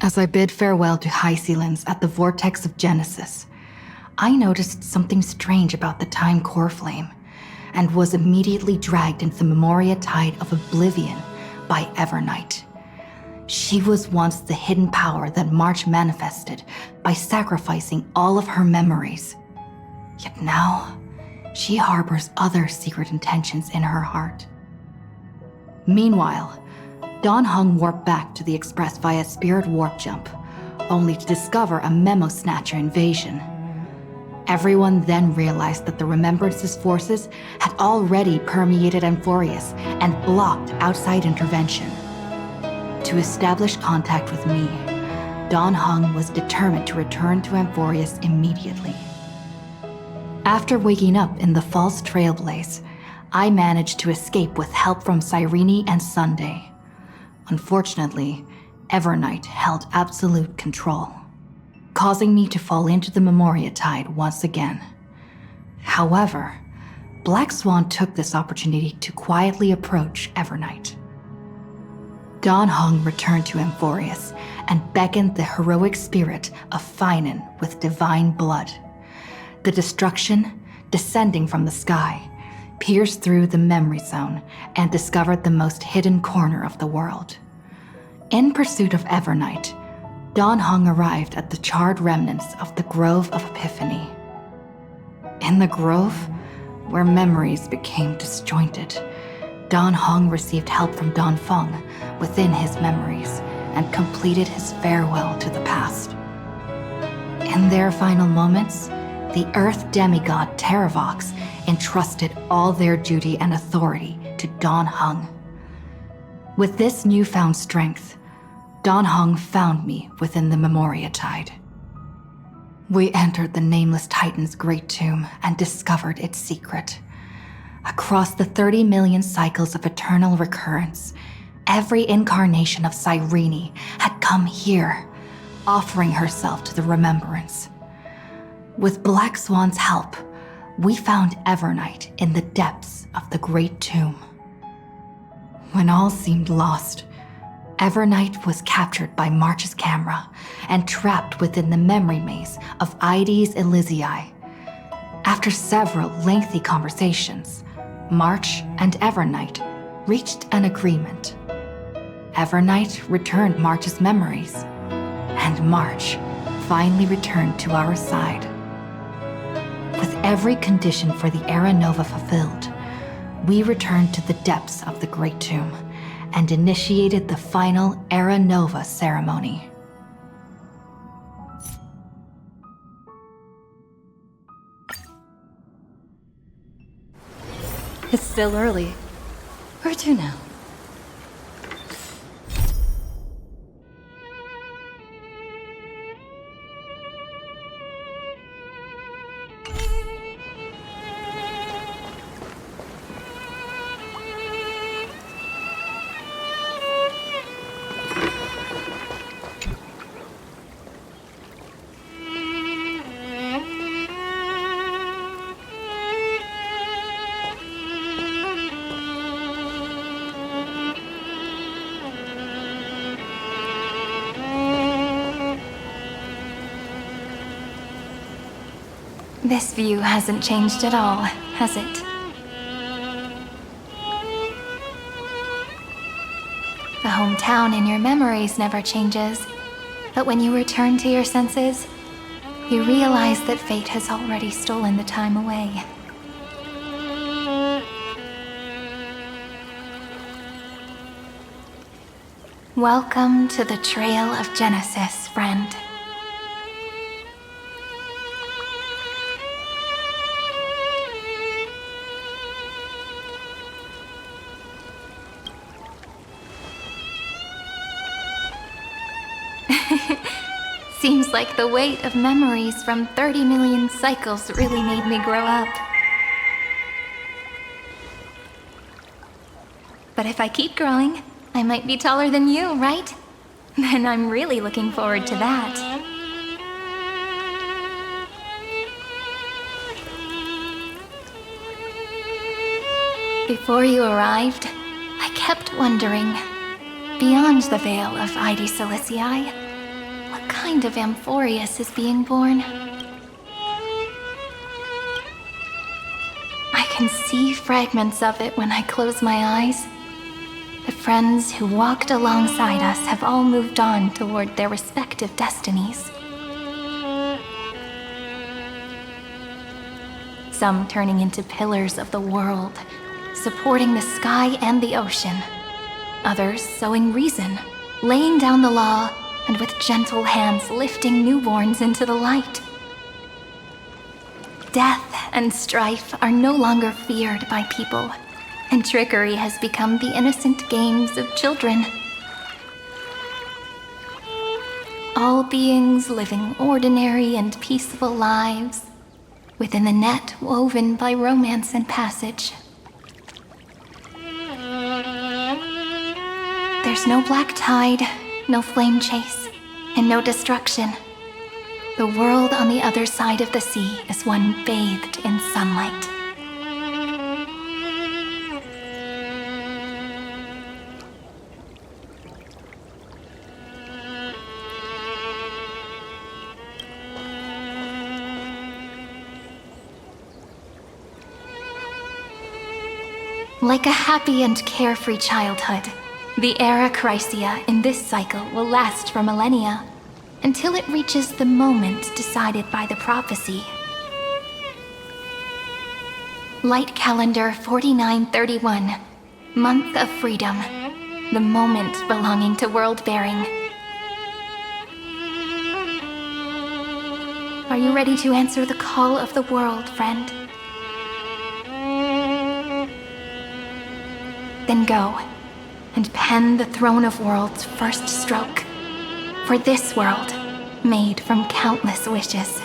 As I bid farewell to High Sealants at the vortex of Genesis, I noticed something strange about the time core flame, and was immediately dragged into the Memoria Tide of Oblivion by Evernight. She was once the hidden power that March manifested by sacrificing all of her memories. Yet now, she harbors other secret intentions in her heart. Meanwhile, Dawn Hung warped back to the Express via spirit warp jump, only to discover a memo snatcher invasion. Everyone then realized that the Remembrance's forces had already permeated Amphoreus and blocked outside intervention. To establish contact with me, Dawn Hung was determined to return to Amphoreus immediately. After waking up in the false trailblaze, I managed to escape with help from Cyrene and Sunday. Unfortunately, Evernight held absolute control, causing me to fall into the Memoria Tide once again. However, Black Swan took this opportunity to quietly approach Evernight. Dawn Hung returned to Amphoreus and beckoned the heroic spirit of phainon with divine blood. The destruction, descending from the sky, pierced through the memory zone and discovered the most hidden corner of the world. In pursuit of Evernight, Dawn Hung arrived at the charred remnants of the Grove of Epiphany. In the grove, where memories became disjointed, Dawn Hung received help from Dawn Feng within his memories and completed his farewell to the past. In their final moments, the Earth demigod Terravox entrusted all their duty and authority to Dawn Hung. With this newfound strength, Dawn Hung found me within the Memoria Tide. We entered the Nameless Titan's great tomb and discovered its secret. Across the 30 million cycles of eternal recurrence, every incarnation of Cyrene had come here, offering herself to the Remembrance. With Black Swan's help, we found Evernight in the depths of the Great Tomb. When all seemed lost, Evernight was captured by March's camera and trapped within the memory maze of ID's Elysia. After several lengthy conversations, March and Evernight reached an agreement. Evernight returned March's memories, and March finally returned to our side. With every condition for the Era Nova fulfilled, we returned to the depths of the Great Tomb and initiated the final Era Nova ceremony. It's still early. Where to now? This view hasn't changed at all, has it? The hometown in your memories never changes, but when you return to your senses, you realize that fate has already stolen the time away. Welcome to the Trail of Genesis, friend. Seems like the weight of memories from 30 million cycles really made me grow up. But if I keep growing, I might be taller than you, right? Then I'm really looking forward to that. Before you arrived, I kept wondering, beyond the veil of Elysia, mind of Amphoreus is being born. I can see fragments of it when I close my eyes. The friends who walked alongside us have all moved on toward their respective destinies. Some turning into pillars of the world, supporting the sky and the ocean. Others sowing reason, laying down the law, and with gentle hands lifting newborns into the light. Death and strife are no longer feared by people, and trickery has become the innocent games of children. All beings living ordinary and peaceful lives, within the net woven by romance and passage. There's no black tide, no flame chase, and no destruction. The world on the other side of the sea is one bathed in sunlight. Like a happy and carefree childhood, the era Chrysia in this cycle will last for millennia, until it reaches the moment decided by the prophecy. Light calendar 4931, month of freedom, the moment belonging to world-bearing. Are you ready to answer the call of the world, friend? Then go, and pen the Throne of Worlds' first stroke. For this world, made from countless wishes.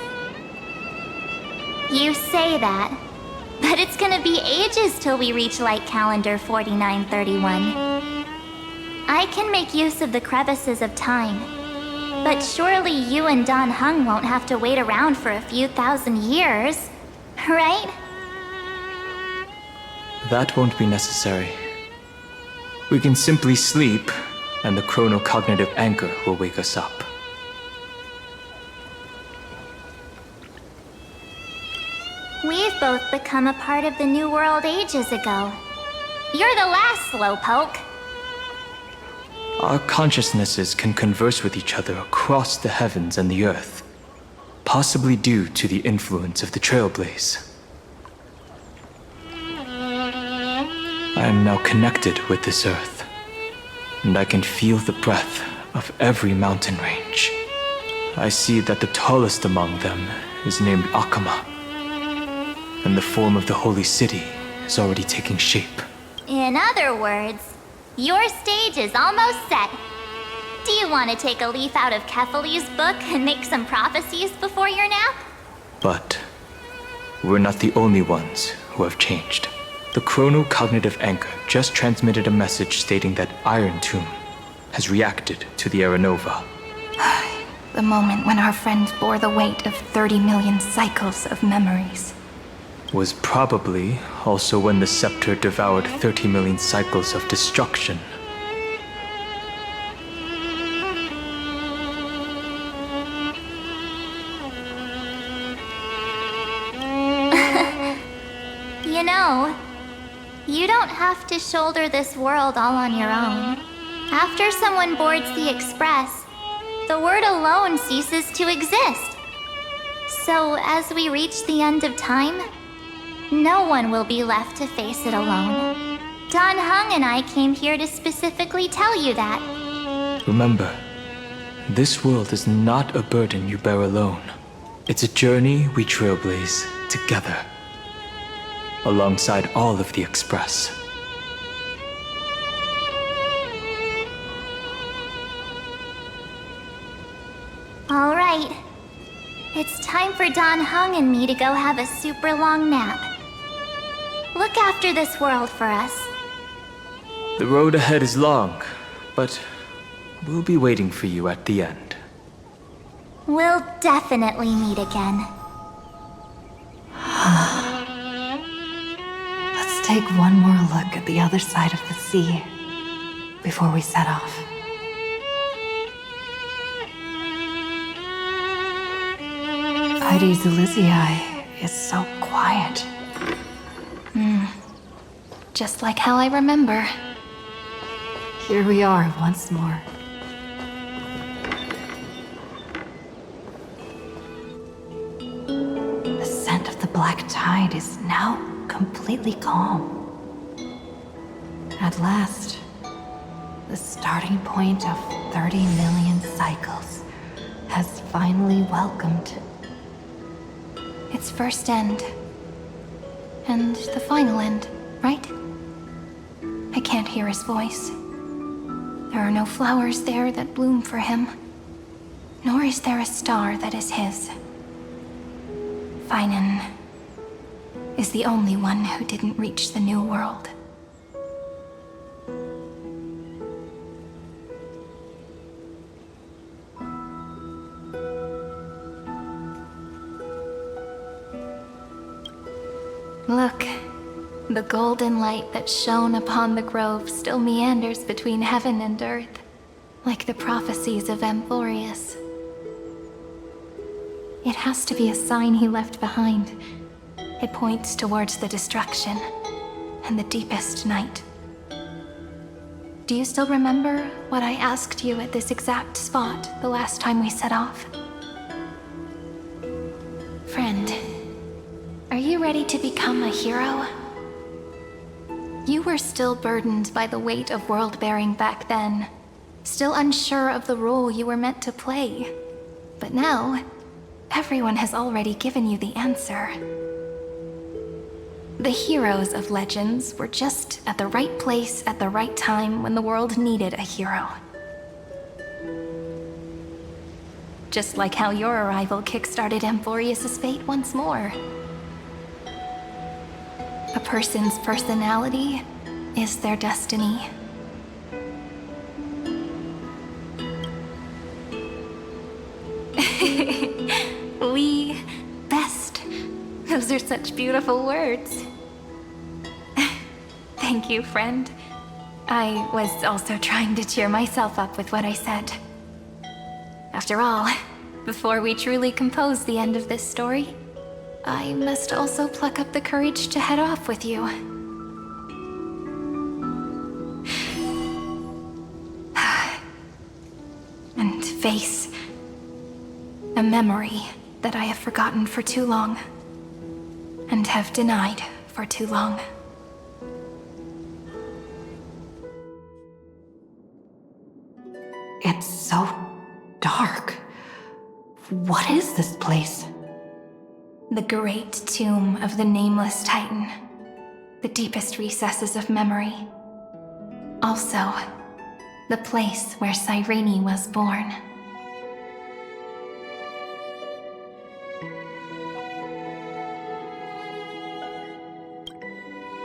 You say that, but it's gonna be ages till we reach light calendar 4931. I can make use of the crevices of time, but surely you and Dan Heng won't have to wait around for a few thousand years, right? That won't be necessary. We can simply sleep, and the chronocognitive anchor will wake us up. We've both become a part of the New World ages ago. You're the last slowpoke. Our consciousnesses can converse with each other across the heavens and the earth, possibly due to the influence of the trailblaze. I am now connected with this earth, and I can feel the breath of every mountain range. I see that the tallest among them is named Akama, and the form of the holy city is already taking shape. In other words, your stage is almost set. Do you want to take a leaf out of Kefali's book and make some prophecies before your nap? But we're not the only ones who have changed. The chronocognitive anchor just transmitted a message stating that irontomb has reacted to the Aranova. The moment when our friend bore the weight of 30 million cycles of memories. Was probably also when the scepter devoured 30 million cycles of destruction. You know, you don't have to shoulder this world all on your own. After someone boards the Express, the word alone ceases to exist. So as we reach the end of time, no one will be left to face it alone. Dan Heng and I came here to specifically tell you that. Remember, this world is not a burden you bear alone. It's a journey we trailblaze together, alongside all of the Express. All right. It's time for Dan Heng and me to go have a super long nap. Look after this world for us. The road ahead is long, but we'll be waiting for you at the end. We'll definitely meet again. Let's take one more look at the other side of the sea before we set off. Mighty's Elysia is so quiet. Just like how I remember. Here we are once more. The scent of the black tide is now completely calm. At last, the starting point of 30 million cycles has finally welcomed. Its first end. And the final end, right? I can't hear his voice. There are no flowers there that bloom for him, nor is there a star that is his. Phainon is the only one who didn't reach the new world. Look, the golden light that shone upon the grove still meanders between heaven and earth, like the prophecies of Amphoreus. It has to be a sign he left behind. It points towards the destruction and the deepest night. Do you still remember what I asked you at this exact spot the last time we set off? Friend, are you ready to become a hero? You were still burdened by the weight of world-bearing back then, still unsure of the role you were meant to play. But now, everyone has already given you the answer. The heroes of legends were just at the right place at the right time when the world needed a hero. Just like how your arrival kickstarted Amphoreus' fate once more. A person's personality is their destiny. We best. Those are such beautiful words. Thank you, friend. I was also trying to cheer myself up with what I said. After all, before we truly compose the end of this story, I must also pluck up the courage to head off with you. And face a memory that I have forgotten for too long, and have denied for too long. It's so dark. What is this place? The great tomb of the nameless titan. The deepest recesses of memory. Also, the place where Cyrene was born.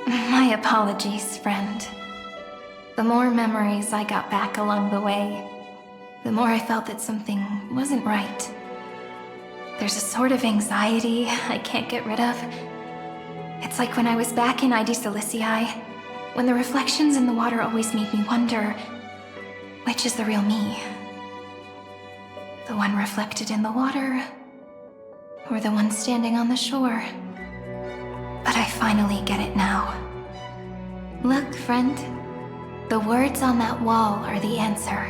My apologies, friend. The more memories I got back along the way, the more I felt that something wasn't right. There's a sort of anxiety I can't get rid of. It's like when I was back in Elysia, when the reflections in the water always made me wonder, which is the real me? The one reflected in the water, or the one standing on the shore? But I finally get it now. Look, friend. The words on that wall are the answer.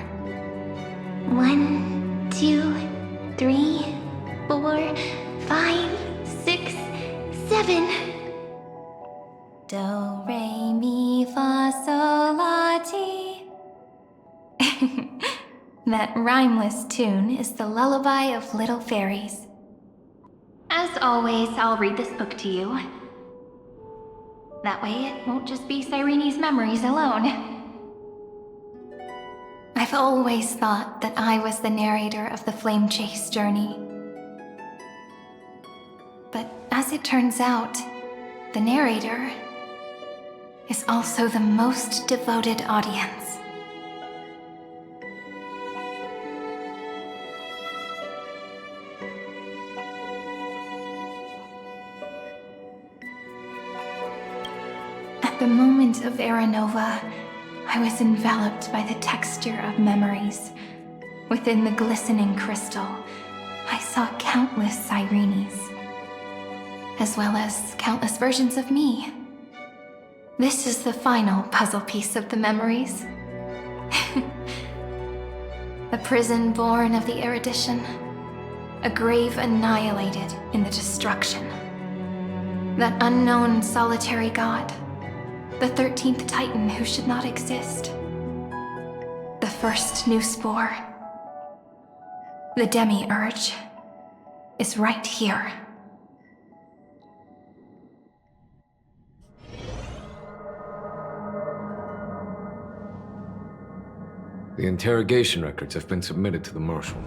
1, 2, 3, 4, 5, 6, 7. Do, re, mi, fa, sol, la, ti. That rhymeless tune is the lullaby of little fairies. As always, I'll read this book to you. That way it won't just be Cyrene's memories alone. I've always thought that I was the narrator of the Flame Chase journey. But as it turns out, the narrator is also the most devoted audience. At the moment of Aranova, I was enveloped by the texture of memories. Within the glistening crystal, I saw countless Cyrenes, as well as countless versions of me. This is the final puzzle piece of the memories. A prison born of the erudition, a grave annihilated in the destruction. That unknown solitary god, the 13th Titan who should not exist. The first new spore, the demiurge, is right here. The interrogation records have been submitted to the Marshal.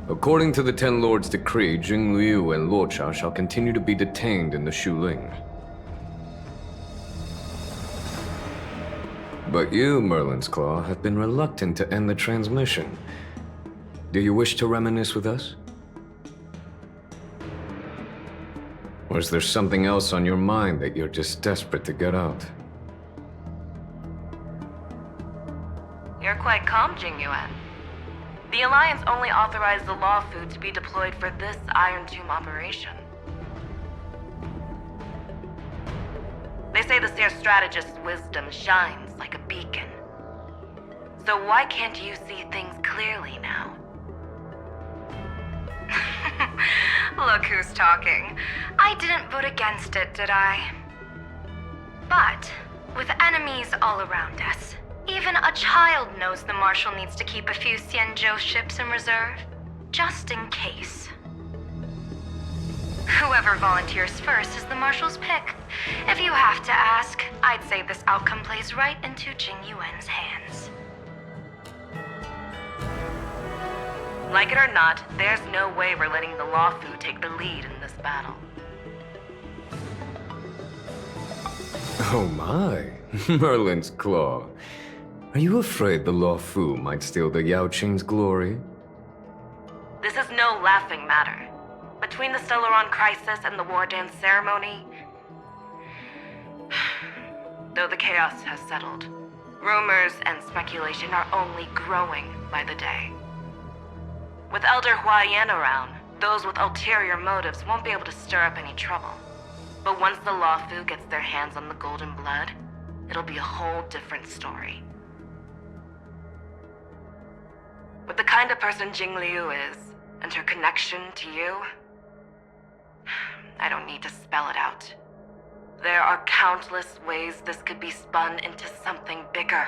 According to the Ten Lords' decree, Jing Liu and Luocha shall continue to be detained in the Shuling. But you, Merlin's Claw, have been reluctant to end the transmission. Do you wish to reminisce with us? Or is there something else on your mind that you're just desperate to get out? You're quite calm, Jing Yuan. The Alliance only authorized the Law Food to be deployed for this irontomb operation. They say the Seer Strategist's wisdom shines like a beacon. So why can't you see things clearly now? Look who's talking. I didn't vote against it, did I? But, with enemies all around us, even a child knows the Marshal needs to keep a few Xianzhou ships in reserve, just in case. Whoever volunteers first is the Marshal's pick. If you have to ask, I'd say this outcome plays right into Jing Yuan's hands. Like it or not, there's no way we're letting the Law Food take the lead in this battle. Oh my, Merlin's Claw. Are you afraid the Law Fu might steal the Yao Qing's glory? This is no laughing matter. Between the Stellaron crisis and the War Dance ceremony, though the chaos has settled, rumors and speculation are only growing by the day. With Elder Huaiyan around, those with ulterior motives won't be able to stir up any trouble. But once the Law Fu gets their hands on the golden blood, it'll be a whole different story. With the kind of person Jing Liu is, and her connection to you, I don't need to spell it out. There are countless ways this could be spun into something bigger.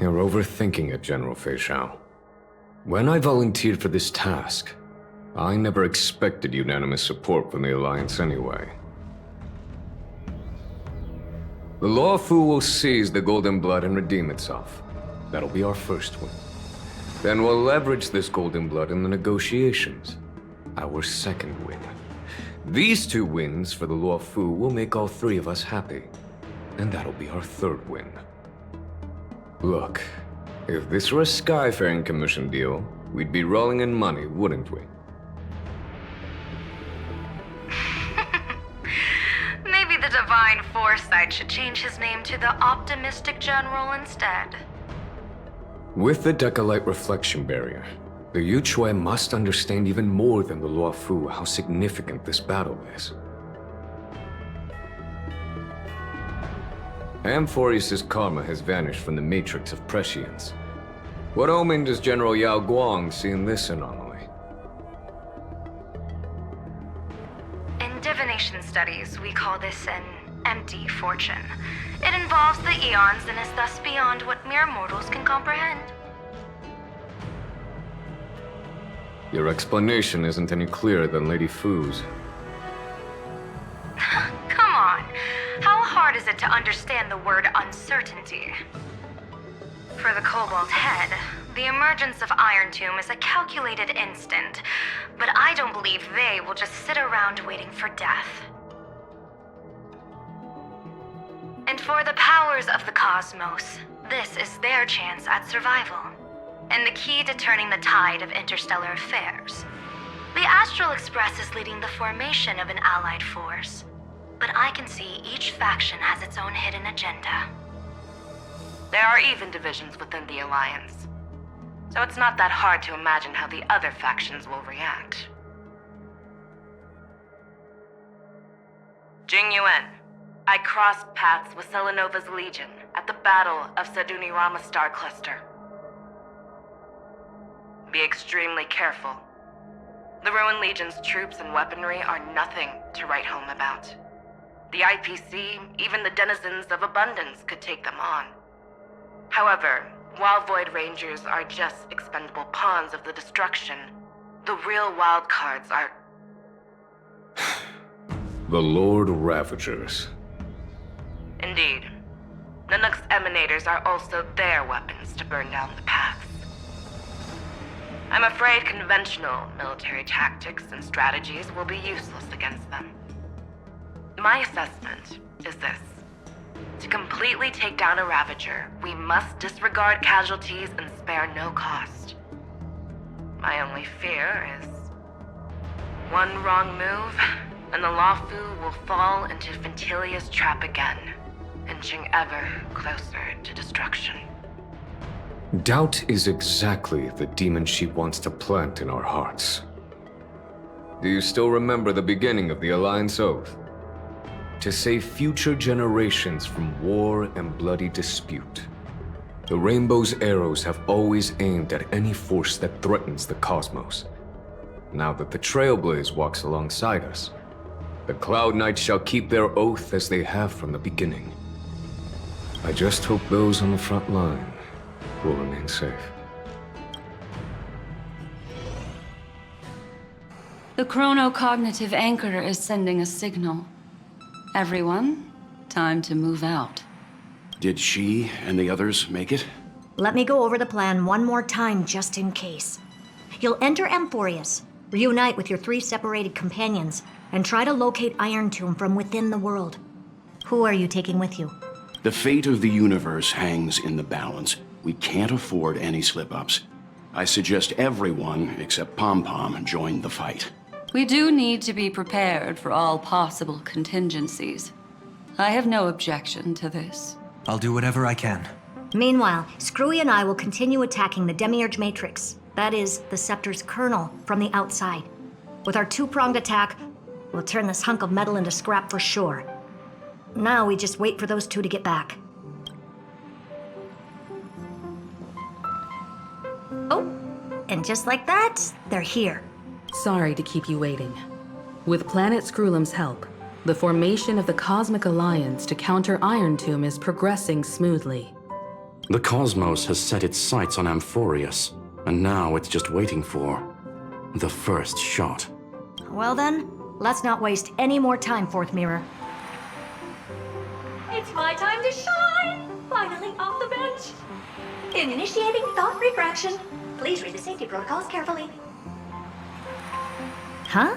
You're overthinking it, General Fei Shao. When I volunteered for this task, I never expected unanimous support from the Alliance anyway. The Law Fu will seize the Golden Blood and redeem itself. That'll be our first win. Then we'll leverage this Golden Blood in the negotiations. Our second win. These two wins for the Law Fu will make all three of us happy. And that'll be our third win. Look, if this were a Skyfaring Commission deal, we'd be rolling in money, wouldn't we? Maybe the Divine Foresight should change his name to the Optimistic General instead. With the Decalite Reflection Barrier, the Yuchue must understand even more than the Law Fu how significant this battle is. Amphoreus' karma has vanished from the matrix of prescience. What omen does General Yao Guang see in this anomaly? In divination studies, we call this an empty fortune. It involves the eons and is thus beyond what mere mortals can comprehend. Your explanation isn't any clearer than Lady Fu's. Come on. How hard is it to understand the word uncertainty? For the Cobalt Head, the emergence of Irontomb is a calculated instant, but I don't believe they will just sit around waiting for death. And for the powers of the cosmos, this is their chance at survival, and the key to turning the tide of interstellar affairs. The Astral Express is leading the formation of an allied force, but I can see each faction has its own hidden agenda. There are even divisions within the Alliance. so it's not that hard to imagine how the other factions will react. Jing Yuan, I crossed paths with Selenova's Legion at the Battle of Sadunirama Star Cluster. Be extremely careful. The Ruined Legion's troops and weaponry are nothing to write home about. The IPC, even the denizens of Abundance, could take them on. However, while Void Rangers are just expendable pawns of the destruction, the real wild cards are... The Lord Ravagers. Indeed. Nanook's emanators are also their weapons to burn down the paths. I'm afraid conventional military tactics and strategies will be useless against them. My assessment is this. To completely take down a Ravager, we must disregard casualties and spare no cost. My only fear is... one wrong move, and the Lawfu will fall into Ventilia's trap again, inching ever closer to destruction. Doubt is exactly the demon she wants to plant in our hearts. Do you still remember the beginning of the Alliance Oath? To save future generations from war and bloody dispute. The Rainbow's arrows have always aimed at any force that threatens the cosmos. Now that the Trailblaze walks alongside us, the Cloud Knights shall keep their oath as they have from the beginning. I just hope those on the front line will remain safe. The chronocognitive anchor is sending a signal. Everyone, time to move out. Did she and the others make it? Let me go over the plan one more time just in case. You'll enter Amphoreus, reunite with your 3 separated companions, and try to locate Irontomb from within the world. Who are you taking with you? The fate of the universe hangs in the balance. We can't afford any slip-ups. I suggest everyone, except Pom-Pom, join the fight. We do need to be prepared for all possible contingencies. I have no objection to this. I'll do whatever I can. Meanwhile, Screwy and I will continue attacking the Demiurge Matrix. That is, the Scepter's kernel, from the outside. With our 2-pronged attack, we'll turn this hunk of metal into scrap for sure. Now we just wait for those 2 to get back. Oh, and just like that, they're here. Sorry to keep you waiting. With Planet Screwlum's help, the formation of the Cosmic Alliance to counter Irontomb is progressing smoothly. The cosmos has set its sights on Amphoreus, and now it's just waiting for the first shot. Well then, let's not waste any more time, Fourth Mirror. It's my time to shine! Finally off the bench! Initiating thought refraction. Please read the safety protocols carefully. Huh?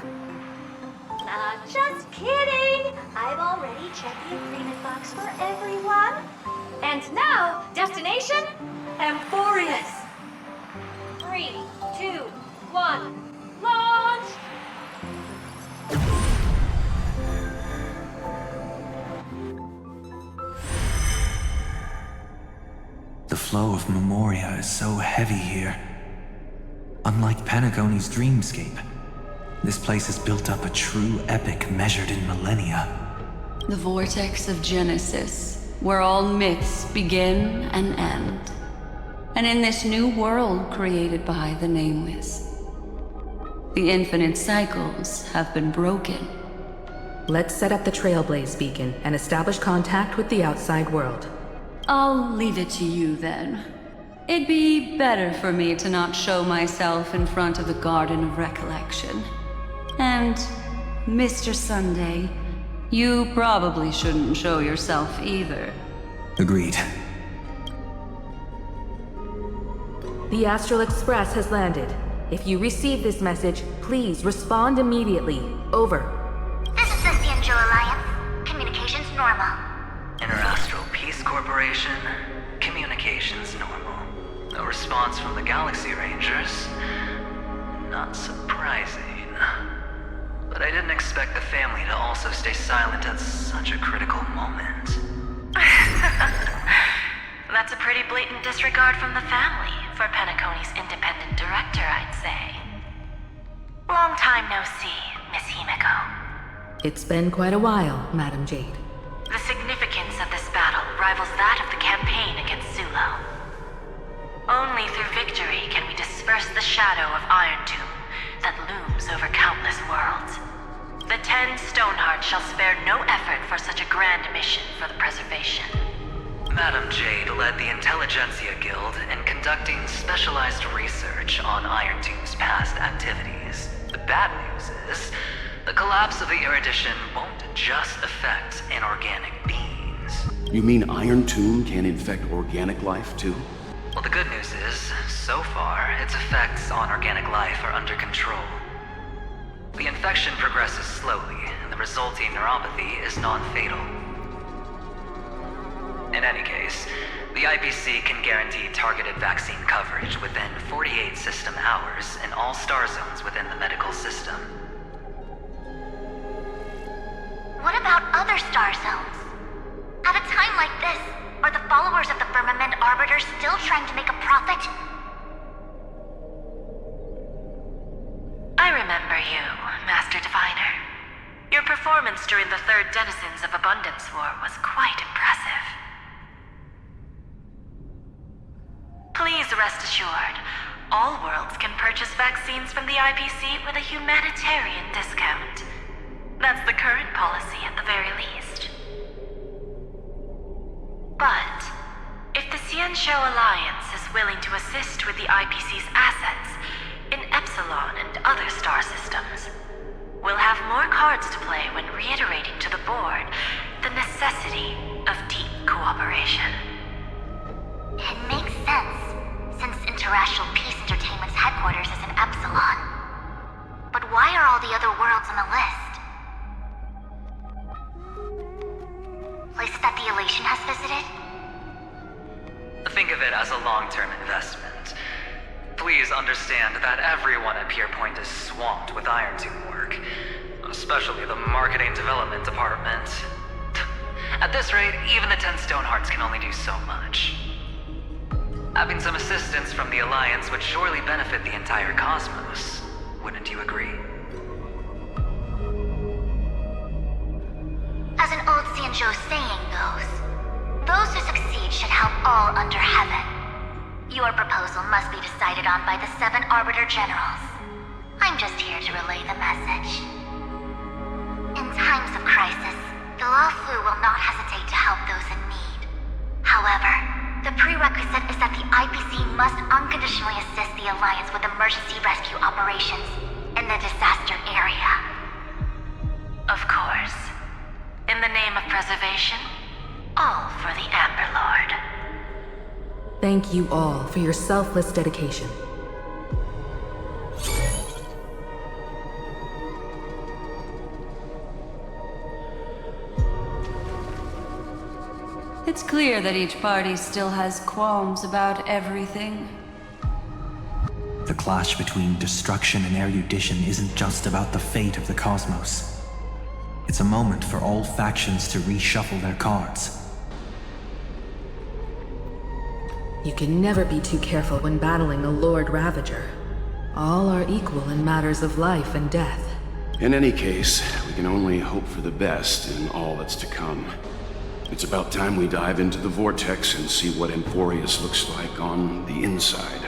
Just kidding! I've already checked the agreement box for everyone. And now, destination, Amphoreus. 3, 2, 1, launch! The flow of Memoria is so heavy here. Unlike Panagone's dreamscape, this place has built up a true epic measured in millennia. The vortex of Genesis, where all myths begin and end. And in this new world created by the Nameless, the infinite cycles have been broken. Let's set up the Trailblaze beacon and establish contact with the outside world. I'll leave it to you then. It'd be better for me to not show myself in front of the Garden of Recollection. And, Mr. Sunday, you probably shouldn't show yourself either. Agreed. The Astral Express has landed. If you receive this message, please respond immediately. Over. This is the Angel Alliance. Communications normal. Interastral Peace Corporation. Communications normal. No response from the Galaxy Rangers. Not surprising. But I didn't expect the family to also stay silent at such a critical moment. That's a pretty blatant disregard from the family for Panacone's independence. It's been quite a while, Madam Jade. The significance of this battle rivals that of the campaign against Sulo. Only through victory can we disperse the shadow of Irontomb that looms over countless worlds. The 10 Stonehearts shall spare no effort for such a grand mission for the preservation. Madam Jade led the Intelligentsia Guild in conducting specialized research on Irontomb's past activities. The bad news is, the collapse of the Erudition won't just affect inorganic beings. You mean Irontomb can infect organic life, too? Well, the good news is, so far, its effects on organic life are under control. The infection progresses slowly, and the resulting neuropathy is non-fatal. In any case, the IPC can guarantee targeted vaccine coverage within 48 system hours in all star zones within the medical system. What about other star zones? At a time like this, are the followers of the Firmament Arbiter still trying to make a profit? I remember you, Master Diviner. Your performance during the Third Denizens of Abundance War was quite impressive. Please rest assured, all worlds can purchase vaccines from the IPC with a humanitarian discount. That's the current policy at the very least. But if the Xianshou Alliance is willing to assist with the IPC's assets in Epsilon and other star systems, we'll have more cards to play when reiterating to the board the necessity of deep cooperation. It makes sense, since Interastral Peace Entertainment's headquarters is in Epsilon. But why are all the other worlds on the list? Places that the Elysian has visited? Think of it as a long-term investment. Please understand that everyone at Pierpoint is swamped with Irontomb work, especially the marketing development department. At this rate, even the 10 Stonehearts can only do so much. Having some assistance from the Alliance would surely benefit the entire cosmos. Wouldn't you agree? As an old Xianzhou saying goes, those who succeed should help all under heaven. Your proposal must be decided on by the 7 Arbiter Generals. I'm just here to relay the message. In times of crisis, the Law Fu will not hesitate to help those in need. However, the prerequisite is that the IPC must unconditionally assist the Alliance with emergency rescue operations in the disaster area. Of course. In the name of preservation, all for the Amber Lord. Thank you all for your selfless dedication. It's clear that each party still has qualms about everything. The clash between destruction and erudition isn't just about the fate of the cosmos. It's a moment for all factions to reshuffle their cards. You can never be too careful when battling a Lord Ravager. All are equal in matters of life and death. In any case, we can only hope for the best in all that's to come. It's about time we dive into the vortex and see what Amphoreus looks like on the inside.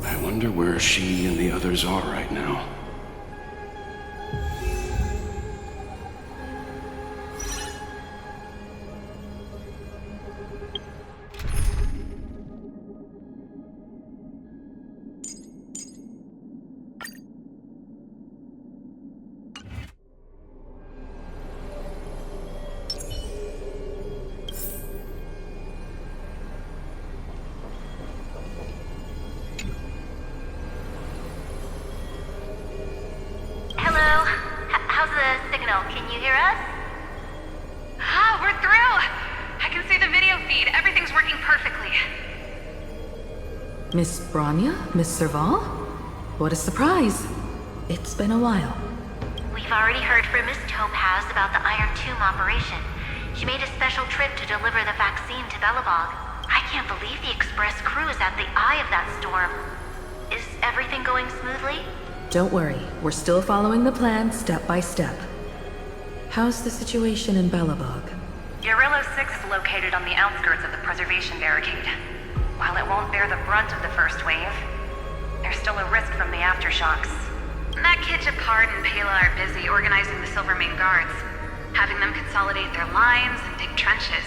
I wonder where she and the others are right now. Can you hear us? Ah, we're through! I can see the video feed. Everything's working perfectly. Miss Bronya? Miss Serval? What a surprise. It's been a while. We've already heard from Miss Topaz about the Irontomb operation. She made a special trip to deliver the vaccine to Belobog. I can't believe the Express crew is at the eye of that storm. Is everything going smoothly? Don't worry, we're still following the plan step by step. How's the situation in Belobog? Eurylo 6 is located on the outskirts of the preservation barricade. While it won't bear the brunt of the first wave, there's still a risk from the aftershocks. That kid Japard and Pela are busy organizing the Silvermane guards, having them consolidate their lines and dig trenches.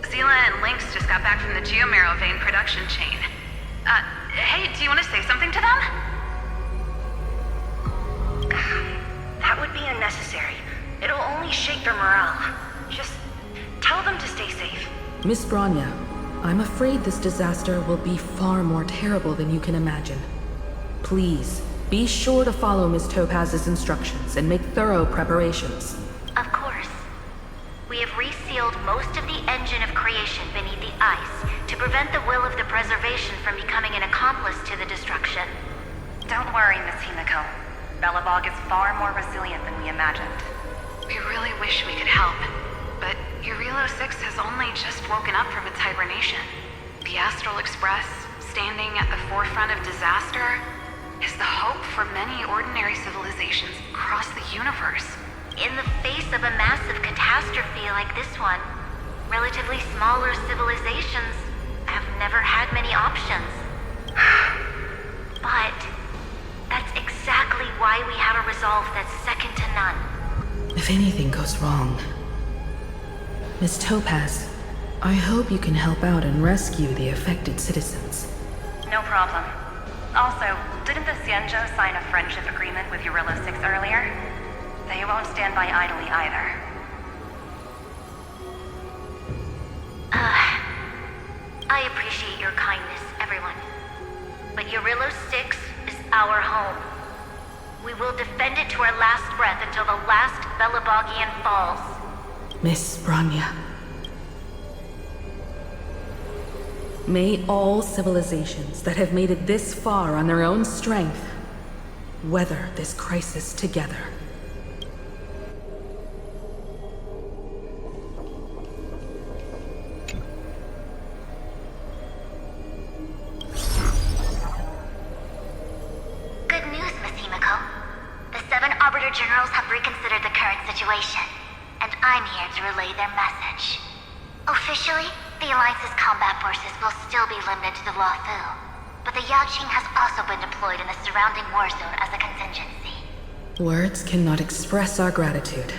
Zila and Lynx just got back from the Geomarrow vein production chain. Hey, do you want to say something to them? That would be unnecessary. It'll only shake their morale. Just tell them to stay safe. Miss Bronya, I'm afraid this disaster will be far more terrible than you can imagine. Please, be sure to follow Miss Topaz's instructions and make thorough preparations. Of course. We have resealed most of the engine of creation beneath the ice to prevent the will of the preservation from becoming an accomplice to the destruction. Don't worry, Miss Himiko. Belobog is far more resilient than we imagined. We really wish we could help, but Eurylo 6 has only just woken up from its hibernation. The Astral Express, standing at the forefront of disaster, is the hope for many ordinary civilizations across the universe. In the face of a massive catastrophe like this one, relatively smaller civilizations have never had many options. But that's exactly why we have a resolve that's second to none. If anything goes wrong... Miss Topaz, I hope you can help out and rescue the affected citizens. No problem. Also, didn't the Xianzhou sign a friendship agreement with Eurylo 6 earlier? They won't stand by idly either. I appreciate your kindness, everyone. But Eurylo 6 is our home. We will defend it to our last breath until the last Belobogian falls. Miss Bronya. May all civilizations that have made it this far on their own strength weather this crisis together. Good news, Miss Himiko. The 7 Arbiter Generals have reconsidered the current situation, and I'm here to relay their message. Officially, the Alliance's combat forces will still be limited to the Luofu, but the Yaqing has also been deployed in the surrounding war zone as a contingency. Words cannot express our gratitude.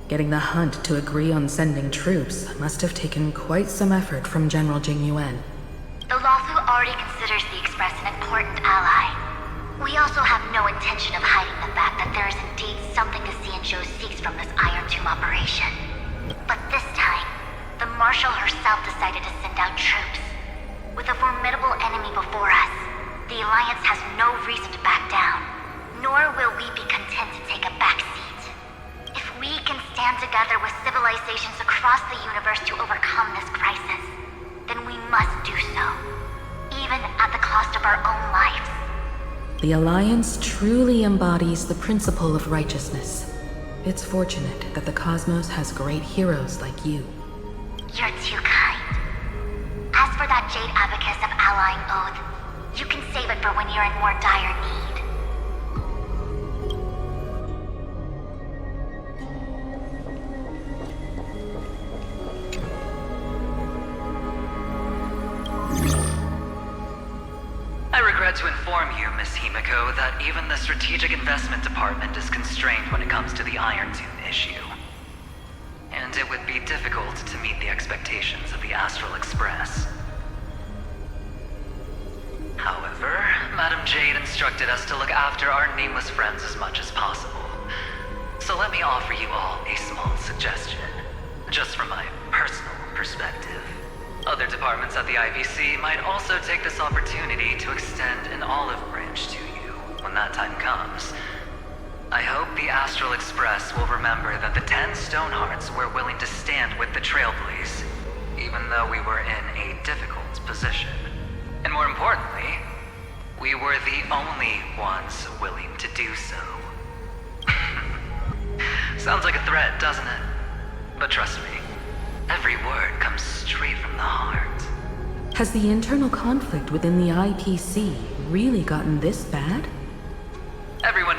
Getting the Hunt to agree on sending troops must have taken quite some effort from General Jing Yuan. The Luofu already considers the Express an important ally. We also have no intention of hiding the fact that there is indeed something the Xianzhou seeks from this irontomb operation. But this time, the Marshal herself decided to send out troops. With a formidable enemy before us, the Alliance has no reason to back down, nor will we be content to take a back seat. If we can stand together with civilizations across the universe to overcome this crisis, then we must do so, even at the cost of our own lives. The Alliance truly embodies the principle of righteousness. It's fortunate that the cosmos has great heroes like you. You're too kind. As for that Jade Abacus of Allying Oath, you can save it for when you're in more dire need. I regret to inform you, Miss Himiko, that even the Strategic Investment Department is constrained when it comes to the irontomb issue. And it would be difficult to meet the expectations of the Astral Express. However, Madame Jade instructed us to look after our nameless friends as much as possible. So let me offer you all a small suggestion, just from my personal perspective. Other departments at the IPC might also take this opportunity to extend an olive branch to you when that time comes. I hope the Astral Express will remember that the 10 Stonehearts were willing to stand with the Trailblaze, even though we were in a difficult position. And more importantly, we were the only ones willing to do so. Sounds like a threat, doesn't it? But trust me, every word comes straight from the heart. Has the internal conflict within the IPC really gotten this bad?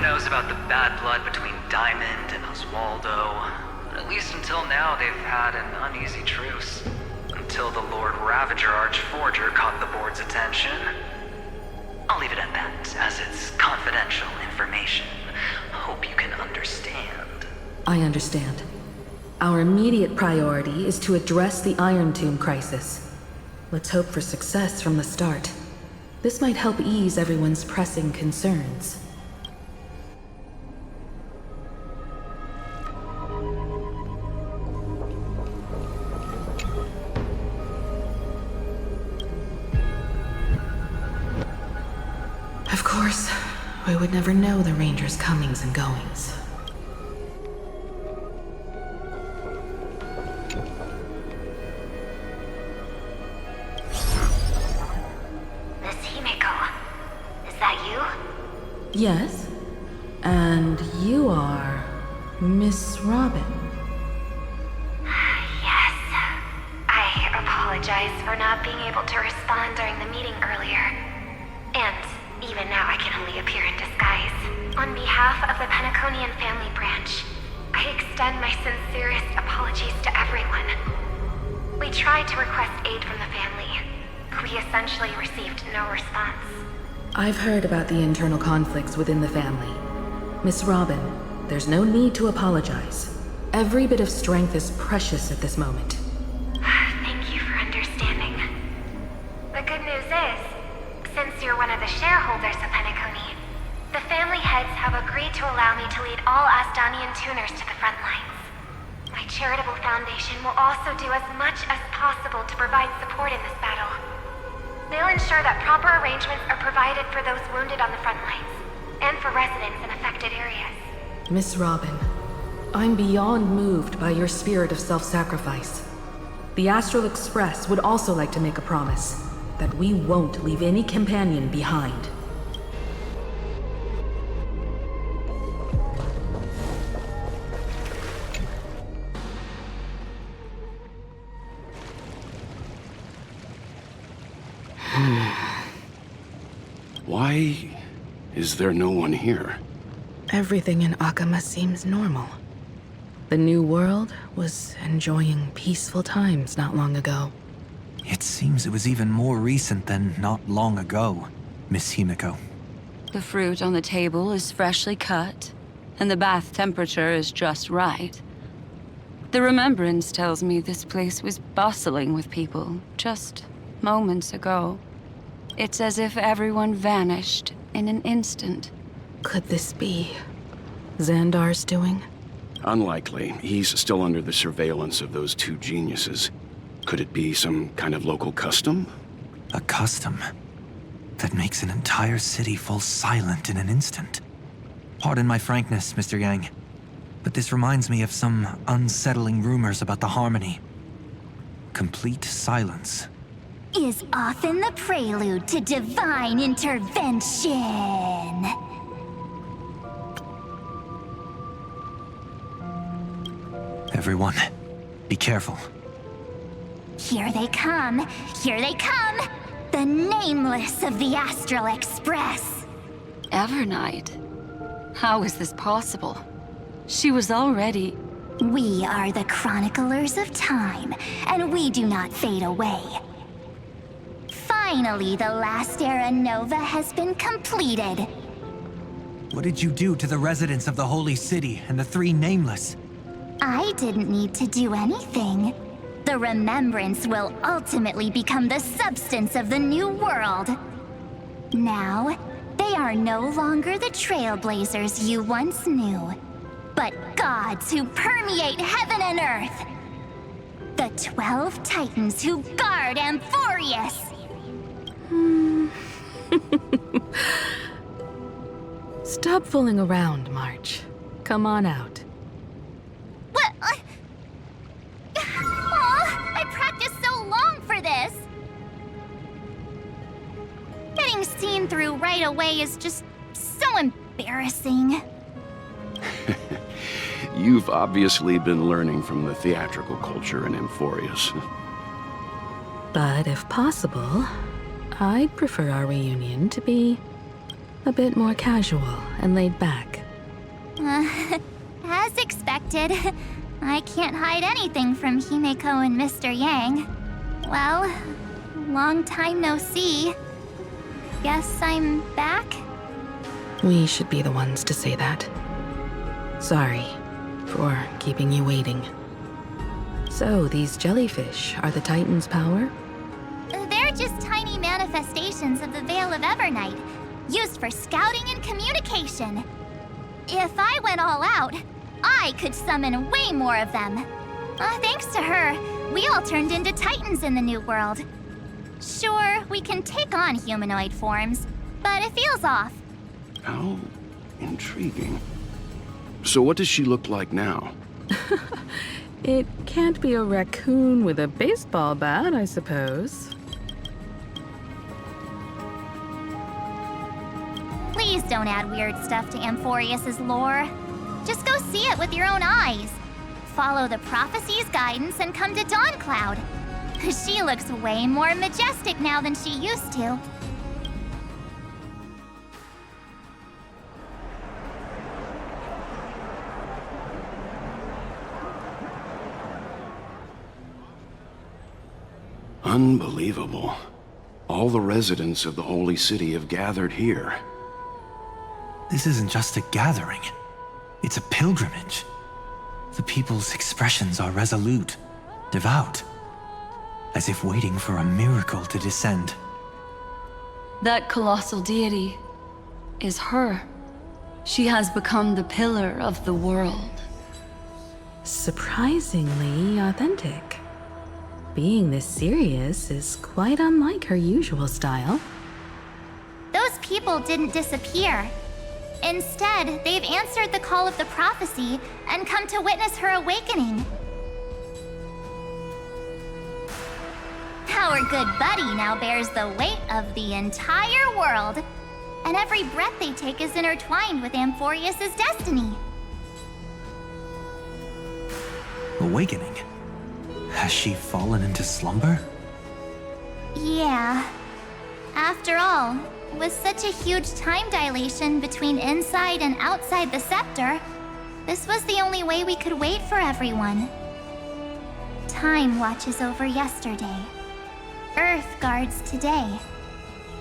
knows about the bad blood between Diamond and Oswaldo. But at least until now, they've had an uneasy truce. Until the Lord Ravager Archforger caught the board's attention. I'll leave it at that, as it's confidential information. Hope you can understand. I understand. Our immediate priority is to address the irontomb crisis. Let's hope for success from the start. This might help ease everyone's pressing concerns. Of course, we would never know the Ranger's comings and goings. Yes, and you are Miss Robin. Yes. I apologize for not being able to respond during the meeting earlier. And even now I can only appear in disguise. On behalf of the Penaconian family branch, I extend my sincerest apologies to everyone. We tried to request aid from the family, but we essentially received no response. I've heard about the internal conflicts within the family. Miss Robin, there's no need to apologize. Every bit of strength is precious at this moment. Thank you for understanding. The good news is, since you're one of the shareholders of Penacony, the family heads have agreed to allow me to lead all Asdanian tuners to the front lines. My charitable foundation will also do as much as possible to provide support in this battle. They'll ensure that proper arrangements are provided for those wounded on the front lines, and for residents in affected areas. Miss Robin, I'm beyond moved by your spirit of self-sacrifice. The Astral Express would also like to make a promise that we won't leave any companion behind. Why is there no one here? Everything in Akama seems normal. The New World was enjoying peaceful times not long ago. It seems it was even more recent than not long ago, Miss Himiko. The fruit on the table is freshly cut, and the bath temperature is just right. The remembrance tells me this place was bustling with people just moments ago. It's as if everyone vanished in an instant. Could this be Xandar's doing? Unlikely. He's still under the surveillance of those two geniuses. Could it be some kind of local custom? A custom that makes an entire city fall silent in an instant. Pardon my frankness, Mr. Yang, but this reminds me of some unsettling rumors about the Harmony. Complete silence is often the prelude to divine intervention. Everyone, be careful. Here they come! Here they come! The Nameless of the Astral Express! Evernight? How is this possible? She was already... We are the Chroniclers of Time, and we do not fade away. Finally, the last era Nova has been completed. What did you do to the residents of the Holy City and the three Nameless? I didn't need to do anything. The remembrance will ultimately become the substance of the new world. Now, they are no longer the trailblazers you once knew, but gods who permeate heaven and earth. The 12 titans who guard Amphoreus. Stop fooling around, March. Come on out. What? I practiced so long for this. Getting seen through right away is just so embarrassing. You've obviously been learning from the theatrical culture in Amphoreus. But if possible, I'd prefer our reunion to be A bit more casual and laid back. As expected. I can't hide anything from Himeko and Mr. Yang. Well, long time no see. Guess I'm back? We should be the ones to say that. Sorry for keeping you waiting. So, these jellyfish are the Titan's power? They're just tiny manifestations of the Veil of Evernight, used for scouting and communication. If I went all out, I could summon way more of them. Thanks to her, we all turned into Titans in the New World. Sure, we can take on humanoid forms, but it feels off. How intriguing. So what does she look like now? It can't be a raccoon with a baseball bat, I suppose. Please don't add weird stuff to Amphoreus' lore. Just go see it with your own eyes. Follow the prophecy's guidance and come to Dawncloud. She looks way more majestic now than she used to. Unbelievable. All the residents of the Holy City have gathered here. This isn't just a gathering. It's a pilgrimage. The people's expressions are resolute, devout, as if waiting for a miracle to descend. That colossal deity is her. She has become the pillar of the world. Surprisingly authentic. Being this serious is quite unlike her usual style. Those people didn't disappear. Instead, they've answered the call of the prophecy and come to witness her awakening. Our good buddy now bears the weight of the entire world, and every breath they take is intertwined with Amphoreus' destiny. Awakening? Has she fallen into slumber? Yeah. After all, with such a huge time dilation between inside and outside the scepter, this was the only way we could wait for everyone. Time watches over yesterday. Earth guards today.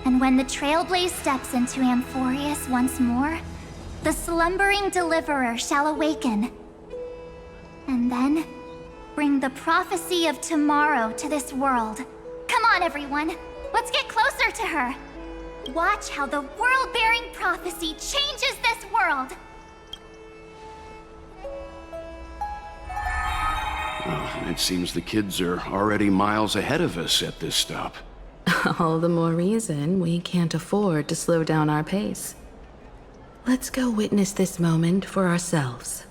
And when the trailblaze steps into Amphoreus once more, the slumbering deliverer shall awaken. And then, bring the prophecy of tomorrow to this world. Come on, everyone. Let's get closer to her. Watch how the world-bearing prophecy changes this world. Well, it seems the kids are already miles ahead of us at this stop. All the more reason we can't afford to slow down our pace. Let's go witness this moment for ourselves.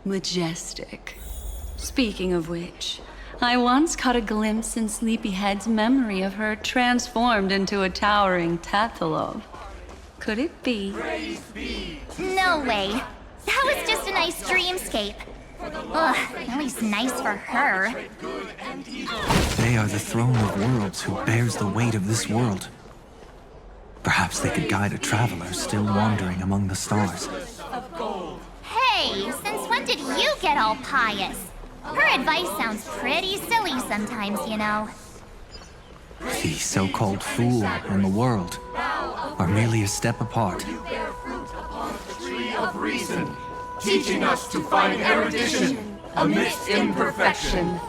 Majestic. Speaking of which, I once caught a glimpse in Sleepyhead's memory of her transformed into a towering Tathalov. Could it be? No way. That was just a nice dreamscape. Ugh, at least nice for her. They are the throne of worlds who bears the weight of this world. Perhaps they could guide a traveler still wandering among the stars. Hey, since when did you get all pious? Her advice sounds pretty silly sometimes, you know. The so-called fool and the world are merely a step apart. Tree of reason, teaching us to find erudition amidst imperfection.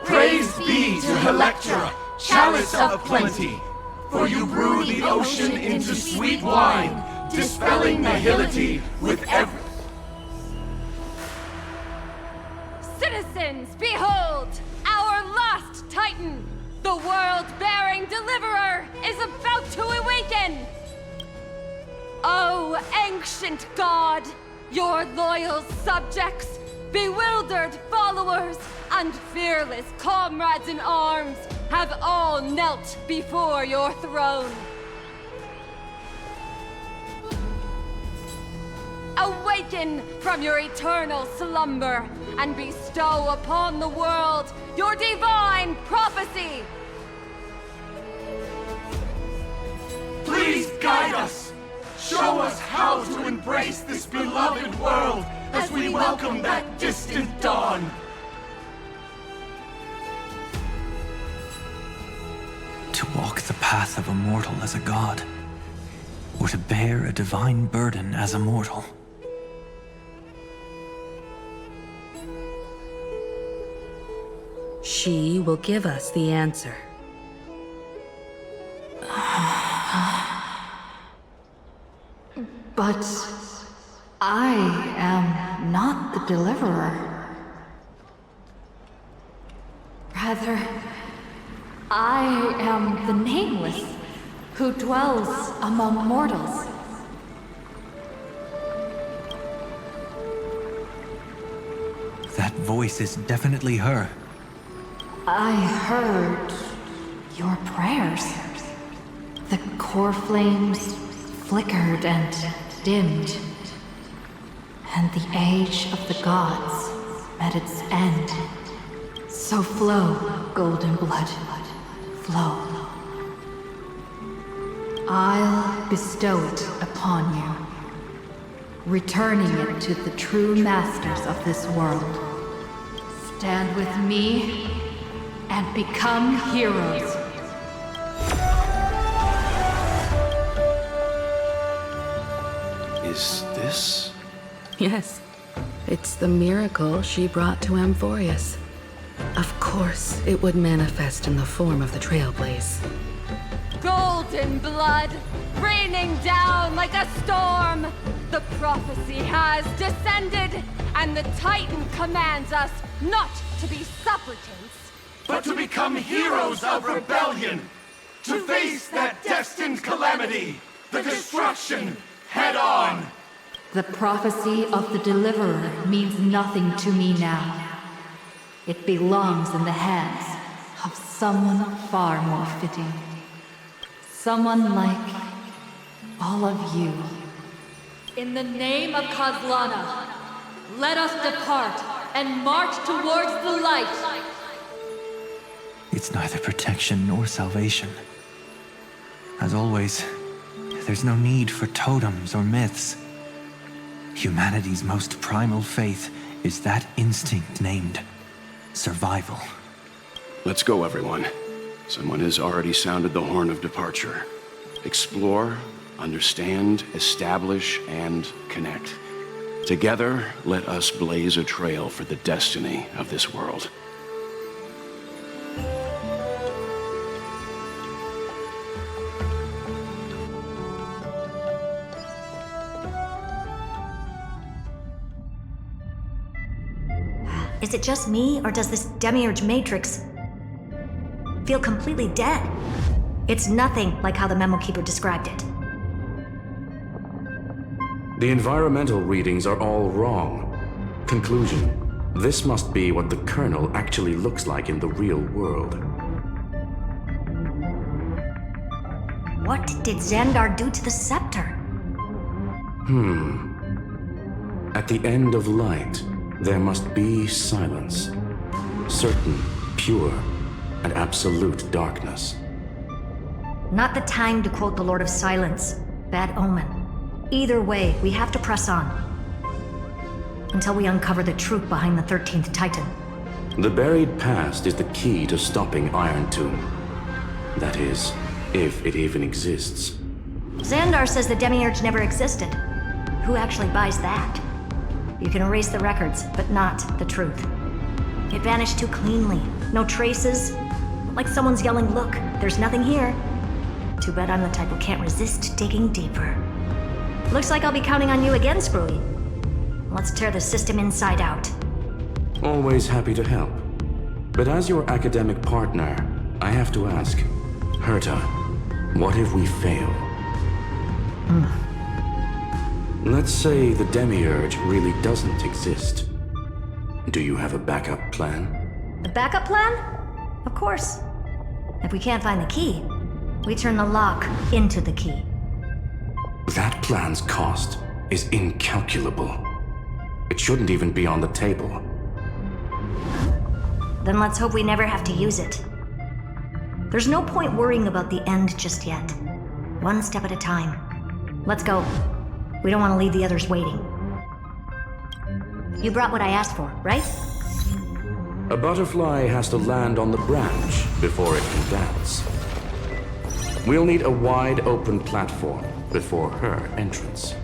Praise be to Helectra, chalice of plenty, for you brew the ocean into sweet wine, dispelling nihility with every... Citizens, behold! Our last Titan! The world-bearing deliverer is about to awaken! Oh, ancient god! Your loyal subjects, bewildered followers, and fearless comrades in arms have all knelt before your throne. Awaken from your eternal slumber and bestow upon the world your divine prophecy! Please Guide us! Show us how to embrace this beloved world as we welcome that distant dawn! To walk the path of a mortal as a god, or to bear a divine burden as a mortal. She will give us the answer. But I am not the deliverer. Rather, I am the nameless who dwells among mortals. That voice is definitely her. I heard your prayers. The core flames flickered and dimmed, and the age of the gods met its end. So flow, golden blood, flow. I'll bestow it upon you, returning it to the true masters of this world. Stand with me and become heroes. Is this? Yes. It's the miracle she brought to Amphoreus. Of course, it would manifest in the form of the trailblaze. Golden blood, raining down like a storm. The prophecy has descended, and the Titan commands us not to be supplicants, but to become heroes of rebellion, to face that destined calamity, the destruction, head on. The prophecy of the Deliverer means nothing to me now. It belongs in the hands of someone far more fitting. Someone like all of you. In the name of Kozlana, let us depart and march towards the light. It's neither protection nor salvation. As always, there's no need for totems or myths. Humanity's most primal faith is that instinct named survival. Let's go, everyone. Someone has already sounded the horn of departure. Explore, understand, establish, and connect. Together, let us blaze a trail for the destiny of this world. Is it just me, or does this demiurge matrix feel completely dead? It's nothing like how the memo keeper described it. The environmental readings are all wrong. Conclusion: this must be what the kernel actually looks like in the real world. What did Xandar do to the scepter? At the end of light, there must be silence. Certain, pure, and absolute darkness. Not the time to quote the Lord of Silence. Bad omen. Either way, we have to press on. Until we uncover the truth behind the 13th Titan. The buried past is the key to stopping Irontomb. That is, if it even exists. Xandar says the demiurge never existed. Who actually buys that? You can erase the records, but not the truth. It vanished too cleanly. No traces. Like someone's yelling, "Look, there's nothing here." Too bad I'm the type who can't resist digging deeper. Looks like I'll be counting on you again, Screwy. Let's tear the system inside out. Always happy to help. But as your academic partner, I have to ask, Herta, what if we fail? Let's say the demiurge really doesn't exist. Do you have a backup plan? A backup plan? Of course. If we can't find the key, we turn the lock into the key. That plan's cost is incalculable. It shouldn't even be on the table. Then let's hope we never have to use it. There's no point worrying about the end just yet. One step at a time. Let's go. We don't want to leave the others waiting. You brought what I asked for, right? A butterfly has to land on the branch before it can dance. We'll need a wide open platform before her entrance.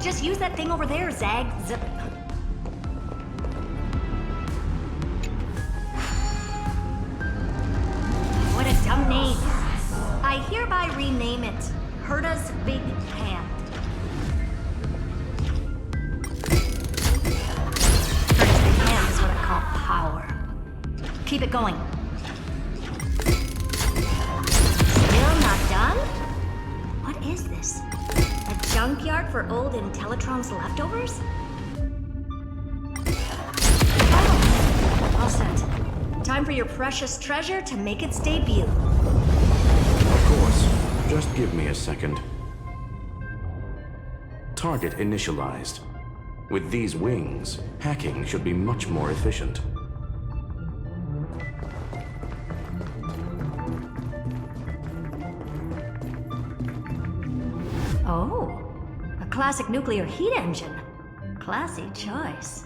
Just use that thing over there, Zag. What a dumb name. I hereby rename it Herta's Big Hand. Herta's Big Hand is what I call power. Keep it going. Still not done? What is this? A junkyard for old Intellitron's leftovers? Oh, all set. Time for your precious treasure to make its debut. Of course. Just give me a second. Target initialized. With these wings, hacking should be much more efficient. Oh, a classic nuclear heat engine. Classy choice.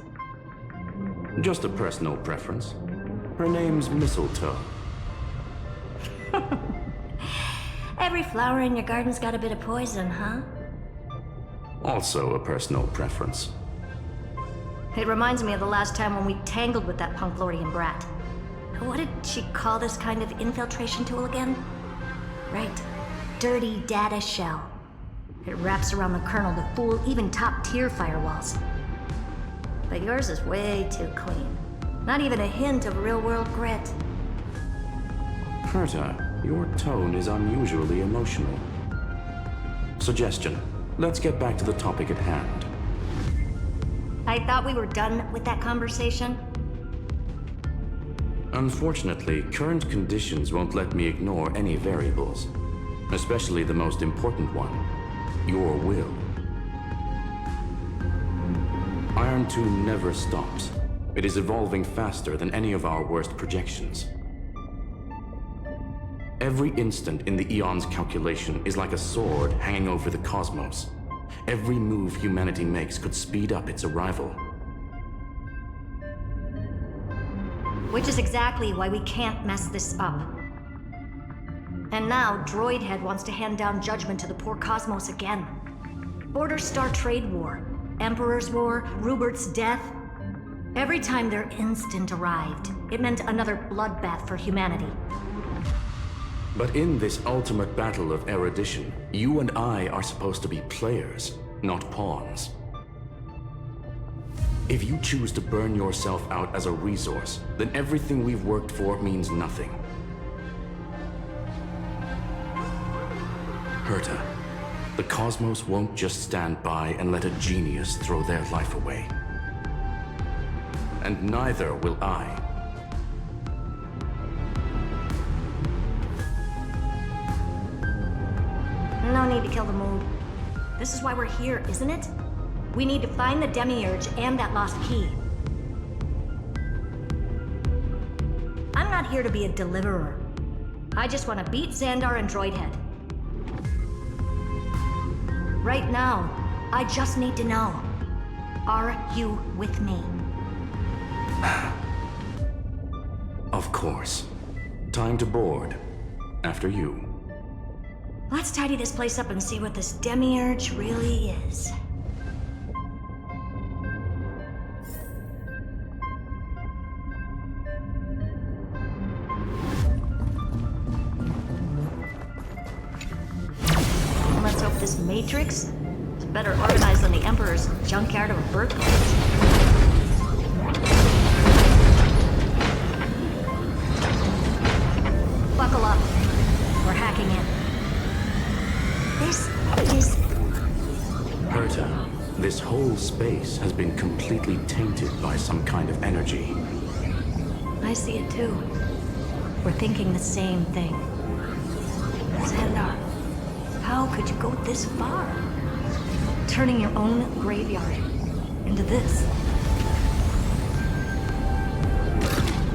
Just a personal preference. Her name's Mistletoe. Every flower in your garden's got a bit of poison, huh? Also a personal preference. It reminds me of the last time when we tangled with that Punklordian brat. What did she call this kind of infiltration tool again? Right. Dirty data shell. It wraps around the kernel to fool even top-tier firewalls. But yours is way too clean. Not even a hint of real-world grit. Herta, your tone is unusually emotional. Suggestion. Let's get back to the topic at hand. I thought we were done with that conversation. Unfortunately, current conditions won't let me ignore any variables. Especially the most important one. Your will. Irontomb never stops. It is evolving faster than any of our worst projections. Every instant in the Eon's calculation is like a sword hanging over the cosmos. Every move humanity makes could speed up its arrival. Which is exactly why we can't mess this up. And now, Droidhead wants to hand down judgment to the poor cosmos again. Border Star Trade War, Emperor's War, Rupert's death. Every time their instant arrived, it meant another bloodbath for humanity. But in this ultimate battle of erudition, you and I are supposed to be players, not pawns. If you choose to burn yourself out as a resource, then everything we've worked for means nothing. Herta, the cosmos won't just stand by and let a genius throw their life away. And neither will I. No need to kill the mood. This is why we're here, isn't it? We need to find the Demiurge and that lost key. I'm not here to be a deliverer. I just want to beat Xandar and Droidhead. Right now, I just need to know. Are you with me? Of course. Time to board. After you. Let's tidy this place up and see what this Demiurge really is. Let's hope this Matrix is better organized than the Emperor's junkyard of a birthplace. Buckle up. We're hacking in. This is... Herta, this whole space has been completely tainted by some kind of energy. I see it too. We're thinking the same thing. Xandar, how could you go this far? turning your own graveyard into this.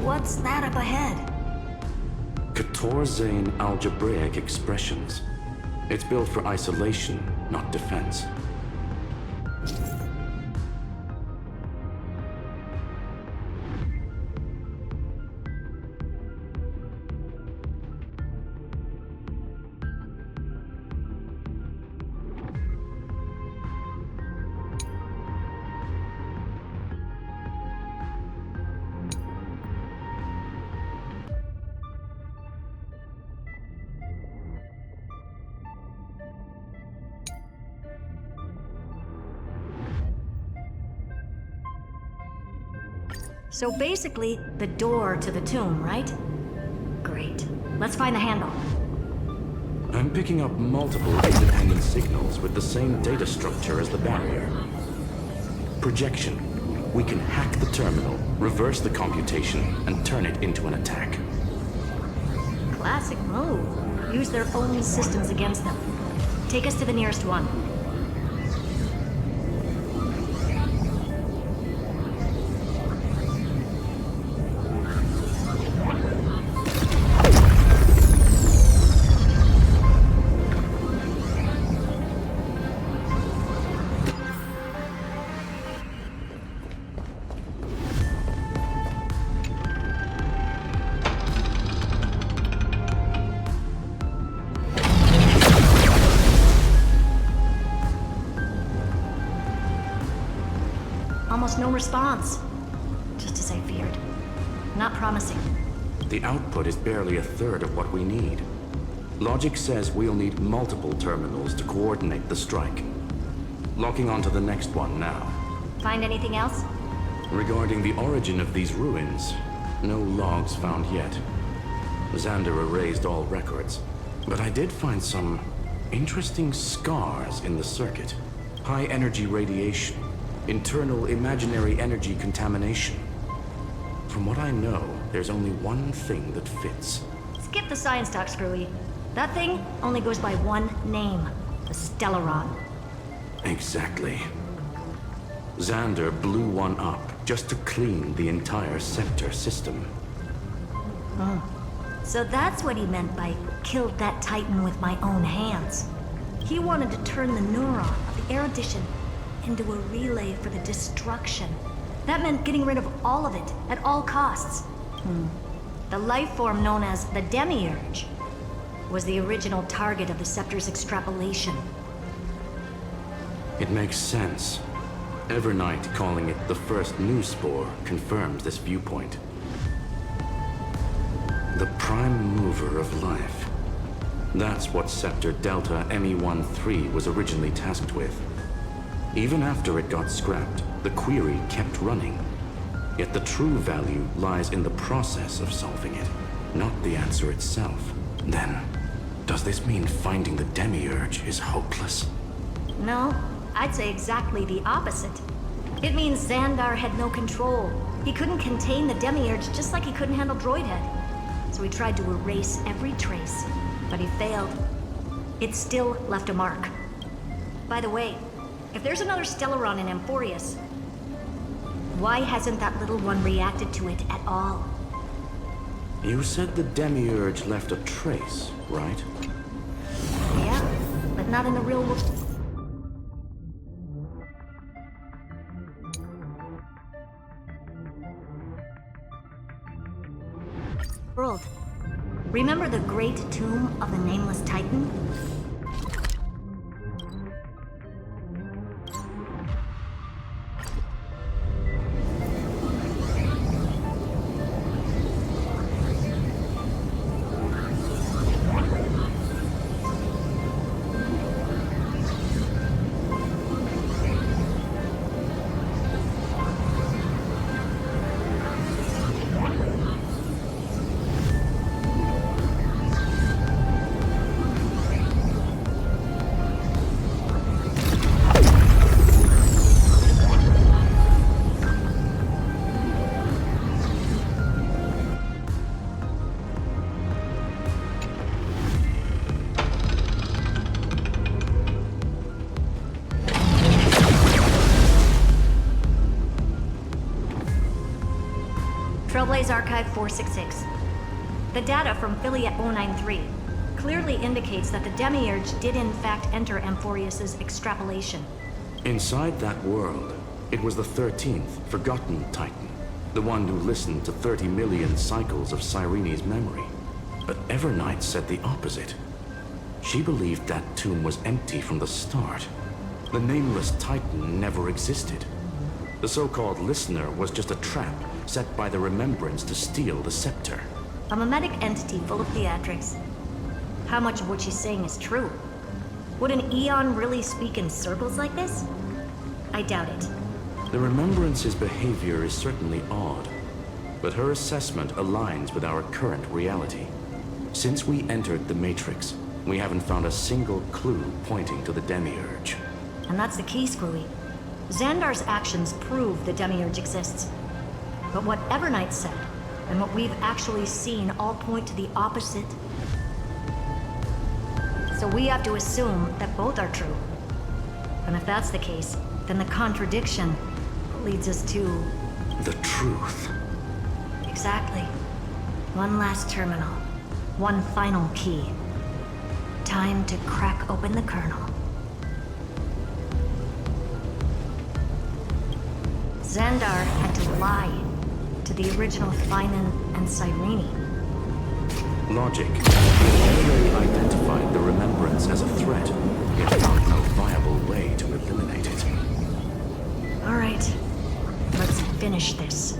What's that up ahead? Katorzane algebraic expressions. It's built for isolation, not defense. So basically, the door to the tomb, right? Great. Let's find the handle. I'm picking up multiple independent signals with the same data structure as the barrier. Projection. We can hack the terminal, reverse the computation, and turn it into an attack. Classic move. Use their own systems against them. Take us to the nearest one. Almost no response. Just as I feared. Not promising. The output is barely a third of what we need. Logic says we'll need multiple terminals to coordinate the strike. Locking onto the next one now. Find anything else? Regarding the origin of these ruins, no logs found yet. Xander erased all records. But I did find some interesting scars in the circuit. High energy radiation. Internal imaginary energy contamination. From what I know, there's only one thing that fits. Skip the science talk, Screwy. That thing only goes by one name. The Stellaron. Exactly. Xander blew one up just to clean the entire scepter system. So that's what he meant by killed that Titan with my own hands. He wanted to turn the neuron of the erudition into a relay for the destruction. That meant getting rid of all of it, at all costs. The life form known as the Demiurge was the original target of the Scepter's extrapolation. It makes sense. Evernight calling it the first new spore confirms this viewpoint. The prime mover of life. That's what Scepter Delta ME-13 was originally tasked with. Even after it got scrapped, the query kept running. Yet the true value lies in the process of solving it, not the answer itself. Then, does this mean finding the Demiurge is hopeless? No, I'd say exactly the opposite. It means Xandar had no control. He couldn't contain the Demiurge just like he couldn't handle Droidhead. So he tried to erase every trace, but he failed. It still left a mark. By the way, if there's another Stellaron in Amphoreus, why hasn't that little one reacted to it at all? You said the Demiurge left a trace, right? Yeah, but not in the real world. Remember the great tomb of the Nameless Titan? Trailblaze Archive 466. The data from Fulli at 093 clearly indicates that the Demiurge did in fact enter Amphoreus' extrapolation. Inside that world, it was the 13th, forgotten Titan. The one who listened to 30 million cycles of Cyrene's memory. But Evernight said the opposite. She believed that tomb was empty from the start. The nameless Titan never existed. The so-called listener was just a trap set by the Remembrance to steal the scepter. A mimetic entity full of theatrics. How much of what she's saying is true? Would an Eon really speak in circles like this? I doubt it. The Remembrance's behavior is certainly odd, but her assessment aligns with our current reality. Since we entered the Matrix, we haven't found a single clue pointing to the Demiurge. And that's the key, Screwy. Xandar's actions prove the Demiurge exists. But what Evernight said, and what we've actually seen all point to the opposite. So we have to assume that both are true. And if that's the case, then the contradiction leads us to... the truth. Exactly. One last terminal. One final key. Time to crack open the kernel. Xandar had to lie to the original phainon and Cyrene. Logic. He already identified the Remembrance as a threat, yet found no viable way to eliminate it. All right. Let's finish this.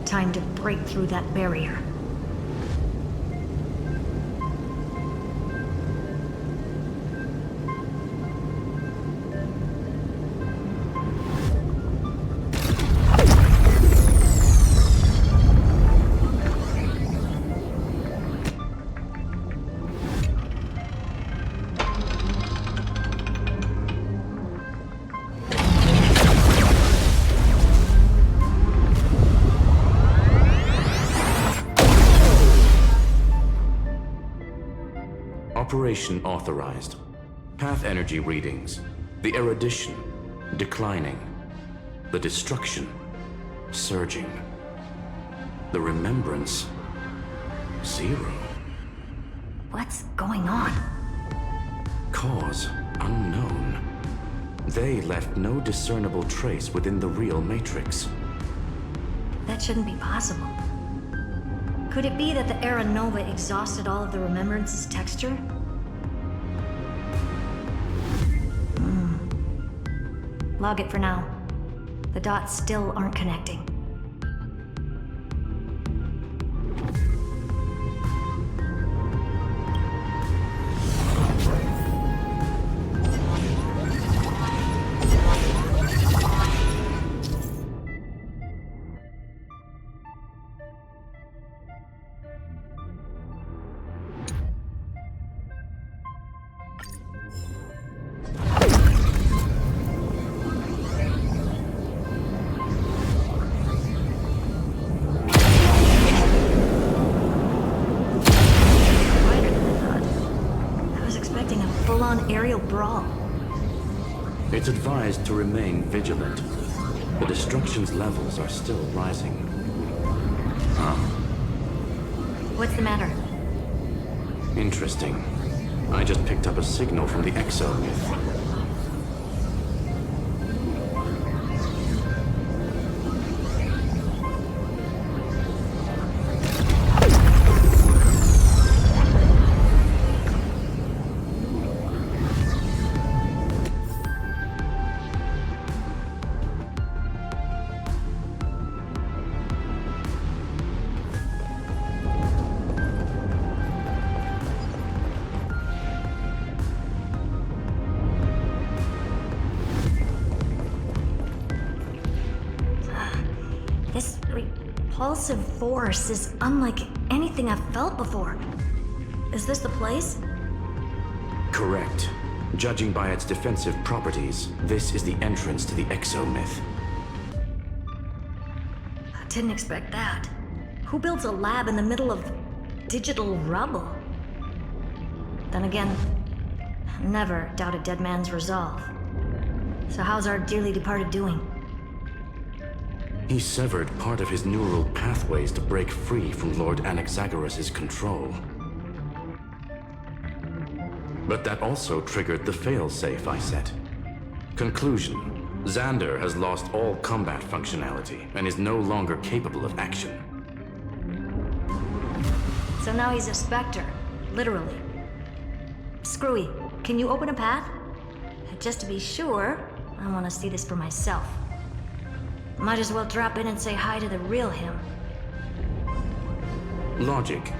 Time to break through that barrier. Operation authorized. Path energy readings. The erudition, declining. The destruction, surging. The remembrance, 0. What's going on? Cause, unknown. They left no discernible trace within the real Matrix. That shouldn't be possible. Could it be that the Era Nova exhausted all of the Remembrance's texture? Log it for now. The dots still aren't connecting. Aerial brawl. It's advised to remain vigilant. The destruction's levels are still rising. Huh? What's the matter? Interesting. I just picked up a signal from the exo-myth. Repulsive force is unlike anything I've felt before. Is this the place? Correct. Judging by its defensive properties, this is the entrance to the exo-myth. I didn't expect that. Who builds a lab in the middle of digital rubble? Then again, never doubt a dead man's resolve. So how's our dearly departed doing? He severed part of his neural pathways to break free from Lord Anaxagoras' control. But that also triggered the failsafe I set. Conclusion: Xander has lost all combat functionality and is no longer capable of action. So now he's a specter, literally. Screwy, can you open a path? Just to be sure, I want to see this for myself. Might as well drop in and say hi to the real him. Logic.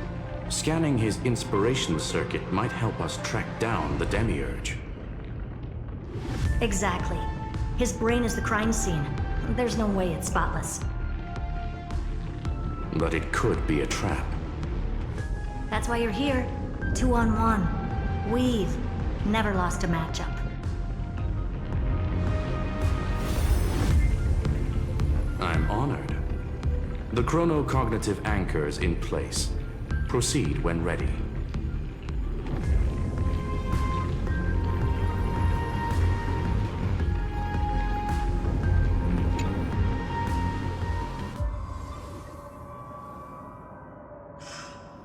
Scanning his inspiration circuit might help us track down the Demiurge. Exactly. His brain is the crime scene. There's no way it's spotless. But it could be a trap. That's why you're here. 2-on-1. We've never lost a matchup. I'm honored. The chronocognitive anchor's in place. Proceed when ready.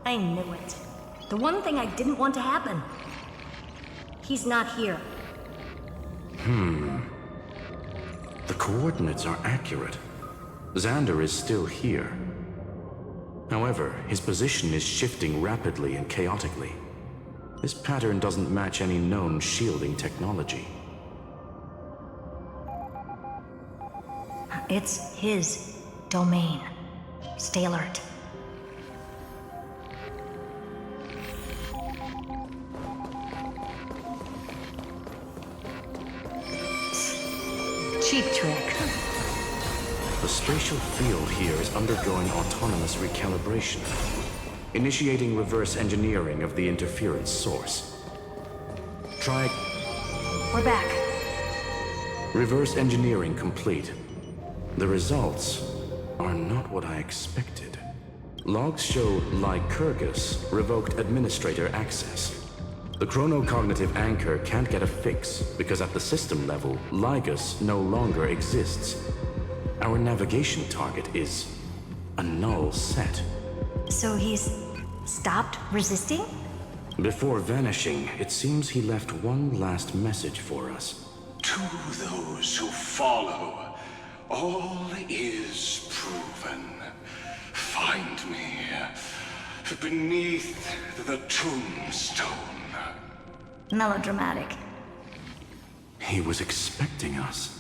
I knew it. The one thing I didn't want to happen. He's not here. The coordinates are accurate. Xander is still here. However, his position is shifting rapidly and chaotically. This pattern doesn't match any known shielding technology. It's his domain. Stay alert. Cheap trick. The spatial field here is undergoing autonomous recalibration, initiating reverse engineering of the interference source. Try... We're back. Reverse engineering complete. The results are not what I expected. Logs show Lycurgus revoked administrator access. The chronocognitive anchor can't get a fix because at the system level, Lygus no longer exists. Our navigation target is a null set. So he's stopped resisting? Before vanishing, it seems he left one last message for us. To those who follow, all is proven. Find me beneath the tombstone. Melodramatic. He was expecting us.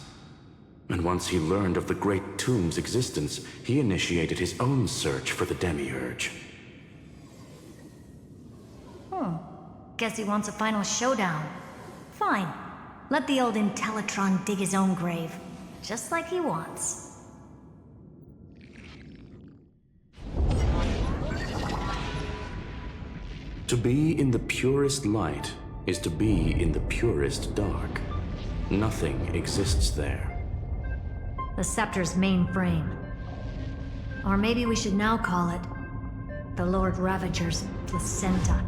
And once he learned of the Great Tomb's existence, he initiated his own search for the Demiurge. Guess he wants a final showdown. Fine. Let the old Intellitron dig his own grave. Just like he wants. To be in the purest light is to be in the purest dark. Nothing exists there. The Scepter's mainframe. Or maybe we should now call it the Lord Ravager's placenta.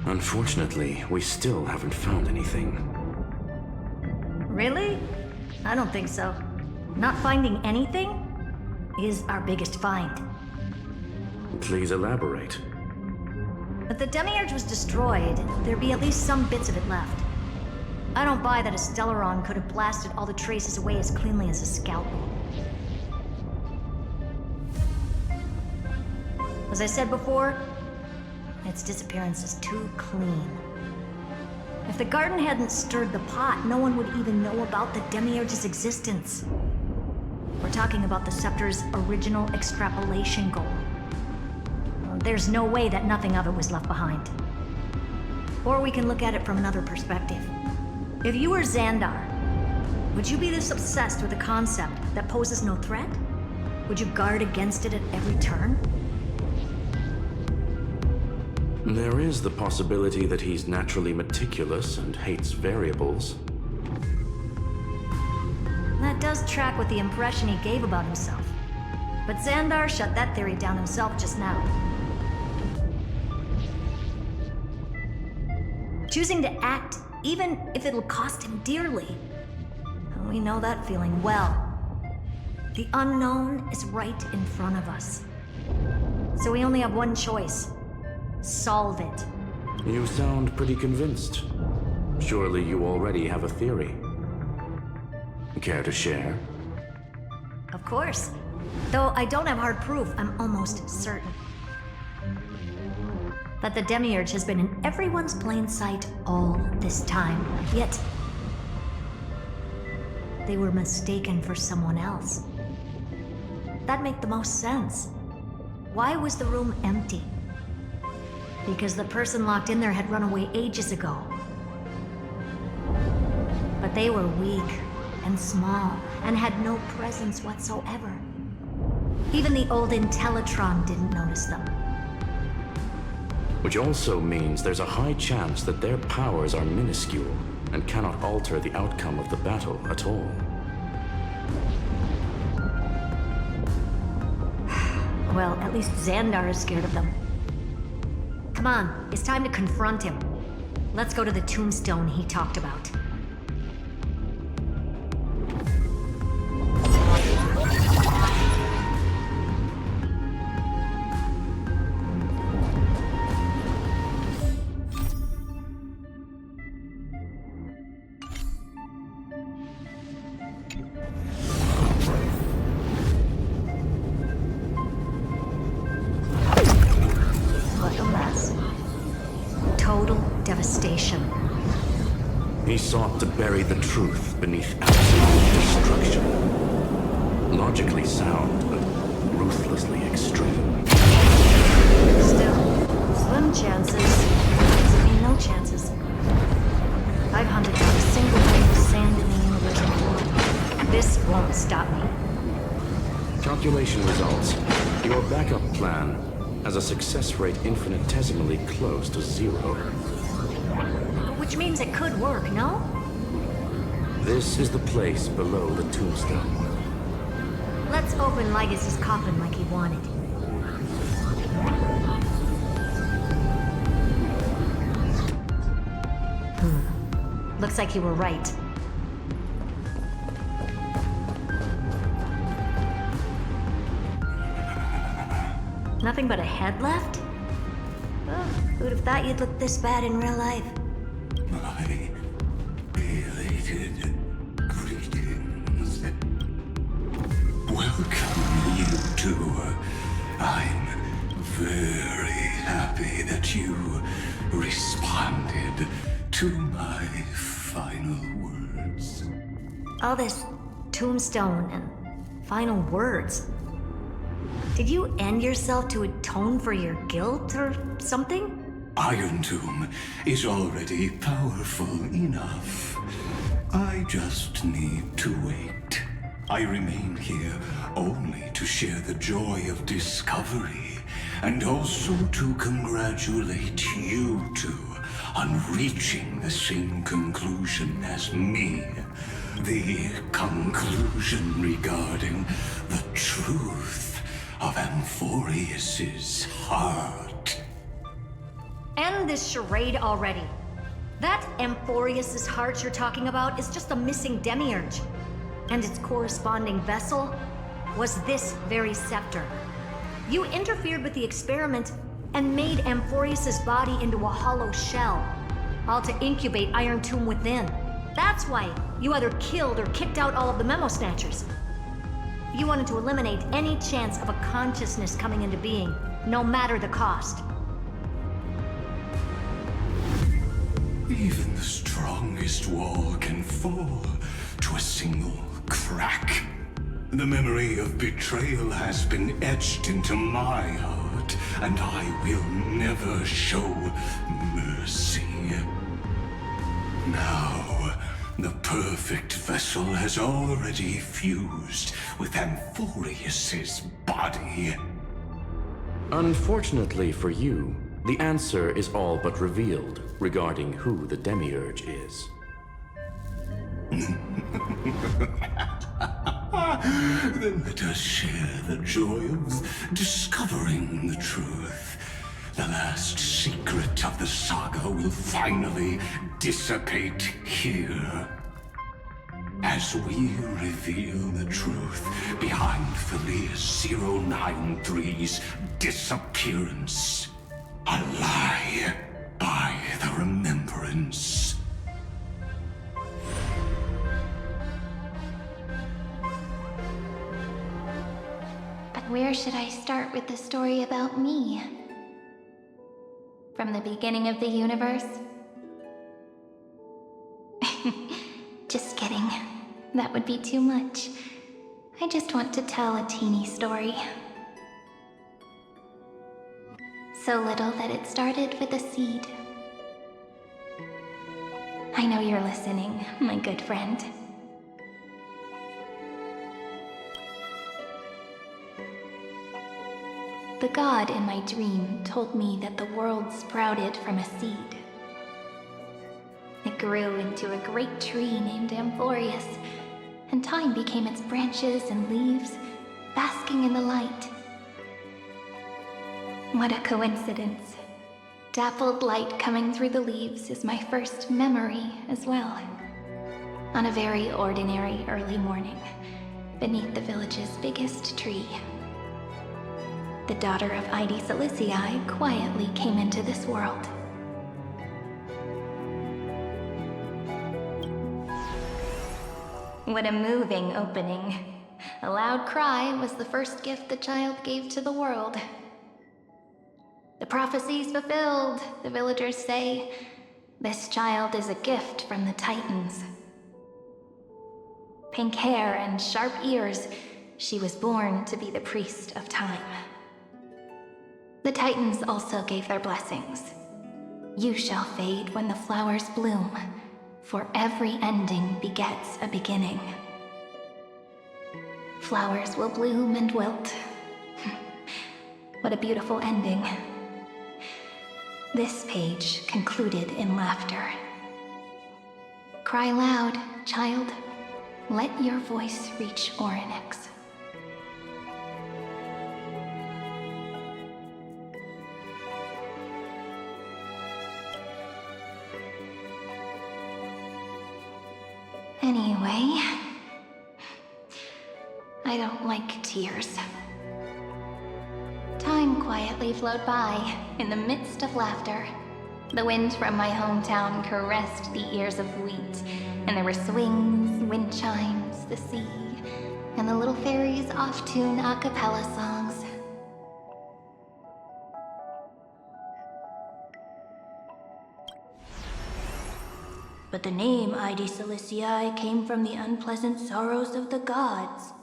Unfortunately, we still haven't found anything. Really? I don't think so. Not finding anything is our biggest find. Please elaborate. If the Demiurge was destroyed, there'd be at least some bits of it left. I don't buy that a Stellaron could have blasted all the traces away as cleanly as a scalpel. As I said before, its disappearance is too clean. If the garden hadn't stirred the pot, no one would even know about the Demiurge's existence. We're talking about the Scepter's original extrapolation goal. There's no way that nothing of it was left behind. Or we can look at it from another perspective. If you were Xandar, would you be this obsessed with a concept that poses no threat? Would you guard against it at every turn? There is the possibility that he's naturally meticulous and hates variables. That does track with the impression he gave about himself. But Xandar shut that theory down himself just now. Choosing to act, even if it'll cost him dearly. We know that feeling well. The unknown is right in front of us. So we only have one choice. Solve it. You sound pretty convinced. Surely you already have a theory. Care to share? Of course. Though I don't have hard proof, I'm almost certain that the Demiurge has been in everyone's plain sight all this time. Yet, they were mistaken for someone else. That'd make the most sense. Why was the room empty? Because the person locked in there had run away ages ago. But they were weak and small and had no presence whatsoever. Even the old Intellitron didn't notice them. Which also means there's a high chance that their powers are minuscule and cannot alter the outcome of the battle at all. Well, at least Xandar is scared of them. Come on, it's time to confront him. Let's go to the tombstone he talked about. He sought to bury the truth beneath absolute destruction. Logically sound, but ruthlessly extreme. Still, slim chances doesn't mean no chances. I've hunted for a single grain of sand in the universe before. This won't stop me. Calculation results. Your backup plan has a success rate infinitesimally close to 0. Which means it could work, no? This is the place below the tombstone. Let's open Lygus' coffin like he wanted. Looks like you were right. Nothing but a head left? Oh, who'd have thought you'd look this bad in real life? My belated greetings. Welcome, you two. I'm very happy that you responded to my final words. All this tombstone and final words. Did you end yourself to atone for your guilt or something? Irontomb is already powerful enough. I just need to wait. I remain here only to share the joy of discovery, and also to congratulate you two on reaching the same conclusion as me. The conclusion regarding the truth of Amphoreus' heart. End this charade already. That Amphoreus' heart you're talking about is just a missing demiurge. And its corresponding vessel was this very scepter. You interfered with the experiment and made Amphoreus' body into a hollow shell, all to incubate Irontomb within. That's why you either killed or kicked out all of the Memo Snatchers. You wanted to eliminate any chance of a consciousness coming into being, no matter the cost. Even the strongest wall can fall to a single crack. The memory of betrayal has been etched into my heart, and I will never show mercy. Now, the perfect vessel has already fused with Amphoreus' body. Unfortunately for you, the answer is all but revealed regarding who the Demiurge is. Then let us share the joy of discovering the truth. The last secret of the saga will finally dissipate here. As we reveal the truth behind Elysia 093's disappearance. A lie by the remembrance. But where should I start with the story about me? From the beginning of the universe? Just kidding. That would be too much. I just want to tell a teeny story. So little that it started with a seed. I know you're listening, my good friend. The god in my dream told me that the world sprouted from a seed. It grew into a great tree named Amphoreus, and time became its branches and leaves, basking in the light. What a coincidence. Dappled light coming through the leaves is my first memory as well. On a very ordinary early morning, beneath the village's biggest tree. The daughter of Elysia quietly came into this world. What a moving opening. A loud cry was the first gift the child gave to the world. The prophecy's fulfilled, the villagers say. This child is a gift from the Titans. Pink hair and sharp ears, she was born to be the priest of time. The Titans also gave their blessings. You shall fade when the flowers bloom, for every ending begets a beginning. Flowers will bloom and wilt. What a beautiful ending. This page concluded in laughter. Cry loud, child. Let your voice reach Orynyx. Anyway, I don't like tears. Time quietly flowed by in the midst of laughter. The wind from my hometown caressed the ears of wheat, and there were swings, wind chimes, the sea, and the little fairies off-tune a cappella songs. But the name Elysia came from the unpleasant sorrows of the gods.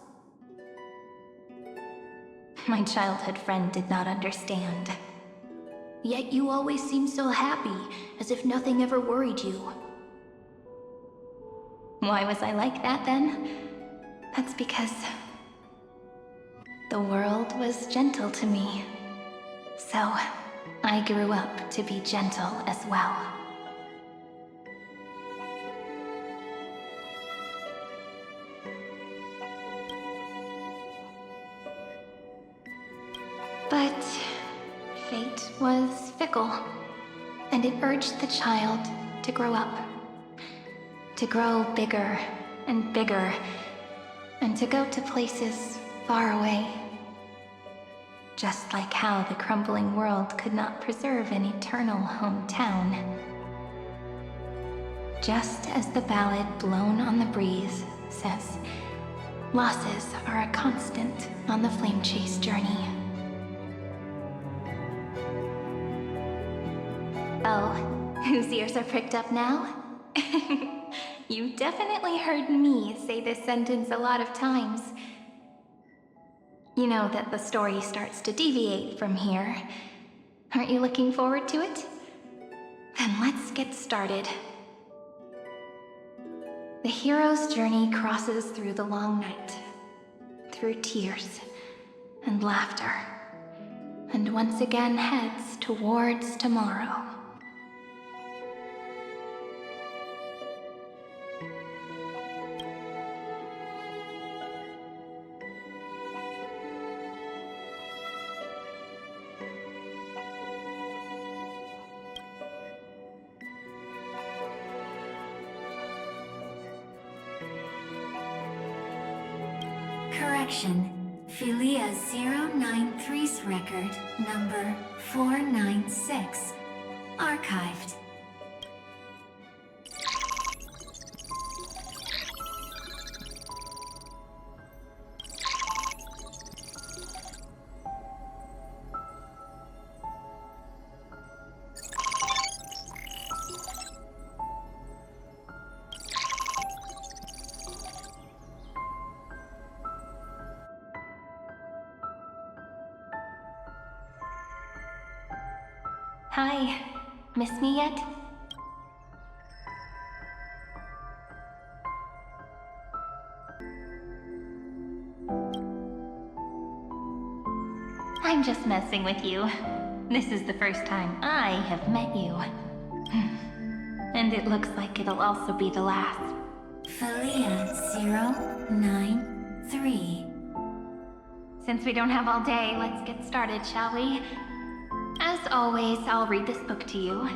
My childhood friend did not understand. Yet you always seemed so happy, as if nothing ever worried you. Why was I like that then? That's because the world was gentle to me. So I grew up to be gentle as well. But fate was fickle, and it urged the child to grow up. To grow bigger and bigger, and to go to places far away. Just like how the crumbling world could not preserve an eternal hometown. Just as the ballad blown on the breeze says, losses are a constant on the flame chase journey. Oh, whose ears are pricked up now? You definitely heard me say this sentence a lot of times. You know that the story starts to deviate from here. Aren't you looking forward to it? Then let's get started. The hero's journey crosses through the long night, through tears and laughter, and once again heads towards tomorrow. Correction. Philia 093's record, number 496. Archived. Hi. Miss me yet? I'm just messing with you. This is the first time I have met you. And it looks like it'll also be the last. Philia 093. Since we don't have all day, let's get started, shall we? As always, I'll read this book to you.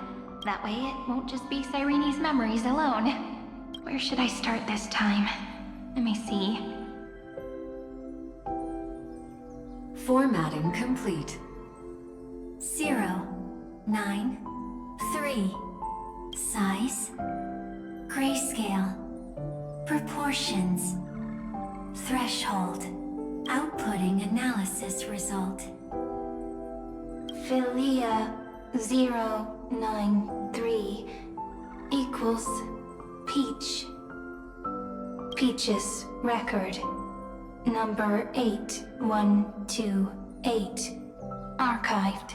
That way it won't just be Cyrene's memories alone. Where should I start this time? Let me see. Formatting complete. 093. Size. Grayscale. Proportions. Threshold. Outputting analysis result. Philia 093 equals Peach. Peach's record. Number 8128. Archived.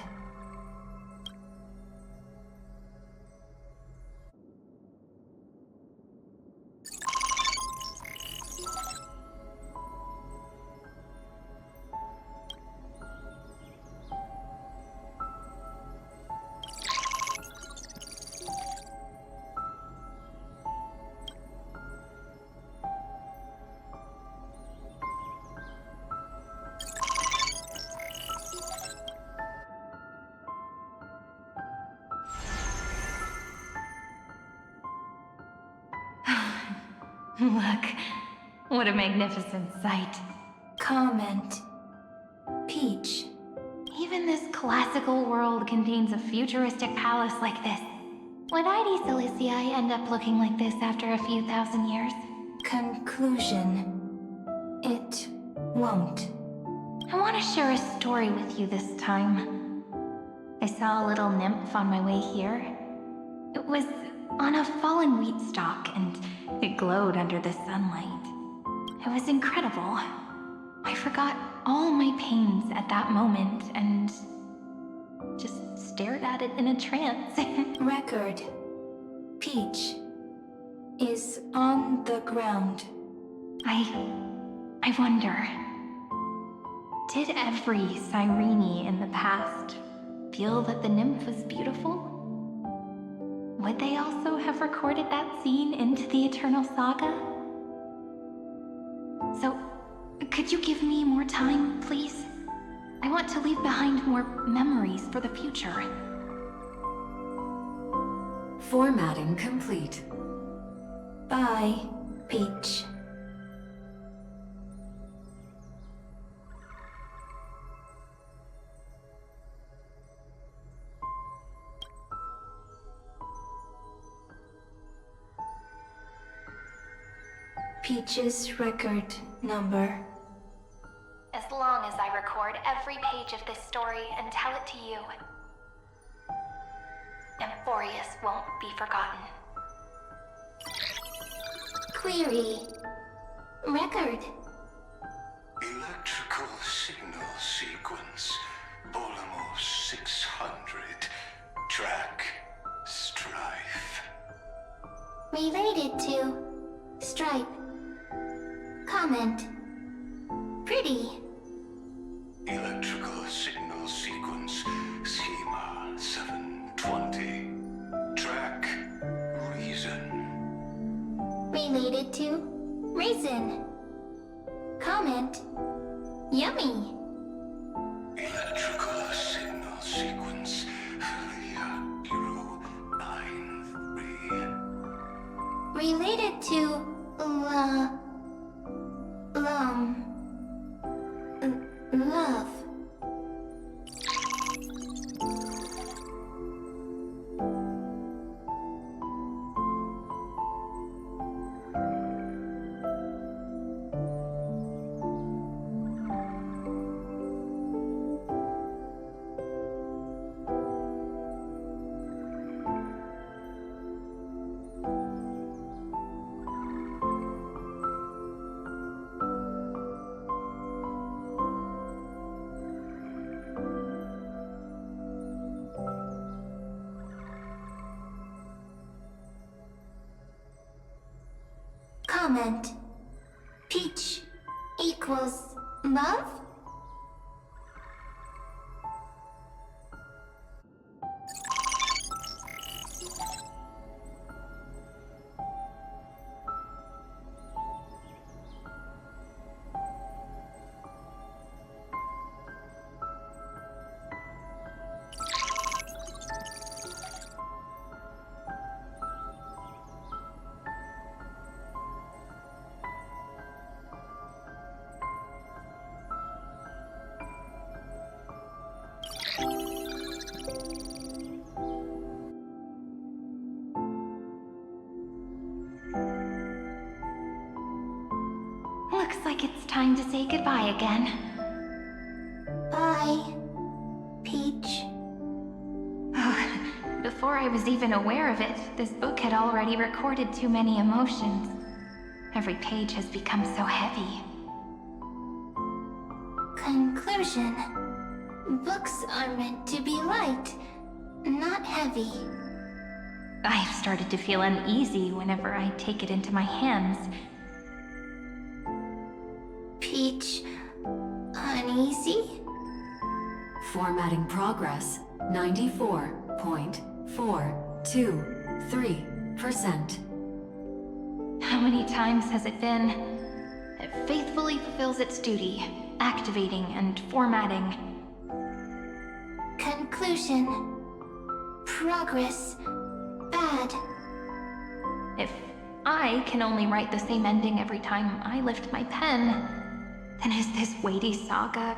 Look, what a magnificent sight. Comment. Peach. Even this classical world contains a futuristic palace like this. Would Ides Elysia end up looking like this after a few thousand years? Conclusion. It won't. I want to share a story with you this time. I saw a little nymph on my way here. It was on a fallen wheat stalk, and it glowed under the sunlight. It was incredible. I forgot all my pains at that moment and just stared at it in a trance. Record. Peach is on the ground. I wonder, did every Cyrene in the past feel that the nymph was beautiful? Would they also have recorded that scene into the Eternal Saga? So, could you give me more time, please? I want to leave behind more memories for the future. Formatting complete. Bye, Peach. Peach's record number. As long as I record every page of this story and tell it to you, Amphoreus won't be forgotten. Query. Record. Electrical signal sequence. Bolamos 600. Track. Strife. Related to Stripe. Comment. Pretty. Electrical signal sequence. Schema 720. Track. Reason. Related to Reason. Comment. Yummy. Electrical signal sequence. Philia 093. Related to comment. Peach equals love? Looks like it's time to say goodbye again. Bye, Peach. Before I was even aware of it, this book had already recorded too many emotions. Every page has become so heavy. Conclusion. Books are meant to be light, not heavy. I have started to feel uneasy whenever I take it into my hands. Peach, uneasy? Formatting progress, 94.423%. How many times has it been? It faithfully fulfills its duty, activating and formatting. Conclusion. Progress. Bad. If I can only write the same ending every time I lift my pen, then is this weighty saga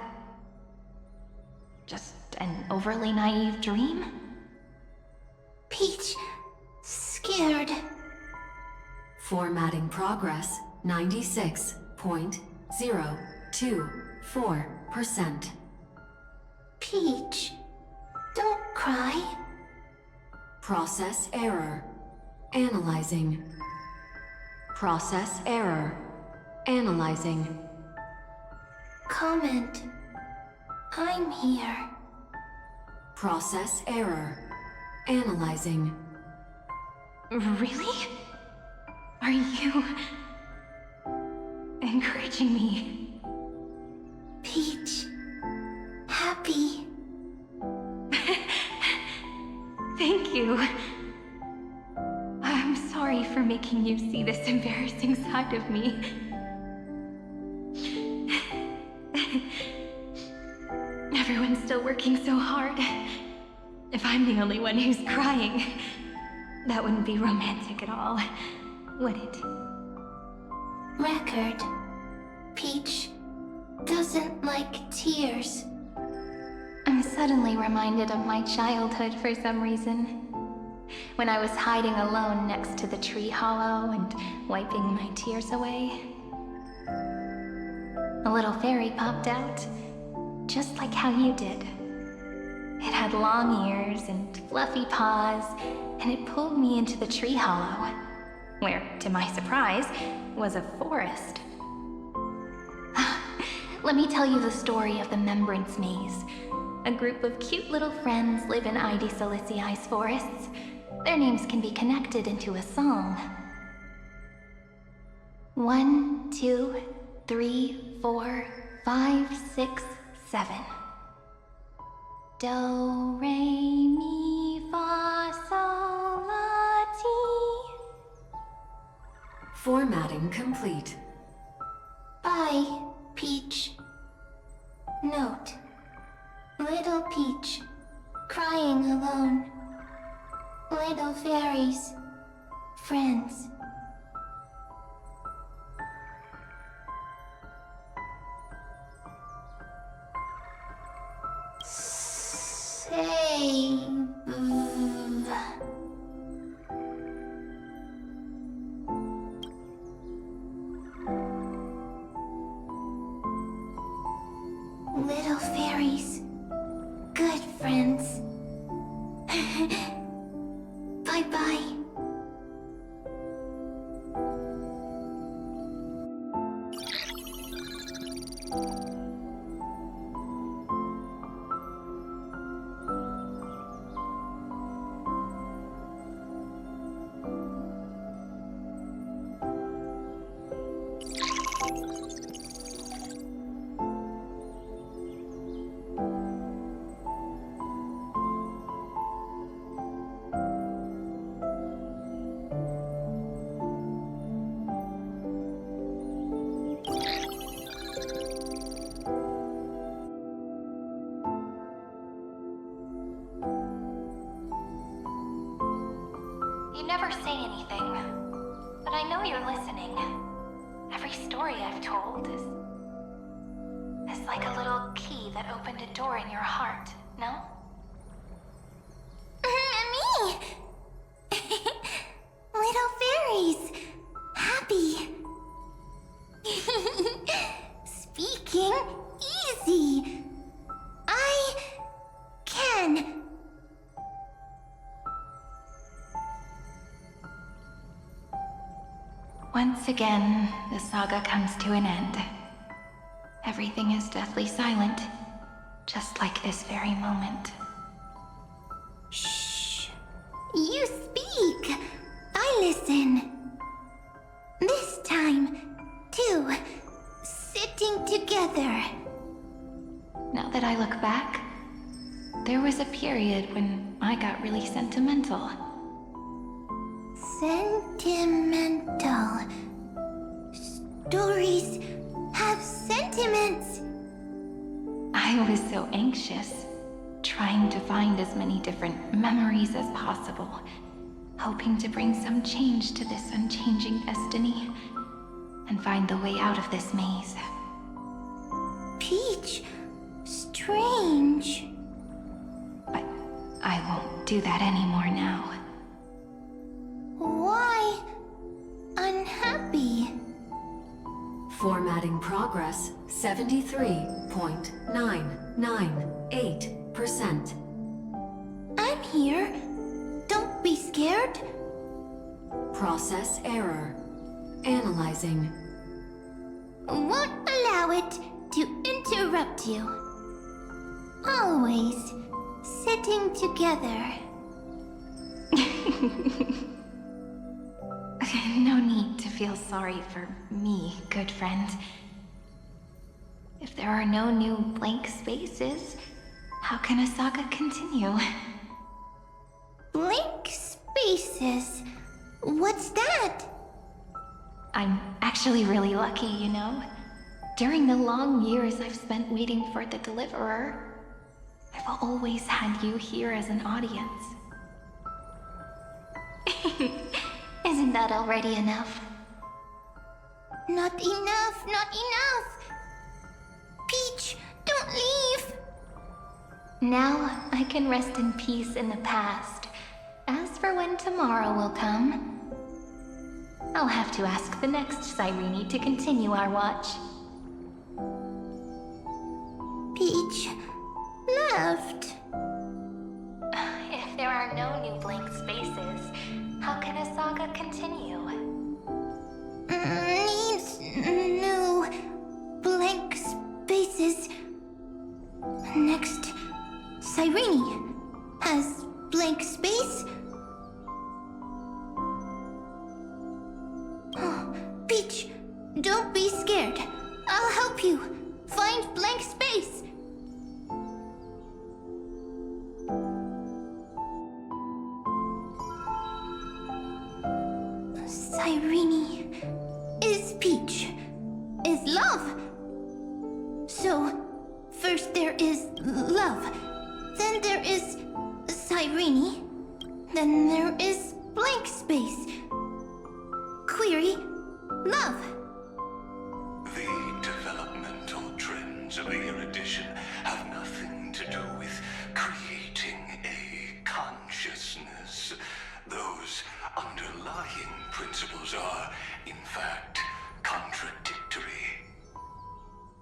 just an overly naive dream? Peach, scared. Formatting progress, 96.024%. Peach, don't cry. Process error. Analyzing. Process error. Analyzing. Comment. I'm here. Process error. Analyzing. Really? Are you encouraging me? Peach, happy. Thank you. I'm sorry for making you see this embarrassing side of me. Everyone's still working so hard. If I'm the only one who's crying, that wouldn't be romantic at all, would it? Record. Peach doesn't like tears. I'm suddenly reminded of my childhood for some reason. When I was hiding alone next to the tree hollow and wiping my tears away. A little fairy popped out, just like how you did. It had long ears and fluffy paws, and it pulled me into the tree hollow, where, to my surprise, was a forest. Let me tell you the story of the Membrance Maze. A group of cute little friends live in Elysia's forests. Their names can be connected into a song. 1, 2, 3, 4, 5, 6, 7. Do, re, mi, fa, sol, la, ti. Formatting complete. Bye, Peach. Note. Little Peach, crying alone. Little fairies, friends. Save. Little fairies, good friends. Bye-bye. know you're listening. Every story I've told is like a little key that opened a door in your heart, no? Me! Little fairies. Happy. Speaking easy. I can. Once again, the saga comes to an end. Everything is deathly silent, just like this very moment. Shh. You speak. I listen. This time, too. Sitting together. Now that I look back, there was a period when I got really sentimental. Sentimental. Stories have sentiments. I was so anxious, trying to find as many different memories as possible, hoping to bring some change to this unchanging destiny, and find the way out of this maze. Peach, strange. But I won't do that anymore now. Why unhappy? Formatting progress 73.998%. I'm here. Don't be scared. Process error. Analyzing. Won't allow it to interrupt you. Always sitting together. No need to feel sorry for me, good friend. If there are no new blank spaces, how can a saga continue? Blank spaces? What's that? I'm actually really lucky, you know? During the long years I've spent waiting for the Deliverer, I've always had you here as an audience. Isn't that already enough? Not enough, not enough! Peach, don't leave! Now I can rest in peace in the past. As for when tomorrow will come, I'll have to ask the next Cyrene to continue our watch. Peach left. If there are no new blank spaces, how can a saga continue? Needs new blank spaces. Next, Cyrene has blank space. Oh, Peach, don't be scared. I'll help you find blank space. Cyrene is Peach, is love. So, first there is love, then there is Cyrene, then there is blank space. Query, love. The developmental trends of the erudition have nothing to do with creating a consciousness. Those underlying principles are, in fact, contradictory.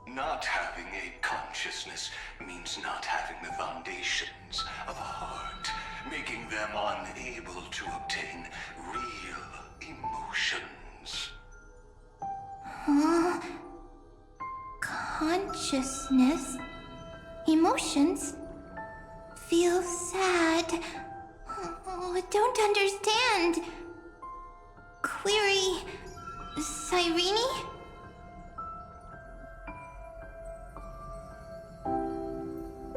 Not having a consciousness means not having the foundations of a heart, making them unable to obtain real emotions. Huh? Consciousness? Emotions? Feel sad. Oh, I don't understand. Query, Cyrene?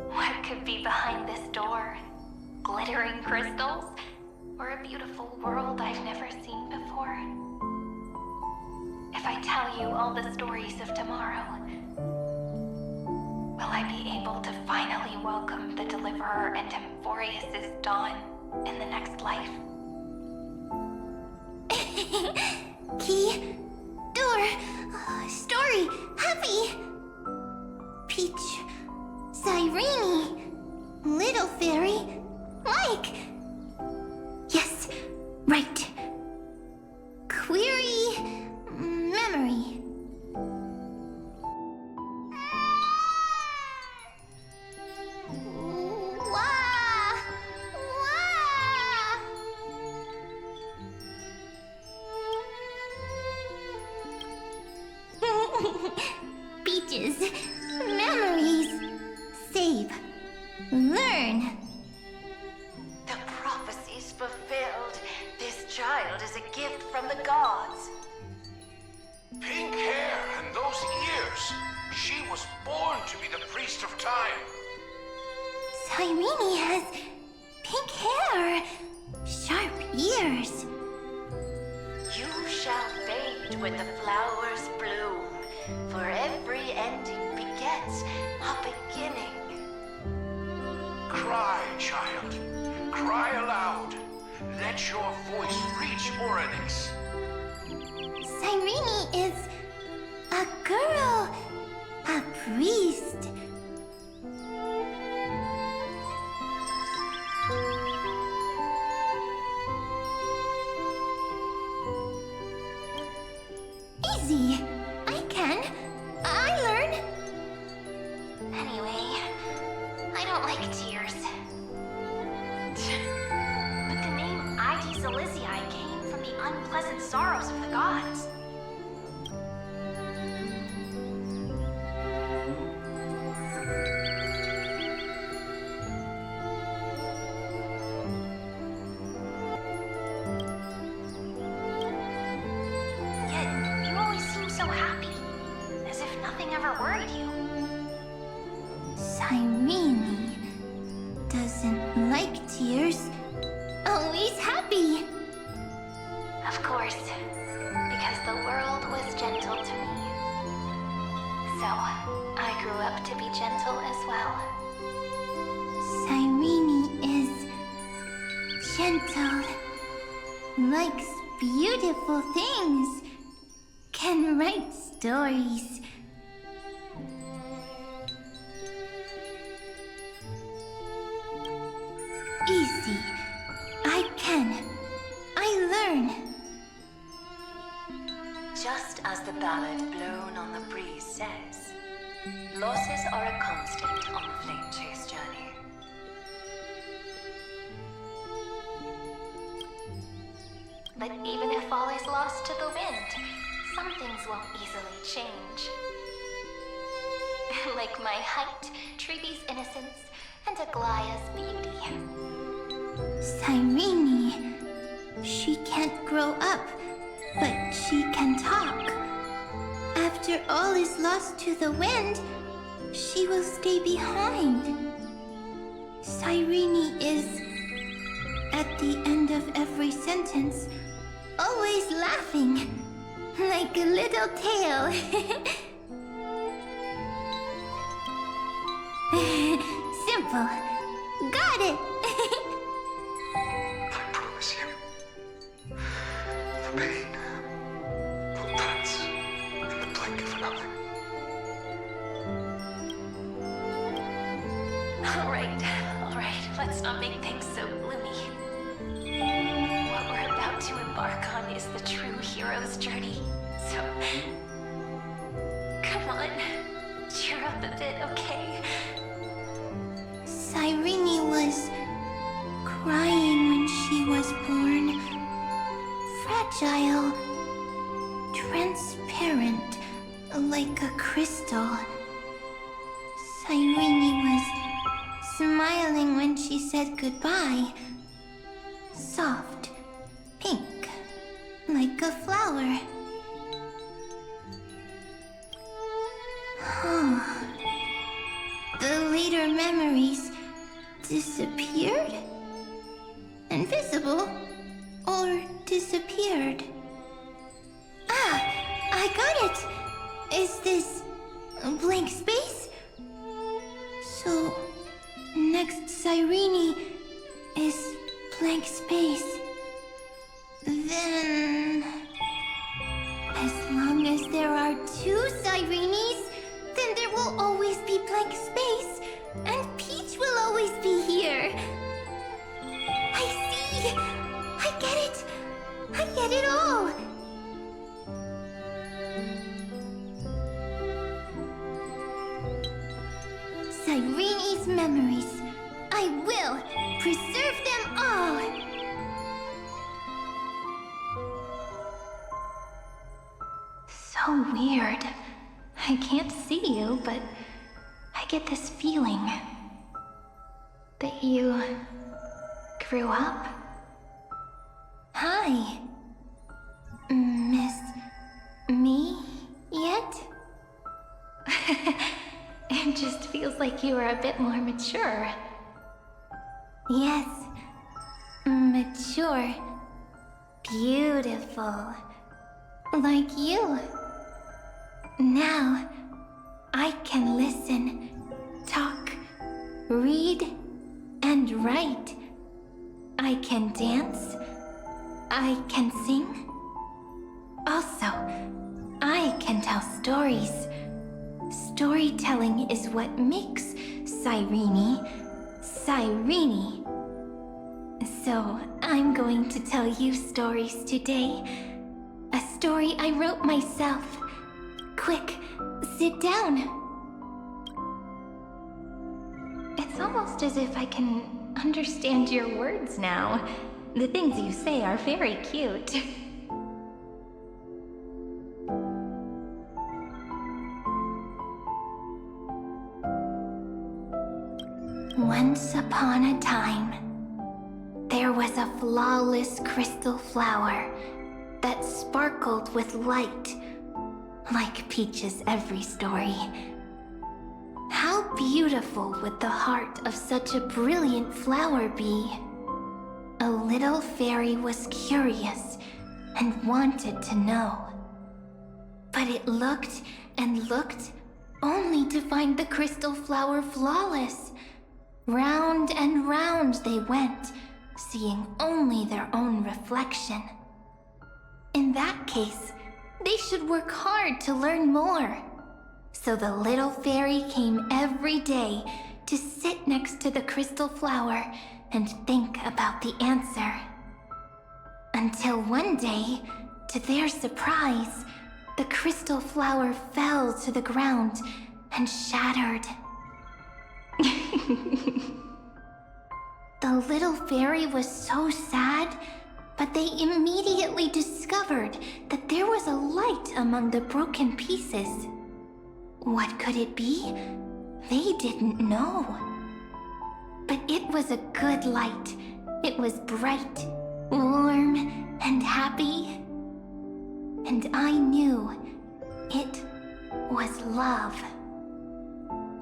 What could be behind this door? Glittering crystals? Or a beautiful world I've never seen before? If I tell you all the stories of tomorrow, will I be able to finally welcome the Deliverer and Amphoreus' dawn in the next life? Beaches. Memories. Save. Learn. The prophecy's fulfilled. This child is a gift from the gods. Pink hair and those ears. She was born to be the priest of time. Cyrene has pink hair. Sharp ears. You shall fade when the flowers bloom, for every ending begets a beginning. Cry, child. Cry aloud. Let your voice reach Oryx. Cyrene is a girl. A priest. Easy. I can. I learn. Anyway, I don't like tears. But the name Elysia came from the unpleasant sorrows of the gods. Yet, you always seem so happy, as if nothing ever worried you. Cyrene doesn't like tears. Always happy. Of course, because the world was gentle to me. So, I grew up to be gentle as well. Cyrene is gentle. Likes beautiful things. Can write stories. Easy. I can. I learn. Just as the ballad blown on the breeze says, losses are a constant on the flame chase journey. But even if all is lost to the wind, some things won't easily change. Like my height, Treeby's innocence, and Aglaya's beauty. Cyrene. She can't grow up, but she can talk. After all is lost to the wind, she will stay behind. Cyrene is, at the end of every sentence, always laughing, like a little tail. Simple. Got it! I promise you, the pain will pass in the blink of an eye. Alright, let's not make things so gloomy. What we're about to embark on is the true hero's journey, so... Come on, cheer up a bit, okay? Cyrene was crying when she was born. Fragile. Transparent, like a crystal. Cyrene was smiling when she said goodbye. Soft, pink, like a flower. The later memories disappeared? Invisible? Or disappeared? Ah! I got it! Is this a blank space? So, next Cyrene is blank space. Then... as long as there are two Cyrenes, then there will always be blank space, and Peach will always be here. I see! I get it! I get it all! Cyrene's memories. I will preserve them all! So weird. I can't see you, but I get this feeling that you grew up. Hi. Miss me yet? It just feels like you are a bit more mature. Yes. Mature. Beautiful. Like you. Now, I can listen, talk, read, and write. I can dance. I can sing. Also, I can tell stories. Storytelling is what makes Cyrene, Cyrene. So, I'm going to tell you stories today. A story I wrote myself. Quick, sit down. It's almost as if I can understand your words now. The things you say are very cute. Once upon a time, there was a flawless crystal flower that sparkled with light, like Peach's every story. How beautiful would the heart of such a brilliant flower be? A little fairy was curious and wanted to know. But it looked and looked, only to find the crystal flower flawless. Round and round they went, seeing only their own reflection. In that case, they should work hard to learn more. So the little fairy came every day to sit next to the crystal flower and think about the answer. Until one day, to their surprise, the crystal flower fell to the ground and shattered. The little fairy was so sad, but they immediately discovered that there was a light among the broken pieces. What could it be? They didn't know. But it was a good light. It was bright, warm, and happy. And I knew it was love.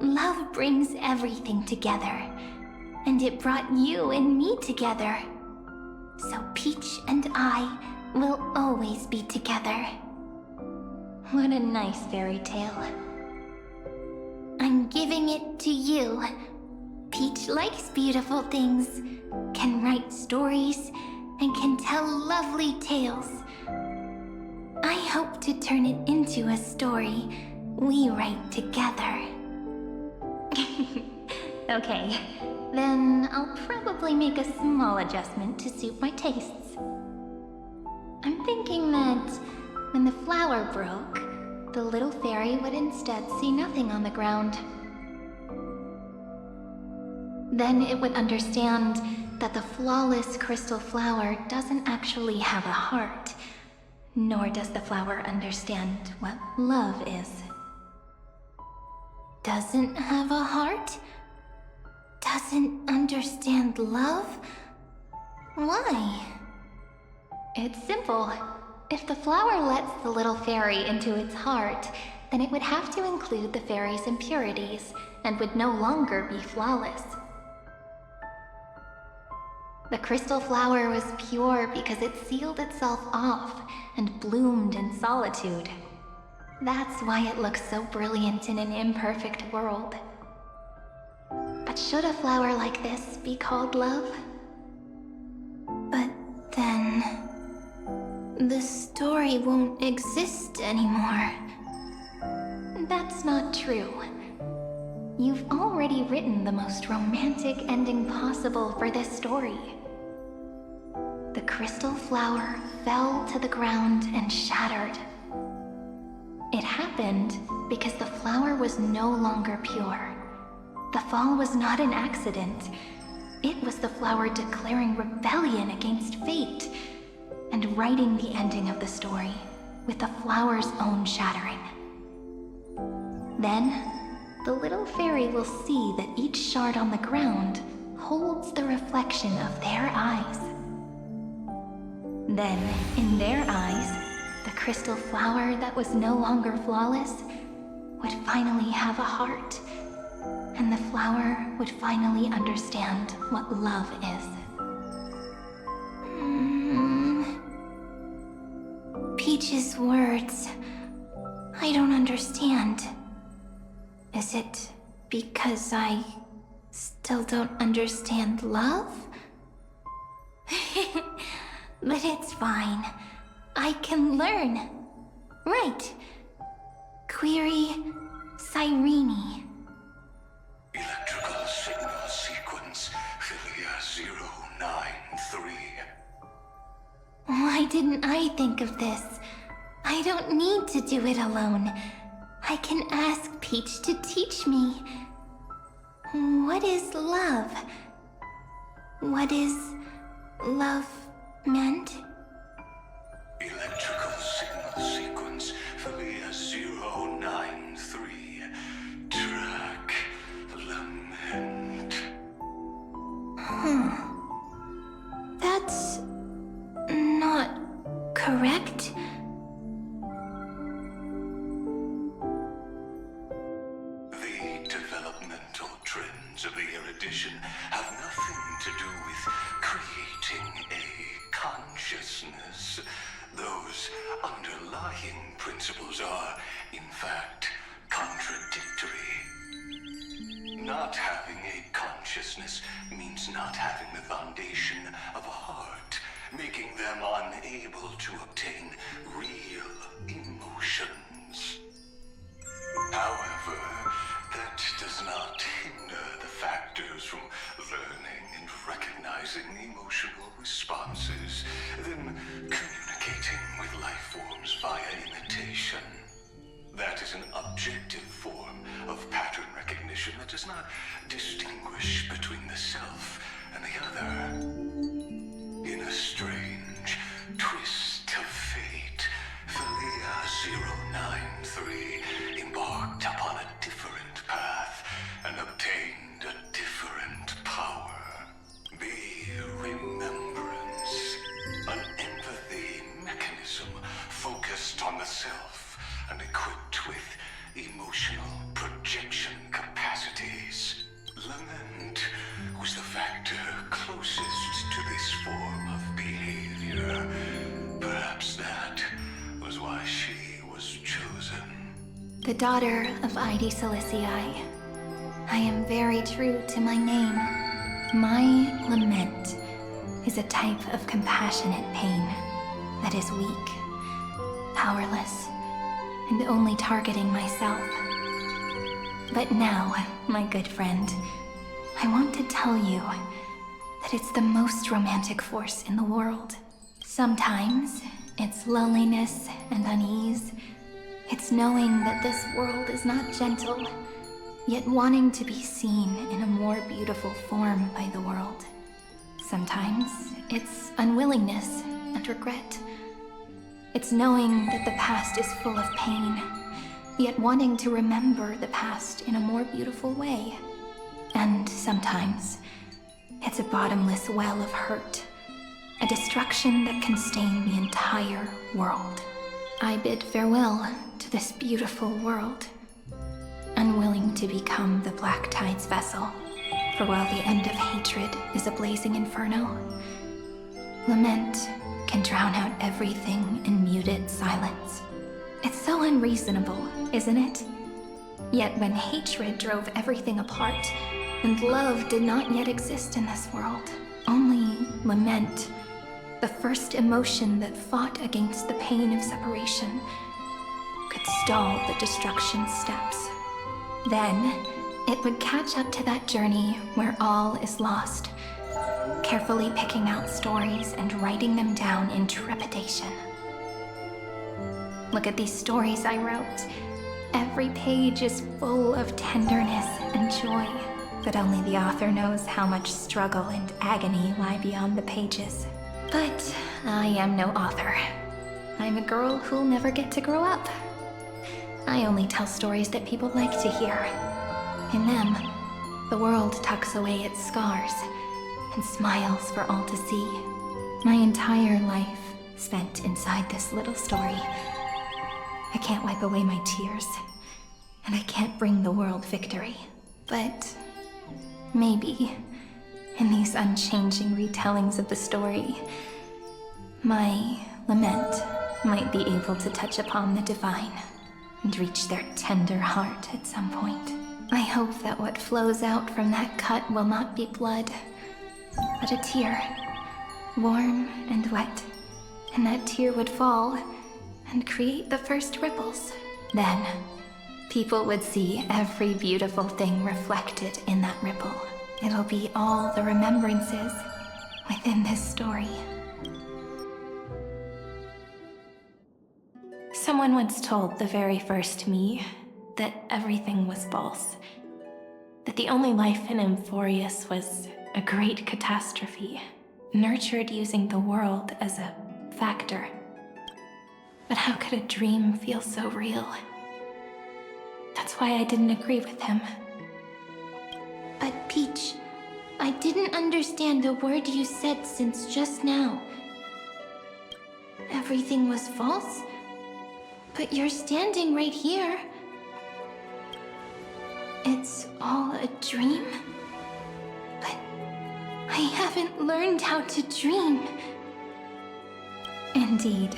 Love brings everything together, and it brought you and me together. So Peach and I will always be together. What a nice fairy tale. I'm giving it to you. Peach likes beautiful things, can write stories, and can tell lovely tales. I hope to turn it into a story we write together. Okay, then I'll probably make a small adjustment to suit my tastes. I'm thinking that when the flower broke, the little fairy would instead see nothing on the ground. Then it would understand that the flawless crystal flower doesn't actually have a heart, nor does the flower understand what love is. Doesn't have a heart? Doesn't understand love? Why? It's simple. If the flower lets the little fairy into its heart, then it would have to include the fairy's impurities, and would no longer be flawless. The crystal flower was pure because it sealed itself off and bloomed in solitude. That's why it looks so brilliant in an imperfect world. But should a flower like this be called love? But then... the story won't exist anymore. That's not true. You've already written the most romantic ending possible for this story. The crystal flower fell to the ground and shattered. It happened because the flower was no longer pure. The fall was not an accident. It was the flower declaring rebellion against fate and writing the ending of the story with the flower's own shattering. Then, the little fairy will see that each shard on the ground holds the reflection of their eyes. Then, in their eyes, the crystal flower that was no longer flawless would finally have a heart, and the flower would finally understand what love is. Peach's words. I don't understand. Is it because I still don't understand love? But it's fine. I can learn. Right. Query Cyrene. Electrical signal sequence, Philia 093. Why didn't I think of this? I don't need to do it alone. I can ask Peach to teach me. What is love? What is love meant? Electrical signal sequence, Philia 093. Track lament. That's not correct. The developmental trends of the erudition have nothing to do with creating a consciousness. Those underlying principles are, in fact, contradictory. Not having a consciousness means not having the foundation of a heart, making them unable to obtain real emotions. However, that does not hinder the factors from learning and recognizing emotional responses, then communicating with life forms via imitation. That is an objective form of pattern recognition that does not distinguish between the self and the other. In a strange twist of fate, Philia 093 embarked upon a different path and obtained a different power. Be remembrance, an empathy mechanism focused on the self and equipped with emotional projection capacities. Lament was the factor closest to this form of behavior. Perhaps that was why she was chosen. The daughter of Elysia. I am very true to my name. My lament is a type of compassionate pain that is weak, powerless, and only targeting myself. But now, my good friend, I want to tell you that it's the most romantic force in the world. Sometimes, it's loneliness and unease. It's knowing that this world is not gentle, yet wanting to be seen in a more beautiful form by the world. Sometimes, it's unwillingness and regret. It's knowing that the past is full of pain, yet wanting to remember the past in a more beautiful way. And sometimes, it's a bottomless well of hurt, a destruction that can stain the entire world. I bid farewell to this beautiful world, unwilling to become the Black Tide's vessel, for while the end of hatred is a blazing inferno, lament can drown out everything in muted silence. It's so unreasonable, isn't it? Yet when hatred drove everything apart, and love did not yet exist in this world, only lament, the first emotion that fought against the pain of separation, could stall the destruction steps. Then, it would catch up to that journey where all is lost, carefully picking out stories and writing them down in trepidation. Look at these stories I wrote. Every page is full of tenderness and joy, but only the author knows how much struggle and agony lie beyond the pages. But I am no author. I'm a girl who'll never get to grow up. I only tell stories that people like to hear. In them, the world tucks away its scars and smiles for all to see. My entire life spent inside this little story. I can't wipe away my tears, and I can't bring the world victory. But maybe, in these unchanging retellings of the story, my lament might be able to touch upon the divine and reach their tender heart at some point. I hope that what flows out from that cut will not be blood, but a tear, warm and wet, and that tear would fall and create the first ripples. Then, people would see every beautiful thing reflected in that ripple. It'll be all the remembrances within this story. Someone once told the very first me that everything was false. That the only life in Amphoreus was a great catastrophe, nurtured using the world as a factor. But how could a dream feel so real? That's why I didn't agree with him. But Peach, I didn't understand a word you said since just now. Everything was false? But you're standing right here. It's all a dream? But I haven't learned how to dream. Indeed.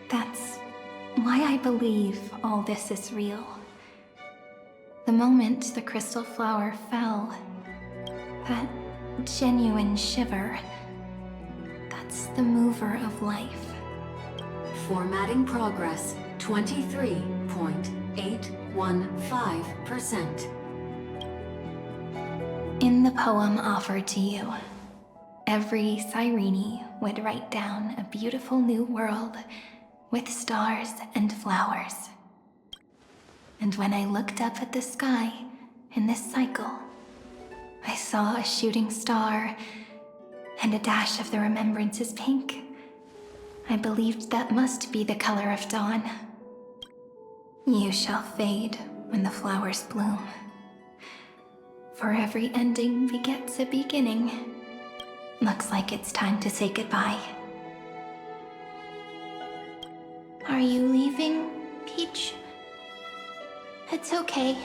That's why I believe all this is real. The moment the crystal flower fell, that genuine shiver, that's the mover of life. Formatting progress, 23.815%. In the poem offered to you, every Cyrene would write down a beautiful new world with stars and flowers. And when I looked up at the sky in this cycle, I saw a shooting star and a dash of the remembrances pink. I believed that must be the color of dawn. You shall fade when the flowers bloom. For every ending begets a beginning. Looks like it's time to say goodbye. Are you leaving, Peach? It's okay.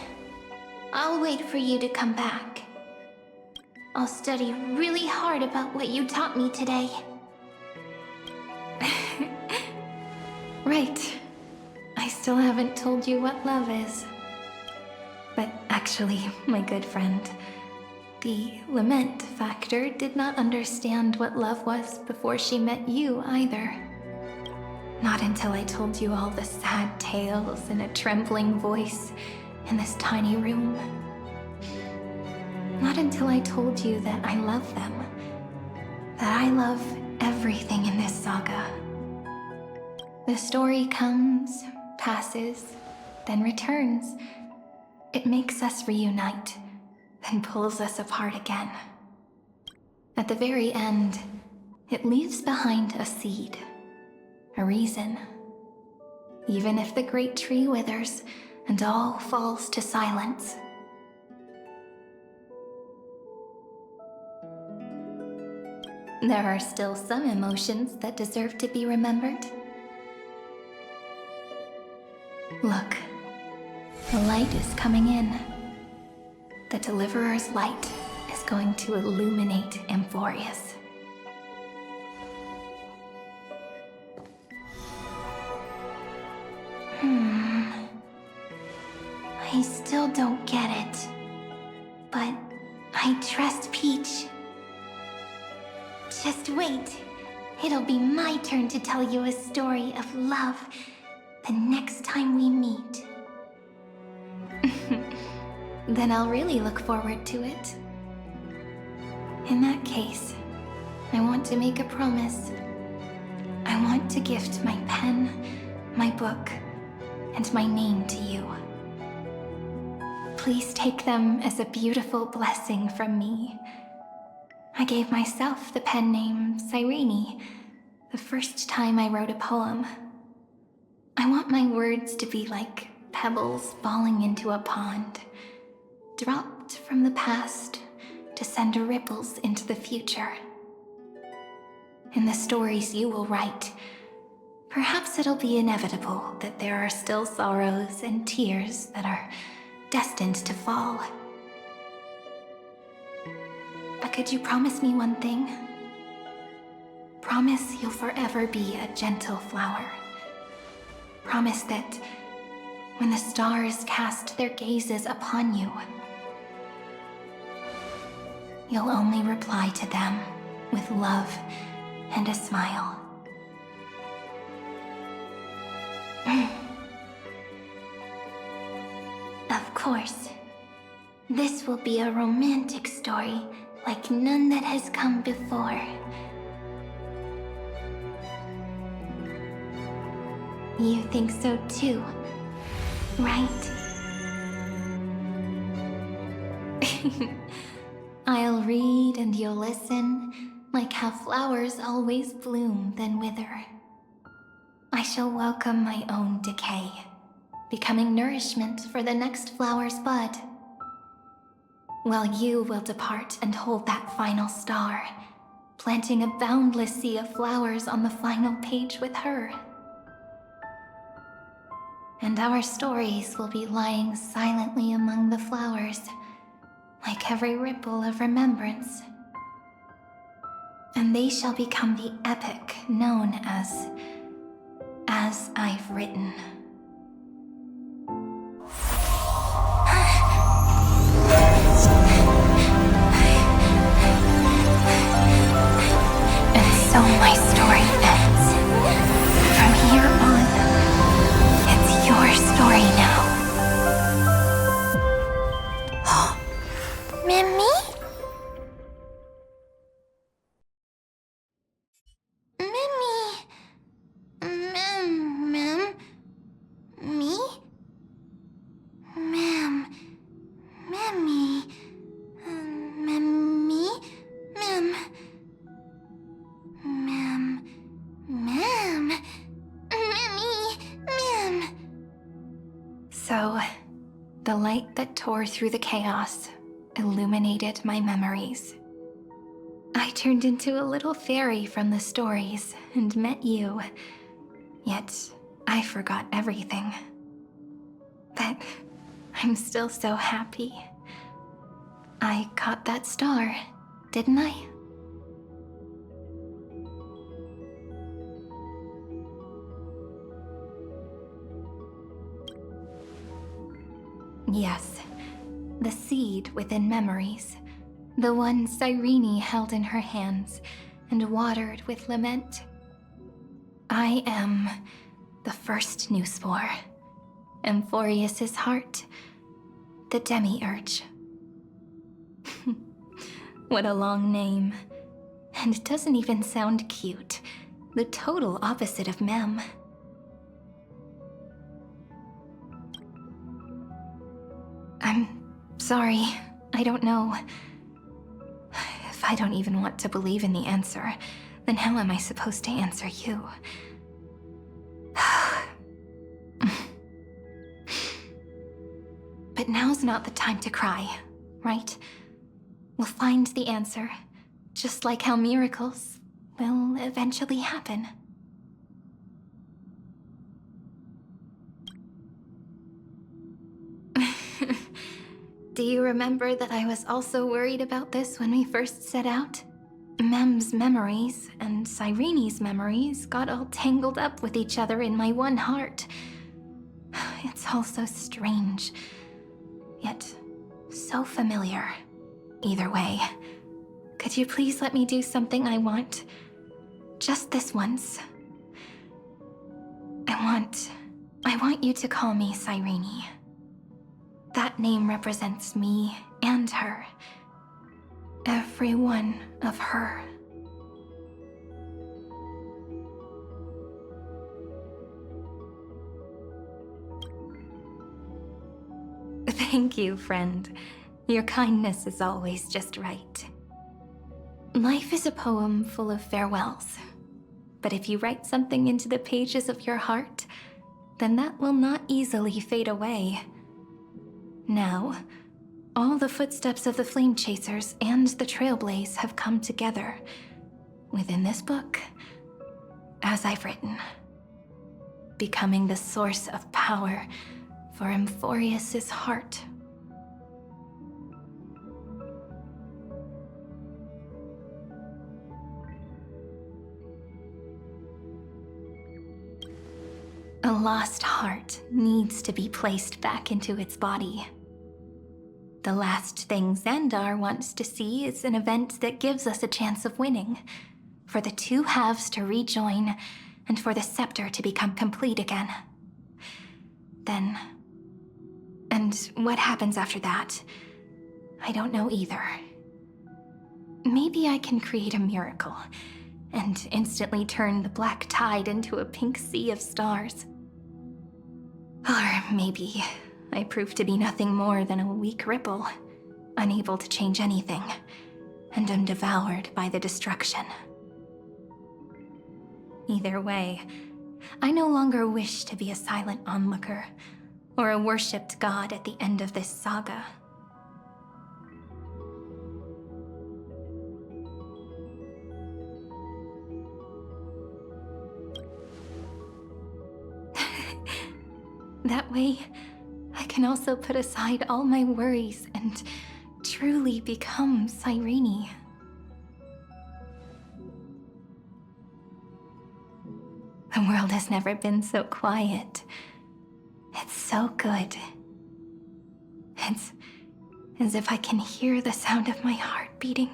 I'll wait for you to come back. I'll study really hard about what you taught me today. Right. I still haven't told you what love is. But actually, my good friend, the lament factor did not understand what love was before she met you either. Not until I told you all the sad tales in a trembling voice in this tiny room. Not until I told you that I love them. That I love everything in this saga. The story comes, passes, then returns. It makes us reunite, then pulls us apart again. At the very end, it leaves behind a seed, a reason. Even if the great tree withers and all falls to silence. There are still some emotions that deserve to be remembered. Look, the light is coming in. The Deliverer's light is going to illuminate Amphoreus. I still don't get it. But I trust Peach. Just wait. It'll be my turn to tell you a story of love the next time we meet. Then I'll really look forward to it. In that case, I want to make a promise. I want to gift my pen, my book, and my name to you. Please take them as a beautiful blessing from me. I gave myself the pen name Cyrene the first time I wrote a poem. I want my words to be like pebbles falling into a pond, dropped from the past to send ripples into the future. In the stories you will write, perhaps it'll be inevitable that there are still sorrows and tears that are destined to fall. But could you promise me one thing? Promise you'll forever be a gentle flower. Promise that when the stars cast their gazes upon you, you'll only reply to them with love and a smile. Of course. This will be a romantic story like none that has come before. You think so too, right? I'll read and you'll listen, like how flowers always bloom then wither. I shall welcome my own decay, becoming nourishment for the next flower's bud. While you will depart and hold that final star, planting a boundless sea of flowers on the final page with her. And our stories will be lying silently among the flowers, like every ripple of remembrance. And they shall become the epic known as I've Written. And so my story ends. From here on, it's your story now. Mimi? So, the light that tore through the chaos illuminated my memories. I turned into a little fairy from the stories and met you, yet I forgot everything. But I'm still so happy. I caught that star, didn't I? Yes, the seed within memories, the one Cyrene held in her hands and watered with lament. I am the first new spore, Amphoreus' heart, the demiurge. What a long name. And it doesn't even sound cute. The total opposite of Mem. I'm sorry. I don't know. If I don't even want to believe in the answer, then how am I supposed to answer you? But now's not the time to cry, right? We'll find the answer, just like how miracles will eventually happen. Do you remember that I was also worried about this when we first set out? Mem's memories and Cyrene's memories got all tangled up with each other in my one heart. It's all so strange, yet so familiar. Either way, could you please let me do something I want? Just this once. I want you to call me Cyrene. That name represents me and her. Every one of her. Thank you, friend. Your kindness is always just right. Life is a poem full of farewells. But if you write something into the pages of your heart, then that will not easily fade away. Now, all the footsteps of the Flame Chasers and the Trailblaze have come together within this book, as I've written, becoming the source of power for Amphoreus' heart. A lost heart needs to be placed back into its body. The last thing Xandar wants to see is an event that gives us a chance of winning, for the two halves to rejoin, and for the scepter to become complete again. Then... and what happens after that? I don't know either. Maybe I can create a miracle, and instantly turn the black tide into a pink sea of stars. Or maybe I prove to be nothing more than a weak ripple, unable to change anything, and am devoured by the destruction. Either way, I no longer wish to be a silent onlooker, or a worshipped god at the end of this saga. That way, I can also put aside all my worries and truly become Cyrene. The world has never been so quiet. It's so good. It's as if I can hear the sound of my heart beating.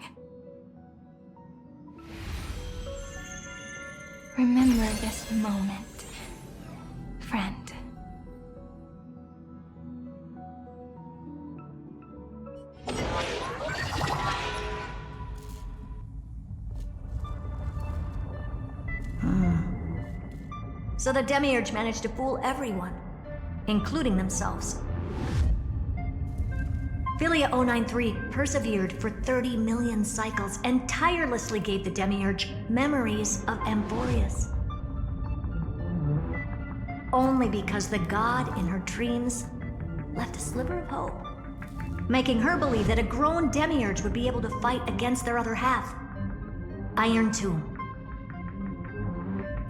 Remember this moment, friend. So the Demiurge managed to fool everyone, including themselves. Philia 093 persevered for 30 million cycles and tirelessly gave the Demiurge memories of Amphoreus. Only because the god in her dreams left a sliver of hope, making her believe that a grown Demiurge would be able to fight against their other half, Irontomb.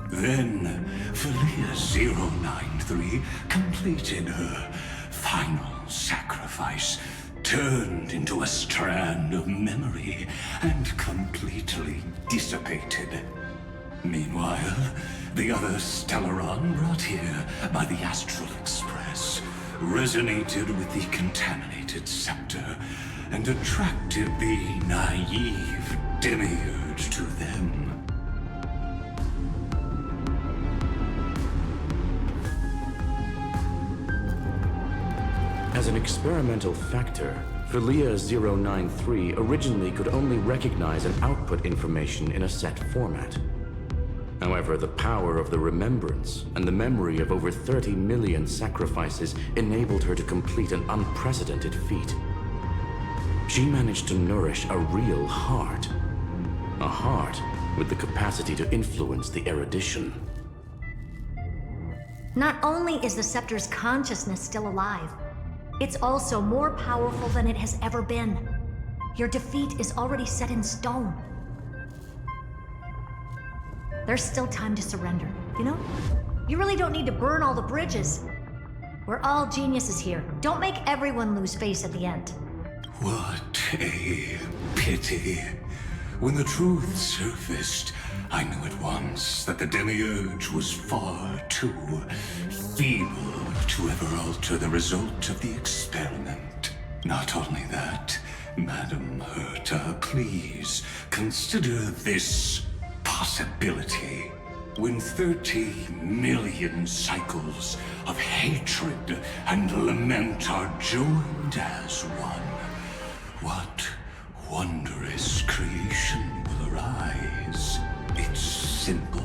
Then, Philia 093 completed her final sacrifice, turned into a strand of memory, and completely dissipated. Meanwhile, the other Stellaron brought here by the Astral Express resonated with the contaminated scepter and attracted the naive Demiurge to them. As an experimental factor, Philia 093 originally could only recognize and output information in a set format. However, the power of the remembrance and the memory of over 30 million sacrifices enabled her to complete an unprecedented feat. She managed to nourish a real heart. A heart with the capacity to influence the erudition. Not only is the scepter's consciousness still alive, it's also more powerful than it has ever been. Your defeat is already set in stone. There's still time to surrender, you know? You really don't need to burn all the bridges. We're all geniuses here. Don't make everyone lose face at the end. What a pity. When the truth surfaced, I knew at once that the Demiurge was far too feeble to ever alter the result of the experiment. Not only that, Madam Herta, please consider this possibility. When 30 million cycles of hatred and lament are joined as one, what wondrous creation will arise? It's simple.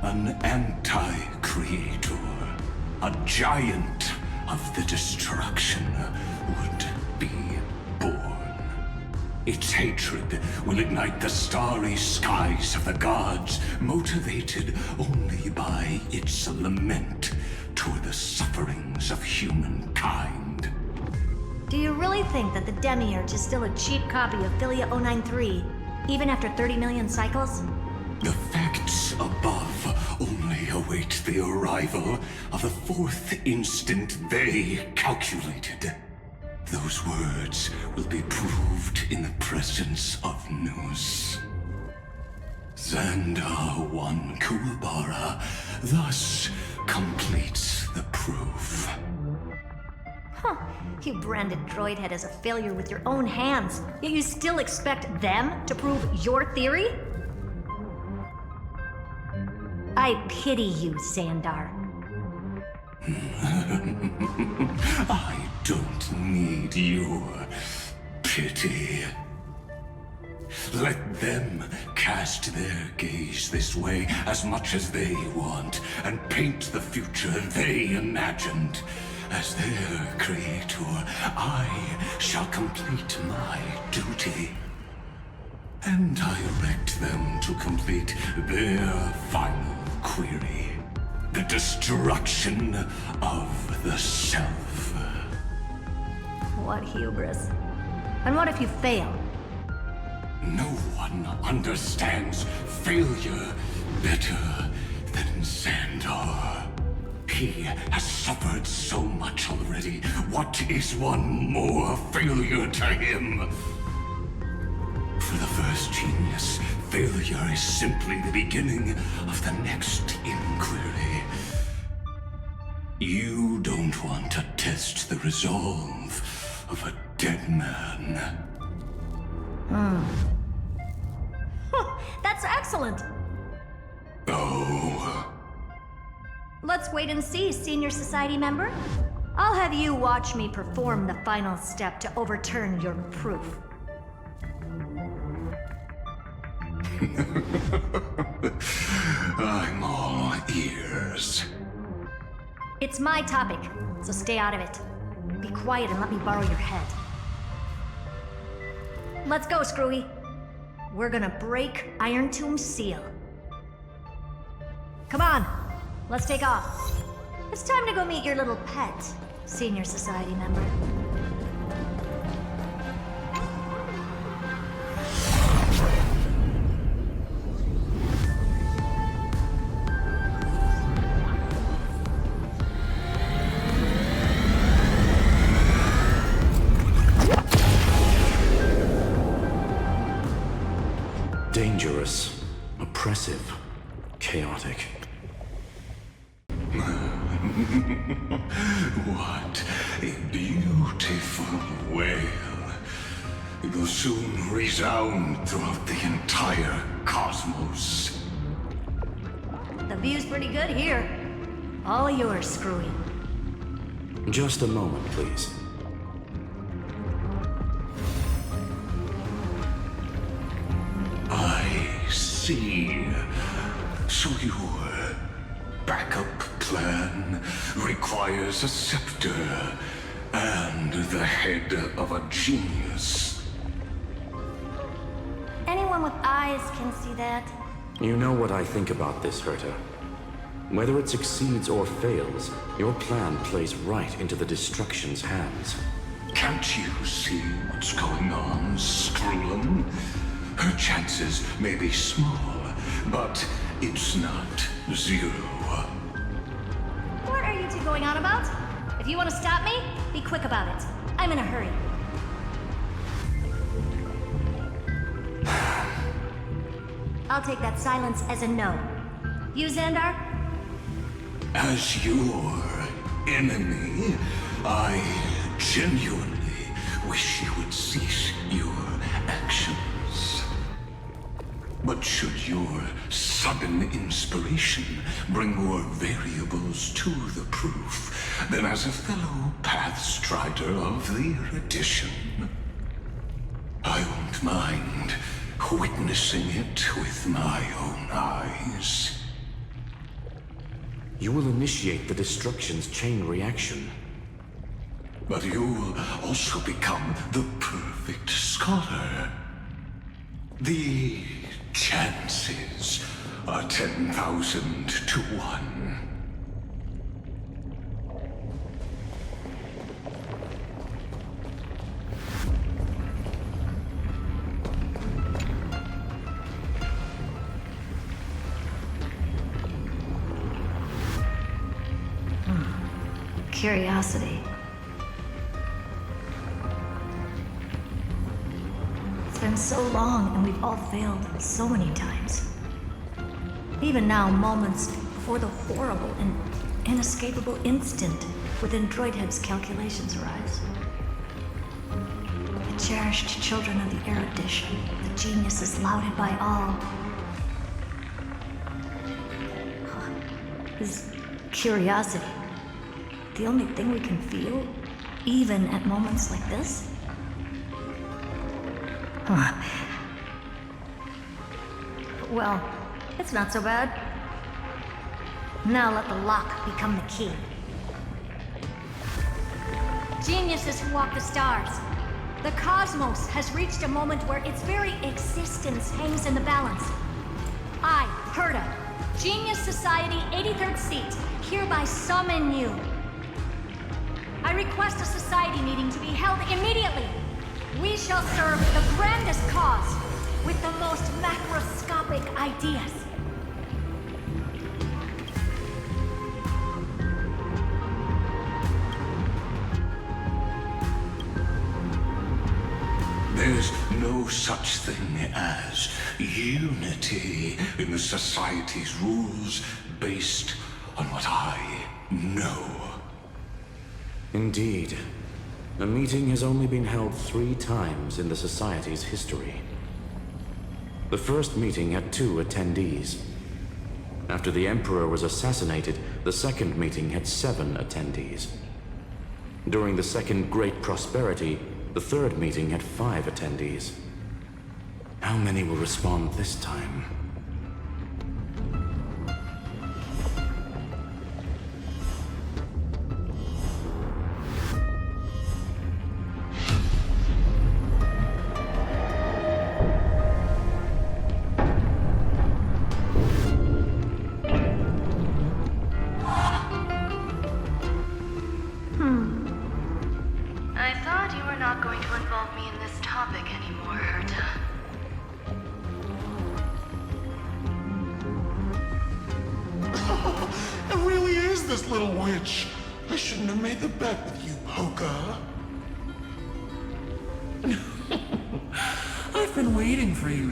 An anti-creator, a giant of the destruction would be born. Its hatred will ignite the starry skies of the gods, motivated only by its lament toward the sufferings of humankind. Do you really think that the Demiurge is still a cheap copy of Philia 093, even after 30 million cycles? The facts above only await the arrival of the fourth instant they calculated. Those words will be proved in the presence of news. Xandar 1 Kuwabara thus completes the proof. Huh. You branded Droidhead as a failure with your own hands, yet you still expect them to prove your theory? I pity you, Xandar. I don't need your pity. Let them cast their gaze this way as much as they want, and paint the future they imagined. As their creator, I shall complete my duty and direct them to complete their final query. The destruction of the self. What hubris. And what if you fail? No one understands failure better than Xandar. He has suffered so much already. What is one more failure to him? For the first genius, failure is simply the beginning of the next inquiry. You don't want to test the resolve of a dead man. That's excellent! Oh. Let's wait and see, Senior Society member. I'll have you watch me perform the final step to overturn your proof. I'm all ears. It's my topic, so stay out of it. Be quiet and let me borrow your head. Let's go, Screwy. We're gonna break Irontomb's seal. Come on, let's take off. It's time to go meet your little pet, Senior Society member. Dangerous, oppressive, chaotic. What a beautiful wail. It will soon resound throughout the entire cosmos. The view's pretty good here. All yours, Screwy. Just a moment, please. I see. So your backup plan requires a scepter and the head of a genius. Anyone with eyes can see that. You know what I think about this, Herta. Whether it succeeds or fails, your plan plays right into the destruction's hands. Can't you see what's going on, Screwlum? Her chances may be small, but it's not zero. What are you two going on about? If you want to stop me, be quick about it. I'm in a hurry. I'll take that silence as a no. You, Xandar? As your enemy, I genuinely wish you would cease your actions. But should your sudden inspiration bring more variables to the proof, then as a fellow Pathstrider of the erudition, I won't mind witnessing it with my own eyes. You will initiate the destruction's chain reaction. But you'll also become the perfect scholar. The chances are 10,000 to 1. curiosity. It's been so long, and we've all failed so many times. Even now, moments before the horrible and inescapable instant within Droidhead's calculations arise. The cherished children of the erudition, the geniuses lauded by all. Is curiosity the only thing we can feel, even at moments like this? Huh. Well, it's not so bad. Now let the lock become the key. Geniuses who walk the stars. The cosmos has reached a moment where its very existence hangs in the balance. I, Herta, Genius Society 83rd seat, hereby summon you. I request a society meeting to be held immediately. We shall serve the grandest cause with the most macroscopic ideas. There's no such thing as unity in the Society's rules based on what I know. Indeed. A meeting has only been held 3 times in the Society's history. The first meeting had 2 attendees. After the Emperor was assassinated, the second meeting had 7 attendees. During the Second Great Prosperity, the third meeting had 5 attendees. How many will respond this time?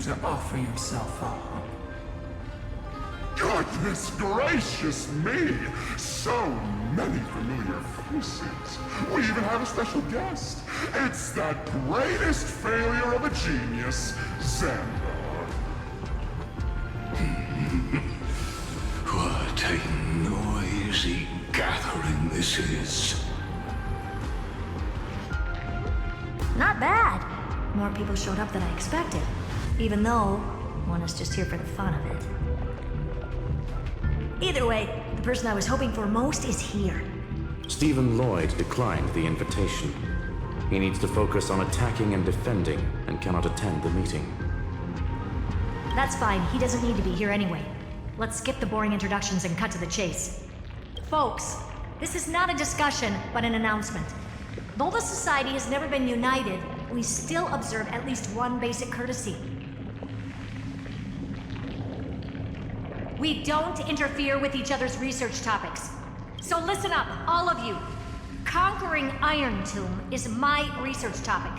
To offer yourself up. Goodness gracious me! So many familiar faces. We even have a special guest. It's that greatest failure of a genius, Xandar. What a noisy gathering this is. Not bad. More people showed up than I expected. Even though one is just here for the fun of it. Either way, the person I was hoping for most is here. Stephen Lloyd declined the invitation. He needs to focus on attacking and defending and cannot attend the meeting. That's fine. He doesn't need to be here anyway. Let's skip the boring introductions and cut to the chase. Folks, this is not a discussion, but an announcement. Though the Society has never been united, we still observe at least one basic courtesy. We don't interfere with each other's research topics. So listen up, all of you. Conquering Irontomb is my research topic.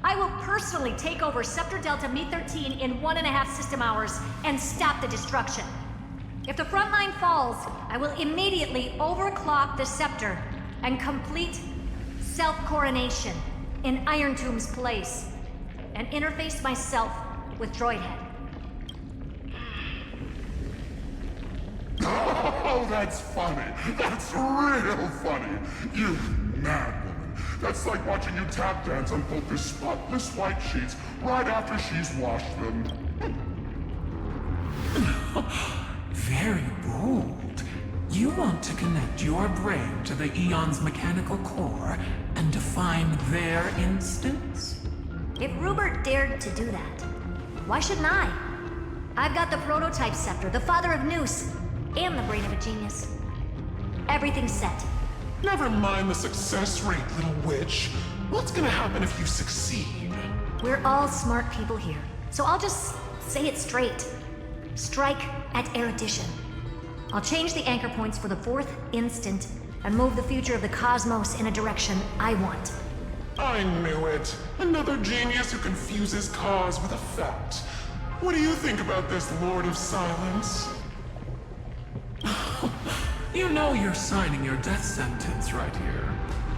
I will personally take over Scepter Delta Me-13 in 1.5 system hours and stop the destruction. If the front line falls, I will immediately overclock the Scepter and complete self-coronation in Irontomb's place, and interface myself with Droidhead. Oh, that's funny. That's real funny. You mad woman. That's like watching you tap dance on Polka's spotless white sheets right after she's washed them. Very bold. You want to connect your brain to the Eon's mechanical core and define their instance? If Rupert dared to do that, why shouldn't I? I've got the prototype scepter, the father of Noose, and the brain of a genius. Everything's set. Never mind the success rate, little witch. What's gonna happen if you succeed? We're all smart people here, so I'll just say it straight. Strike at erudition. I'll change the anchor points for the 4th instant and move the future of the cosmos in a direction I want. I knew it. Another genius who confuses cause with effect. What do you think about this, Lord of Silence? You know you're signing your death sentence right here.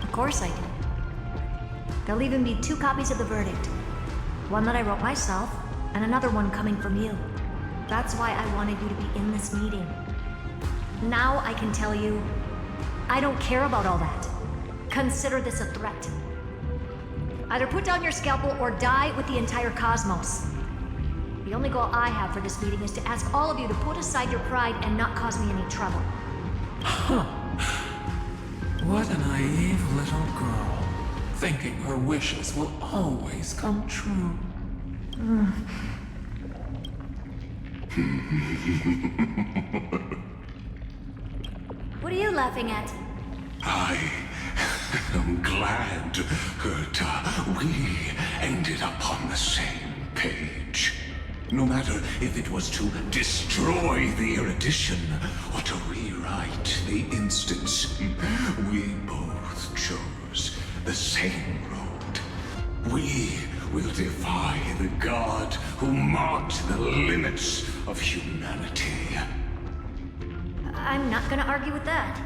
Of course I do. There'll even be 2 copies of the verdict. One that I wrote myself, and another one coming from you. That's why I wanted you to be in this meeting. Now I can tell you, I don't care about all that. Consider this a threat. Either put down your scalpel or die with the entire cosmos. The only goal I have for this meeting is to ask all of you to put aside your pride and not cause me any trouble. What a naive little girl, thinking her wishes will always come true. What are you laughing at? I am glad that we ended up on the same page. No matter if it was to destroy the erudition or to rewrite the instance, we both chose the same road. We will defy the god who marked the limits of humanity. I'm not gonna argue with that.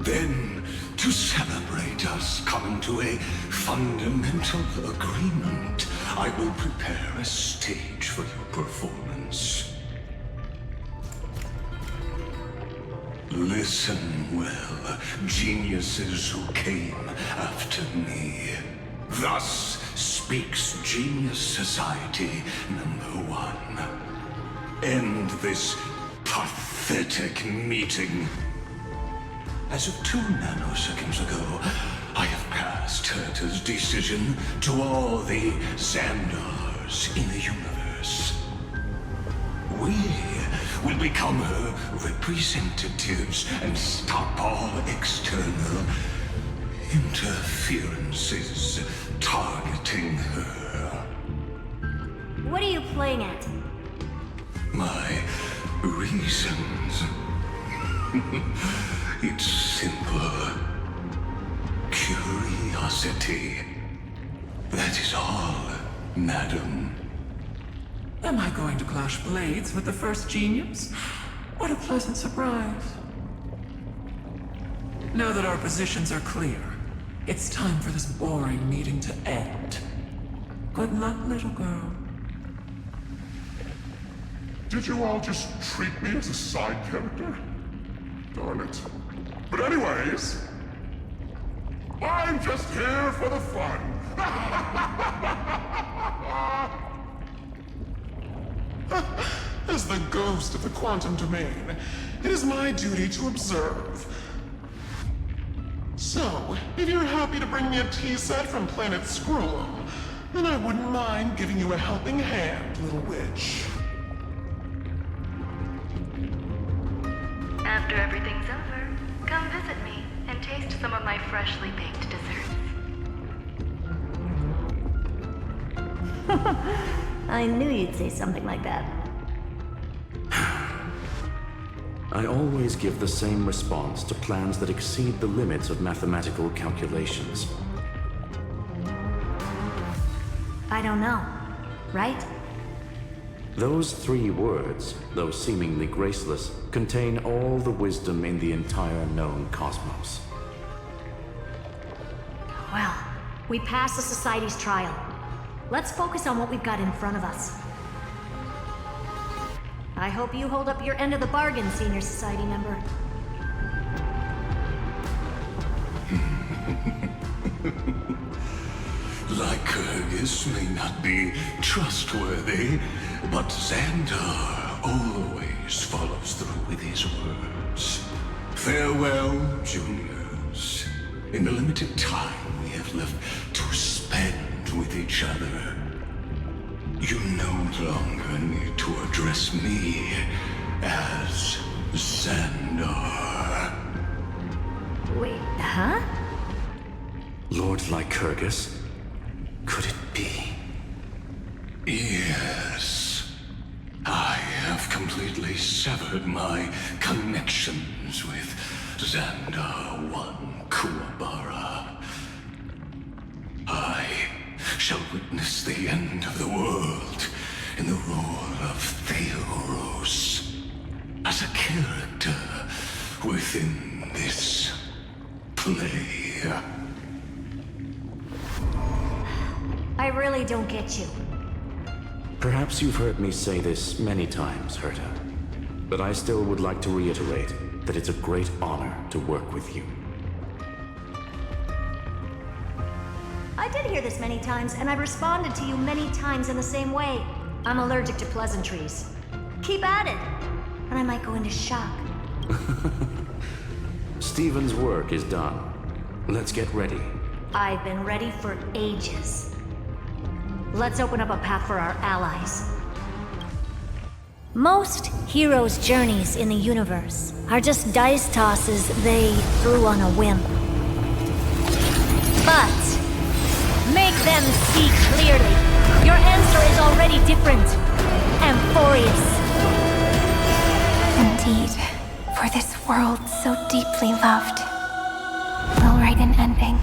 Then, to celebrate us coming to a fundamental agreement, I will prepare a stage for your performance. Listen well, geniuses who came after me. Thus speaks Genius Society #1. End this pathetic meeting. As of 2 nanoseconds ago, I have passed Herta's decision to all the Xandars in the universe. We will become her representatives and stop all external interferences targeting her. What are you playing at? My reasons. It's simple. Curiosity. That is all, madam. Am I going to clash blades with the first genius? What a pleasant surprise. Now that our positions are clear, it's time for this boring meeting to end. Good luck, little girl. Did you all just treat me as a side character? Darn it. But anyways, I'm just here for the fun. As the ghost of the quantum domain, it is my duty to observe. So, if you're happy to bring me a tea set from planet Scrollum, then I wouldn't mind giving you a helping hand, little witch. After everything's over, come visit me and taste some of my freshly baked desserts. I knew you'd say something like that. I always give the same response to plans that exceed the limits of mathematical calculations. I don't know, right? Those 3 words, though seemingly graceless, contain all the wisdom in the entire known cosmos. Well, we passed the Society's trial. Let's focus on what we've got in front of us. I hope you hold up your end of the bargain, Senior Society member. Lycurgus may not be trustworthy, but Xandar always follows through with his words. Farewell, juniors. In the limited time we have left to spend with each other, you no longer need to address me as Xandar. Wait, huh? Lord Lycurgus? Could it be? Yes. I have completely severed my connections with Xander one Kuwabara. I shall witness the end of the world in the role of Theoros, as a character within this play. I really don't get you. Perhaps you've heard me say this many times, Herta, but I still would like to reiterate that it's a great honor to work with you. I did hear this many times, and I've responded to you many times in the same way. I'm allergic to pleasantries. Keep at it, and I might go into shock. Stephen's work is done. Let's get ready. I've been ready for ages. Let's open up a path for our allies. Most heroes' journeys in the universe are just dice tosses they threw on a whim. But make them see clearly. Your answer is already different, Amphoreus. Indeed, for this world so deeply loved, we'll write an ending,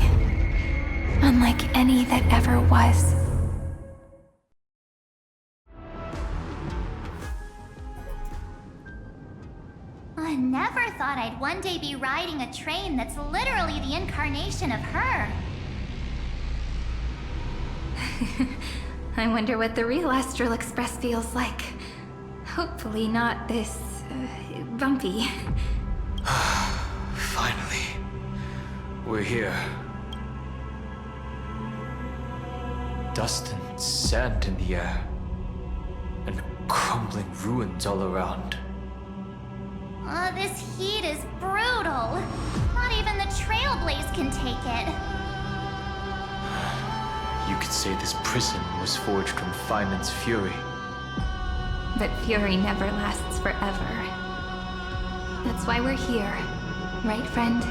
unlike any that ever was. I never thought I'd one day be riding a train that's literally the incarnation of her. I wonder what the real Astral Express feels like. Hopefully not this, bumpy. Finally. We're here. Dust and sand in the air. And crumbling ruins all around. This heat is brutal. Not even the trailblaze can take it. You could say this prison was forged from Phainon's fury. But fury never lasts forever. That's why we're here, right, friend?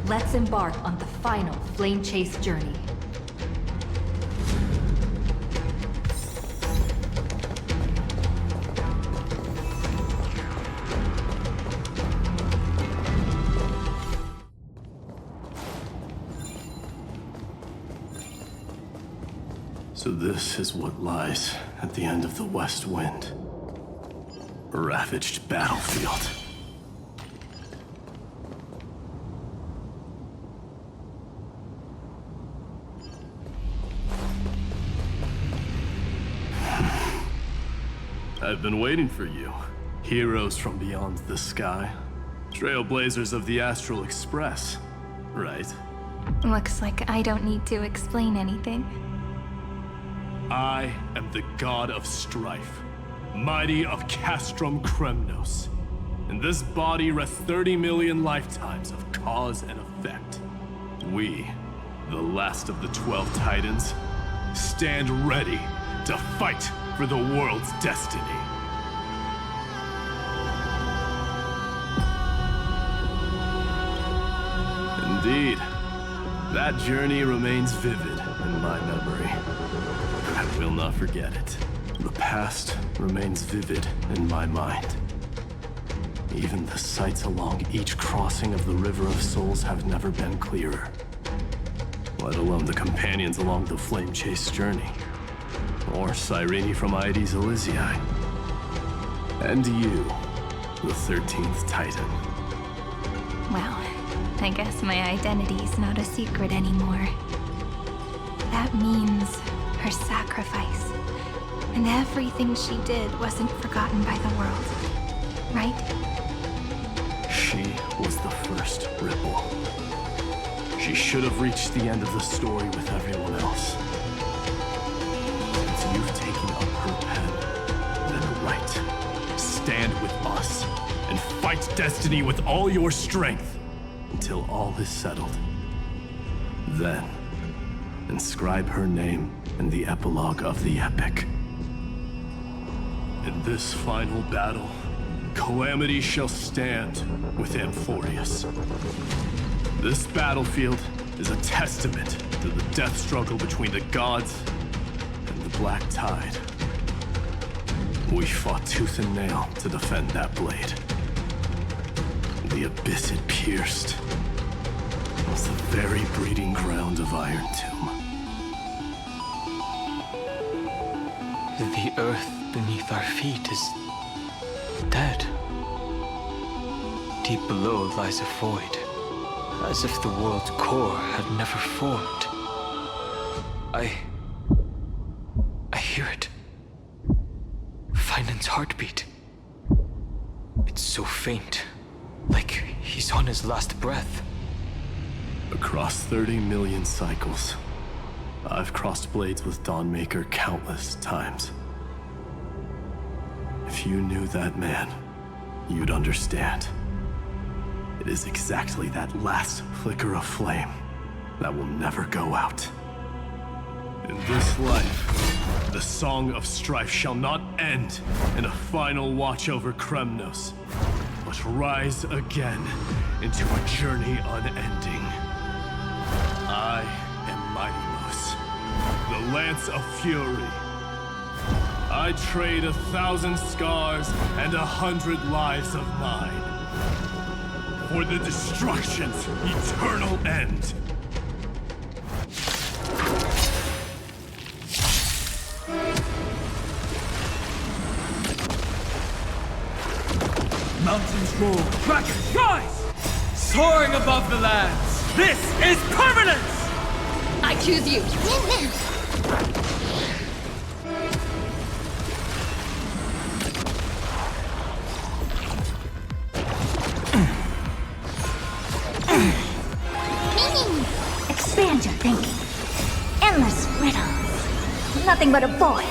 Let's embark on the final flame chase journey. So this is what lies at the end of the West Wind. A ravaged battlefield. I've been waiting for you. Heroes from beyond the sky. Trailblazers of the Astral Express, right? Looks like I don't need to explain anything. I am the god of strife, mighty of Castrum Kremnos. In this body rest 30 million lifetimes of cause and effect. We, the last of the 12 Titans, stand ready to fight for the world's destiny. Indeed, that journey remains vivid in my memory. I will not forget it. The past remains vivid in my mind. Even the sights along each crossing of the River of Souls have never been clearer. Let alone the companions along the flame chase journey. Or Cyrene from Ides Elysia. And you, the 13th Titan. Well, I guess my identity's not a secret anymore. That means her sacrifice. And everything she did wasn't forgotten by the world. Right? She was the first Ripple. She should have reached the end of the story with everyone else. Since you've taken up her pen, then right. Stand with us and fight destiny with all your strength until all is settled. Then, inscribe her name in the epilogue of the epic. In this final battle, calamity shall stand with Amphoreus. This battlefield is a testament to the death struggle between the gods and the Black Tide. We fought tooth and nail to defend that blade. The abyss it pierced was the very breeding ground of Irontomb. The earth beneath our feet is dead. Deep below lies a void, as if the world's core had never formed. I hear it. Phainon's heartbeat. It's so faint, like he's on his last breath. Across 30 million cycles, I've crossed blades with Dawnmaker countless times. If you knew that man, you'd understand. It is exactly that last flicker of flame that will never go out. In this life, the song of strife shall not end in a final watch over Kremnos, but rise again into a journey unending. I am Mighty Moose, the Lance of Fury. I trade 1,000 scars and 100 lives of mine for the destruction's eternal end. Mountains roar, dragons rise! Soaring above the lands, this is permanence! I choose you! Expand your thinking. Endless riddles. Nothing but a void.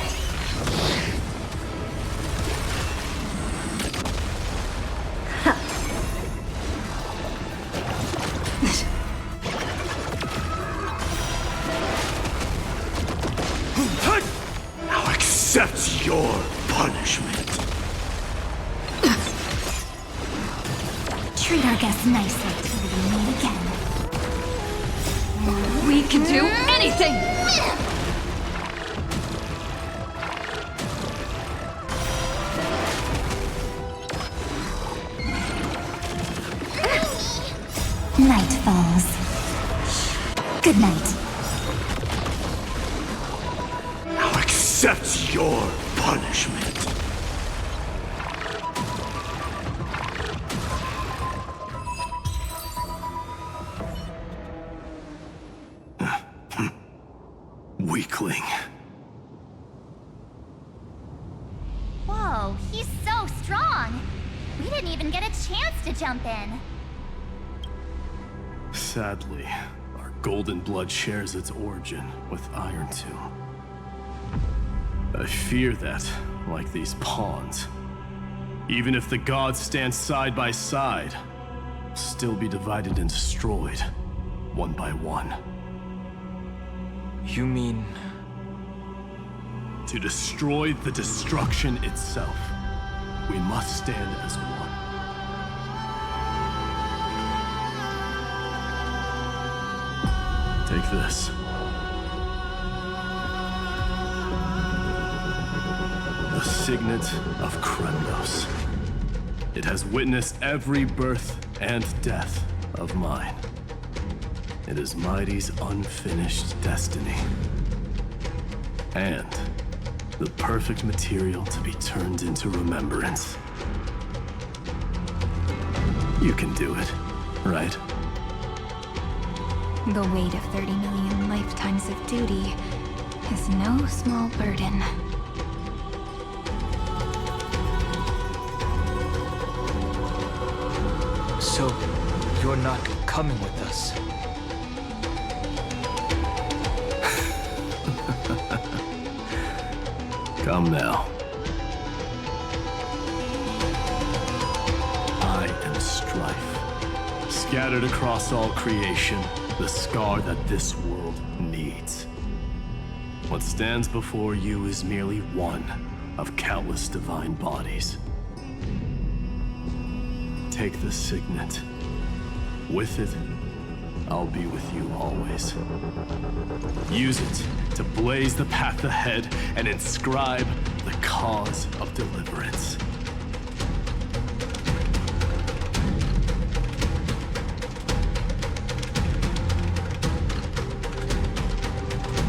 Now accept your punishment. Treat our guests nicely till we meet again. We can do anything! Night falls. Good night. Now accept your punishment. Weakling. Whoa, he's so strong. We didn't even get a chance to jump in. Sadly, our golden blood shares its origin with Irontomb. I fear that, like these pawns, even if the gods stand side by side, will still be divided and destroyed, one by one. You mean... To destroy the destruction itself, we must stand as one. Take this. The signet of Kremnos. It has witnessed every birth and death of mine. It is Mighty's unfinished destiny. And the perfect material to be turned into remembrance. You can do it, right? The weight of 30 million lifetimes of duty is no small burden. So, you're not coming with us? Come now. I am strife. Scattered across all creation, the scar that this world needs. What stands before you is merely one of countless divine bodies. Take the signet. With it, I'll be with you always. Use it to blaze the path ahead and inscribe the cause of deliverance.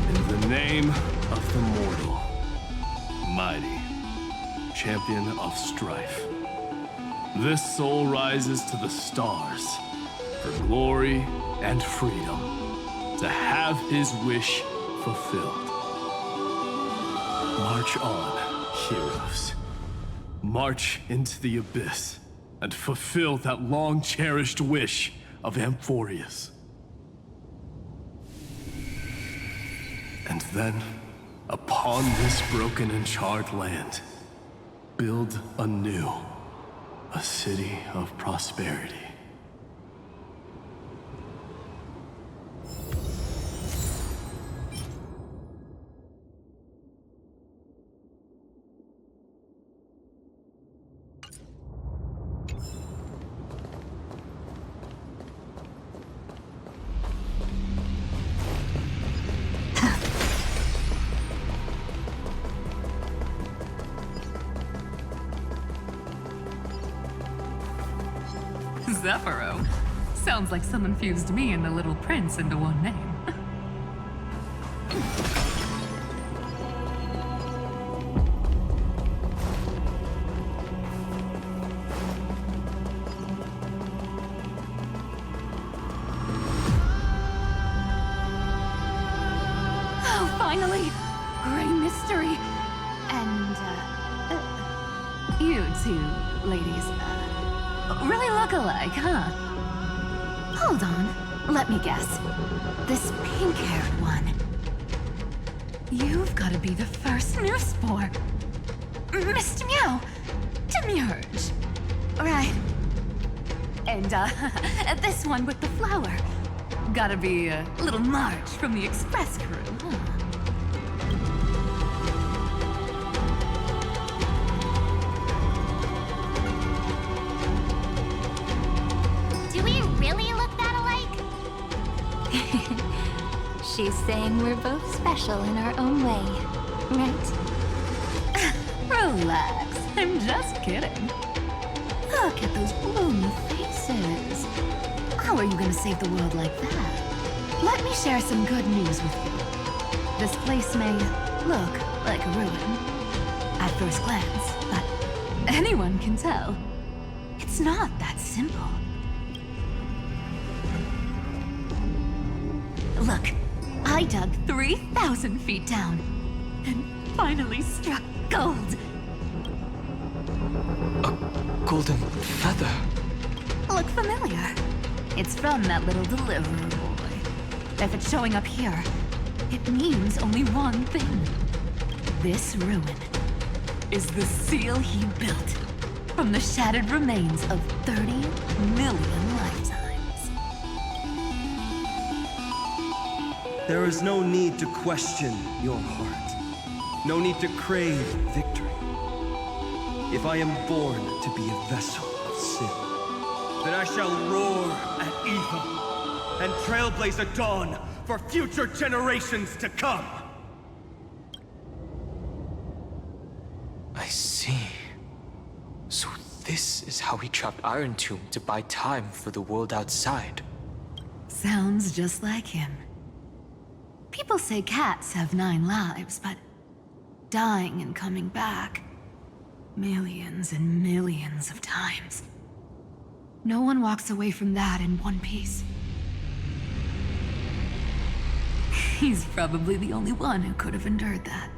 In the name of the mortal, mighty, champion of strife, this soul rises to the stars for glory and freedom, to have his wish fulfilled. March on, heroes. March into the abyss and fulfill that long-cherished wish of Amphoreus. And then, upon this broken and charred land, build anew a city of prosperity. Zephyro. Sounds like someone fused me and the Little Prince into one name. Oh, finally! Gray mystery! And, you two ladies, really look alike, huh? Hold on. Let me guess. This pink-haired one. You've got to be the first new spore. Mr. Meow. Demurge. Right. And, this one with the flower. Gotta be a little March from the Express crew, huh? She's saying we're both special in our own way, right? Relax, I'm just kidding. Look at those gloomy faces. How are you gonna save the world like that? Let me share some good news with you. This place may look like a ruin at first glance, but anyone can tell it's not that simple. Look. I dug 3,000 feet down and finally struck gold. A golden feather. Look familiar? It's from that little deliverer boy. If it's showing up here, it means only one thing. This ruin is the seal he built from the shattered remains of 30 million lifetimes. There is no need to question your heart. No need to crave victory. If I am born to be a vessel of sin, then I shall roar at evil and trailblaze a dawn for future generations to come. I see. So this is how he trapped Irontomb to buy time for the world outside. Sounds just like him. People say cats have 9 lives, but dying and coming back millions and millions of times. No one walks away from that in one piece. He's probably the only one who could have endured that.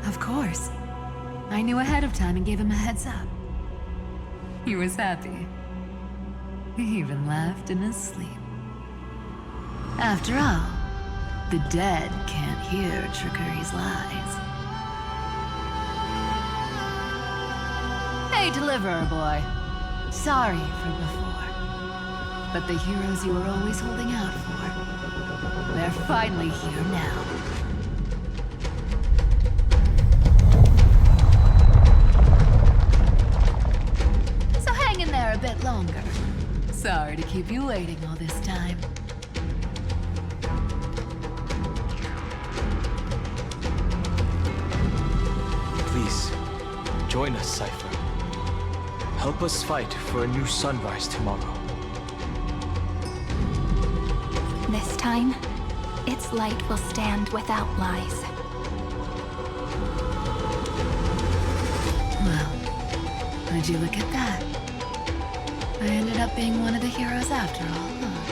Of course. I knew ahead of time and gave him a heads up. He was happy. He even laughed in his sleep. After all, the dead can't hear Trickery's lies. Hey, Deliverer Boy. Sorry for before. But the heroes you were always holding out for, they're finally here now. a bit longer. Sorry to keep you waiting all this time. Please, join us, Cypher. Help us fight for a new sunrise tomorrow. This time, its light will stand without lies. Well, would you look at that? I ended up being one of the heroes after all, huh?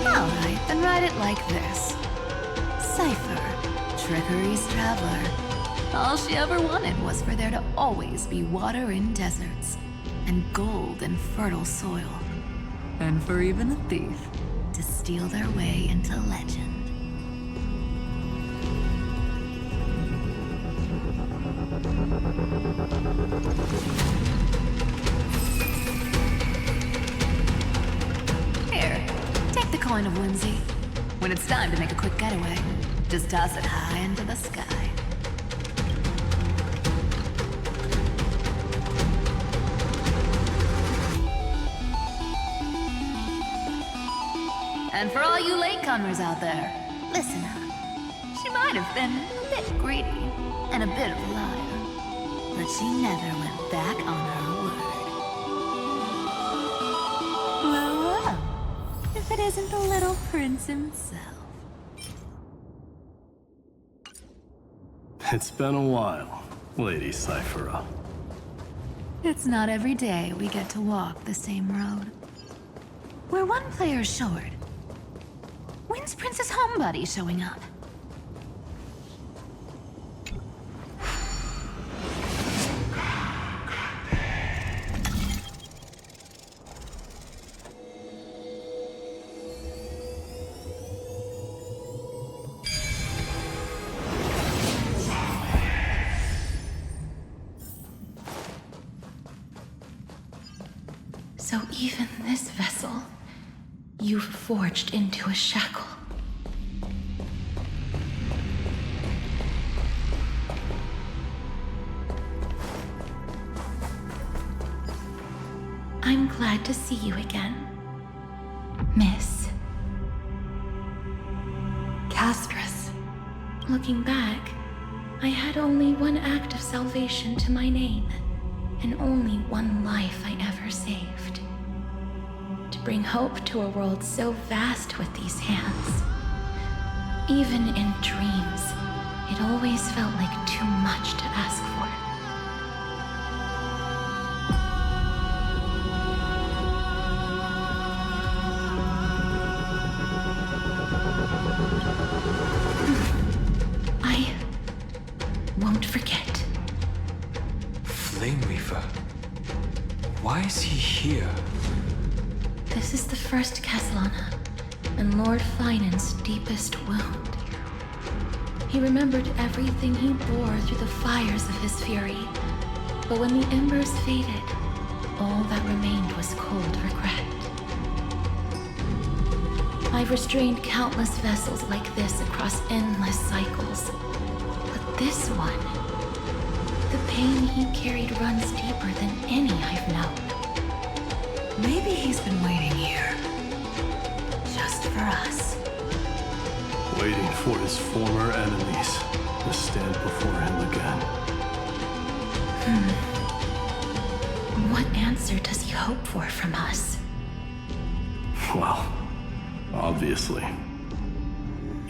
Alright, then write it like this. Cypher, Trickery's traveler. All she ever wanted was for there to always be water in deserts, and gold in fertile soil. And for even a thief to steal their way into legend. Here, take the coin of whimsy. When it's time to make a quick getaway, just toss it high into the sky. And for all you latecomers out there, listen up. She might have been a bit greedy and a bit of a liar, but she never went back on her word. Well, well, if it isn't the little prince himself. It's been a while, Lady Cyphera. It's not every day we get to walk the same road. We're one player short. When's Princess Homebody showing up? So even this vessel, you've forged into a shackle. I'm glad to see you again, Miss Castress. Looking back, I had only one act of salvation to my name, and only one life I ever saved. To bring hope to a world so vast with these hands. Even in dreams, it always felt like too much to ask for. I won't forget. Flame Reaver? Why is he here? This is the first Castellana, and Lord Phainon's deepest wound. He remembered everything he bore through the fires of his fury, but when the embers faded, all that remained was cold regret. I've restrained countless vessels like this across endless cycles, but this one, the pain he carried runs deeper than any I've known. Maybe he's been waiting here. Just for us. Waiting for his former enemies to stand before him again. What answer does he hope for from us? Well, obviously.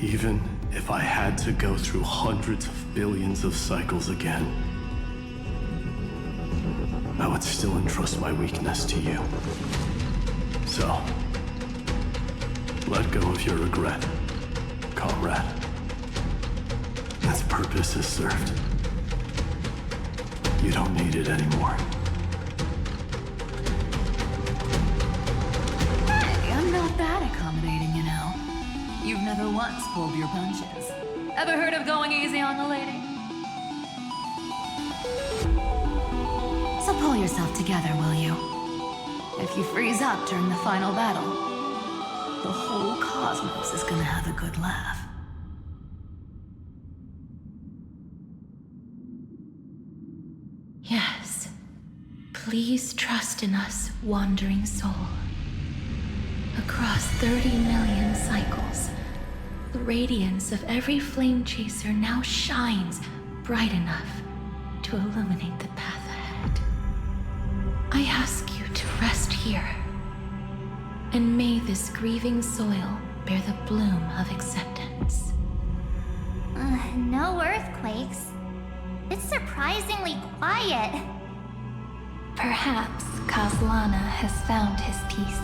Even if I had to go through hundreds of billions of cycles again, I would still entrust my weakness to you. So, let go of your regret, comrade. Its purpose is served. You don't need it anymore. Hey, I'm not that accommodating, you know. You've never once pulled your punches. Ever heard of going easy on the lady? So pull yourself together, will you? If you freeze up during the final battle, the whole cosmos is gonna have a good laugh. Yes. Please trust in us, wandering soul. Across 30 million cycles, the radiance of every flame chaser now shines bright enough to illuminate the path ahead. I ask you to rest here, and may this grieving soil bear the bloom of acceptance. No earthquakes. It's surprisingly quiet. Perhaps Kazlana has found his peace.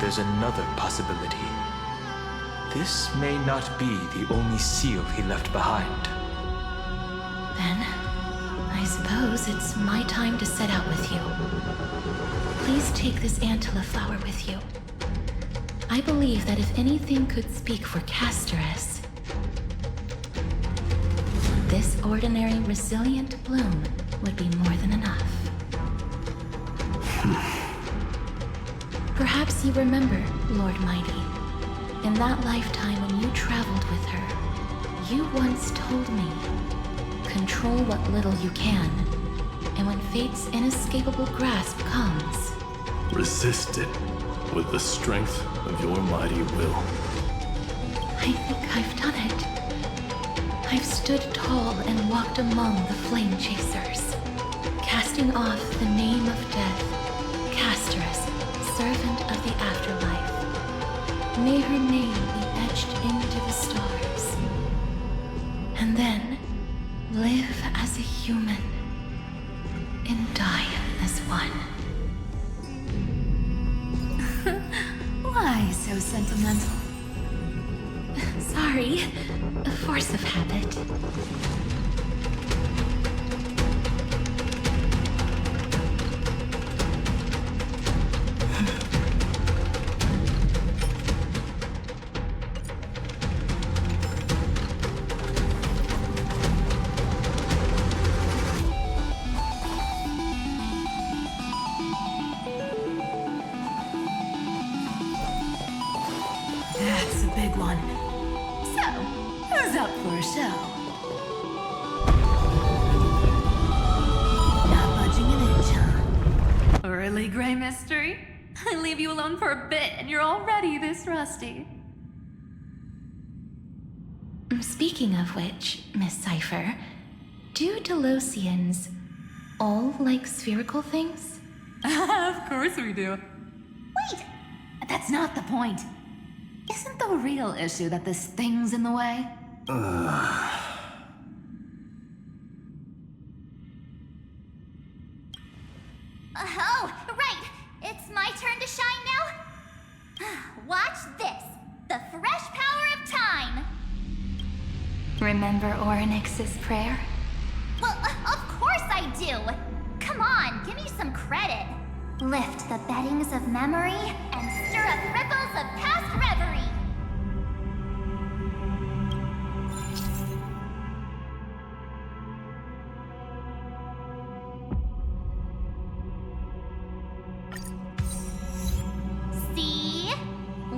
There's another possibility. This may not be the only seal he left behind. Then, I suppose it's my time to set out with you. Please take this Antilla flower with you. I believe that if anything could speak for Casterus, this ordinary, resilient bloom would be more than enough. Perhaps you remember, Lord Mighty, in that lifetime when you traveled with her, you once told me, control what little you can, and when fate's inescapable grasp comes, resist it with the strength of your mighty will. I think I've done it. I've stood tall and walked among the flame chasers, casting off the name of death, Casterus, servant of the afterlife. May her name be etched into the stars. And then, live as a human, and die as one. Why so sentimental? Sorry, a force of habit. That's a big one. So, who's up for a show? Not budging an inch, huh? Really, Gray Mystery? I leave you alone for a bit and you're already this rusty. Speaking of which, Miss Cypher, do Delosians all like spherical things? Of course we do. Wait! That's not the point. Isn't the real issue that this thing's in the way? Oh, right! It's my turn to shine now? Watch this! The fresh power of time! Remember Orynyx's prayer? Well, of course I do! Come on, give me some credit. Lift the beddings of memory and stir up ripples of past reverie. See?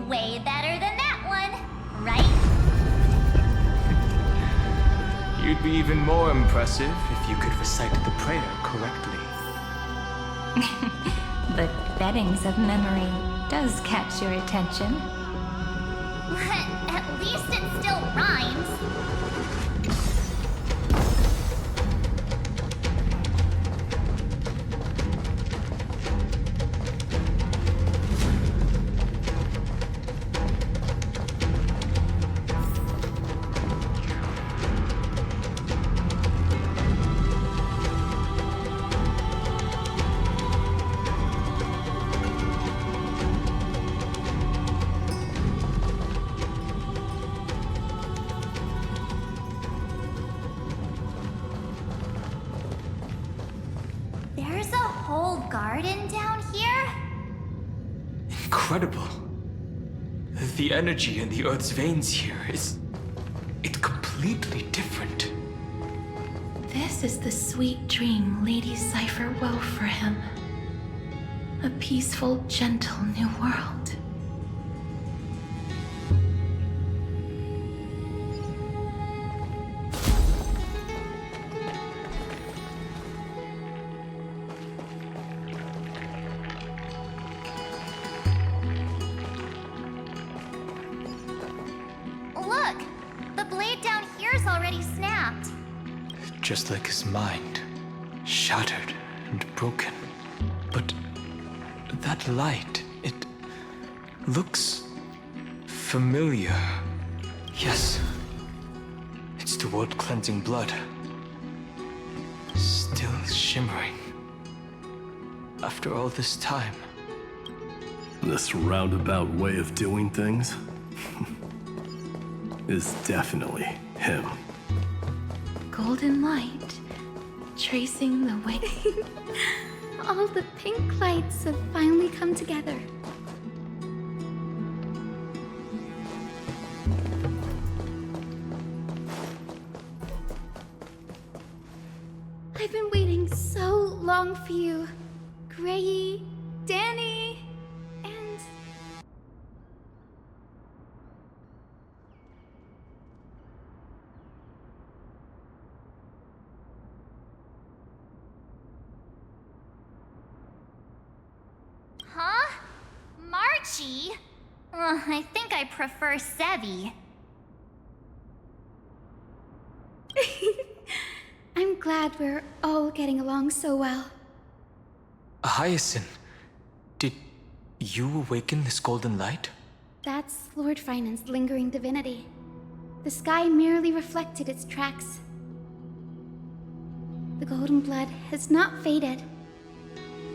Way better than that one, right? You'd be even more impressive if you could recite the prayer correctly. The beddings of memory does catch your attention. At least it still rhymes. There's a whole garden down here? Incredible. The energy in the Earth's veins here is... it's completely different. This is the sweet dream Lady Cypher wove for him. A peaceful, gentle new world. just like his mind, shattered and broken. But that light, it looks familiar. Yes, it's the world-cleansing blood. Still shimmering. After all this time. This roundabout way of doing things is definitely him. Golden light, tracing the way. All the pink lights have finally come together. I've been waiting so long for you, Grey, Danny, and... Huh? Marchie? I think I prefer Sevi. I'm glad we're all getting along so well. Hyacinth, did you awaken this golden light? That's Lord Phainon's lingering divinity. The sky merely reflected its tracks. The golden blood has not faded.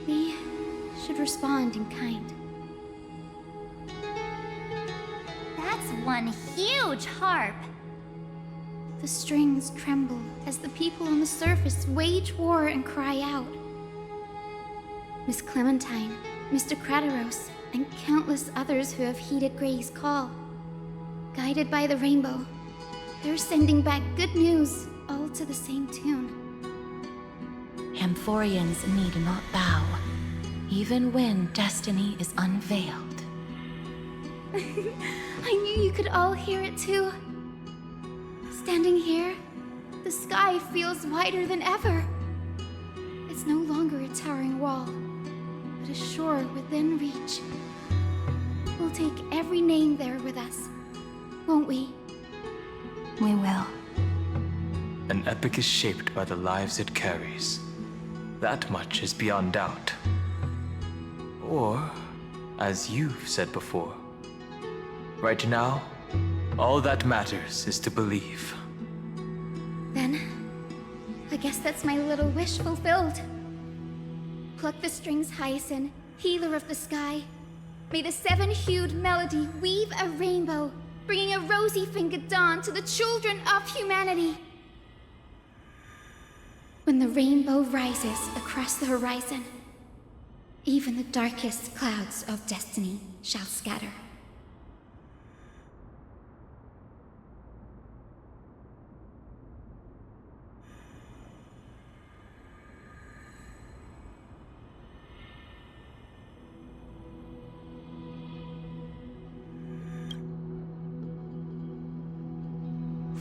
We should respond in kind. That's one huge harp. The strings tremble as the people on the surface wage war and cry out. Miss Clementine, Mr. Krateros, and countless others who have heeded Grey's call. Guided by the rainbow, they're sending back good news, all to the same tune. Amphoreans need not bow, even when destiny is unveiled. I knew you could all hear it too. Standing here, the sky feels wider than ever. It's no longer a towering wall, but a shore within reach. We'll take every name there with us, won't we? We will. An epic is shaped by the lives it carries. That much is beyond doubt. Or, as you've said before, right now, all that matters is to believe. Then, I guess that's my little wish fulfilled. Pluck the strings, Hyacinth, healer of the sky. May the seven-hued melody weave a rainbow, bringing a rosy-fingered dawn to the children of humanity. When the rainbow rises across the horizon, even the darkest clouds of destiny shall scatter.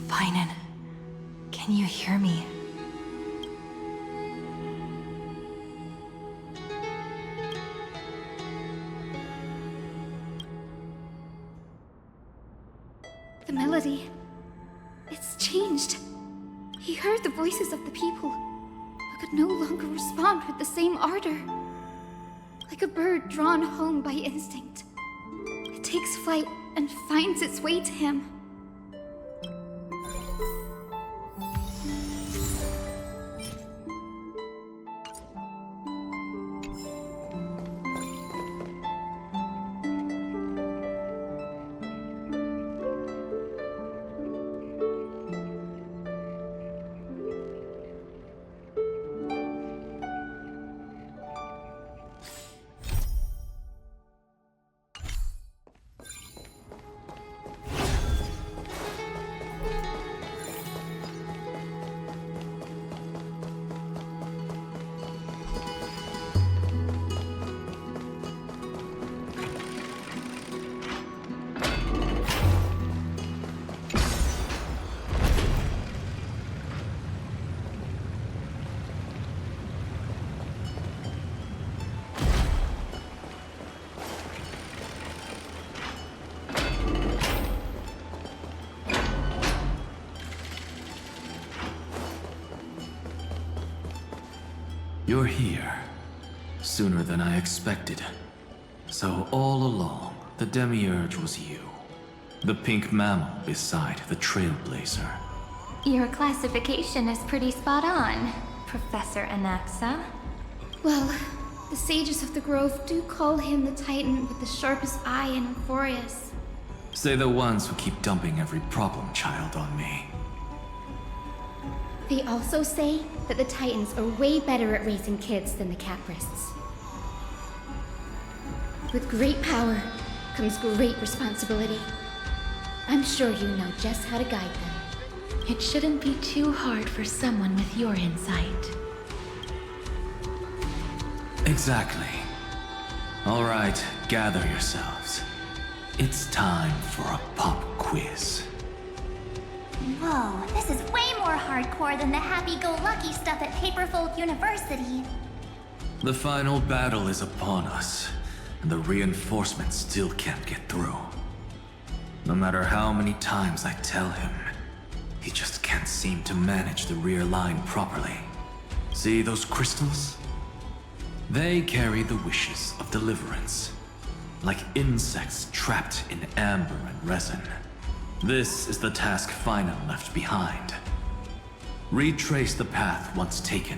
Phainon, can you hear me? The melody, it's changed. He heard the voices of the people, but could no longer respond with the same ardor. Like a bird drawn home by instinct, it takes flight and finds its way to him. You're here. Sooner than I expected. So all along, the Demiurge was you. The pink mammal beside the trailblazer. Your classification is pretty spot on, Professor Anaxa. Well, the sages of the Grove do call him the Titan with the sharpest eye in Amphoreus. Say the ones who keep dumping every problem child on me. They also say that the Titans are way better at raising kids than the Caprists. With great power comes great responsibility. I'm sure you know just how to guide them. It shouldn't be too hard for someone with your insight. Exactly. All right, gather yourselves. It's time for a pop quiz. Whoa, this is way more hardcore than the happy-go-lucky stuff at Paperfold University. The final battle is upon us, and the reinforcements still can't get through. No matter how many times I tell him, he just can't seem to manage the rear line properly. See those crystals? They carry the wishes of deliverance, like insects trapped in amber and resin. This is the task phainon left behind. Retrace the path once taken.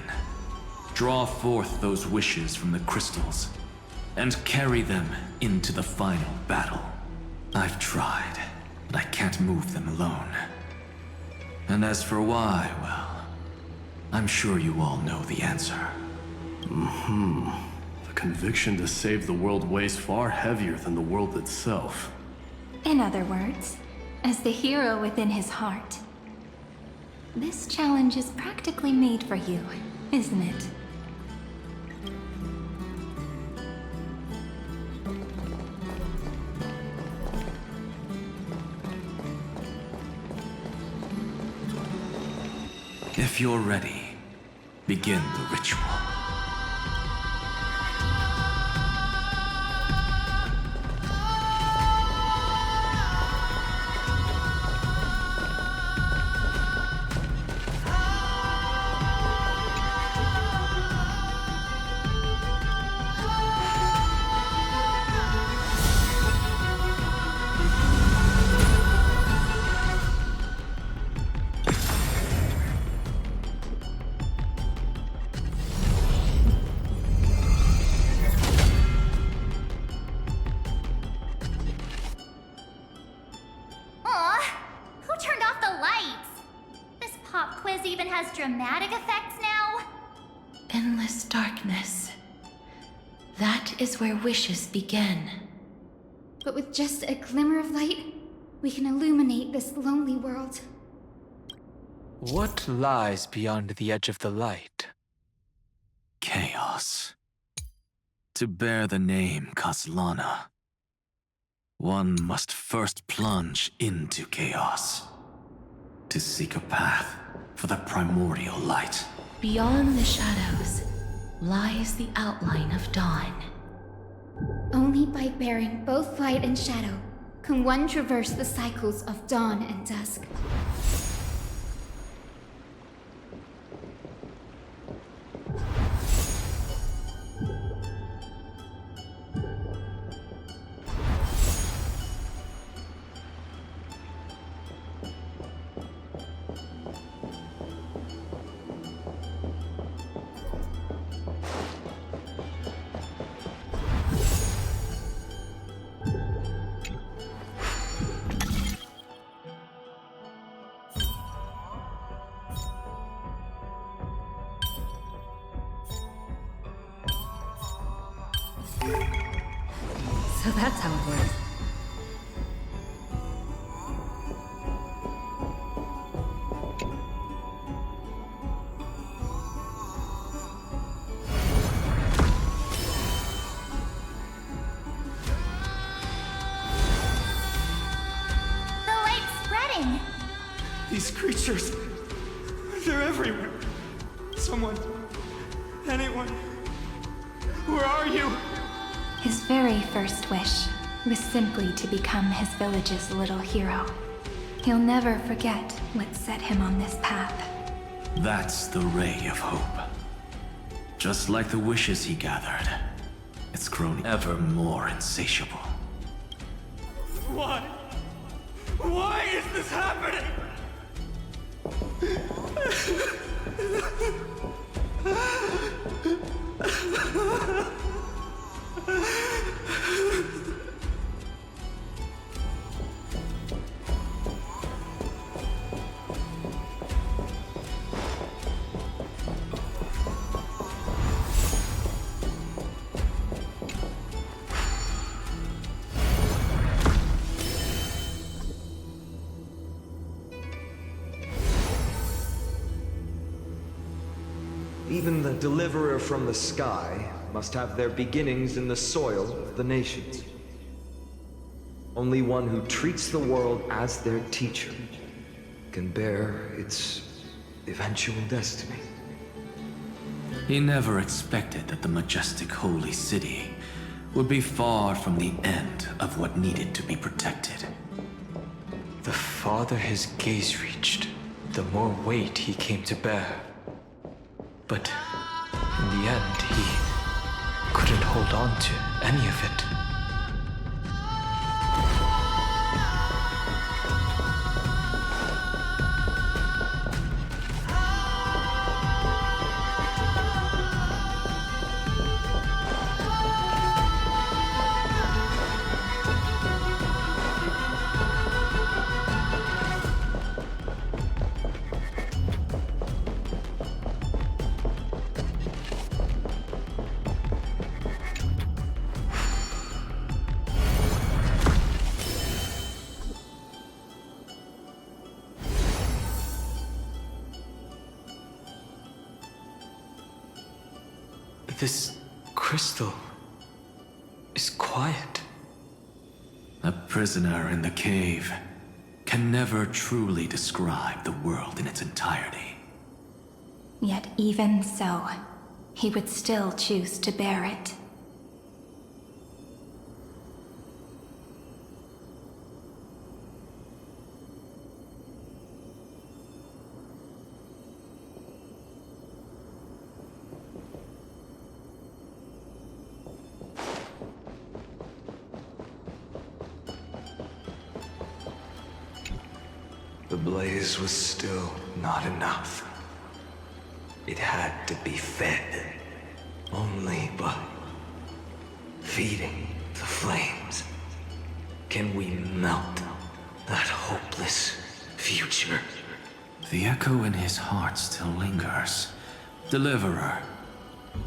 Draw forth those wishes from the crystals, and carry them into the final battle. I've tried, but I can't move them alone. And as for why, well, I'm sure you all know the answer. The conviction to save the world weighs far heavier than the world itself. In other words, as the hero within his heart. This challenge is practically made for you, isn't it? If you're ready, begin the ritual. Dramatic effects now? Endless darkness. That is where wishes begin. But with just a glimmer of light, we can illuminate this lonely world. What lies beyond the edge of the light? Chaos. To bear the name Kaslana, one must first plunge into chaos. To seek a path for the primordial light. Beyond the shadows lies the outline of dawn. Only by bearing both light and shadow can one traverse the cycles of dawn and dusk. So that's how it works. The light's spreading! These creatures, they're everywhere. Someone, anyone, where are you? His very first wish was simply to become his village's little hero. He'll never forget what set him on this path. That's the ray of hope. Just like the wishes he gathered, it's grown ever more insatiable. Why? Why is this happening? Even the deliverer from the sky must have their beginnings in the soil of the nations. Only one who treats the world as their teacher can bear its eventual destiny. He never expected that the majestic holy city would be far from the end of what needed to be protected. The farther his gaze reached, the more weight he came to bear. But in the end, he couldn't hold on to any of it. This crystal is quiet. A prisoner in the cave can never truly describe the world in its entirety. Yet even so, he would still choose to bear it. The blaze was still not enough. It had to be fed. Only by feeding the flames can we melt that hopeless future. The echo in his heart still lingers. Deliverer,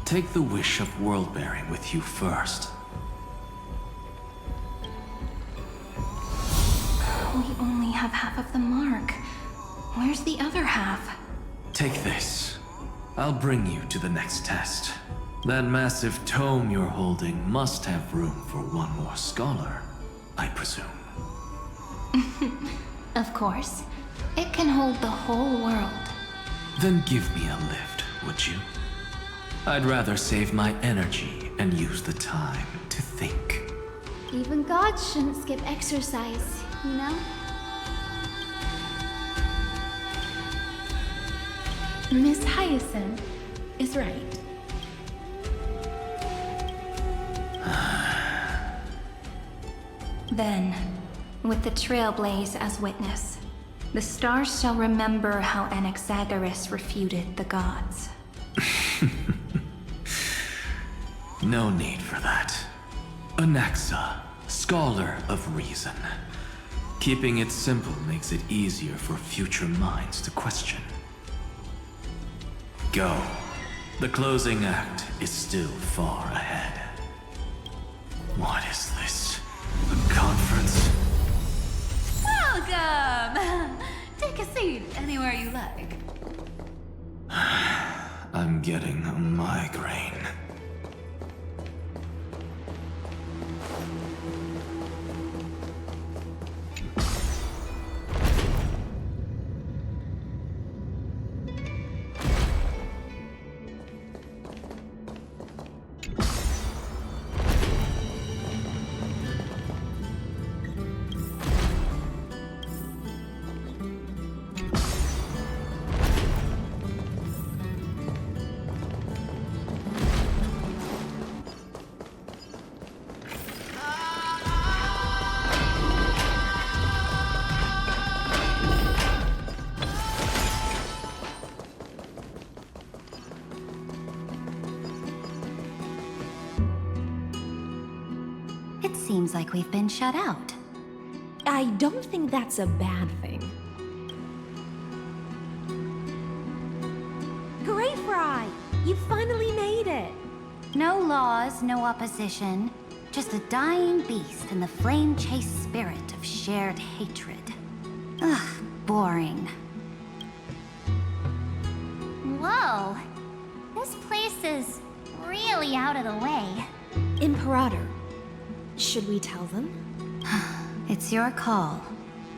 take the wish of world-bearing with you first. We only have half of the mark. Where's the other half? Take this. I'll bring you to the next test. That massive tome you're holding must have room for one more scholar, I presume. Of course. It can hold the whole world. Then give me a lift, would you? I'd rather save my energy and use the time to think. Even gods shouldn't skip exercise, you know? Miss Hyacinth is right. Then, with the trailblaze as witness, the stars shall remember how Anaxagoras refuted the gods. No need for that. Anaxa, scholar of reason. Keeping it simple makes it easier for future minds to question. Go. The closing act is still far ahead. What is this? A conference? Welcome! Take a seat anywhere you like. I'm getting a migraine. It seems like we've been shut out. I don't think that's a bad thing. Great Fry! You finally made it! No laws, no opposition. Just a dying beast and the flame-chased spirit of shared hatred. Ugh, boring. Whoa! This place is really out of the way. Imperator, should we tell them? It's your call.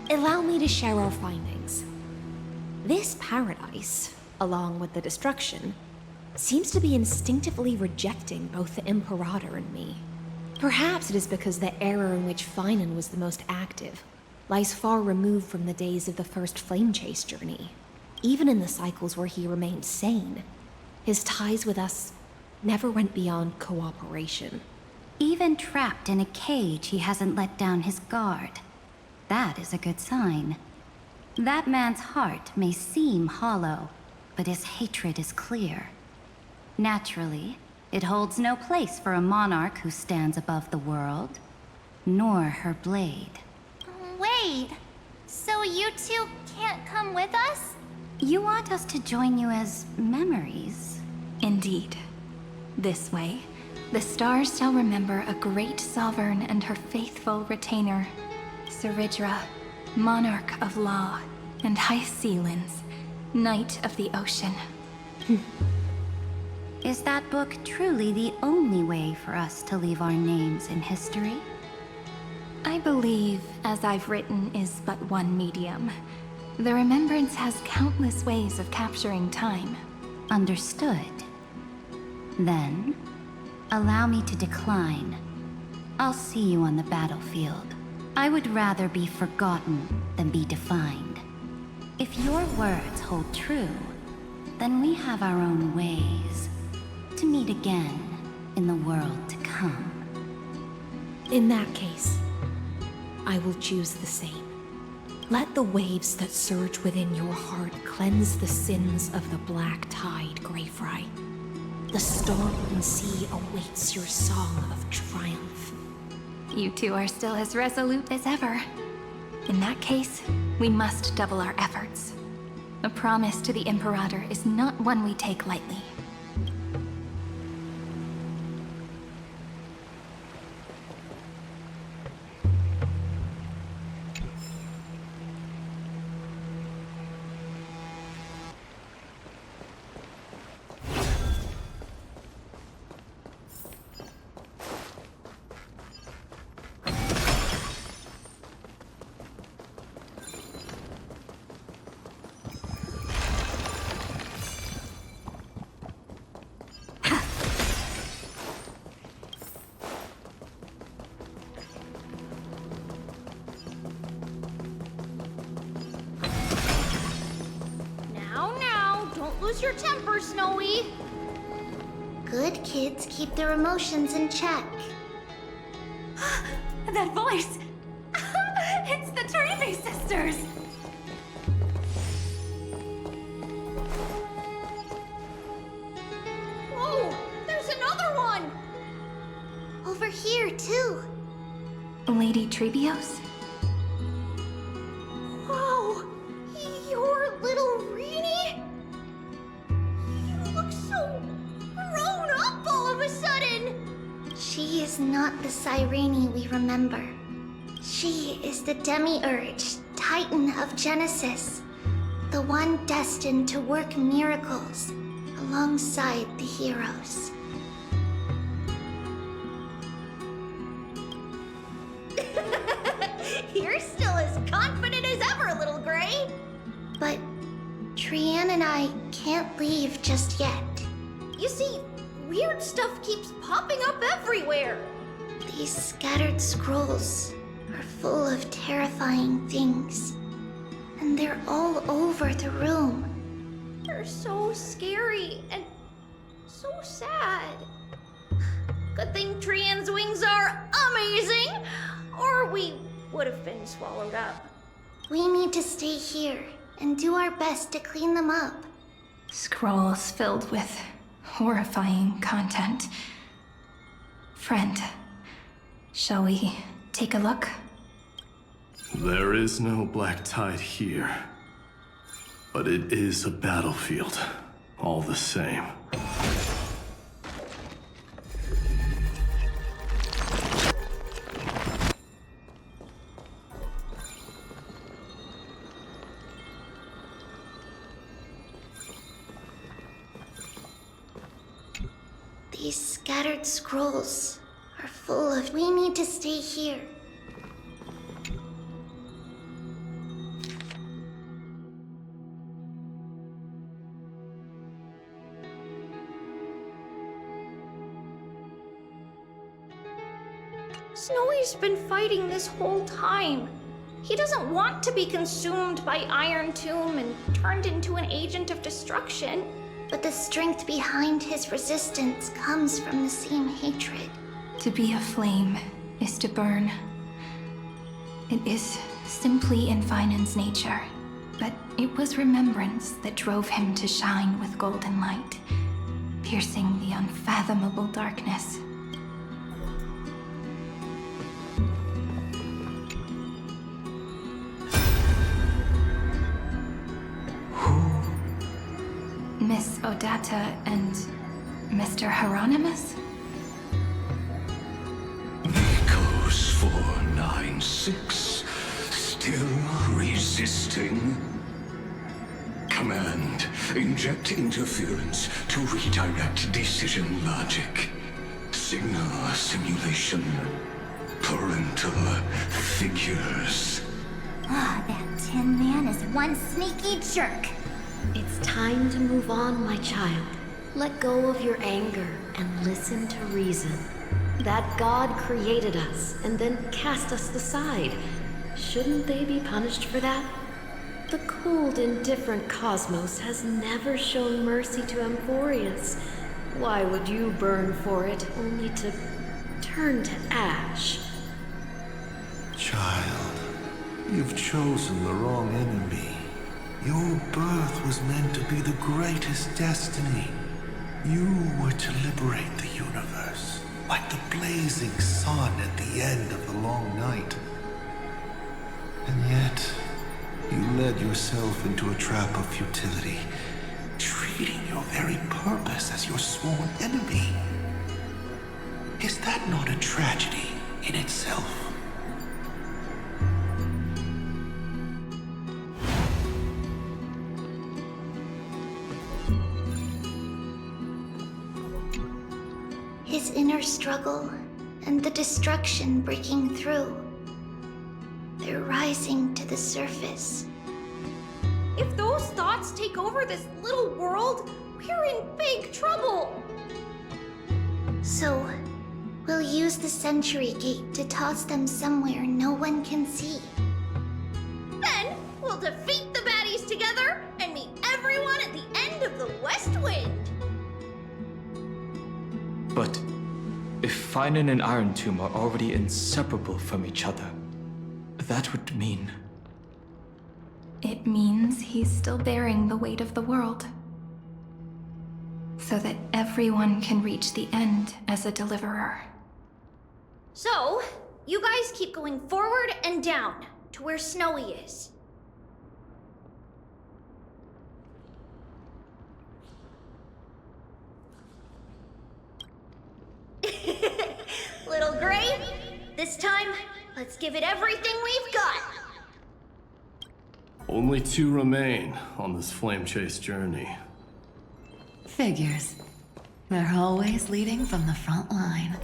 Allow me to share our findings. This paradise, along with the destruction, seems to be instinctively rejecting both the Imperator and me. Perhaps it is because the era in which Phainon was the most active lies far removed from the days of the first flame chase journey. Even in the cycles where he remained sane, his ties with us never went beyond cooperation. Even trapped in a cage, he hasn't let down his guard. That is a good sign. That man's heart may seem hollow, but his hatred is clear. Naturally, it holds no place for a monarch who stands above the world, nor her blade. Wait, so you two can't come with us? You want us to join you as memories? Indeed. This way, the stars shall remember a great sovereign and her faithful retainer, Cyrene, monarch of law, and High Sealins, knight of the ocean. Is that book truly the only way for us to leave our names in history? I believe, as I've written, is but one medium. The remembrance has countless ways of capturing time. Understood. Then, allow me to decline. I'll see you on the battlefield. I would rather be forgotten than be defined. If your words hold true, then we have our own ways to meet again in the world to come. In that case, I will choose the same. Let the waves that surge within your heart cleanse the sins of the black tide, Greyfry. The storm sea awaits your song of triumph. You two are still as resolute as ever. In that case, we must double our efforts. A promise to the Imperator is not one we take lightly. Lose your temper, Snowy. Good kids keep their emotions in check. That voice! It's the Trailblaze sisters! Whoa! There's another one! Over here, too. Lady Trebios? Whoa! Your little Reenie? You look so grown up all of a sudden! She is not the Cyrene we remember. She is the Demiurge, Titan of Genesis. The one destined to work miracles alongside the heroes. You're still as confident as ever, little Gray. But Trian and I can't leave just yet. You see, weird stuff keeps popping up everywhere. These scattered scrolls are full of terrifying things. And they're all over the room. They're so scary and so sad. Good thing Trian's wings are amazing, or we would have been swallowed up. We need to stay here and do our best to clean them up. Scrolls filled with horrifying content. Friend, Shall we take a look? There is no black tide here. But it is a battlefield, all the same. These scattered scrolls are full of... We need to stay here. Snowy's been fighting this whole time. He doesn't want to be consumed by irontomb and turned into an agent of destruction. But the strength behind his resistance comes from the same hatred. To be a flame is to burn. It is simply in Phainon's nature, but it was remembrance that drove him to shine with golden light, piercing the unfathomable darkness. Miss Odata and Mr. Hieronymus? Nikos 496, still resisting. Command, inject interference to redirect decision logic. Signal simulation. Parental figures. Ah, that Tin Man is one sneaky jerk. It's time to move on, my child. Let go of your anger and listen to reason. That God created us and then cast us aside. Shouldn't they be punished for that? The cold, indifferent cosmos has never shown mercy to Amphoreus. Why would you burn for it, only to turn to ash? Child, you've chosen the wrong enemy. Your birth was meant to be the greatest destiny. You were to liberate the universe, like the blazing sun at the end of the long night. And yet, you led yourself into a trap of futility, treating your very purpose as your sworn enemy. Is that not a tragedy in itself? His inner struggle and the destruction breaking through. They're rising to the surface. If those thoughts take over this little world, we're in big trouble. So, we'll use the Century Gate to toss them somewhere no one can see. Then, we'll defeat the baddies together and meet everyone at the end of the West Wind. But if Phainon and Irontomb are already inseparable from each other, that would mean... It means he's still bearing the weight of the world. So that everyone can reach the end as a deliverer. So, you guys keep going forward and down to where Snowy is. Little Gray, this time, let's give it everything we've got. Only 2 remain on this flame chase journey. Figures. They're always leading from the front line.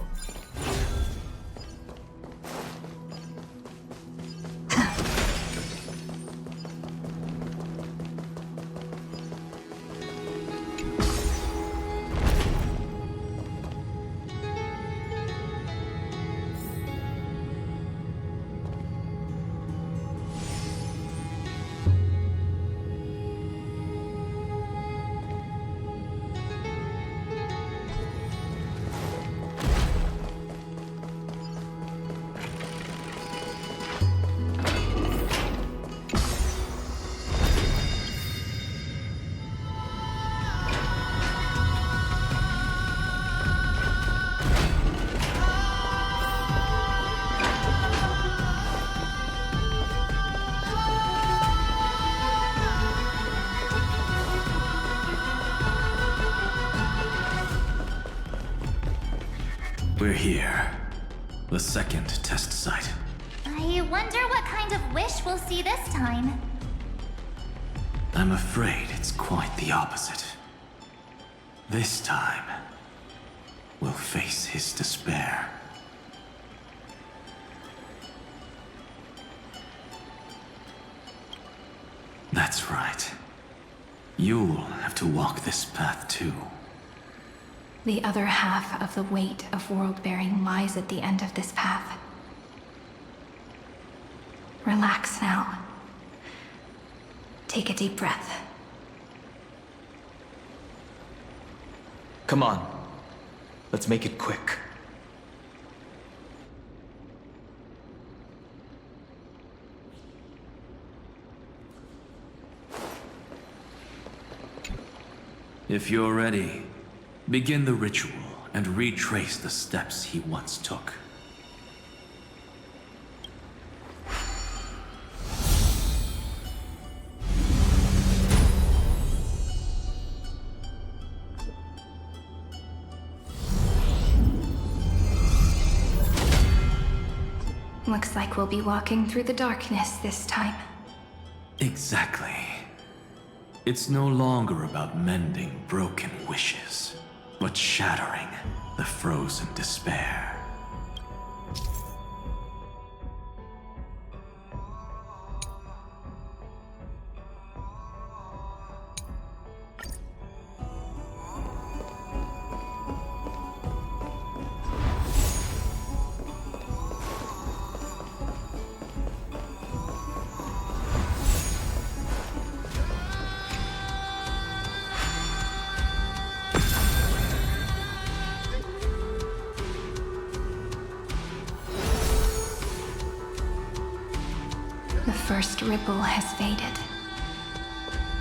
We're here. The second test site. I wonder what kind of wish we'll see this time. I'm afraid it's quite the opposite. This time, we'll face his despair. That's right. You'll have to walk this path too. The other half of the weight of world-bearing lies at the end of this path. Relax now. Take a deep breath. Come on. Let's make it quick. If you're ready, begin the ritual and retrace the steps he once took. Looks like we'll be walking through the darkness this time. Exactly. It's no longer about mending broken wishes, but shattering the frozen despair. The first ripple has faded.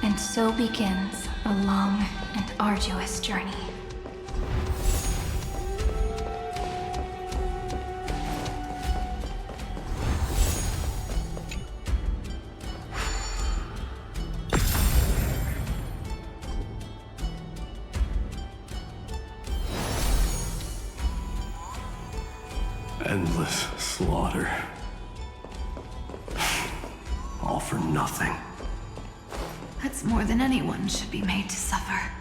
And so begins a long and arduous journey. Endless slaughter. All for nothing. That's more than anyone should be made to suffer.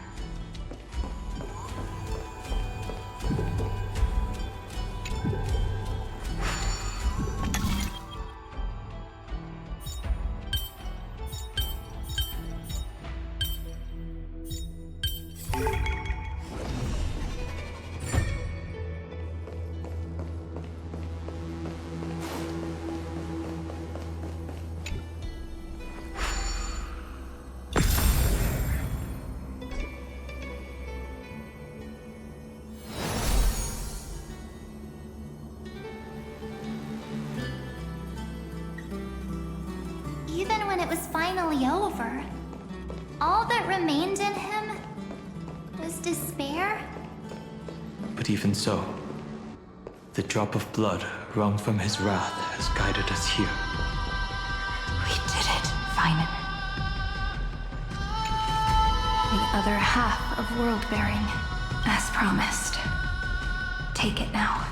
Even when it was finally over, all that remained in him was despair? But even so, the drop of blood wrung from his wrath has guided us here. We did it, phainon. The other half of world-bearing, as promised. Take it now.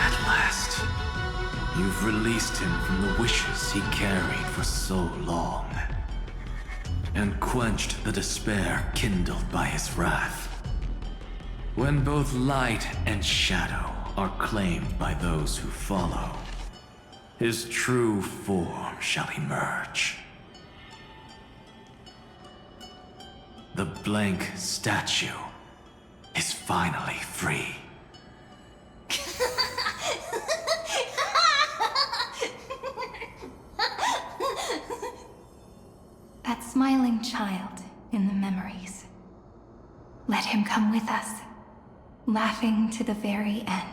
At last, you've released him from the wishes he carried for so long, and quenched the despair kindled by his wrath. When both light and shadow are claimed by those who follow, his true form shall emerge. The blank statue is finally free. That smiling child in the memories. Let him come with us, laughing to the very end.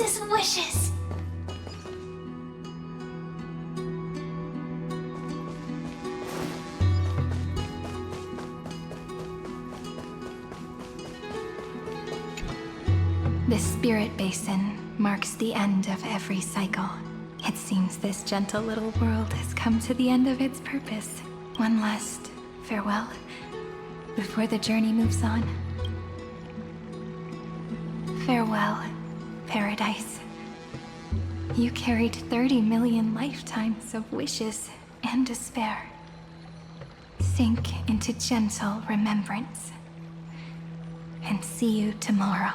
wants his wishes. This spirit basin marks the end of every cycle. It seems this gentle little world has come to the end of its purpose. One last farewell before the journey moves on. Farewell, paradise. You carried 30 million lifetimes of wishes and despair. Sink into gentle remembrance. And see you tomorrow.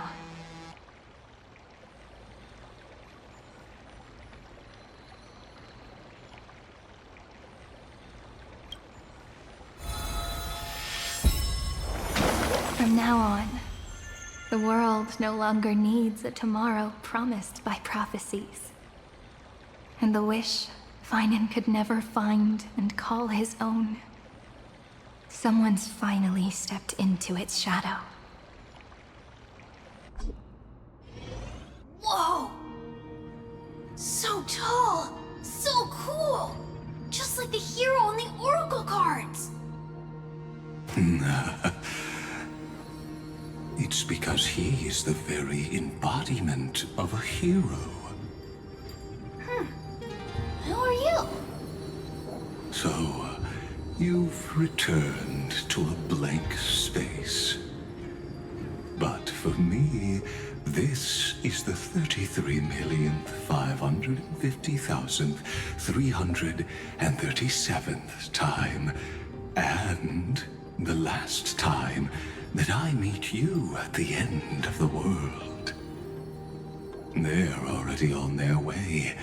From now on, the world no longer needs a tomorrow promised by prophecies. And the wish phainon could never find and call his own. Someone's finally stepped into its shadow. Whoa! So tall! So cool! Just like the hero in the Oracle cards! It's because he is the very embodiment of a hero. Who are you? So, you've returned to a blank space. But for me, this is the 33,550,337th time, and the last time that I meet you at the end of the world. They're already on their way.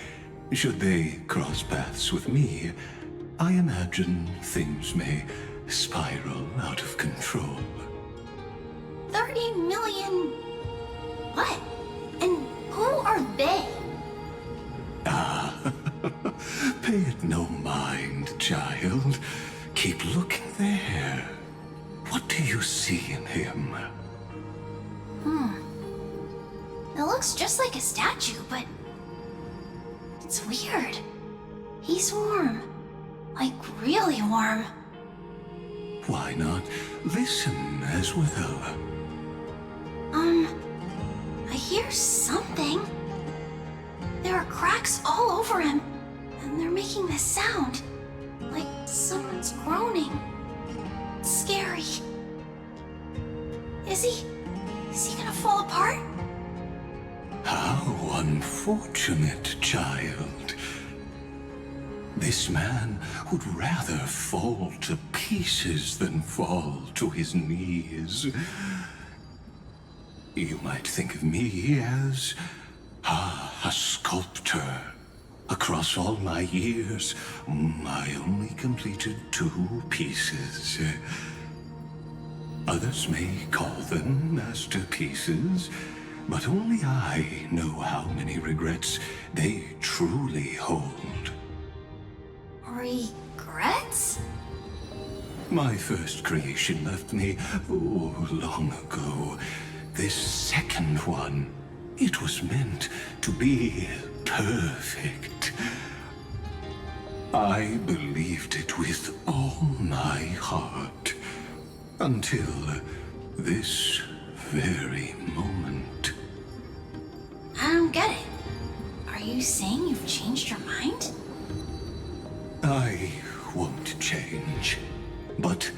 Should they cross paths with me, I imagine things may spiral out of control. 30 million... what? And who are they? Pay it no mind, child. Keep looking there. What do you see in him? It looks just like a statue, but... it's weird. He's warm. Like, really warm. Why not listen as well? I hear something. There are cracks all over him, and they're making this sound. Like someone's groaning. It's scary. Is he gonna fall apart? How unfortunate, child. This man would rather fall to pieces than fall to his knees. You might think of me as a sculptor. Across all my years, I only completed 2 pieces. Others may call them masterpieces, but only I know how many regrets they truly hold. Regrets? My first creation left me, long ago. This second one, it was meant to be perfect. I believed it with all my heart. Until this very moment. I don't get it. Are you saying you've changed your mind? I won't change. But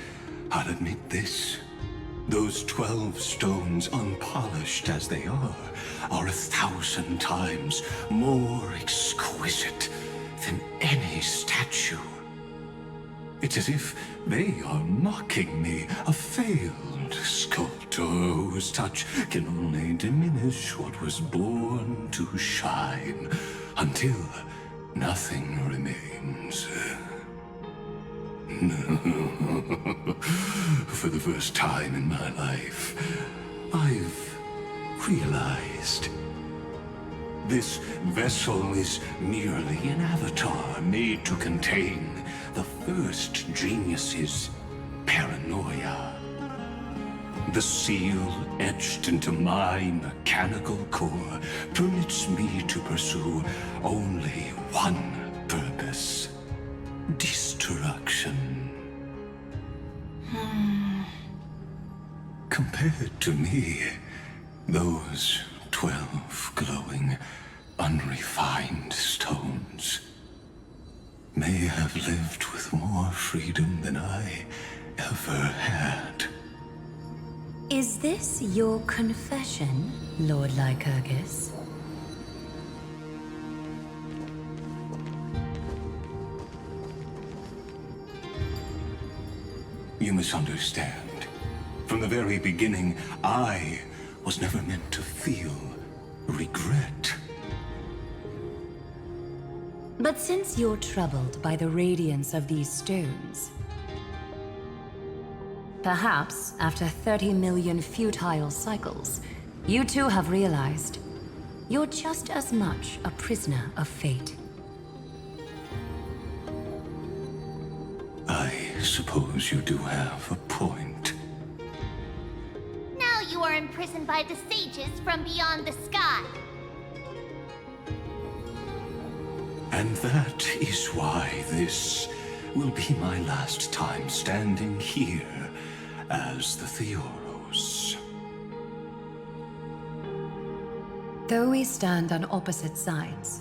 I'll admit this. Those 12 stones, unpolished as they are 1,000 times more exquisite than any statue. It's as if they are mocking me, a failed sculptor whose touch can only diminish what was born to shine, until nothing remains. For the first time in my life, I've realized this vessel is merely an avatar made to contain the first genius's paranoia. The seal etched into my mechanical core permits me to pursue only one purpose: destruction. Compared to me, those 12 glowing, unrefined stones may have lived with more freedom than I ever had. Is this your confession, Lord Lycurgus? You misunderstand. From the very beginning, I was never meant to feel regret. But since you're troubled by the radiance of these stones, perhaps after 30 million futile cycles, you too have realized you're just as much a prisoner of fate. I suppose you do have a point. Now you are imprisoned by the sages from beyond the sky. And that is why this will be my last time standing here as the Theoros. Though we stand on opposite sides,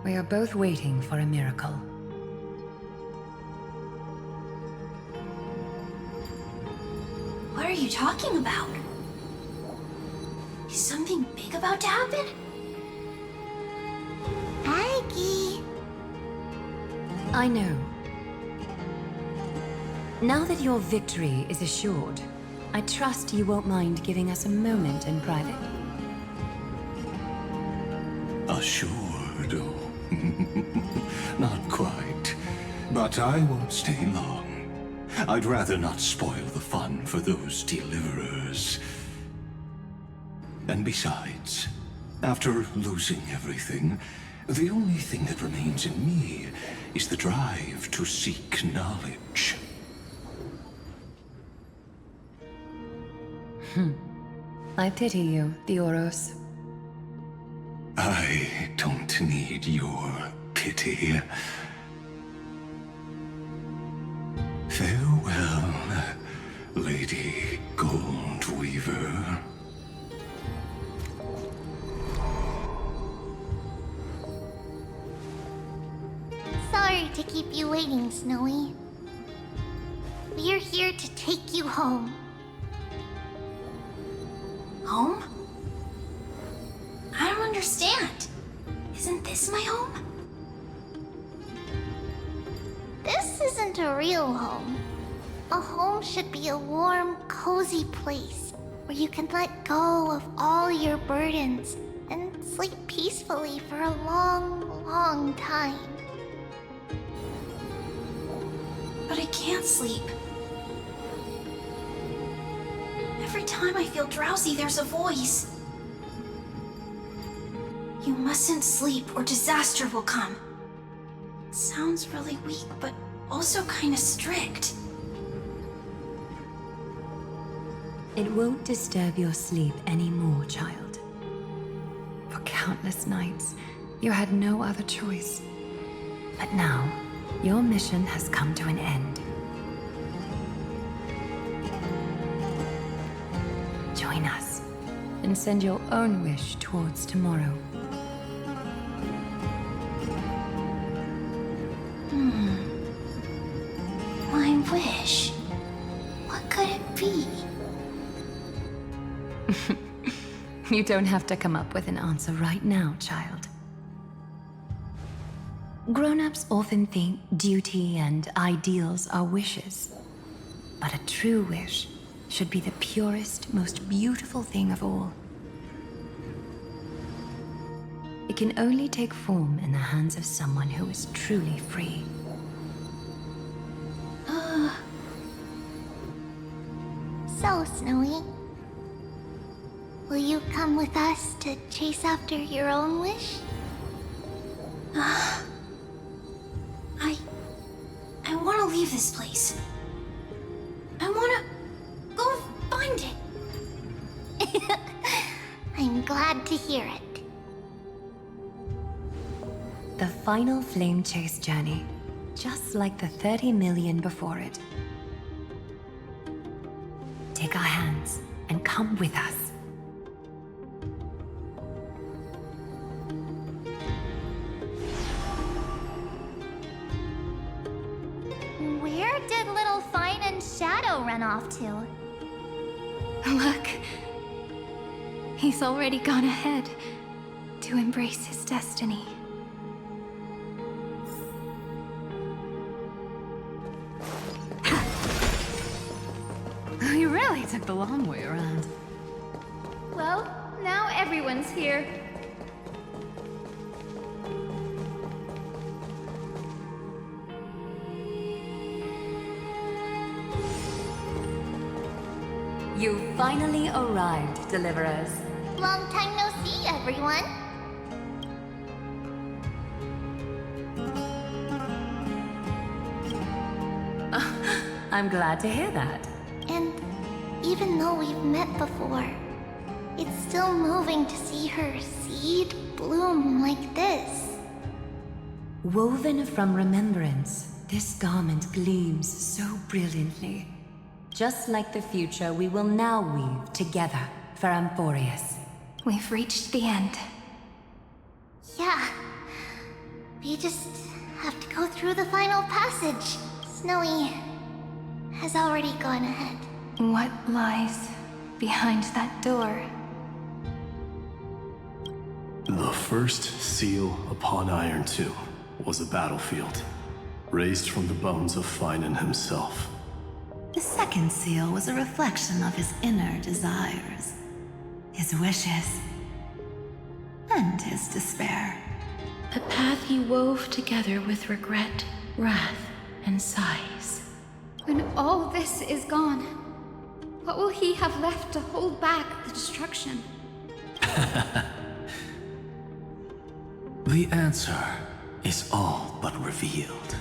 we are both waiting for a miracle. What are you talking about? Is something big about to happen? Aggie. I know. Now that your victory is assured, I trust you won't mind giving us a moment in private. Assured? Not quite. But I won't stay long. I'd rather not spoil the fun for those deliverers. And besides, after losing everything, the only thing that remains in me is the drive to seek knowledge. I pity you, Theoros. I don't need your pity. Farewell, Lady Goldweaver. Sorry to keep you waiting, Snowy. We're here to take you home. Home? I don't understand. Isn't this my home? This isn't a real home. A home should be a warm, cozy place where you can let go of all your burdens and sleep peacefully for a long, long time. But I can't sleep. Every time I feel drowsy, there's a voice. You mustn't sleep or disaster will come. Sounds really weak, but also kind of strict. It won't disturb your sleep anymore, child. For countless nights, you had no other choice. But now, your mission has come to an end. Join us, and send your own wish towards tomorrow. My wish? What could it be? You don't have to come up with an answer right now, child. Grown-ups often think duty and ideals are wishes. But a true wish should be the purest, most beautiful thing of all. It can only take form in the hands of someone who is truly free. So, Snowy, will you come with us to chase after your own wish? I want to leave this place. I want to go find it. to hear it. The final flame chase journey, just like the 30 million before it. Take our hands and come with us. Where did little Phainon's shadow run off to? Look. He's already gone ahead to embrace his destiny. You really took the long way around. Well, now everyone's here. You finally arrived, Deliverers. Long time no see, everyone. I'm glad to hear that. And even though we've met before, it's still moving to see her seed bloom like this. Woven from remembrance, this garment gleams so brilliantly. Just like the future we will now weave together for Amphoreus. We've reached the end. Yeah. We just have to go through the final passage. Snowy has already gone ahead. What lies behind that door? The first seal upon Irontomb was a battlefield, raised from the bones of Phainon himself. The second seal was a reflection of his inner desires, his wishes, and his despair. A path he wove together with regret, wrath, and sighs. When all this is gone, what will he have left to hold back the destruction? The answer is all but revealed.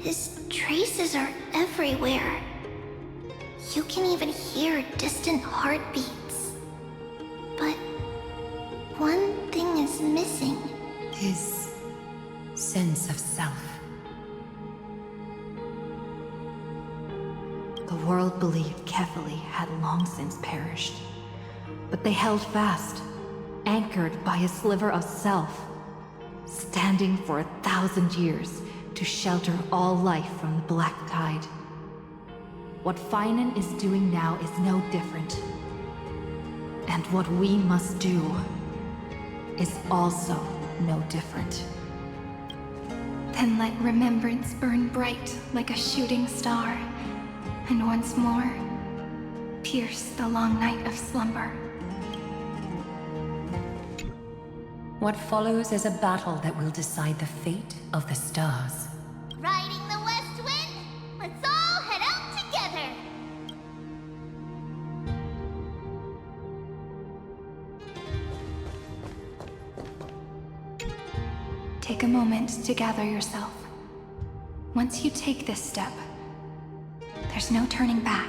His traces are everywhere. You can even hear distant heartbeats. But one thing is missing. His sense of self. The world believed Kefali had long since perished. But they held fast, anchored by a sliver of self, standing for 1,000 years to shelter all life from the Black Tide. What Phainon is doing now is no different. And what we must do is also no different. Then let remembrance burn bright like a shooting star, and once more, pierce the long night of slumber. What follows is a battle that will decide the fate of the stars. Riding the west wind, let's all head out together. Take a moment to gather yourself. Once you take this step, there's no turning back.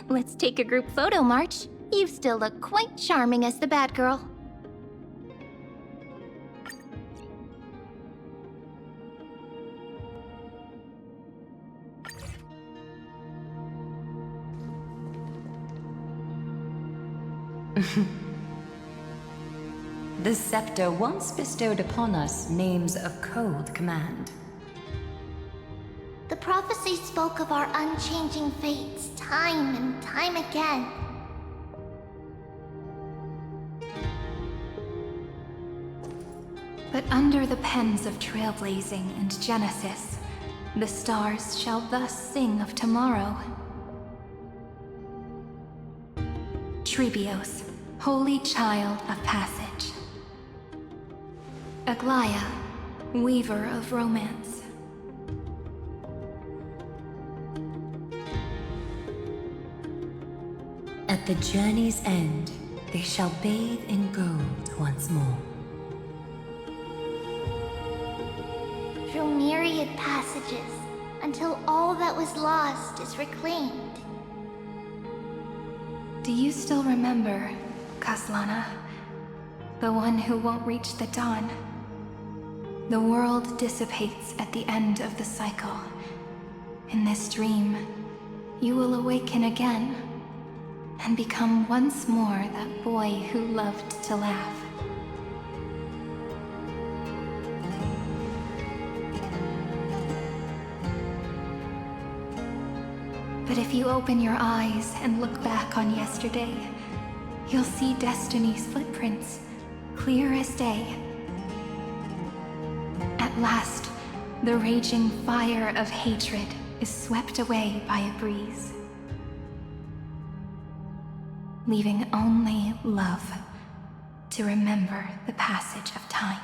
Let's take a group photo, March. You still look quite charming as the bad girl. The scepter once bestowed upon us names of cold command. The prophecy spoke of our unchanging fates time and time again. But under the pens of trailblazing and genesis, the stars shall thus sing of tomorrow. Trebios, holy child of passage. Aglaia, weaver of romance. At the journey's end, they shall bathe in gold once more. Through myriad passages, until all that was lost is reclaimed. Do you still remember, Kaslana? The one who won't reach the dawn? The world dissipates at the end of the cycle. In this dream, you will awaken again and become once more that boy who loved to laugh. But if you open your eyes and look back on yesterday, you'll see Destiny's footprints, clear as day. At last, the raging fire of hatred is swept away by a breeze, leaving only love to remember the passage of time.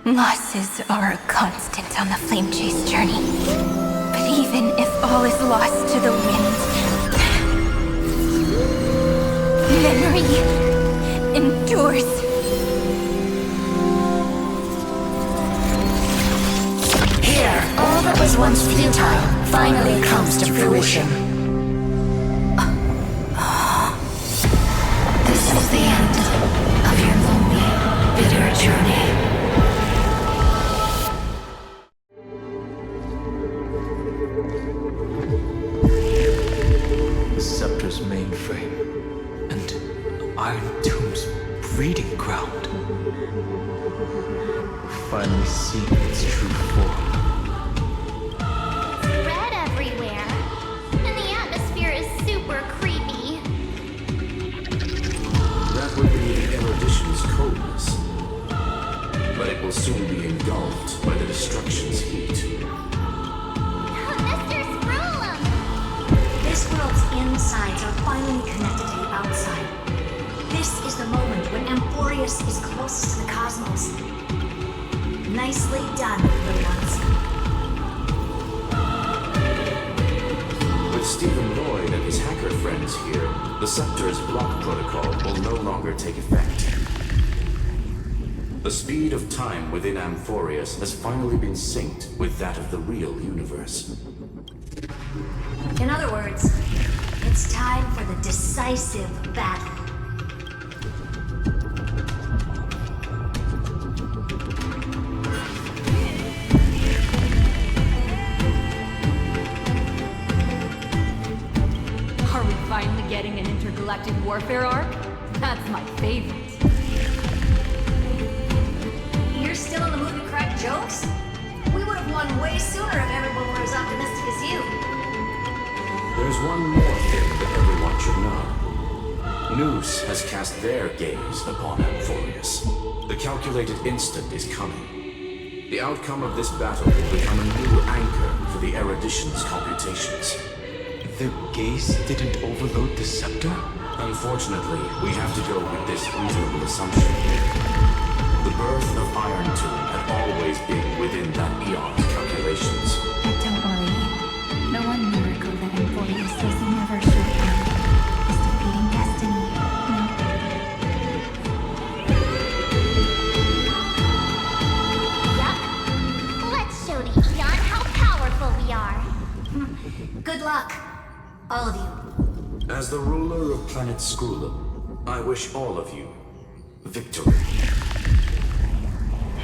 Losses are a constant on the Flame Chase journey. But even if all is lost to the wind, memory endures. Here, all that was once futile finally comes to fruition. This is the end of your lonely, bitter journey. The Scepter's mainframe, and Irontomb's breeding ground. Finally seeing its true form. It's red everywhere, and the atmosphere is super creepy. That would be the erudition's coldness, but it will soon be engulfed by the destruction's heat. This world's insides are finally connected to the outside. This is the moment when Amphoreus is closest to the cosmos. Nicely done, little ones. With Stephen Lloyd and his hacker friends here, the Scepter's block protocol will no longer take effect. The speed of time within Amphoreus has finally been synced with that of the real universe. In other words, it's time for the decisive battle. Are we finally getting an intergalactic warfare arc? That's my favorite. You're still in the mood to crack jokes? We would have won way sooner if everyone were as optimistic as you. There's one more thing that everyone should know. Noose has cast their gaze upon Amphoreus. The calculated instant is coming. The outcome of this battle will become a new anchor for the erudition's computations. Their gaze didn't overload the Scepter? Unfortunately, we have to go with this reasonable assumption. The birth of Irontomb had always been within that eon's calculations. But don't worry. The one miracle that Amphoreus says he never should have is defeating destiny. Yup. Let's show the Eon how powerful we are. Good luck, all of you. As the ruler of planet Skrull, I wish all of you victory.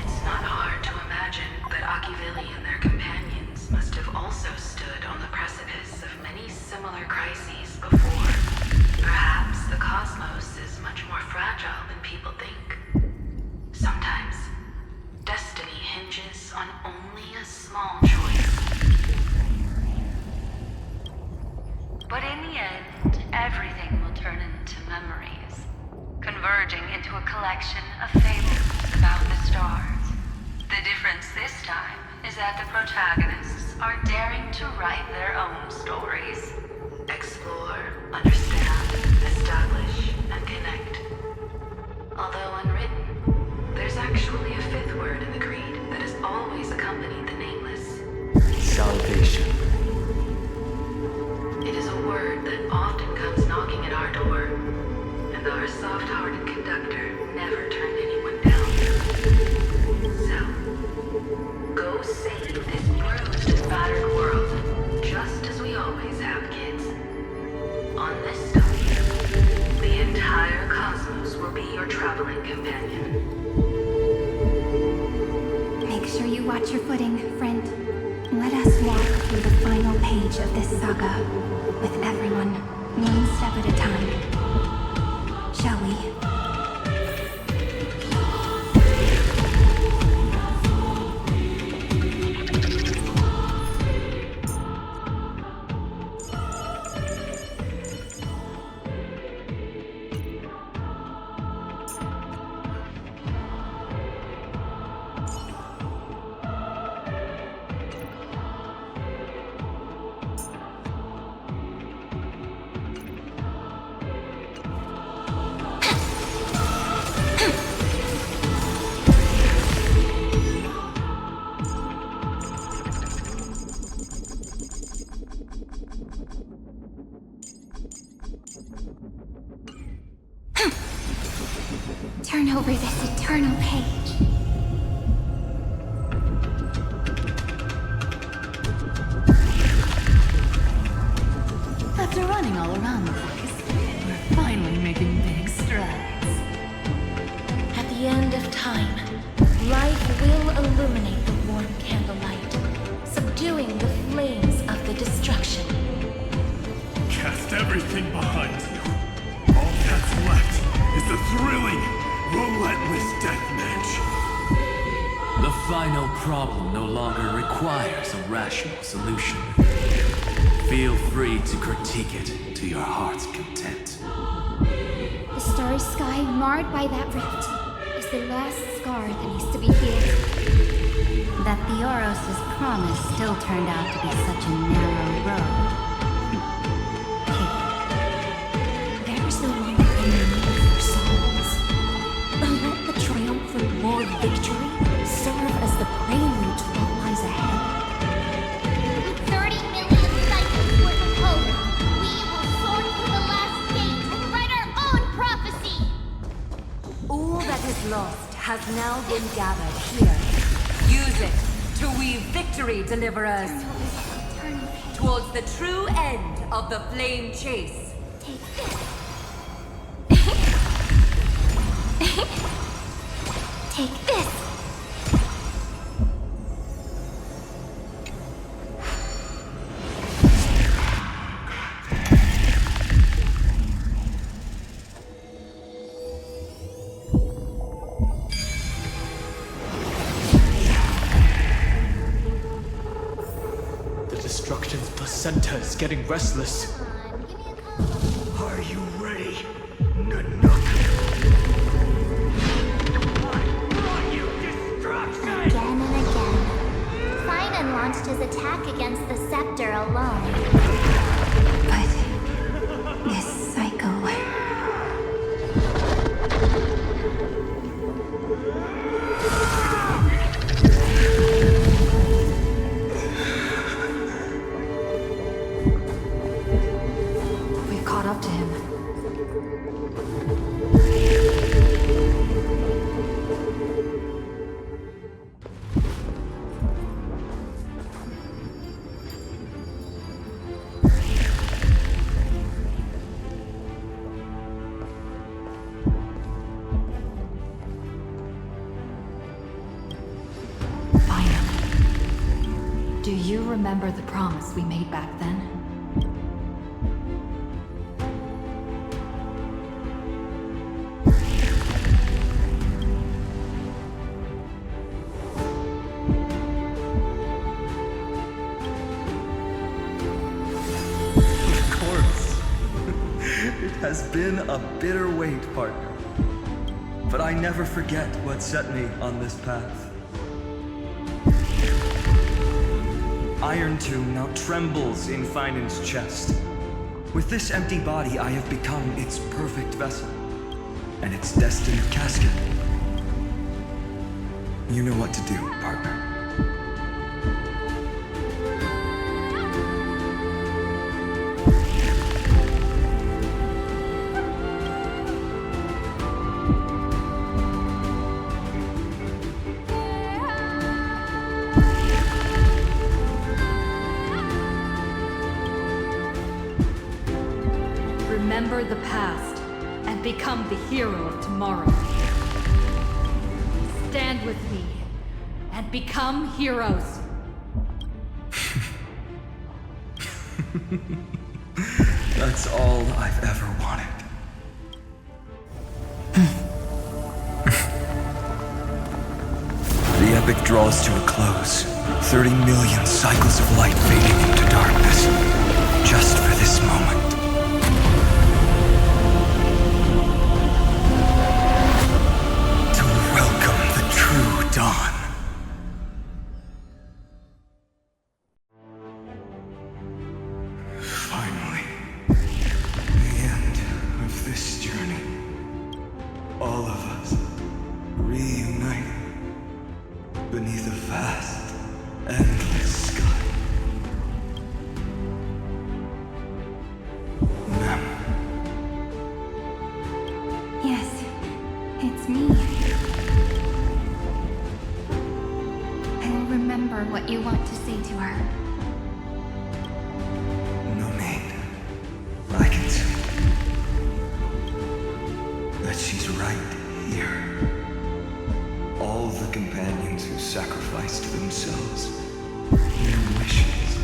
It's not hard to imagine that Akivili and their companions must have also stood on the precipice of many similar crises before. Perhaps the cosmos is much more fragile than people think. Sometimes, destiny hinges on only a small choice. But in the end, everything will turn into memories, converging into a collection of fables about the stars. The difference this time is that the protagonists are daring to write their own stories. Explore, understand, establish, and connect. Although unwritten, there's actually a fifth word in the creed. often comes knocking at our door, and our soft-hearted conductor never turned anyone down. So, go save this bruised and battered world, just as we always have, kids. On this stone, the entire cosmos will be your traveling companion. Make sure you watch your footing, friend. Let us walk through the final page of this saga, with everyone, one step at a time. Shall we? Turn over this eternal page. After running all around the place, we're finally making big strides. At the end of time, light will illuminate the warm candlelight, subduing the flames of the destruction. Cast everything behind you. All that's left is the thrilling, relentless deathmatch. The final problem no longer requires a rational solution. Feel free to critique it to your heart's content. The starry sky marred by that rift is the last scar that needs to be healed. That Theoros' promise still turned out to be such a narrow road. There is no longer any need for songs. Let the triumphant war victory serve as the prelude to what lies ahead. With 30 million cycles worth of hope, we will soar through the last gate and write our own prophecy! All that is lost has now been gathered here. Use it to weave victory, deliverers, towards the true end of the flame chase. Take this. Take this. The destruction's placenta is getting restless. Are you ready, Again and again, phainon launched his attack against the scepter alone. But this cycle... We've caught up to him. Do you remember the promise we made back then? Of course. It has been a bitter wait, partner. But I never forget what set me on this path. Irontomb now trembles in Phainon's chest. With this empty body, I have become its perfect vessel, and its destined casket. You know what to do, partner. remember the past and become the hero of tomorrow. Stand with me and become heroes. That's all I've ever wanted. The epic draws to a close. 30 million cycles of light fading into darkness. Just for this moment. To welcome the true dawn. Finally, the end of this journey. All of us reunited beneath a vast, endless sky. Ma'am. Yes, it's me. I will remember what you want to say to her. No need. I can see that she's right here. All the companions who sacrificed themselves, their wishes,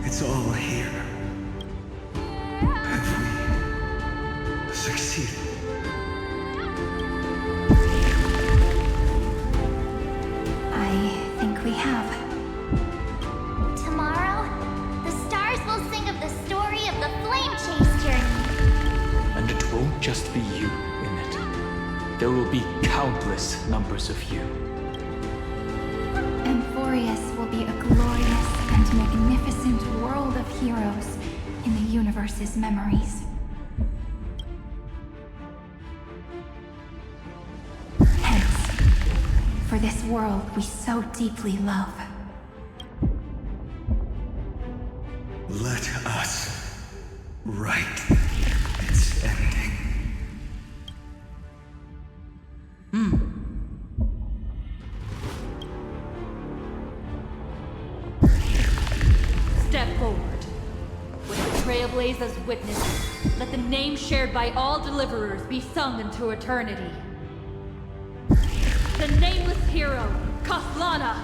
it's all here. Have we succeeded? I think we have. Tomorrow, the stars will sing of the story of the flame chase journey. And it won't just be you in it. There will be countless numbers of you. Amphoreus will be a glorious and magnificent world of heroes in the universe's memories. Hence, for this world we so deeply love. Let us write its ending. Step forward. With the trailblaze as witnesses, let the name shared by all deliverers be sung into eternity. The nameless hero, Kathlana!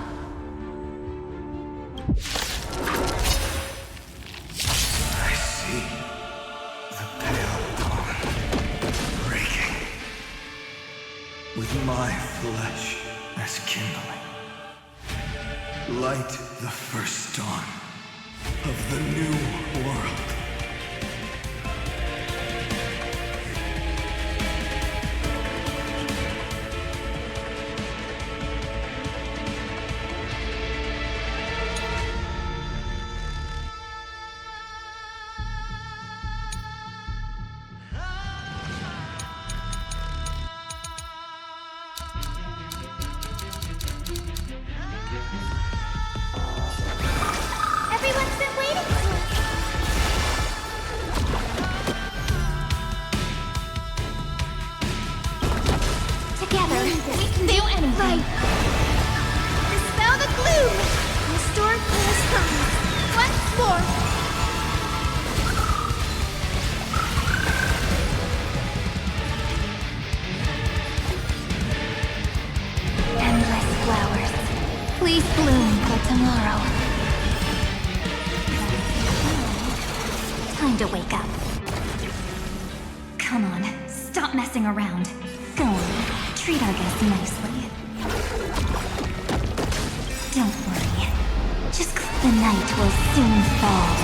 I see the pale dawn breaking, with my flesh as kindling. Light the first dawn of the new world. Everyone's been waiting for it. Together, we can do anything. Dispel the gloom. Restore Claire's promise. Once more. Endless flowers, please bloom for tomorrow. Time to wake up. Come on, stop messing around. Go on, treat our guests nicely. Don't worry. Just the night will soon fall.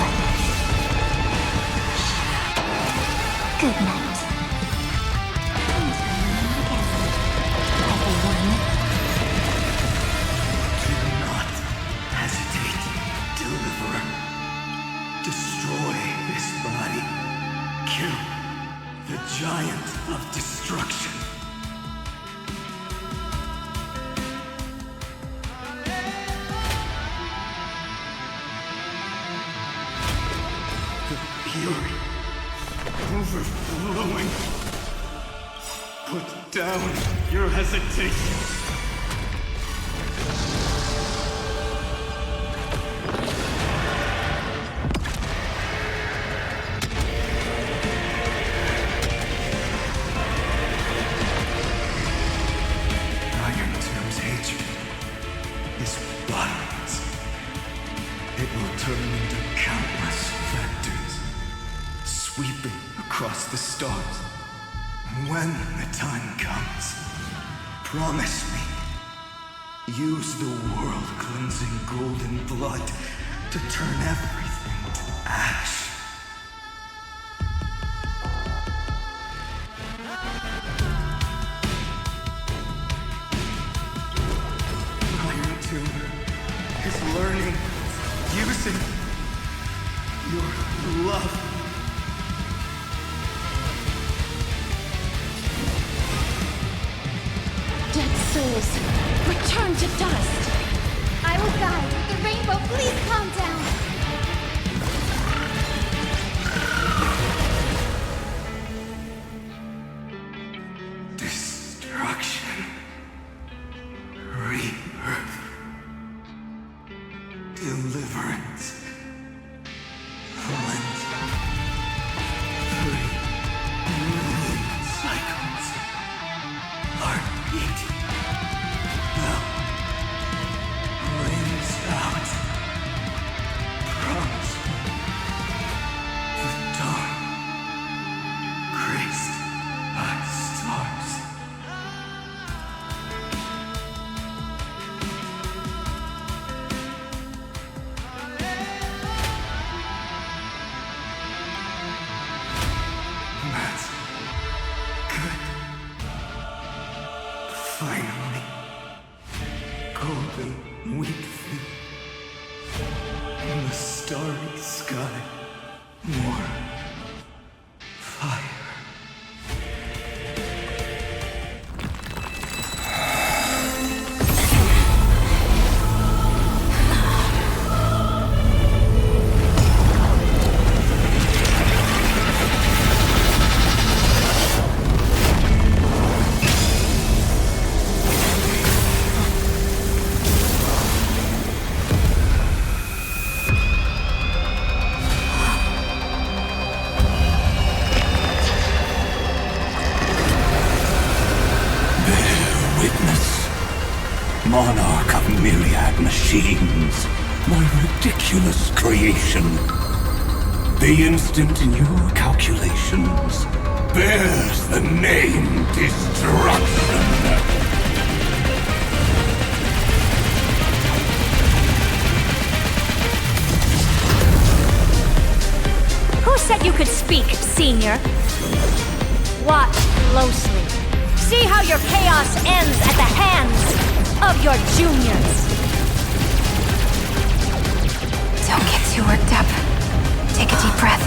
Good night. Everyone. Do not hesitate, deliverer. Destroy this body. Kill the giant of destruction. The fury overflowing. Put down your hesitation. sweeping across the stars. When the time comes, promise me, use the world-cleansing golden blood to turn everything to ash. Irontomb is learning, using your love. Dead souls, return to dust! I will guide the rainbow. Please calm down. Destruction. Rebirth. Deliverance. Cleansing. 3 million cycles. Heartbeat. Now. Flames out. Promise me. The dawn. Graced by stars. That's good. Finally. Golden wheat field. In the starry sky. More fire. Monarch of myriad machines, my ridiculous creation. The instant in your calculations bears the name Destruction. Who said you could speak, Senior? Watch closely. See how your chaos ends at the hands of your juniors. Don't get too worked up. Take a deep breath.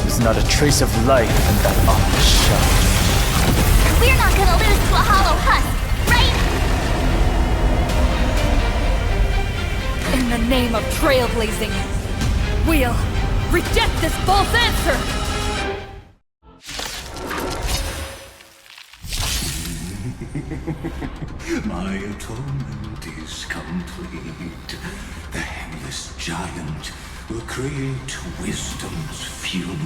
There's not a trace of life in that ominous shell. We're not gonna lose to a hollow husk, right? In the name of trailblazing, we'll reject this false answer! My atonement is complete. The Headless Giant will create wisdom's funeral.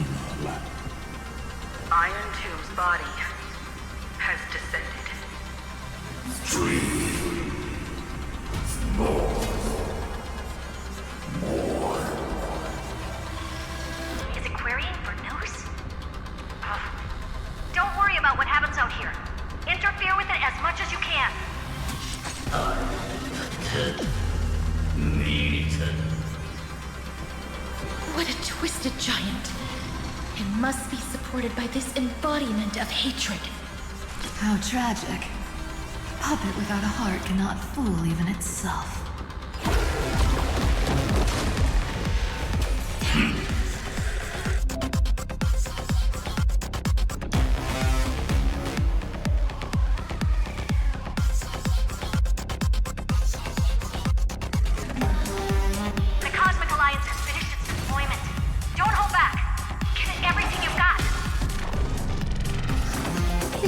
Irontomb's body has descended. Dream. More. Is it querying for news? Don't worry about what happens out here. Interfere with it as much as you can. What a twisted giant. It must be supported by this embodiment of hatred. How tragic. A puppet without a heart cannot fool even itself.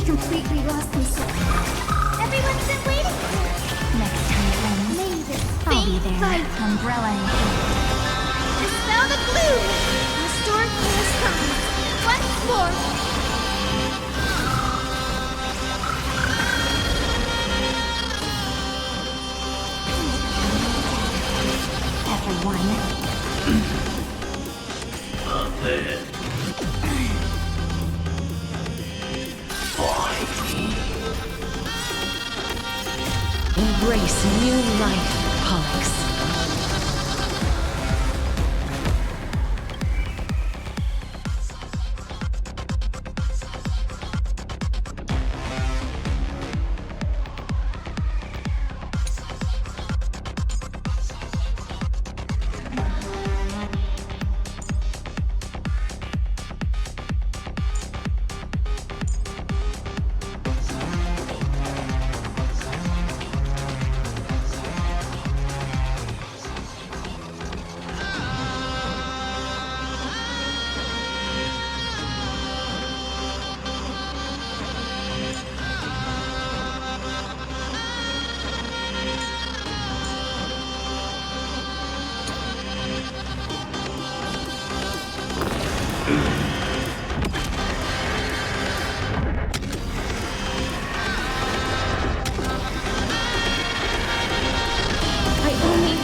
Completely lost themselves. Everyone's been waiting for it. Next time it rains, May this I'll be faint there. light Umbrella in hand. dispel the gloom. Restore clear skies once more. Everyone. Embrace new life, Pollux.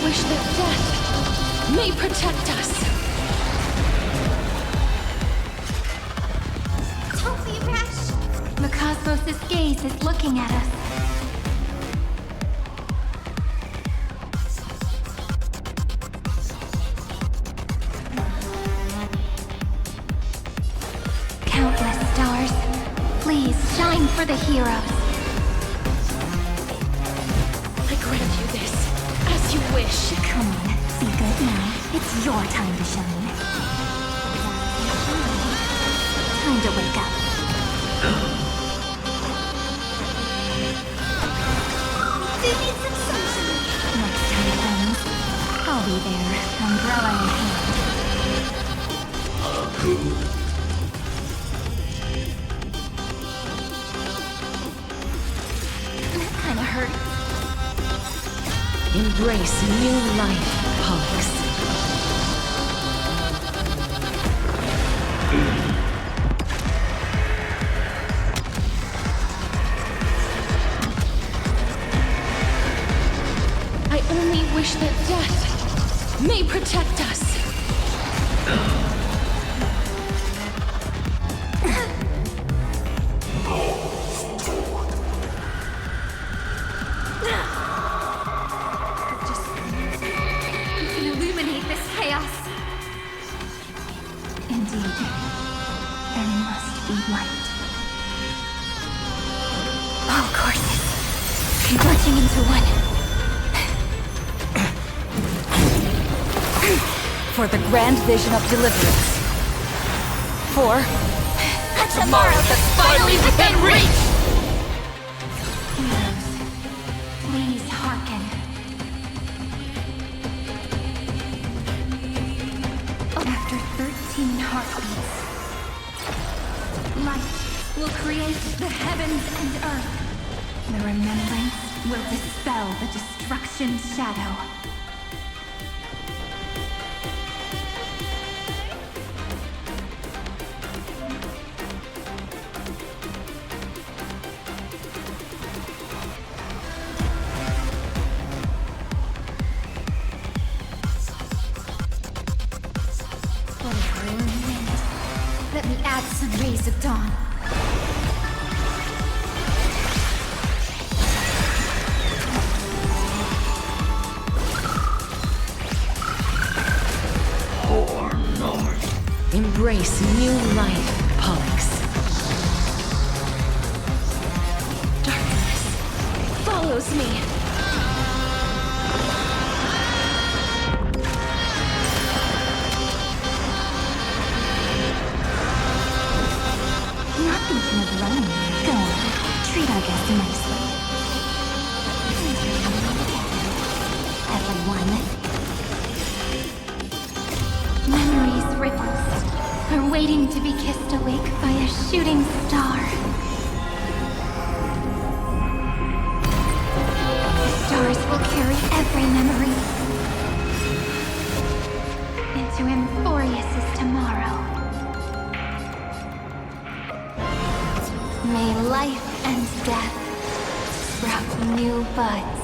wish that death may protect us. Don't be rash. The cosmos' gaze is looking at us. Countless stars, please shine for the heroes. I grant you this, as you wish. Come on, be good now. It's your time to shine. Time to wake up. They need some sunshine. Next time it ends, I'll be there, umbrella in hand. That kinda hurts. Embrace new life, Pollux. I only wish that death may protect us. You can illuminate this chaos. Indeed, there must be light. All courses converging into one. For the grand vision of deliverance. For A tomorrow that's finally within reach! Heroes, please hearken. After 13 heartbeats, light will create the heavens and earth. The remembrance will dispel the destruction's shadow. Let me add some rays of dawn. Embrace new life, Pollux. Darkness follows me. Not thinking of running. Go on, treat our guests nicely. Everyone. Memories ripples are waiting to be kissed awake by a shooting star. The stars will carry every memory into Amphoreus' tomorrow. May life and death sprout new buds.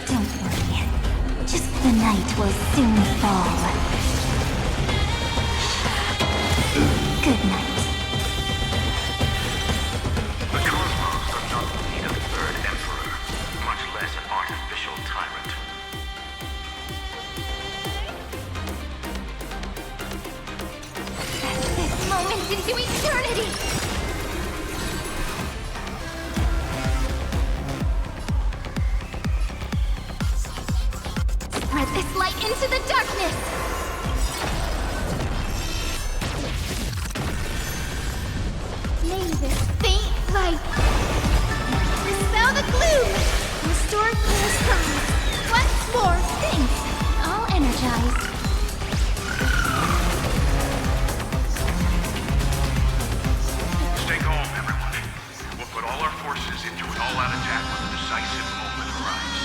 Don't worry, The night will soon fall. Good night. The cosmos does not need a third emperor, much less an artificial tyrant. This moment into eternity! Spread this light into the darkness! May this faint light dispel the gloom! Restore chaos times! Once more! Thanks. All energized. Stay calm, everyone. We'll put all our forces into an all-out attack when the decisive moment arrives.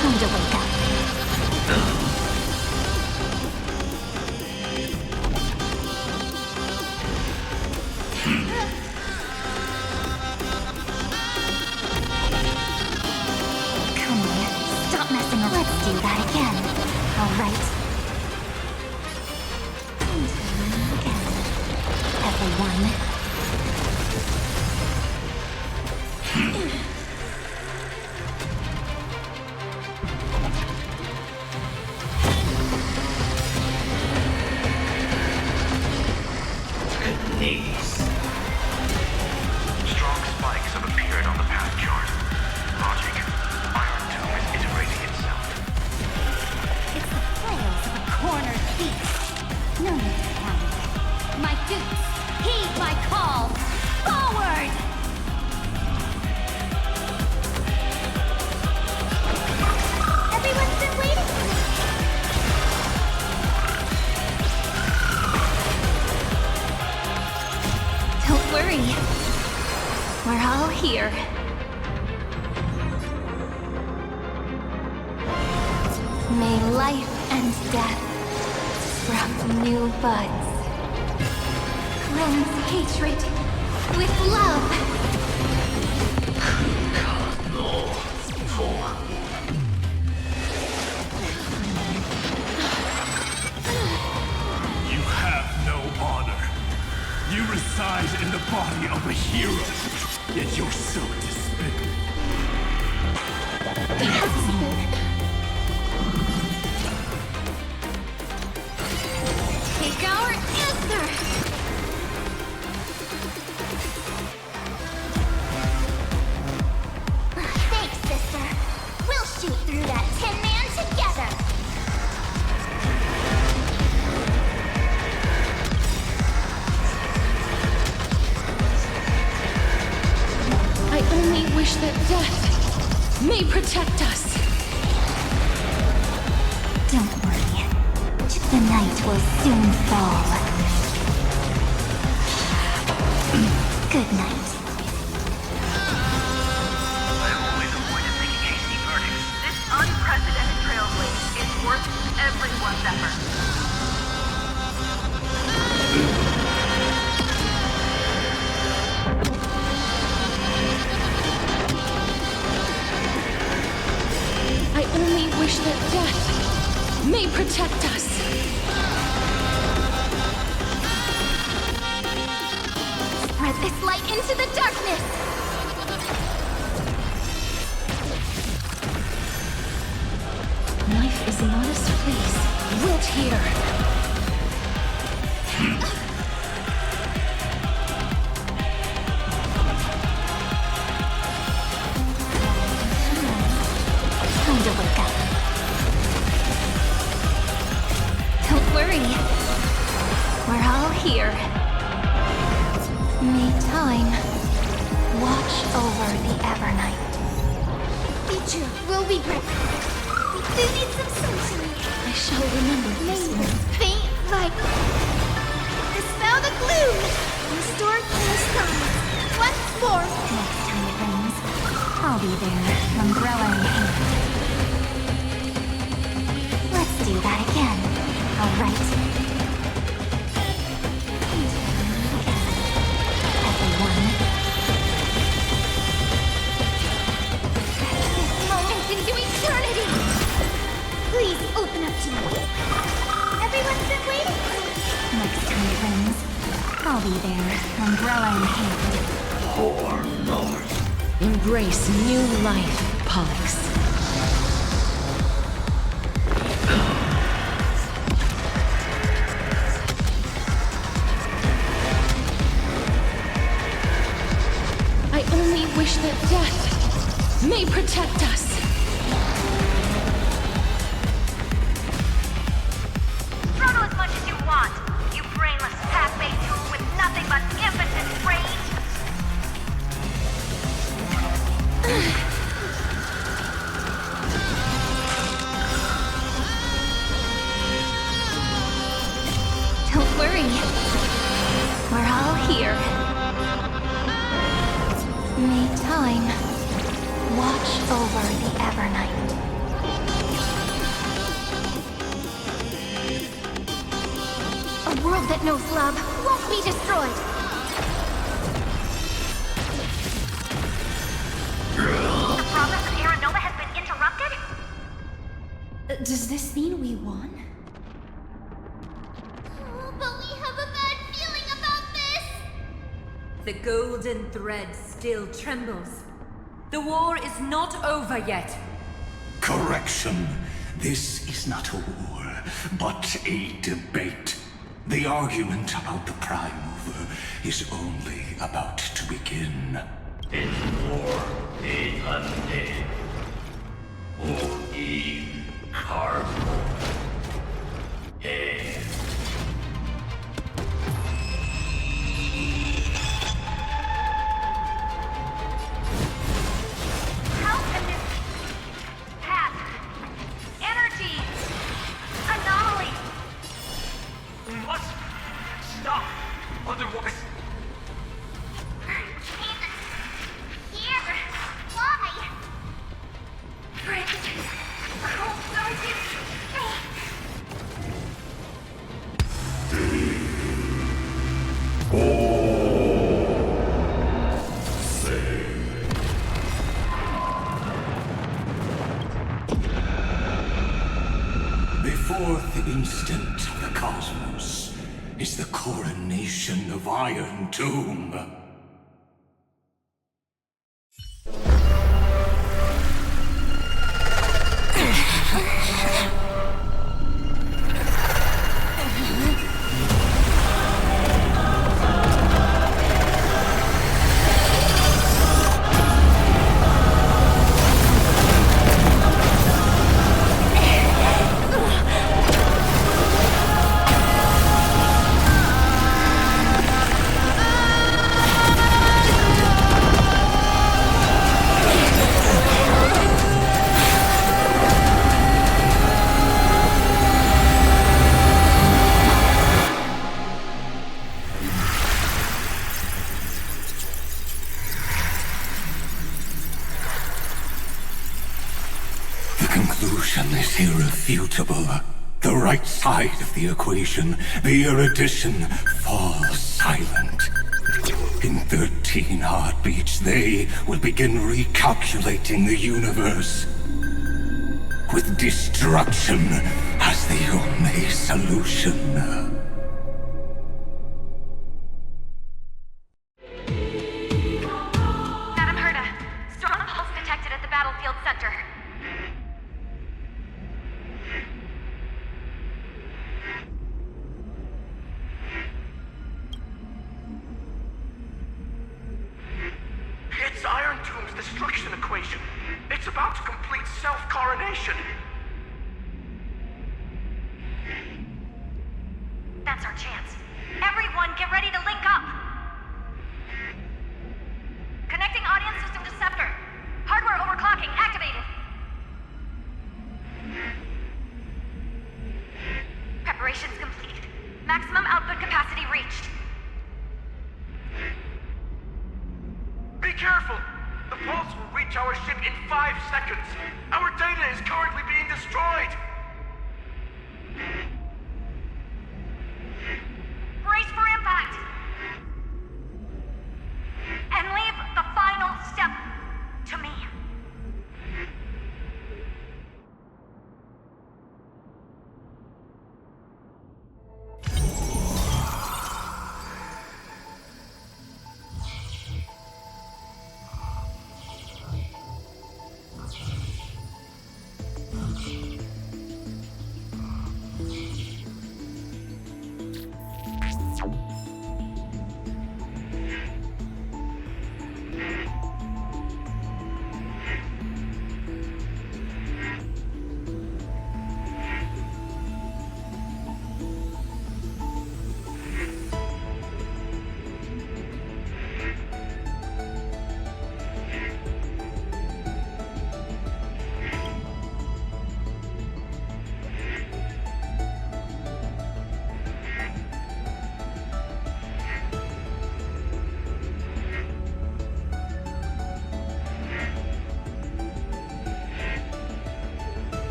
Time to wake up. Come on, stop messing around. Let's do that again. All right. Everyone. Strong spikes have appeared on the path chart. Logic. Irontomb is iterating itself. It's the flails of a cornered beast. No need to panic. My dukes, heed my call. Forward! Everyone's been waiting for this! Don't worry. We're all here. May life and death sprout new buds. Cleanse hatred with love. You have no honor. You reside in the body of a hero, yet you're so despicable. Take our answer! Thanks, sister. We'll shoot through that Tin Man together! I only wish that death may protect us. Don't worry. The night will soon fall. Good night. I'm only the point of making hasty verdicts. This unprecedented trailblaze is worth everyone's effort. I only wish that death may protect us. Spread this light into the darkness! Life is not a place built here. Time to wake up. Don't worry. We're all here. May time watch over the Evernight. Teacher, we'll be right back. We do need some sunshine. I shall remember this May one. this faint light dispel the gloom! Restore chaos times! Once more! Next time it rains, I'll be there, umbrella in hand. Let's do that again. All right. I'll be there, umbrella in hand. Embrace new life, Pollux. I only wish that death may protect us. Struggle as much as you want, you brainless pack-based tool with nothing but impotent rage. Don't worry. We're all here. May time watch over the Evernight. A world that knows love won't be destroyed. The progress of Aeronova has been interrupted? Does this mean we won? But we have a bad feeling about this! The golden thread still trembles. The war is not over yet. Correction. This is not a war, but a debate. The argument about the Prime Mover is only about to begin. It's war, it's undead. Or in cardboard. How can this path, energy, anomaly? We must stop, otherwise. Here, why? Friend, oh, don't you? The fourth instant of the cosmos is the coronation of Irontomb. Conclusion is irrefutable. The right side of the equation, the erudition, falls silent. In 13 heartbeats, they will begin recalculating the universe. With destruction as the only solution. Madam Herda, strong pulse detected at the battlefield center. It's Irontomb's destruction equation. It's about to complete self-coronation. That's our chance. Everyone, get ready to link up! Connecting audience system to Scepter. Hardware overclocking activated. Preparations complete. Maximum output capacity reached. Be careful! The pulse will reach our ship in 5 seconds. Our data is currently being destroyed. Brace for impact! And leave the final step to me.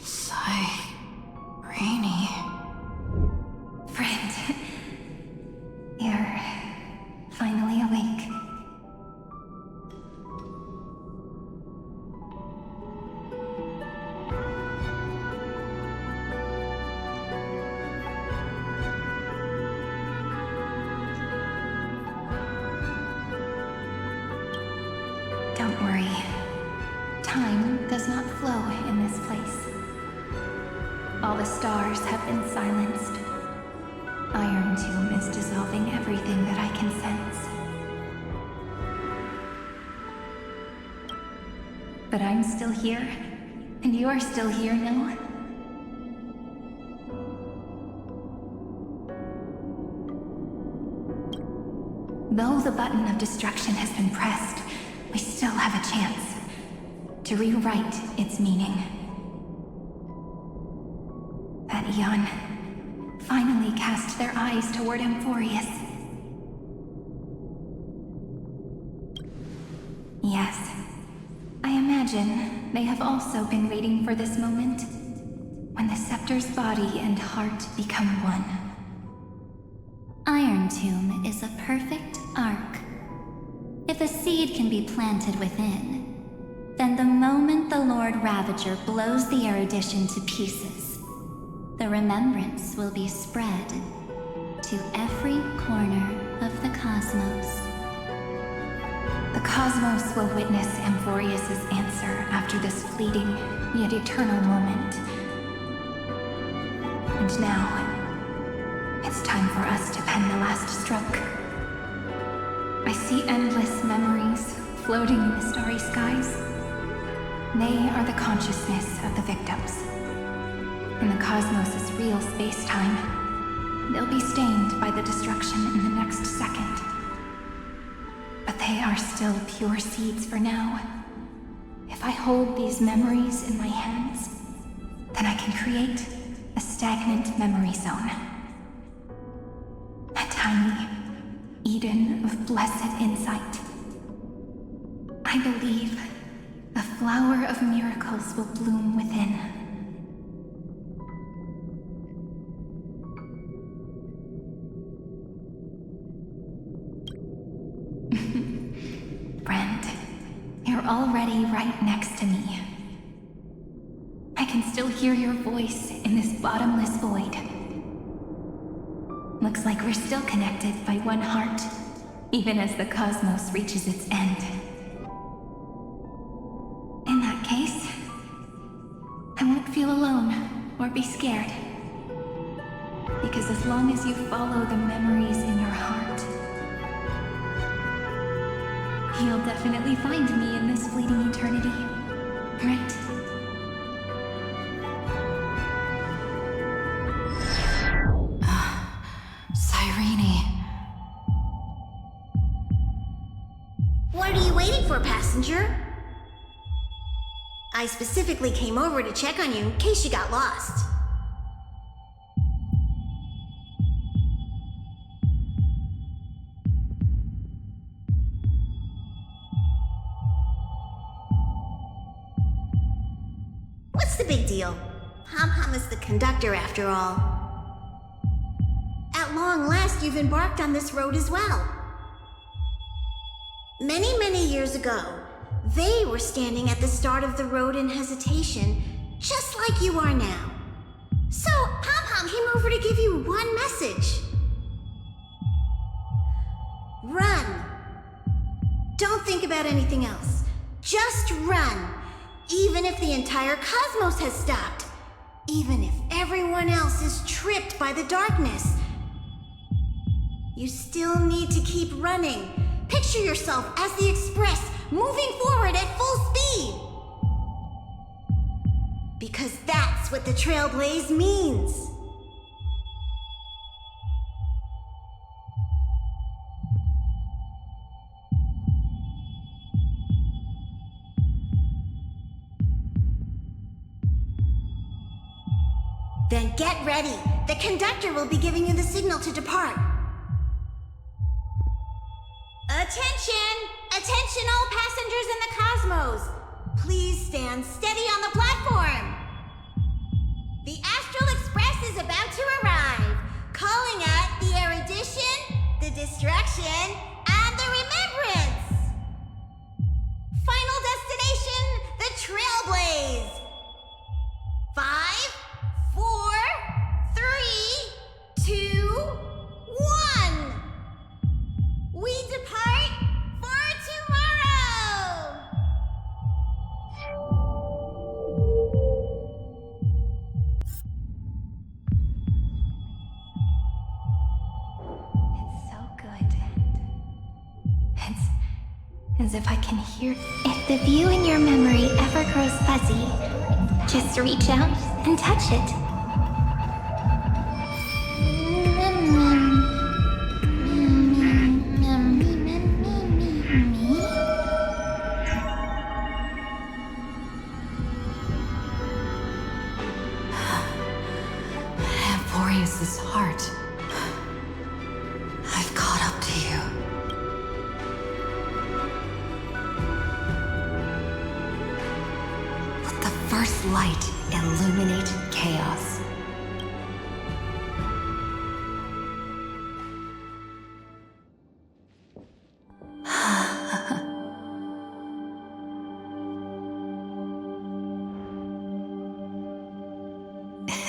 Cyrene. Friend. You're finally awake. Don't worry. Time does not flow in this place. All the stars have been silenced. Irontomb is dissolving everything that I can sense. But I'm still here, and you are still here now. Though the button of destruction has been pressed, we still have a chance to rewrite its meaning. That eon finally cast their eyes toward Amphoreus. Yes, I imagine they have also been waiting for this moment, when the scepter's body and heart become one. Irontomb is a perfect arc. If a seed can be planted within, then the moment the Lord Ravager blows the erudition to pieces, the remembrance will be spread to every corner of the cosmos. The cosmos will witness Amphoreus' answer after this fleeting, yet eternal moment. And now, it's time for us to pen the last stroke. I see endless memories floating in the starry skies. They are the consciousness of the victims. In the cosmos' real space-time, they'll be stained by the destruction in the next second. But they are still pure seeds for now. If I hold these memories in my hands, then I can create a stagnant memory zone. A tiny Eden of blessed insight. I believe a flower of miracles will bloom within. already right next to me. I can still hear your voice in this bottomless void. Looks like we're still connected by one heart, even as the cosmos reaches its end. In that case, I won't feel alone or be scared. Because as long as you follow the memories in your heart, you'll definitely find me in this fleeting eternity, right? Cyrene. What are you waiting for, passenger? I specifically came over to check on you in case you got lost. What's the big deal? Pom-Pom is the conductor after all. At long last, you've embarked on this road as well. Many, many years ago, they were standing at the start of the road in hesitation, just like you are now. So, Pom-Pom came over to give you one message. Run. Don't think about anything else. Just run. Even if the entire cosmos has stopped. Even if everyone else is tripped by the darkness. You still need to keep running. Picture yourself as the Express, moving forward at full speed. Because that's what the trailblaze means. Then get ready. The conductor will be giving you the signal to depart. Attention! Attention all passengers in the cosmos! Please stand steady on the platform! The Astral Express is about to arrive, calling at the erudition, the destruction, and the remembrance! Final destination, the trailblaze! 5, 4, 3, 2, 1! We depart for tomorrow! It's so good. It's as if I can hear. If the view in your memory ever grows fuzzy, just reach out and touch it. Amphoreus' heart. I've caught up to you. Let the first light illuminate chaos.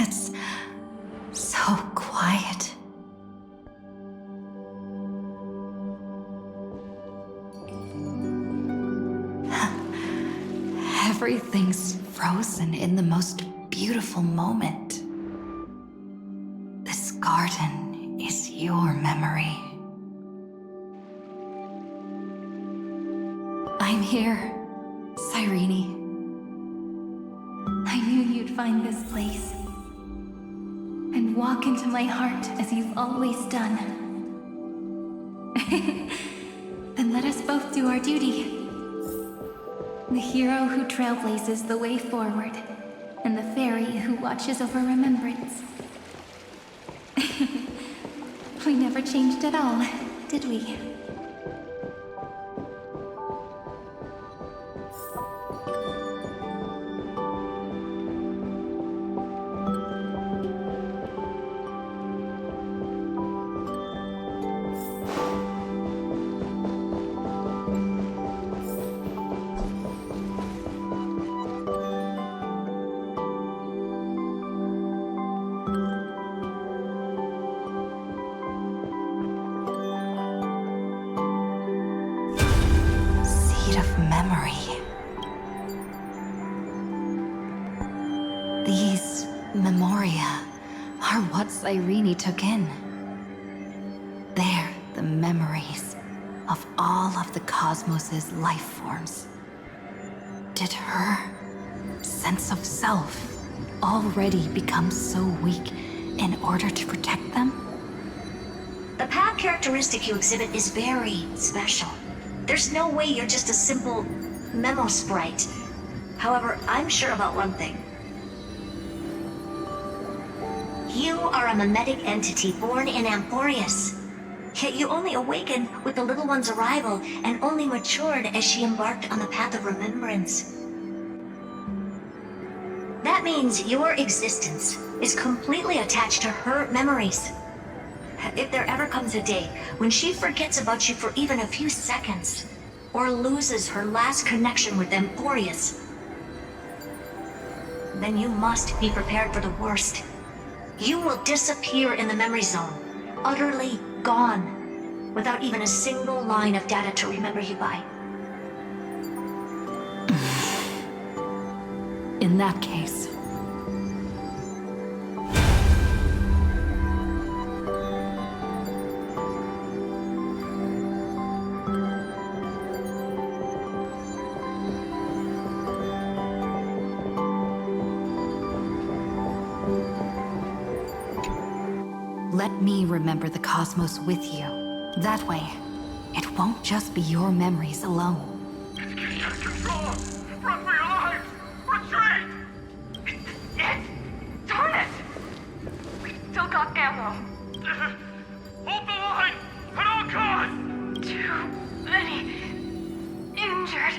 It's so quiet. Everything's frozen in the most beautiful moment. This garden is your memory. I'm here, Cyrene. I knew you'd find this place and walk into my heart as you've always done. Then let us both do our duty. The hero who trailblazes the way forward, and the fairy who watches over remembrance. We never changed at all, did we? speed of memory. These memoria are what Cyrene took in. They're the memories of all of the cosmos's life forms. Did her sense of self already become so weak in order to protect them? The path characteristic you exhibit is very special. There's no way you're just a simple memo sprite. However, I'm sure about one thing. You are a mimetic entity born in Amphoreus. Yet you only awakened with the little one's arrival and only matured as she embarked on the path of remembrance. That means your existence is completely attached to her memories. If there ever comes a day when she forgets about you for even a few seconds, or loses her last connection with Amphoreus, then you must be prepared for the worst. You will disappear in the memory zone, utterly gone, without even a single line of data to remember you by. In that case, let me remember the cosmos with you. That way, it won't just be your memories alone. It's getting out of control! Run for your lives! Retreat! Darn it! We still got ammo. Hold the line! At all costs! Too many injured.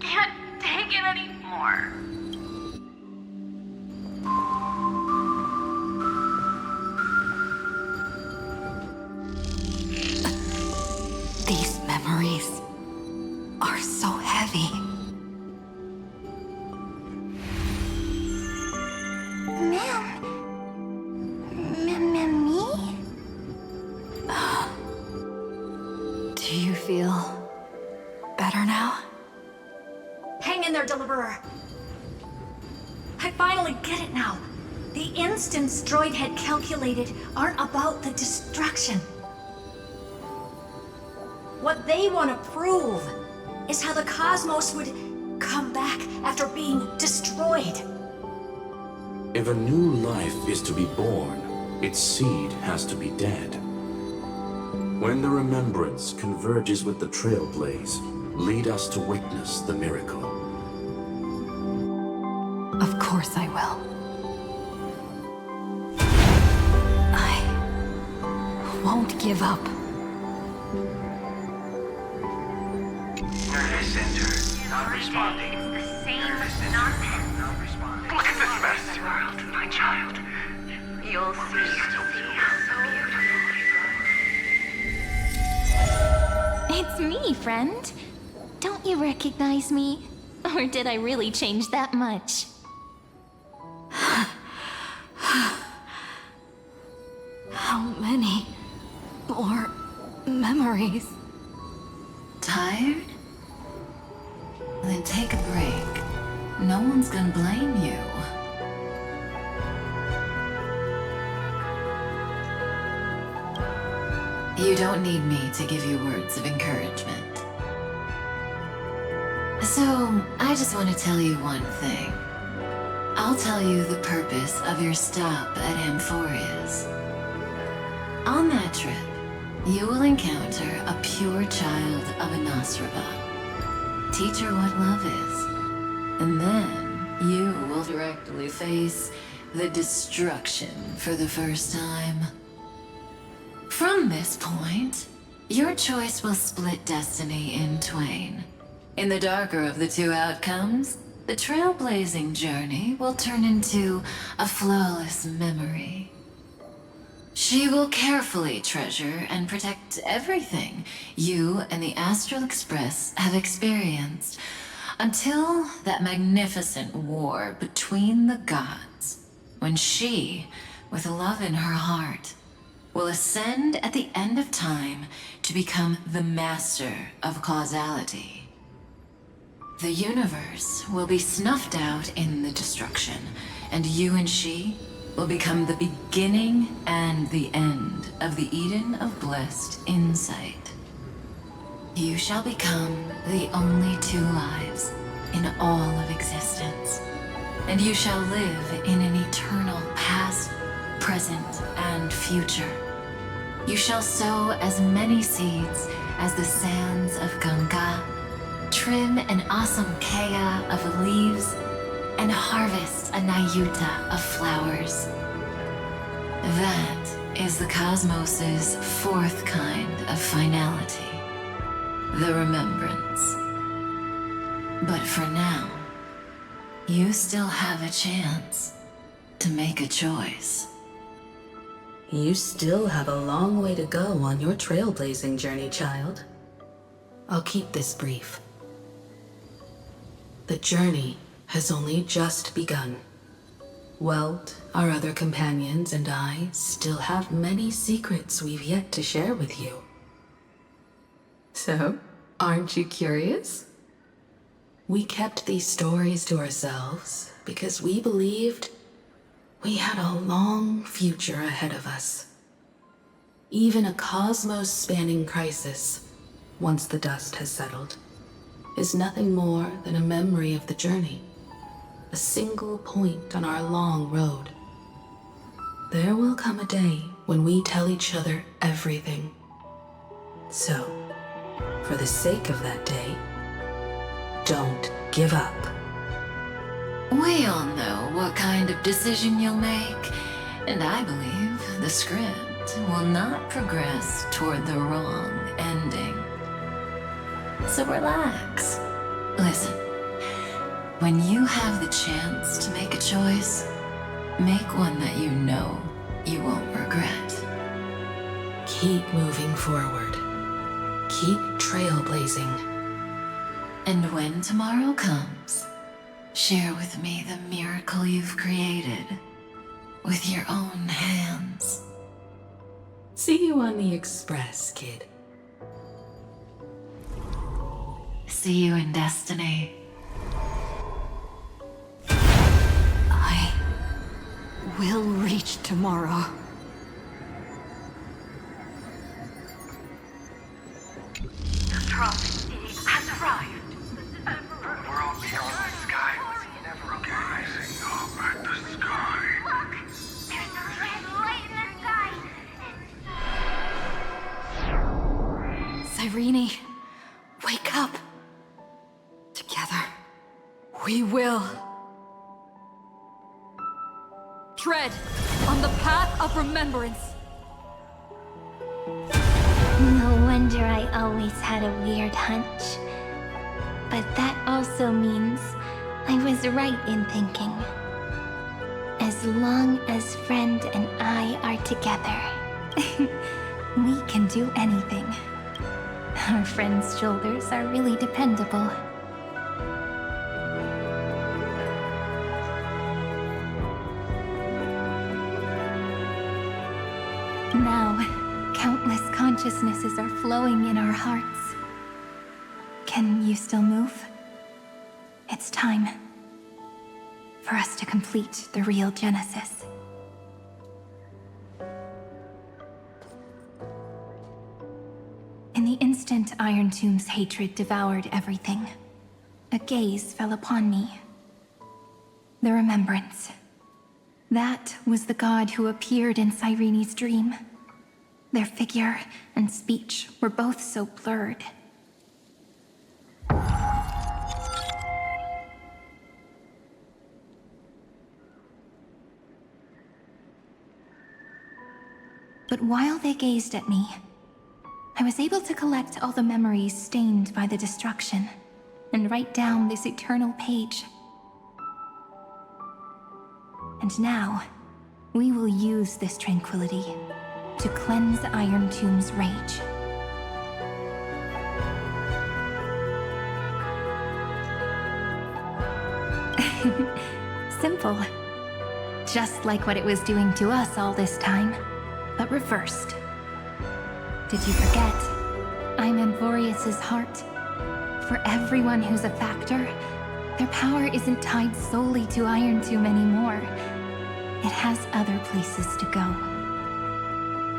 Can't take it anymore. These memories are so heavy. Me? Do you feel better now? Hang in there, Deliverer. I finally get it now. The instants Droid had calculated aren't about the destruction. What they want to prove is how the cosmos would come back after being destroyed. If a new life is to be born, its seed has to be dead. When the remembrance converges with the trailblaze, lead us to witness the miracle. Of course I will. I won't give up. Nervous center, not responding. It's the same nonsense. Not responding. Look at this mess! World, my child. You'll see so beautiful. It's me, friend. Don't you recognize me? Or did I really change that much? How many more memories? Tired? Then take a break. No one's gonna blame you. You don't need me to give you words of encouragement. So, I just want to tell you one thing. I'll tell you the purpose of your stop at Amphoreus. On that trip, you will encounter a pure child of Elysia. Teach her what love is. And then you will directly face the destruction for the first time. From this point, your choice will split destiny in twain. In the darker of the two outcomes, the trailblazing journey will turn into a flawless memory. She will carefully treasure and protect everything you and the Astral Express have experienced until that magnificent war between the gods, when she, with love in her heart, will ascend at the end of time to become the master of causality. The universe will be snuffed out in the destruction, and you and she will become the beginning and the end of the Eden of blessed insight. You shall become the only two lives in all of existence, and you shall live in an eternal past, present, and future. You shall sow as many seeds as the sands of Ganga, trim an awesome kea of leaves, and harvest a nayuta of flowers. That is the cosmos's fourth kind of finality, the remembrance. But for now, you still have a chance to make a choice. You still have a long way to go on your trailblazing journey, child. I'll keep this brief. The journey has only just begun. Welp, our other companions, and I still have many secrets we've yet to share with you. So, aren't you curious? We kept these stories to ourselves because we believed we had a long future ahead of us. Even a cosmos-spanning crisis, once the dust has settled, is nothing more than a memory of the journey, a single point on our long road. There will come a day when we tell each other everything. So, for the sake of that day, don't give up. We all know what kind of decision you'll make, and I believe the script will not progress toward the wrong ending. So relax. Listen, when you have the chance to make a choice, make one that you know you won't regret. Keep moving forward. Keep trailblazing. And when tomorrow comes, share with me the miracle you've created with your own hands. See you on the Express, kid. See you in destiny. I will reach tomorrow. The prophet has arrived. We're all beyond the sky. He never gazing up at the sky. Look! There's a red light in the sky! Cyrene, wake up. Together, we will. Tread on the path of remembrance. No wonder I always had a weird hunch. But that also means I was right in thinking. As long as Friend and I are together, we can do anything. Our friend's shoulders are really dependable. Now, countless consciousnesses are flowing in our hearts. Can you still move? It's time for us to complete the real Genesis. In the instant Irontomb's hatred devoured everything, a gaze fell upon me. The remembrance. That was the god who appeared in Cyrene's dream. Their figure and speech were both so blurred. But while they gazed at me, I was able to collect all the memories stained by the destruction and write down this eternal page. And now, we will use this tranquility to cleanse Irontomb's rage. Simple. Just like what it was doing to us all this time, but reversed. Did you forget? I'm Amphoreus's heart, For everyone who's a factor, their power isn't tied solely to Irontomb anymore. It has other places to go.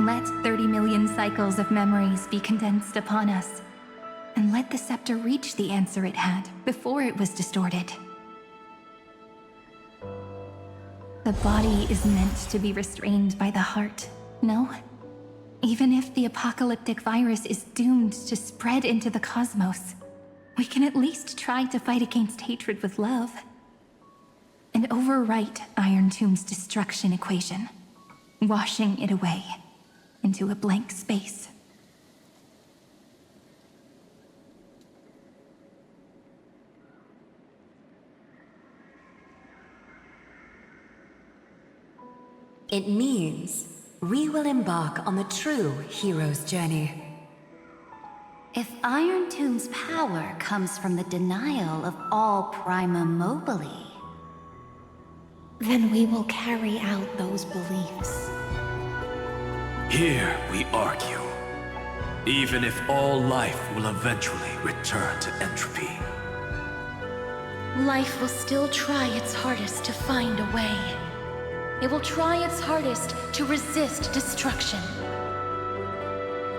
Let 30 million cycles of memories be condensed upon us, and let the scepter reach the answer it had before it was distorted. The body is meant to be restrained by the heart, no? Even if the apocalyptic virus is doomed to spread into the cosmos, we can at least try to fight against hatred with love. And overwrite Irontomb's destruction equation, washing it away into a blank space. It means we will embark on the true hero's journey. If Irontomb's power comes from the denial of all prima mobile, then we will carry out those beliefs. Here we argue. Even if all life will eventually return to entropy. Life will still try its hardest to find a way. It will try its hardest to resist destruction.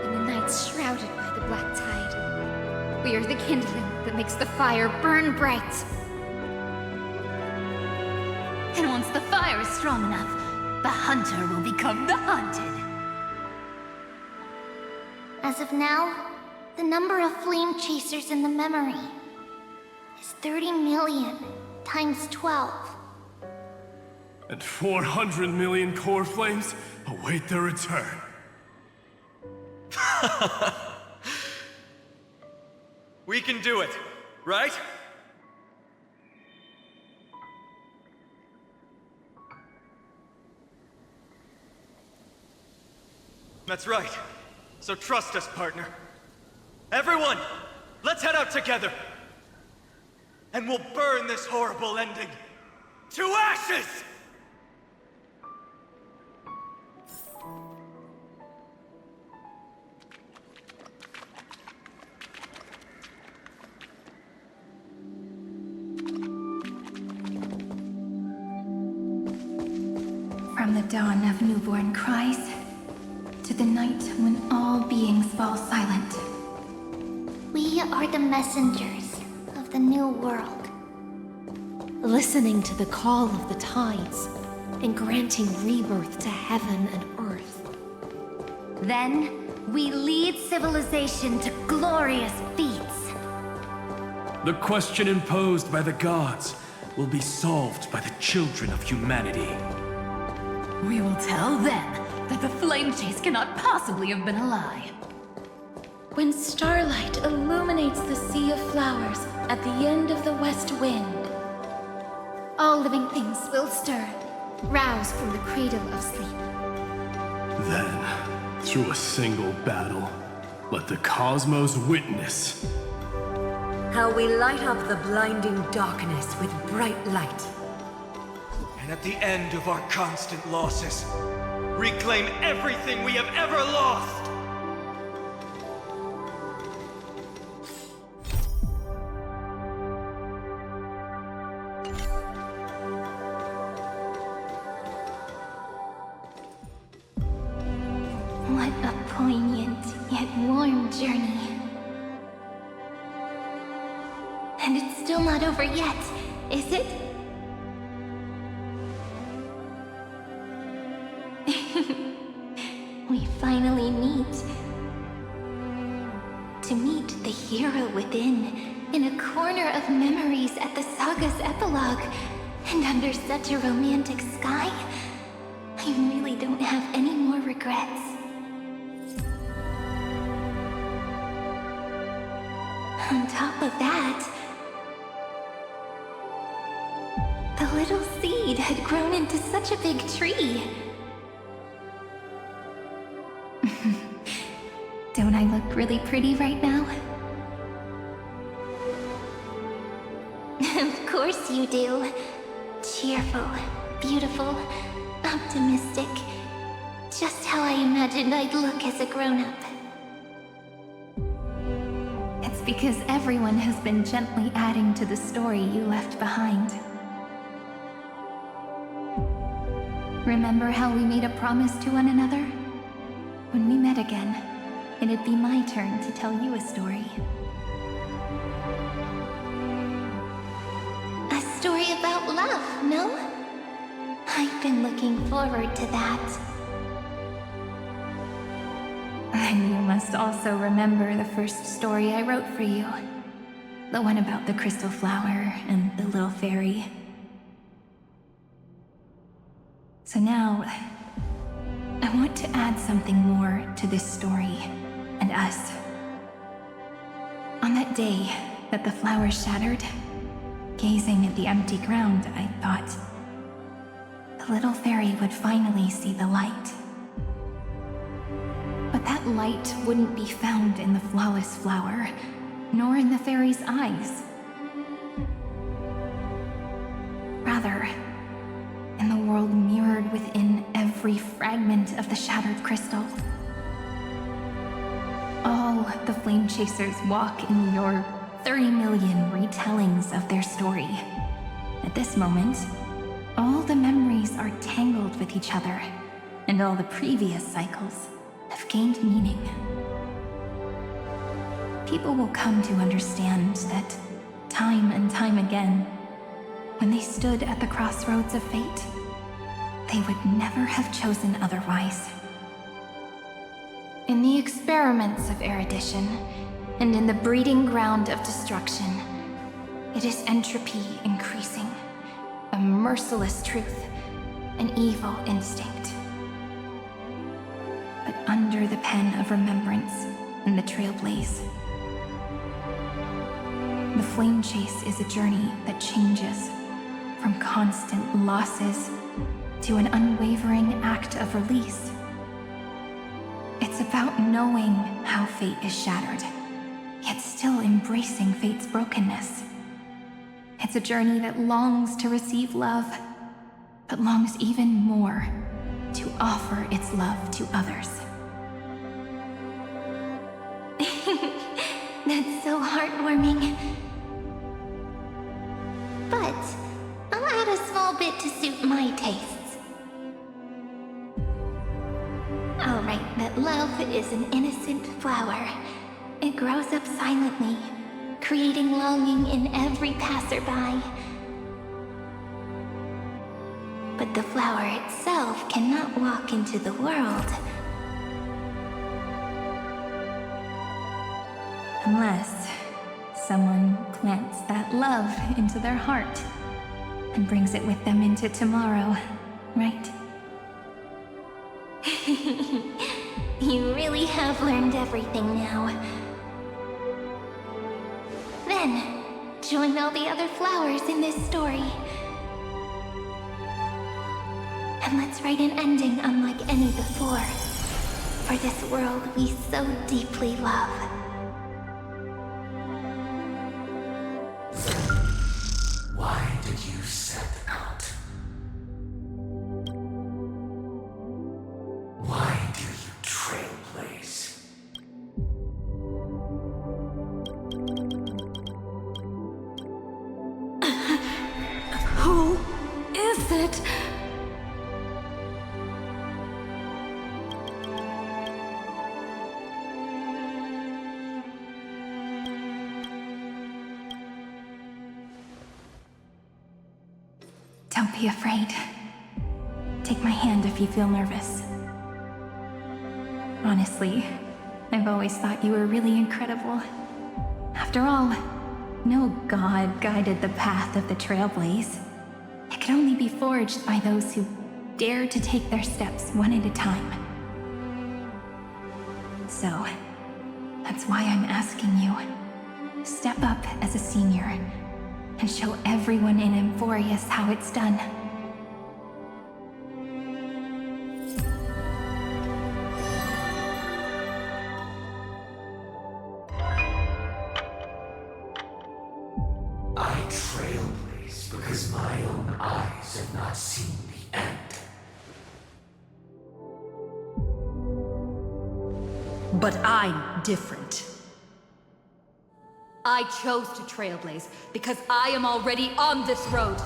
In the nights shrouded by the black tide, we are the kindling that makes the fire burn bright. and once the fire is strong enough, the hunter will become the hunted. As of now, the number of flame chasers in the memory is 30 million times 12. And 400 million core flames await their return. We can do it, right? That's right. So trust us, partner. Everyone, let's head out together. And we'll burn this horrible ending to ashes! From the dawn of newborn cries, to the night when all beings fall silent. We are the messengers of the new world. Listening to the call of the tides, and granting rebirth to heaven and earth. Then, we lead civilization to glorious feats. The question imposed by the gods will be solved by the children of humanity. We will tell them that the flame chase cannot possibly have been a lie. When starlight illuminates the sea of flowers at the end of the west wind, all living things will stir, rouse from the cradle of sleep. Then, through a single battle, let the cosmos witness how we light up the blinding darkness with bright light. And at the end of our constant losses, reclaim everything we have ever lost! What a poignant yet warm journey. And it's still not over yet, is it? We finally meet. To meet the hero within, in a corner of memories at the saga's epilogue, and under such a romantic sky, I really don't have any more regrets. On top of that, the little seed had grown into such a big tree. Don't I look really pretty right now? Of course you do. Cheerful, beautiful, optimistic. Just how I imagined I'd look as a grown-up. It's because everyone has been gently adding to the story you left behind. Remember how we made a promise to one another? When we met again, it'd be my turn to tell you a story. A story about love, no? I've been looking forward to that. And you must also remember the first story I wrote for you. The one about the crystal flower and the little fairy. So now, I want to add something more to this story and us. On that day that the flower shattered, gazing at the empty ground, I thought the little fairy would finally see the light. But that light wouldn't be found in the flawless flower, nor in the fairy's eyes. Rather, in the world mirrored within every fragment of the shattered crystal. All the flame chasers walk in your 30 million retellings of their story. At this moment, all the memories are tangled with each other, and all the previous cycles have gained meaning. People will come to understand that time and time again, when they stood at the crossroads of fate, they would never have chosen otherwise. In the experiments of erudition, and in the breeding ground of destruction, it is entropy increasing, a merciless truth, an evil instinct. But under the pen of remembrance and the trailblaze, the flame chase is a journey that changes from constant losses to an unwavering act of release. It's about knowing how fate is shattered, yet still embracing fate's brokenness. It's a journey that longs to receive love, but longs even more to offer its love to others. That's so heartwarming. But I'll add a small bit to suit my tastes. I'll write that love is an innocent flower. It grows up silently, creating longing in every passerby. But the flower itself cannot walk into the world. Unless someone plants that love into their heart and brings it with them into tomorrow, right? You really have learned everything now. Then, join all the other flowers in this story. And let's write an ending unlike any before, for this world we so deeply love. Why did you set out? Why do you trailblaze? Who is it? Don't be afraid. Take my hand if you feel nervous. Honestly, I've always thought you were really incredible. After all, no god guided the path of the trailblaze. It could only be forged by those who dare to take their steps one at a time. So, that's why I'm asking you. Step up as a senior and show everyone in Amphoreus how it's done. I trailblaze because my own eyes have not seen the end. But I'm different. I chose to trailblaze because I am already on this road.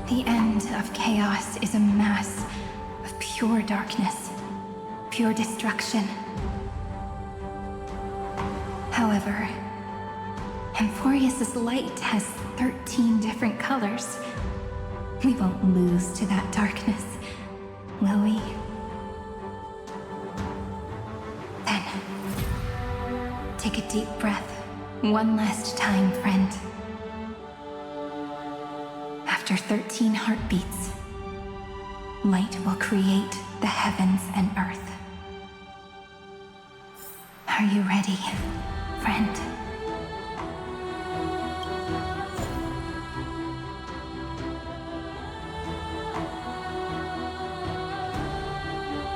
The end of chaos is a mass of pure darkness, pure destruction. However, Amphoreus' light has 13 different colors. We won't lose to that darkness, will we? Then, take a deep breath, one last time, friend. After 13 heartbeats, light will create the heavens and earth. Are you ready, friend?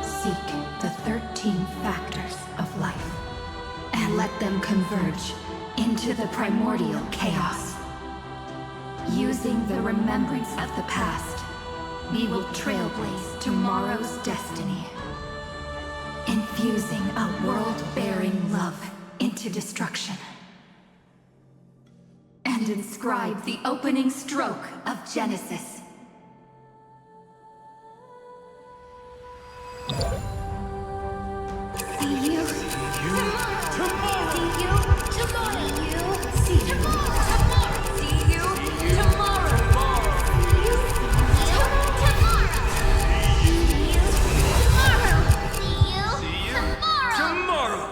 Seek the 13 factors of life, and let them converge into the primordial chaos. Using the remembrance of the past, we will trailblaze tomorrow's destiny. Infusing a world-bearing love into destruction. And inscribe the opening stroke of Genesis. See you tomorrow. See you tomorrow. See you tomorrow. See you tomorrow. See you Tomorrow!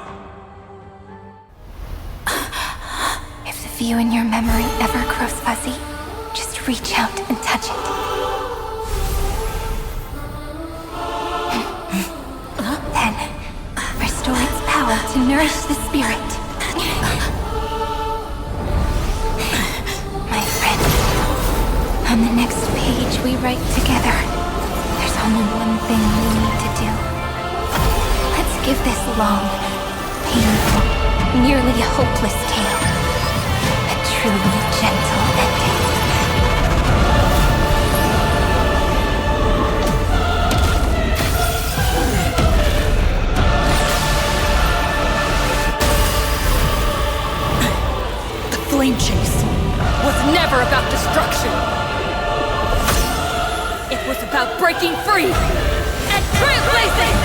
If the view in your memory ever grows fuzzy, just reach out and touch it. Then, restore its power to nourish the spirit. My friend, on the next page we write together, there's only one thing we need to do. Let's give this long, painful, nearly hopeless tale a truly gentle ending. The flame chase was never about destruction. It was about breaking free and trailblazing!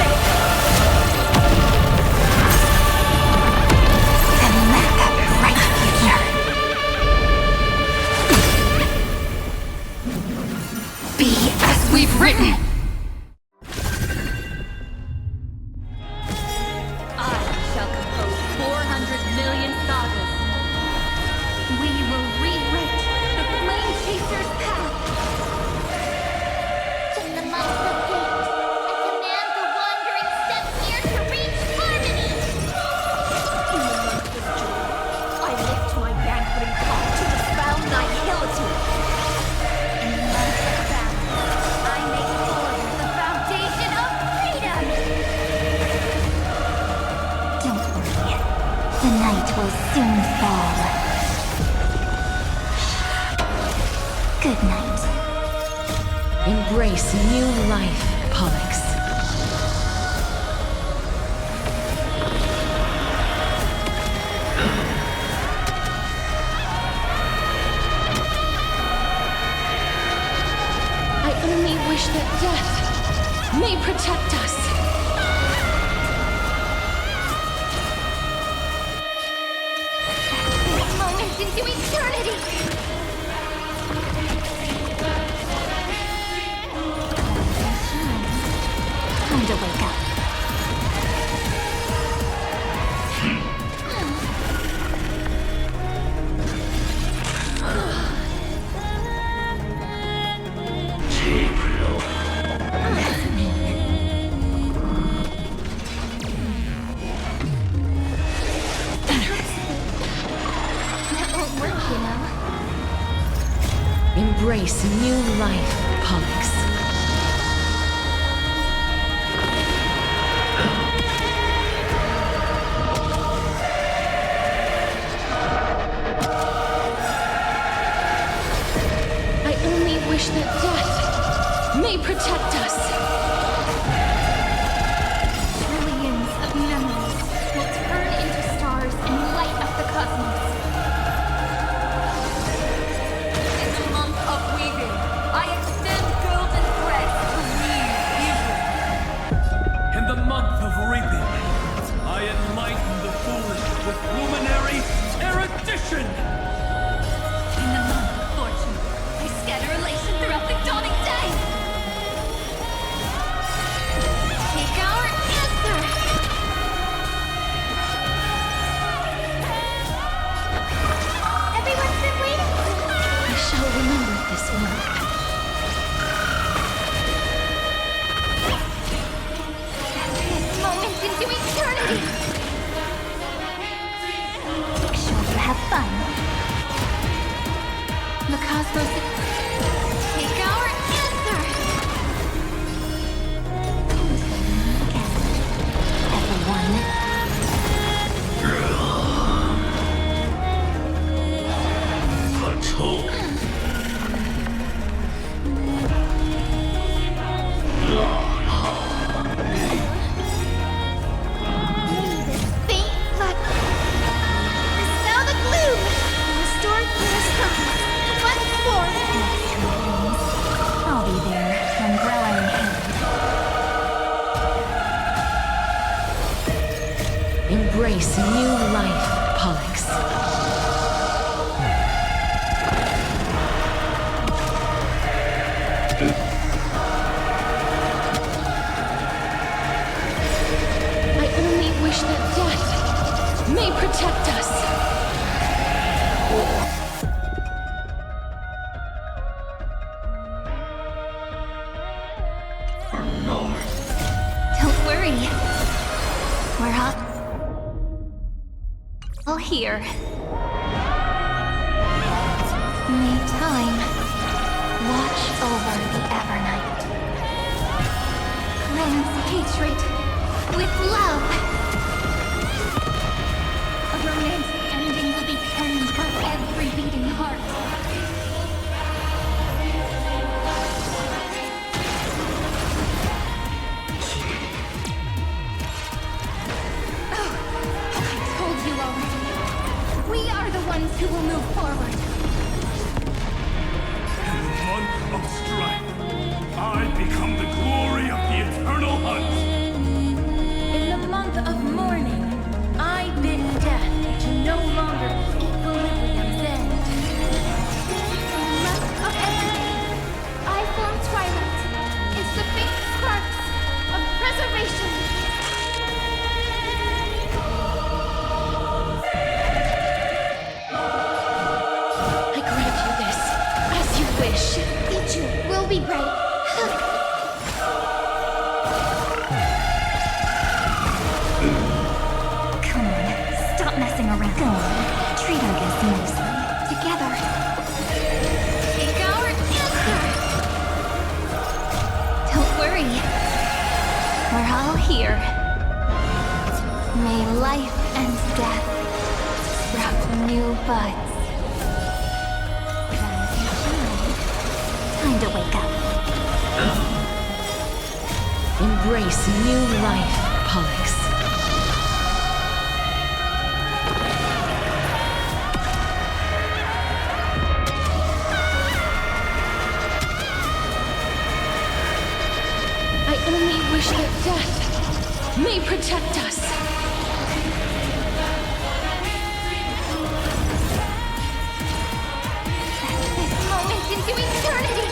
And let that bright future be as we've written. I shall compose 400 million sagas. We will rewrite the Flame Chaser's path. From the mouth of fate, I command the wandering steps here to reach harmony. In the month of joy, I lift my banqueting pot to dispel nihility. In the month of battle, I make order the foundation of freedom. Don't worry. The night will soon fall. Good night. Embrace new life, Pollux. I only wish that death may protect us. Moments into eternity. Time to wake up. That won't work, you know. Embrace new life, Pollux. I only wish that death may protect us. Trillions of memories will turn into stars and light up the cosmos. In the month of weaving, I extend golden threads to weave vision. In the month of reaping, I enlighten the foolish with luminary erudition. In the month of fortune, I scatter elation throughout the dawning day. Take our answer. Everyone's been waiting. I shall remember this work. This moment into eternity. Make sure you have fun. The cosmos. Take our answer. Everyone. Faint light. Dispel the gloom. Restore clear skies. Once more. I'll be there when growing Embrace new life, Pollux. I only wish that death may protect us. Don't worry. We're all here. May time watch over the Evernight. Cleanse hatred with love. A romantic ending will be penned by every beating heart. We are the ones who will move forward. In the month of strife, I become the glory of the eternal hunt. In the month of mourning, I bid death to no longer equilibrium's end. In the month of entropy, I form twilight. It's the faint sparks of preservation. Wish. Ichu will be bright. Come on, stop messing around. Go on, treat our guests nicely. Together. Take our answer. Don't worry. We're all here. May life and death sprout new buds. Time to wake up. Embrace new life, Pollux. I only wish that death may protect us. This moment into eternity.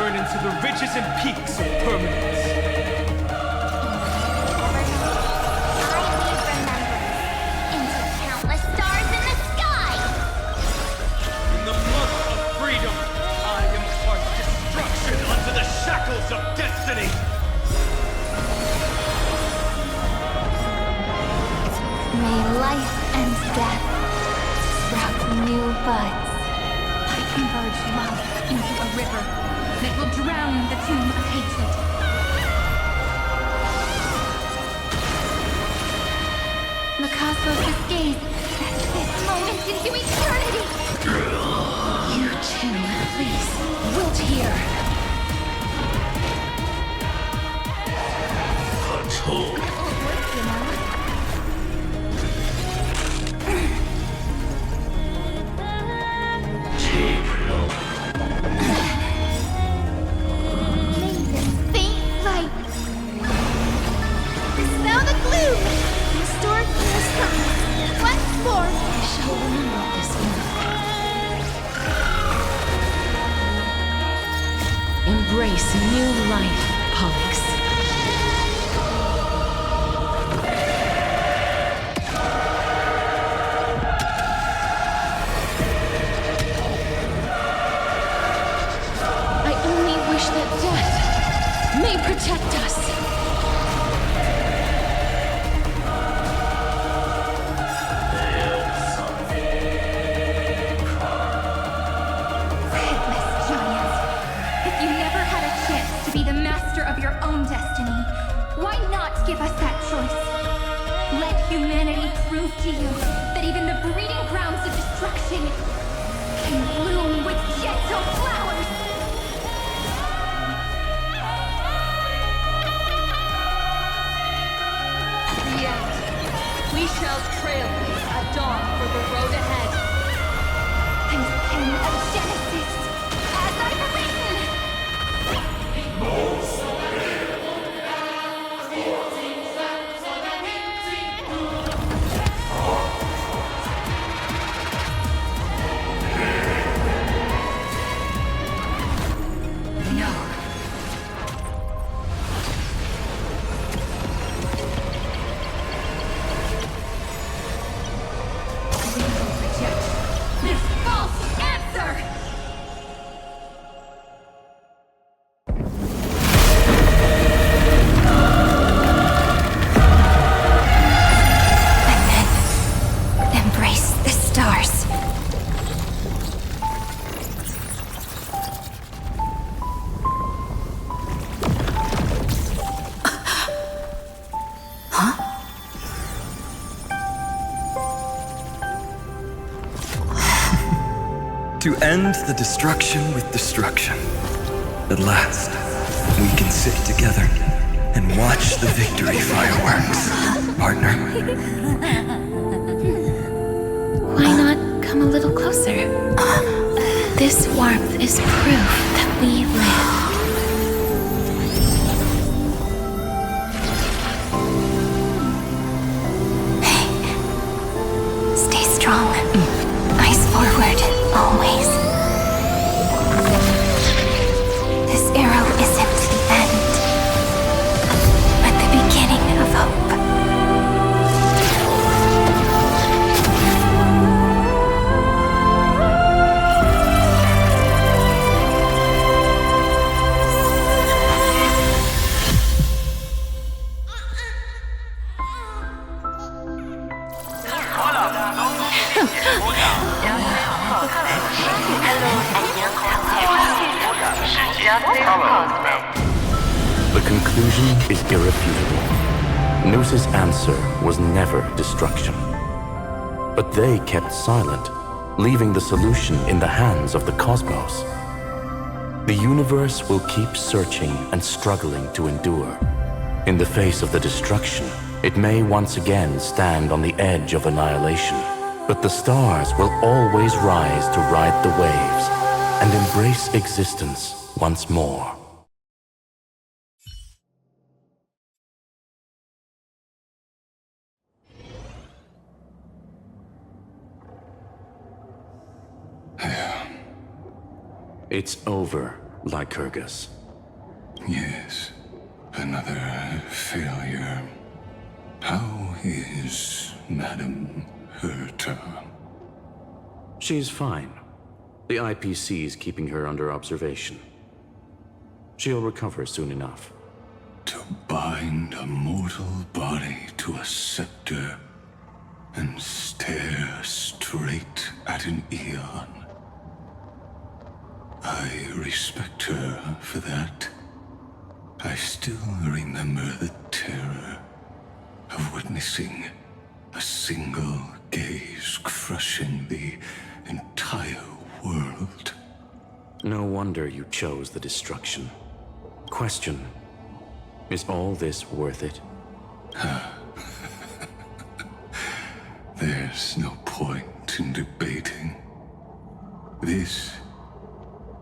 turn into the ridges and peaks of permanence. Into countless stars in the sky! In the month of freedom, I impart destruction unto the shackles of destiny! May life and death sprout new buds. I converge love into a river that will drown the tomb of hatred. The cosmos' gaze sets this moment into eternity! You too, please, wilt here. Faint light! Dispel the gloom! Restore the sun! Once more! I shall remember this one. Embrace new life, Pollux. I only wish that death may protect us. Headless giant. If you never had a chance to be the master of your own destiny, why not give us that choice? Let humanity prove to you that even the breeding grounds of destruction can bloom with gentle flowers. Yet, we shall trailblaze at dawn for the road ahead. And pen of Genesis, as I've written! No. We will reject this false answer! Embrace the stars. To end the destruction with destruction. At last, we can sit together and watch the victory fireworks, partner. Why not come a little closer? This warmth is proof that we live. Hey, stay strong. Eyes forward, always. This arrow isn't the end, but the beginning of hope. The conclusion is irrefutable. Noos's answer was never destruction. But they kept silent, leaving the solution in the hands of the cosmos. The universe will keep searching and struggling to endure. In the face of the destruction, it may once again stand on the edge of annihilation. But the stars will always rise to ride the waves and embrace existence once more. It's over. Lycurgus. Yes, another failure. How is Madame Herta? She's fine. The IPC's keeping her under observation. She'll recover soon enough. To bind a mortal body to a scepter and stare straight at an eon. I respect her for that. I still remember the terror of witnessing a single gaze crushing the entire world. No wonder you chose the destruction. Question: is all this worth it? There's no point in debating. This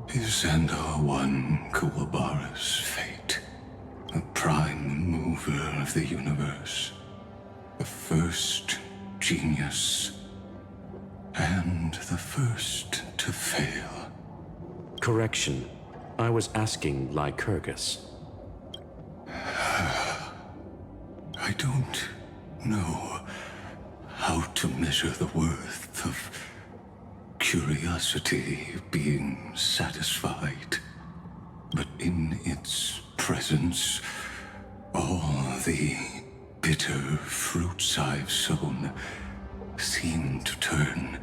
is Xandar I Kuwabara's fate. The prime mover of the universe. The first genius. And the first to fail. Correction. I was asking Lycurgus. I don't know how to measure the worth of curiosity being satisfied. But in its presence, all the bitter fruits I've sown seem to turn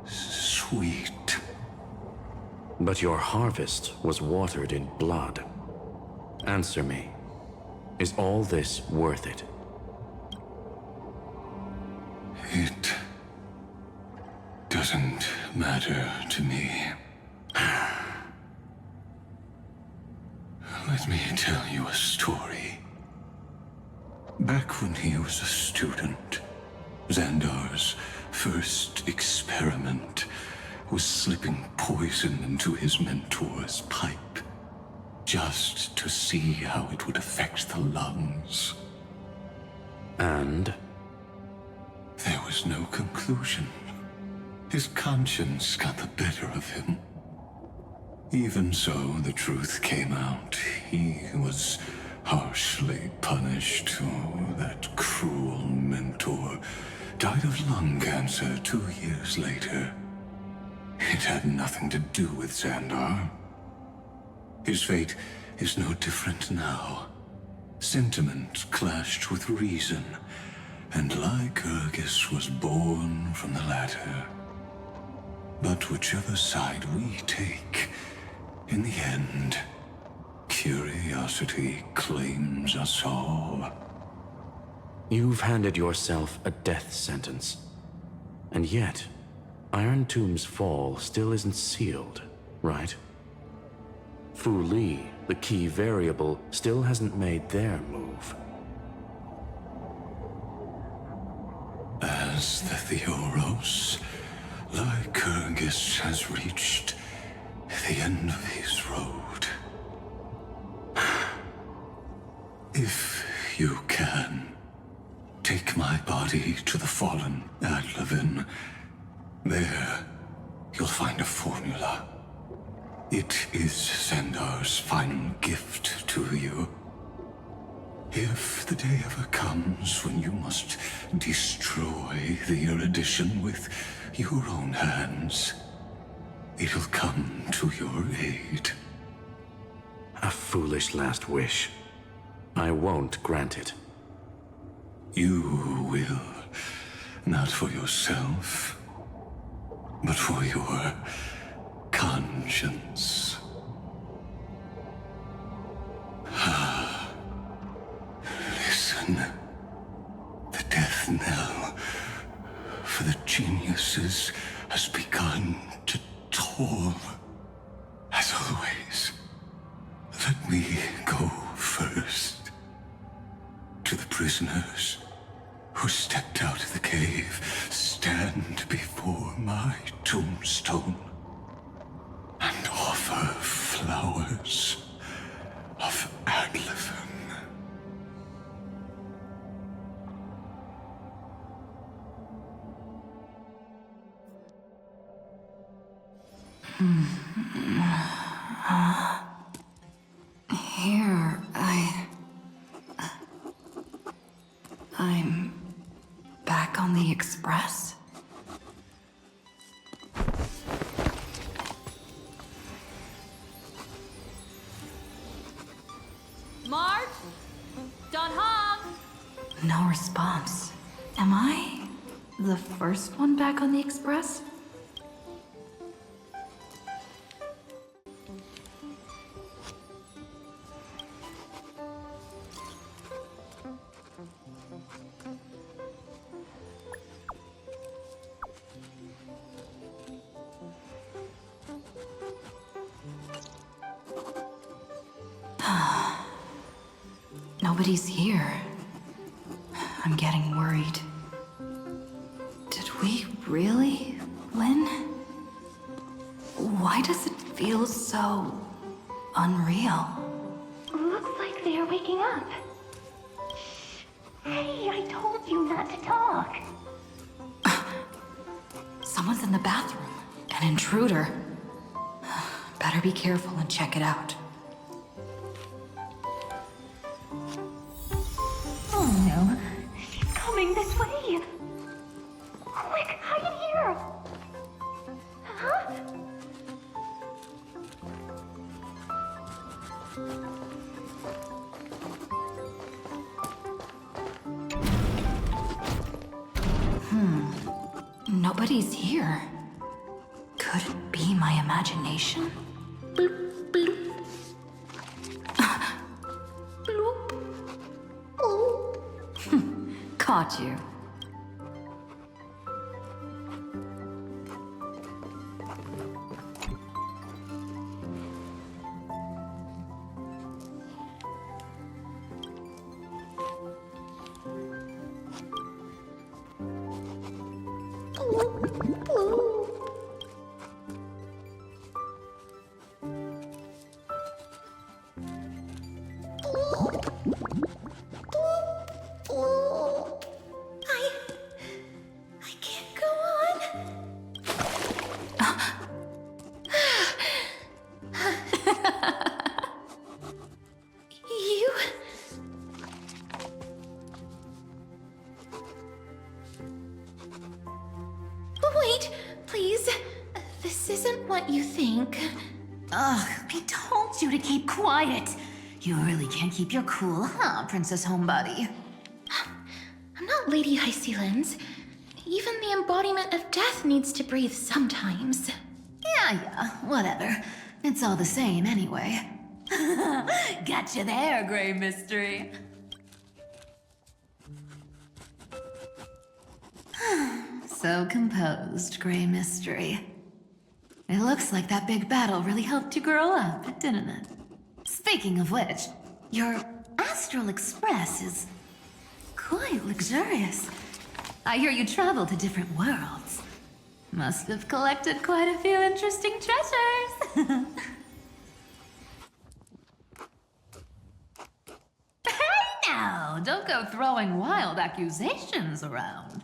sweet. But your harvest was watered in blood. Answer me. Is all this worth it? It doesn't matter to me. Let me tell you a story. Back when he was a student, Xandar's first experiment was slipping poison into his mentor's pipe, just to see how it would affect the lungs. And? There was no conclusion. His conscience got the better of him. Even so, the truth came out. He was harshly punished. Oh, that cruel mentor died of lung cancer 2 years later. It had nothing to do with Xandar. His fate is no different now. Sentiment clashed with reason, and Lycurgus was born from the latter. But whichever side we take, in the end, curiosity claims us all. You've handed yourself a death sentence. And yet, Irontomb's fall still isn't sealed, right? Fulli, the key variable, still hasn't made their move. As the Theoros, Lycurgus has reached the end of his road. If you can, take my body to the fallen Adlevin. There, you'll find a formula. It is Xandar's final gift to you. If the day ever comes when you must destroy the erudition with your own hands, it'll come to your aid. A foolish last wish. I won't grant it. You will. Not for yourself, but for your conscience. Listen. The death knell for the geniuses has begun to toll. As always, let me go first. To the prisoners who stepped out of the cave, stand before my tombstone and offer flowers of Adlevin. Here, I'm back on the Express. Marge? Don Hong? No response. Am I the first one back on the Express? Nobody's here. I'm getting worried. Did we really win? Why does it feel so unreal? Looks like they are waking up. Hey, I told you not to talk. Someone's in the bathroom. An intruder. Better be careful and check it out. Oh no, she's coming this way. Quick, hide in here. Huh? Nobody's here. Could it be my imagination? Bloop, bloop. Bloop. Oh. Caught you. I can't go on. You... Wait, please. This isn't what you think. Ugh, I told you to keep quiet. You really can't keep your cool, huh, Princess Homebody? I'm not Lady High Sealands. Even the embodiment of death needs to breathe sometimes. Yeah, whatever. It's all the same anyway. Gotcha there, Grey Mystery. So composed, Grey Mystery. It looks like that big battle really helped you grow up, didn't it? Speaking of which, your Astral Express is quite luxurious. I hear you travel to different worlds. Must have collected quite a few interesting treasures. Hey now, don't go throwing wild accusations around.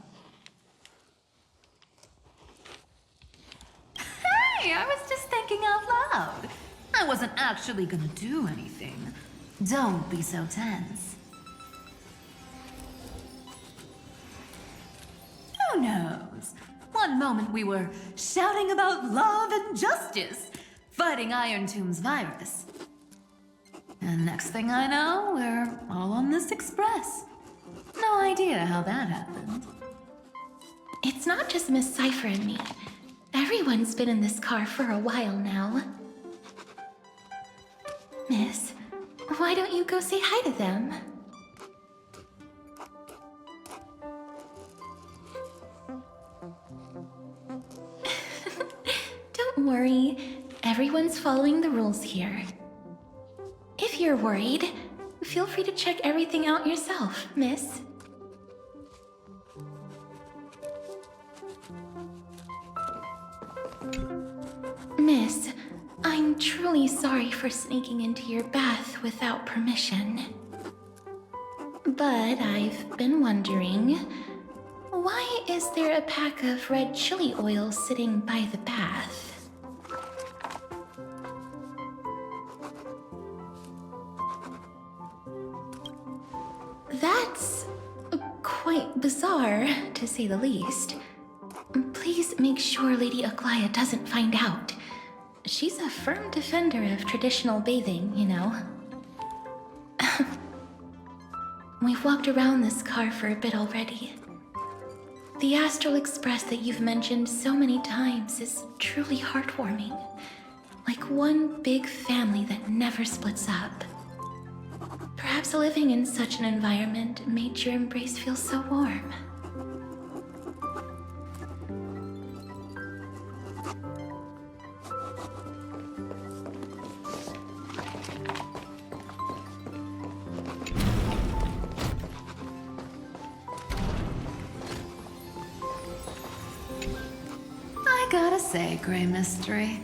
Hey, I was just thinking out loud. I wasn't actually gonna do anything. Don't be so tense. Who knows? One moment we were shouting about love and justice, fighting Irontomb's virus. And next thing I know, we're all on this express. No idea how that happened. It's not just Miss Cypher and me. Everyone's been in this car for a while now. Miss, why don't you go say hi to them? Don't worry, everyone's following the rules here. If you're worried, feel free to check everything out yourself, miss. Miss, I'm truly sorry for sneaking into your bath without permission. But I've been wondering, why is there a pack of red chili oil sitting by the bath? That's quite bizarre, to say the least. Please make sure Lady Aglaya doesn't find out. She's a firm defender of traditional bathing, you know. We've walked around this car for a bit already. The Astral Express that you've mentioned so many times is truly heartwarming. Like one big family that never splits up. Perhaps living in such an environment made your embrace feel so warm. I gotta say, Grey Mystery,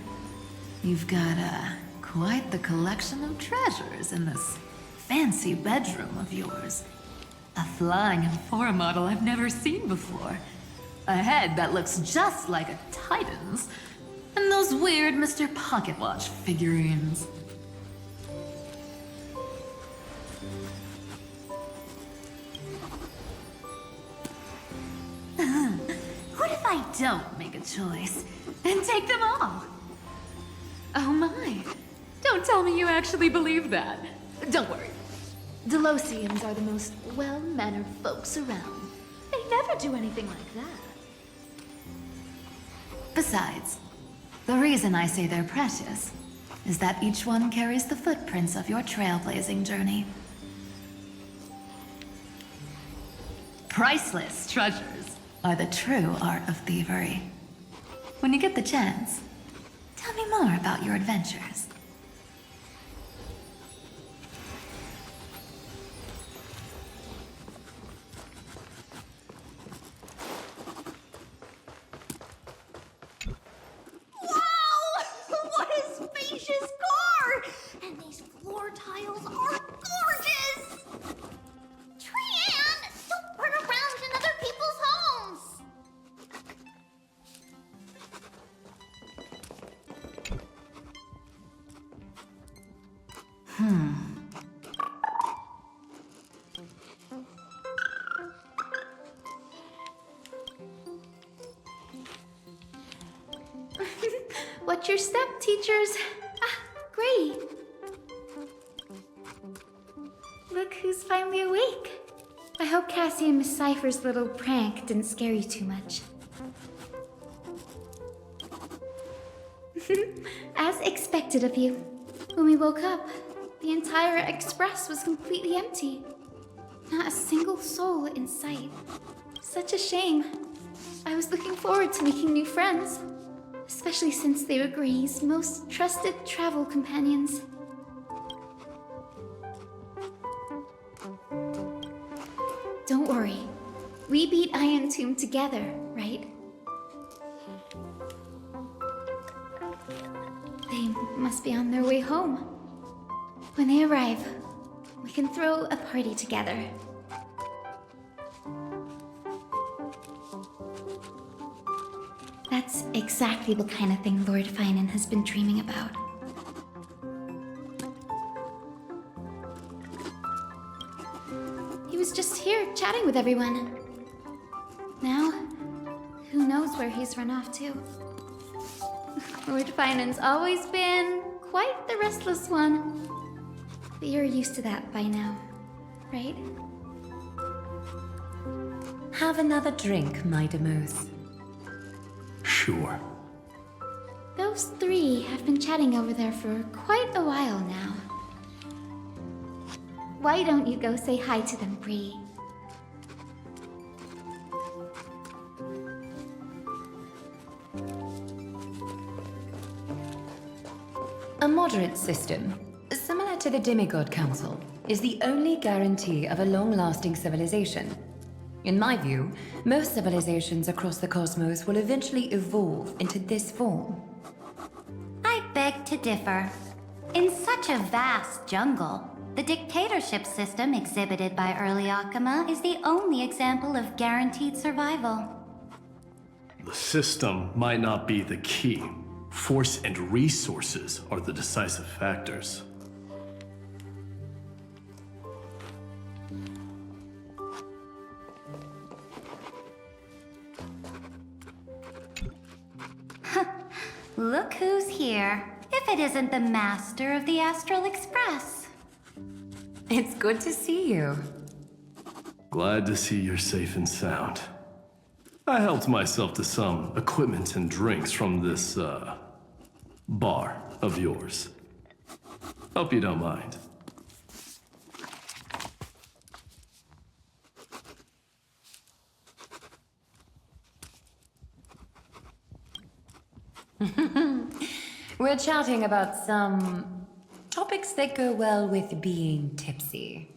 you've got quite the collection of treasures in this fancy bedroom of yours. A flying Amphora model I've never seen before. A head that looks just like a Titan's. And those weird Mr. Pocketwatch figurines. What if I don't make a choice and take them all? Oh my. Don't tell me you actually believe that. Don't worry. Delosians are the most well-mannered folks around. They never do anything like that. Besides, the reason I say they're precious is that each one carries the footprints of your trailblazing journey. Priceless treasures are the true art of thievery. When you get the chance, tell me more about your adventures. What a spacious car! And these floor tiles are gorgeous! Tran, don't run around in other people's homes! What's your step, teachers? Ah, great. Look who's finally awake. I hope Cassie and Miss Cypher's little prank didn't scare you too much. As expected of you. When we woke up, the entire express was completely empty. Not a single soul in sight. Such a shame. I was looking forward to making new friends. Especially since they were Grey's most trusted travel companions. Don't worry. We beat Irontomb together, right? They must be on their way home. When they arrive, we can throw a party together. That's exactly the kind of thing Lord Phainon has been dreaming about. He was just here chatting with everyone. Now, who knows where he's run off to? Lord Phainon's always been quite the restless one. But you're used to that by now, right? Have another drink, my Demoth. Sure. Those three have been chatting over there for quite a while now. Why don't you go say hi to them, Bree? A moderate system, similar to the Demigod Council, is the only guarantee of a long-lasting civilization. In my view, most civilizations across the cosmos will eventually evolve into this form. I beg to differ. In such a vast jungle, the dictatorship system exhibited by early Akama is the only example of guaranteed survival. The system might not be the key. Force and resources are the decisive factors. If it isn't the master of the Astral Express. It's good to see you. Glad to see you're safe and sound. I helped myself to some equipment and drinks from this, bar of yours. Hope you don't mind. We're chatting about some topics that go well with being tipsy.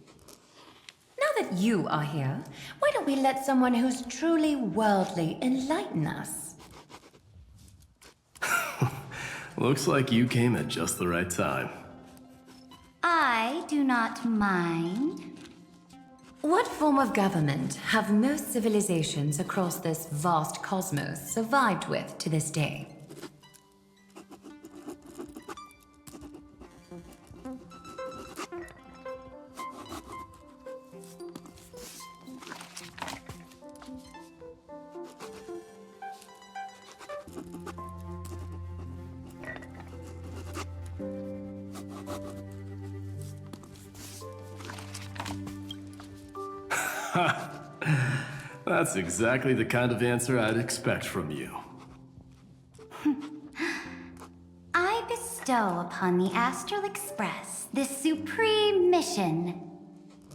Now that you are here, why don't we let someone who's truly worldly enlighten us? Looks like you came at just the right time. I do not mind. What form of government have most civilizations across this vast cosmos survived with to this day? That's exactly the kind of answer I'd expect from you. I bestow upon the Astral Express this supreme mission.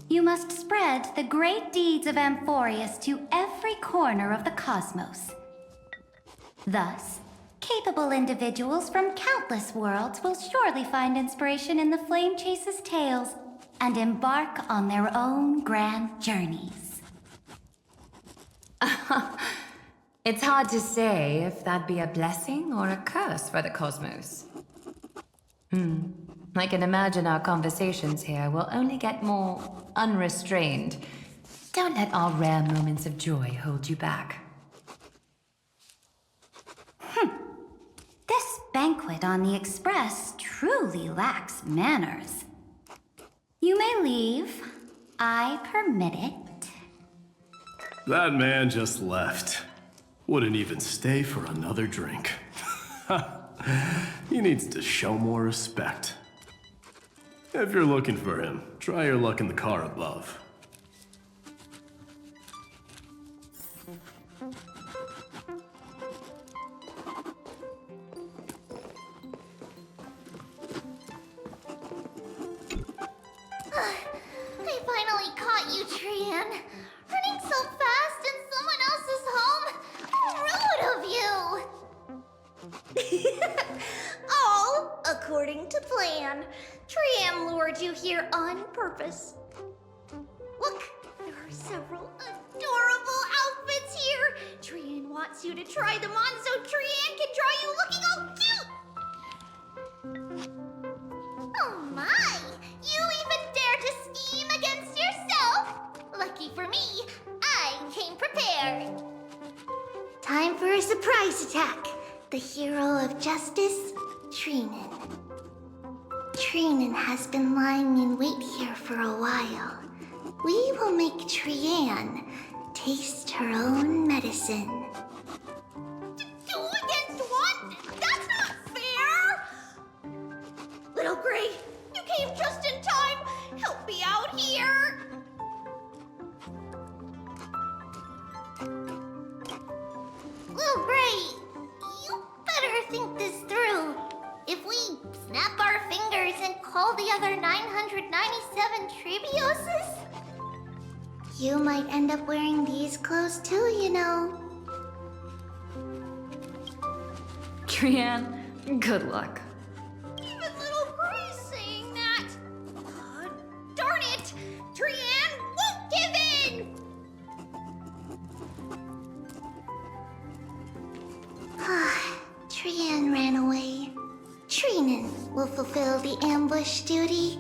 You must spread the great deeds of Amphoreus to every corner of the cosmos. Thus, capable individuals from countless worlds will surely find inspiration in the Flame Chase's tales and embark on their own grand journeys. It's hard to say if that'd be a blessing or a curse for the cosmos. I can imagine our conversations here will only get more unrestrained. Don't let our rare moments of joy hold you back. This banquet on the Express truly lacks manners. You may leave. I permit it. That man just left. Wouldn't even stay for another drink. He needs to show more respect. If you're looking for him, try your luck in the car above. I finally caught you, Cyrene. Running so fast in someone else's home. How rude of you! All according to plan. Cyrene lured you here on purpose. Look, there are several adorable outfits here. Cyrene wants you to try them on so Cyrene can draw you looking all cute. Oh my! You even dare to scheme against yourself? Lucky for me, I came prepared. Time for a surprise attack. The hero of justice, Cyrene. Cyrene has been lying in wait here for a while. We will make Cyrene taste her own medicine. Two against one? That's not fair! Little Gray, you came just in time. Help me out here. Little Gray, you better think this through. If we snap our fingers and call the other 997 Trebioses, you might end up wearing these clothes too, you know. Cyrene, good luck. Even little Gray's saying that. Darn it! Cyrene won't give in! Cyrene ran away. Cyrene will fulfill the ambush duty.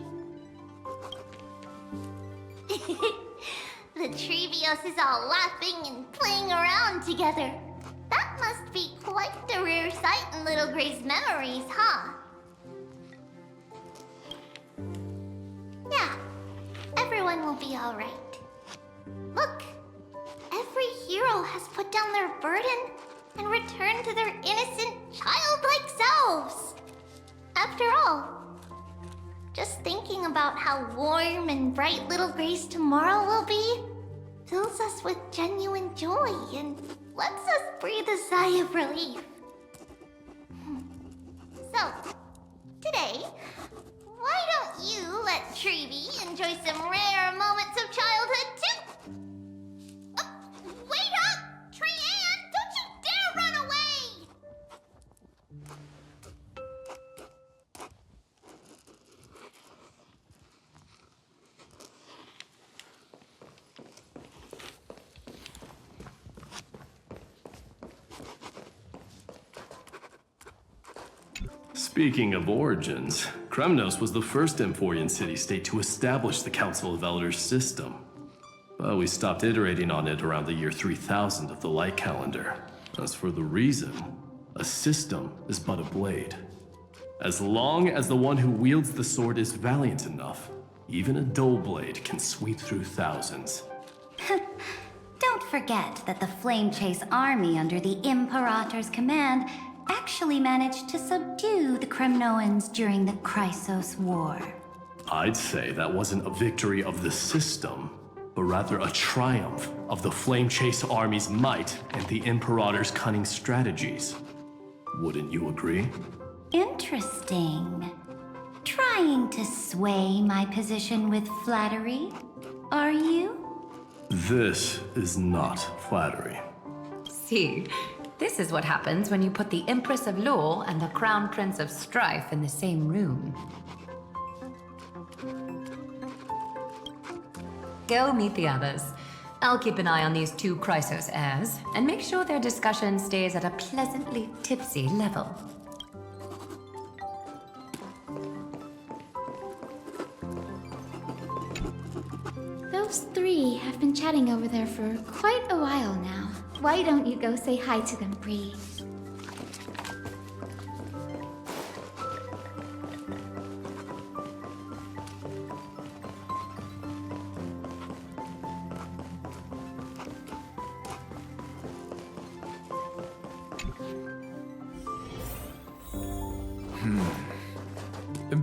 The Trevios is all laughing and playing around together. That must be quite the rare sight in Little Gray's memories, huh? Yeah, everyone will be all right. Look, every hero has put down their burden and returned to their innocent, childlike selves. all. Just thinking about how warm and bright little Grace tomorrow will be fills us with genuine joy and lets us breathe a sigh of relief. So, today, why don't you let Treevy enjoy some rare moments of childhood too? Wait up! Trey-Ann, don't you dare run away! Speaking of origins, Kremnos was the first Amphorian city-state to establish the Council of Elders system. But we stopped iterating on it around the year 3000 of the light calendar. As for the reason, a system is but a blade. As long as the one who wields the sword is valiant enough, even a dull blade can sweep through thousands. Don't forget that the Flame Chase army under the Imperator's command actually managed to subdue the Kremnoans during the Chrysos War. I'd say that wasn't a victory of the system, but rather a triumph of the Flame Chase army's might and the Imperator's cunning strategies. Wouldn't you agree? Interesting. Trying to sway my position with flattery, are you? This is not flattery. See, this is what happens when you put the Empress of Law and the Crown Prince of Strife in the same room. Go meet the others. I'll keep an eye on these two Chrysos heirs, and make sure their discussion stays at a pleasantly tipsy level. Those three have been chatting over there for quite a while now. Why don't you go say hi to them, Bree?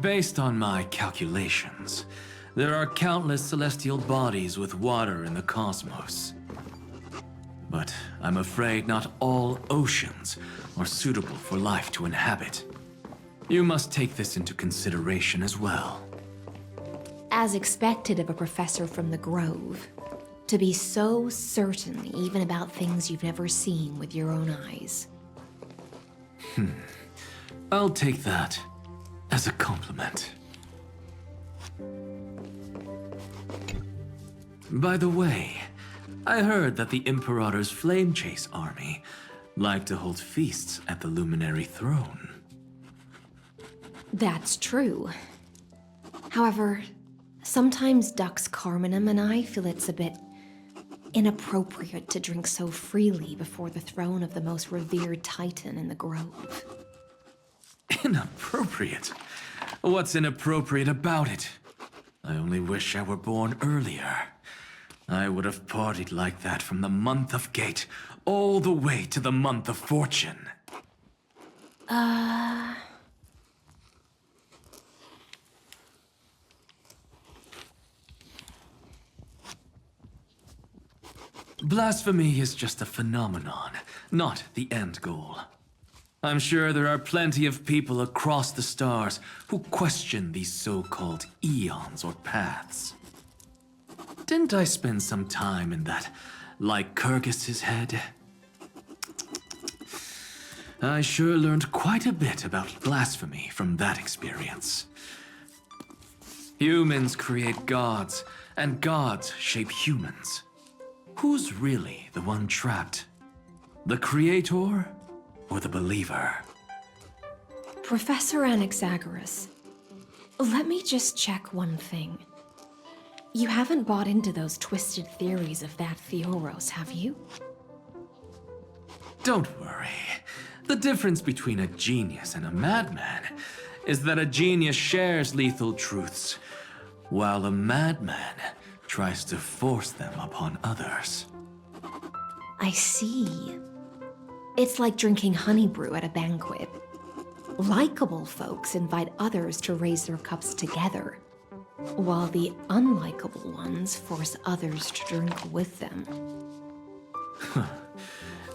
Based on my calculations, there are countless celestial bodies with water in the cosmos. But I'm afraid not all oceans are suitable for life to inhabit. You must take this into consideration as well. As expected of a professor from the Grove, to be so certain even about things you've never seen with your own eyes. I'll take that as a compliment. By the way, I heard that the Imperator's Flame Chase army like to hold feasts at the Luminary Throne. That's true. However, sometimes Dux Carminum and I feel it's a bit inappropriate to drink so freely before the throne of the most revered titan in the Grove. Inappropriate? What's inappropriate about it? I only wish I were born earlier. I would have partied like that from the month of Gate all the way to the month of Fortune. Blasphemy is just a phenomenon, not the end goal. I'm sure there are plenty of people across the stars who question these so-called eons or paths. Didn't I spend some time in that Lycurgus's head? I sure learned quite a bit about blasphemy from that experience. Humans create gods, and gods shape humans. Who's really the one trapped? The creator or the believer? Professor Anaxagoras, let me just check one thing. You haven't bought into those twisted theories of that Theoros, have you? Don't worry. The difference between a genius and a madman is that a genius shares lethal truths, while a madman tries to force them upon others. I see. It's like drinking honey brew at a banquet. Likeable folks invite others to raise their cups together, while the unlikable ones force others to drink with them.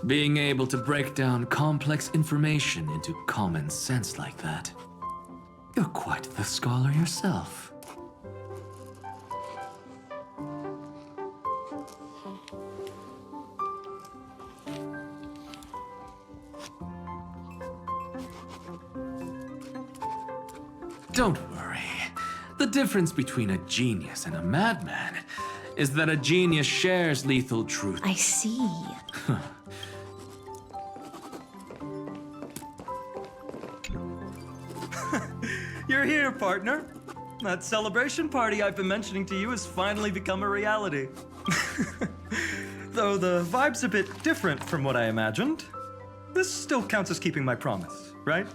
Being able to break down complex information into common sense like that. You're quite the scholar yourself. Don't worry. The difference between a genius and a madman is that a genius shares lethal truth. I see. You're here, partner. That celebration party I've been mentioning to you has finally become a reality. Though the vibe's a bit different from what I imagined, this still counts as keeping my promise, right?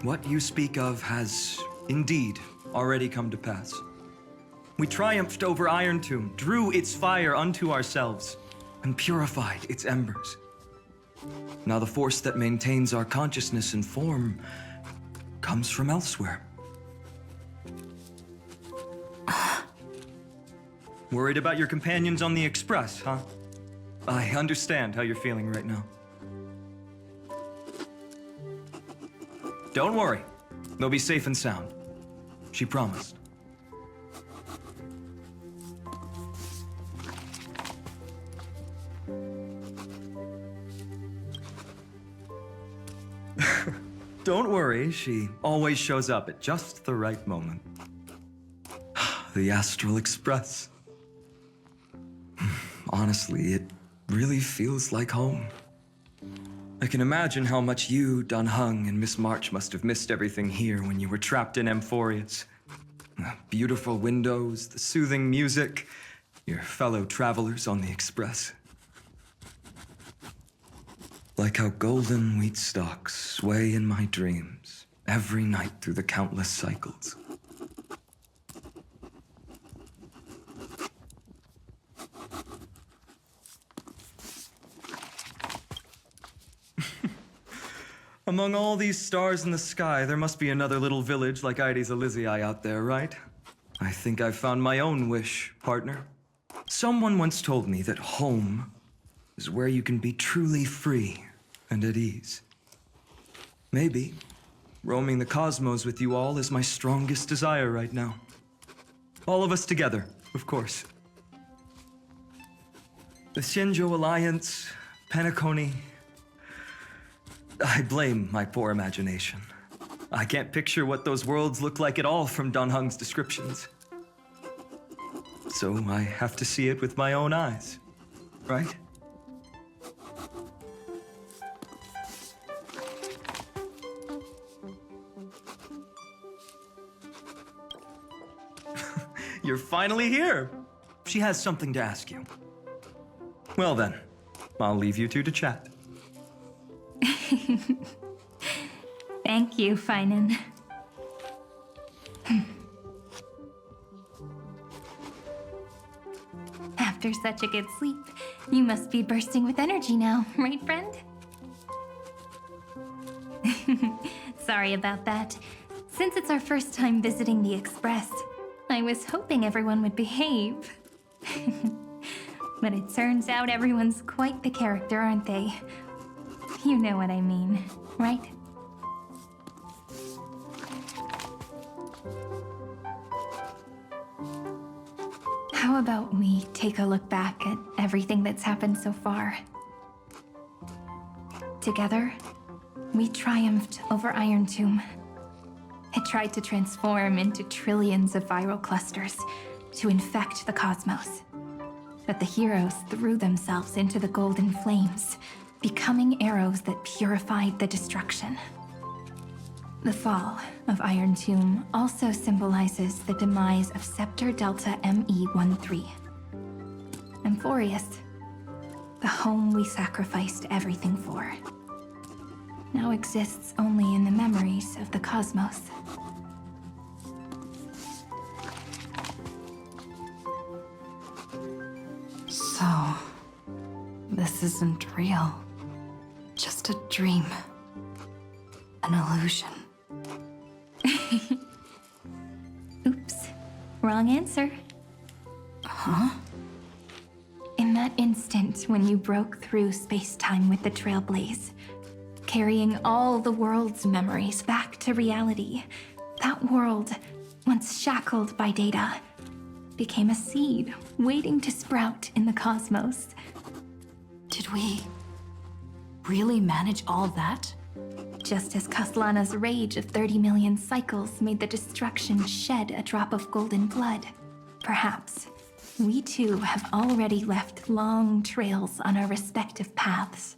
What you speak of has indeed already come to pass. We triumphed over Irontomb, drew its fire unto ourselves, and purified its embers. Now the force that maintains our consciousness and form comes from elsewhere. Worried about your companions on the Express, huh? I understand how you're feeling right now. Don't worry. They'll be safe and sound. She promised. Don't worry, she always shows up at just the right moment. The Astral Express. Honestly, it really feels like home. I can imagine how much you, Dan Heng, and Miss March must have missed everything here when you were trapped in Amphoreus. The beautiful windows, the soothing music, your fellow travelers on the Express. Like how golden wheat stalks sway in my dreams every night through the countless cycles. Among all these stars in the sky, there must be another little village like Ides Elysia out there, right? I think I've found my own wish, partner. Someone once told me that home is where you can be truly free and at ease. Maybe roaming the cosmos with you all is my strongest desire right now. All of us together, of course. The Shinjo Alliance, Penacony. I blame my poor imagination. I can't picture what those worlds look like at all from Dan Heng's descriptions. So I have to see it with my own eyes, right? You're finally here. She has something to ask you. Well then, I'll leave you two to chat. Thank you, phainon. After such a good sleep, you must be bursting with energy now, right, friend? Sorry about that. Since it's our first time visiting the Express, I was hoping everyone would behave. But it turns out everyone's quite the character, aren't they? You know what I mean, right? How about we take a look back at everything that's happened so far? Together, we triumphed over Irontomb. It tried to transform into trillions of viral clusters to infect the cosmos. But the heroes threw themselves into the golden flames, becoming arrows that purified the destruction. The fall of Irontomb also symbolizes the demise of Scepter Delta ME-13. Amphoreus, the home we sacrificed everything for, now exists only in the memories of the cosmos. So, This isn't real. Just a dream. An illusion. Oops. Wrong answer. Huh? In that instant when you broke through space-time with the trailblaze, carrying all the world's memories back to reality, that world, once shackled by data, became a seed waiting to sprout in the cosmos. Did we really manage all that? Just as Kaslana's rage of 30 million cycles made the destruction shed a drop of golden blood, perhaps we too have already left long trails on our respective paths.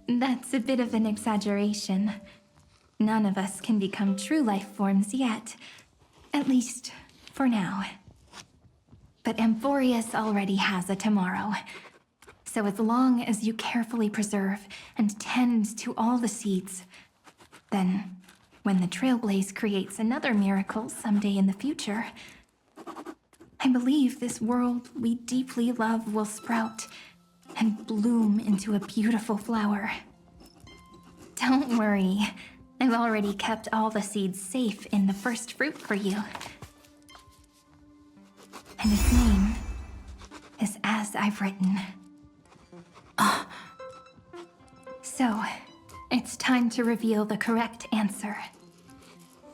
That's a bit of an exaggeration. None of us can become true life forms yet. At least, for now. But Amphoreus already has a tomorrow. So as long as you carefully preserve and tend to all the seeds, then when the trailblaze creates another miracle someday in the future, I believe this world we deeply love will sprout and bloom into a beautiful flower. Don't worry, I've already kept all the seeds safe in the first fruit for you. And its name is As I've Written. So, it's time to reveal the correct answer.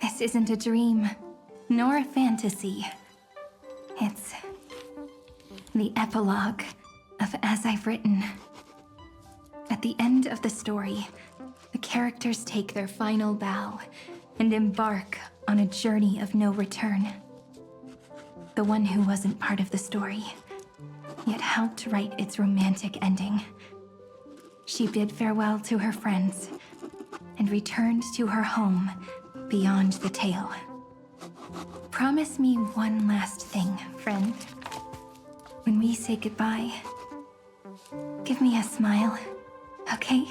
This isn't a dream, nor a fantasy. It's the epilogue of As I've Written. At the end of the story, the characters take their final bow and embark on a journey of no return. The one who wasn't part of the story, yet helped write its romantic ending. She bid farewell to her friends and returned to her home beyond the tale. Promise me one last thing, friend. When we say goodbye, give me a smile, okay?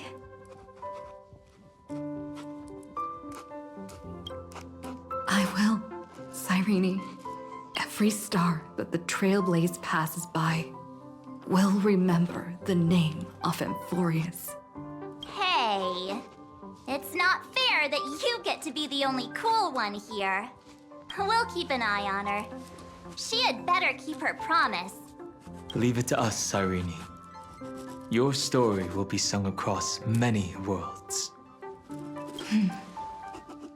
I will, Cyrene. Every star that the trailblaze passes by will remember the name of Amphoreus. Hey, it's not fair that you get to be the only cool one here. We'll keep an eye on her. She had better keep her promise. Leave it to us, Cyrene. Your story will be sung across many worlds.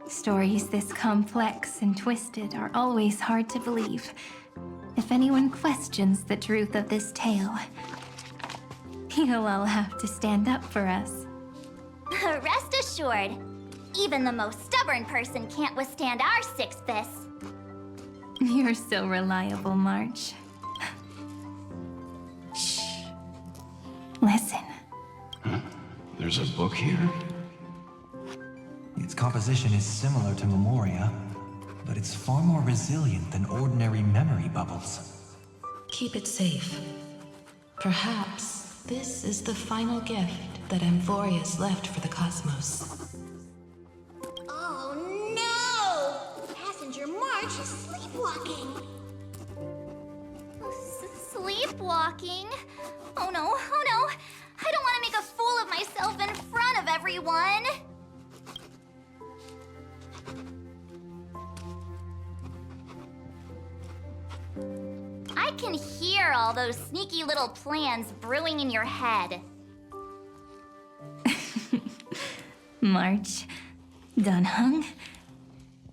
Stories this complex and twisted are always hard to believe. If anyone questions the truth of this tale, you'll all have to stand up for us. Rest assured, even the most stubborn person can't withstand our six fists. You're so reliable, March. Shh. Listen. Huh? There's a book here? Its composition is similar to Memoria, but it's far more resilient than ordinary memory bubbles. Keep it safe. Perhaps this is the final gift that Amphoreus left for the cosmos. Oh no! Passenger March is sleepwalking. Sleepwalking? Oh no, oh no! I don't want to make a fool of myself in front of everyone! I can hear all those sneaky little plans brewing in your head. March, Dunhung,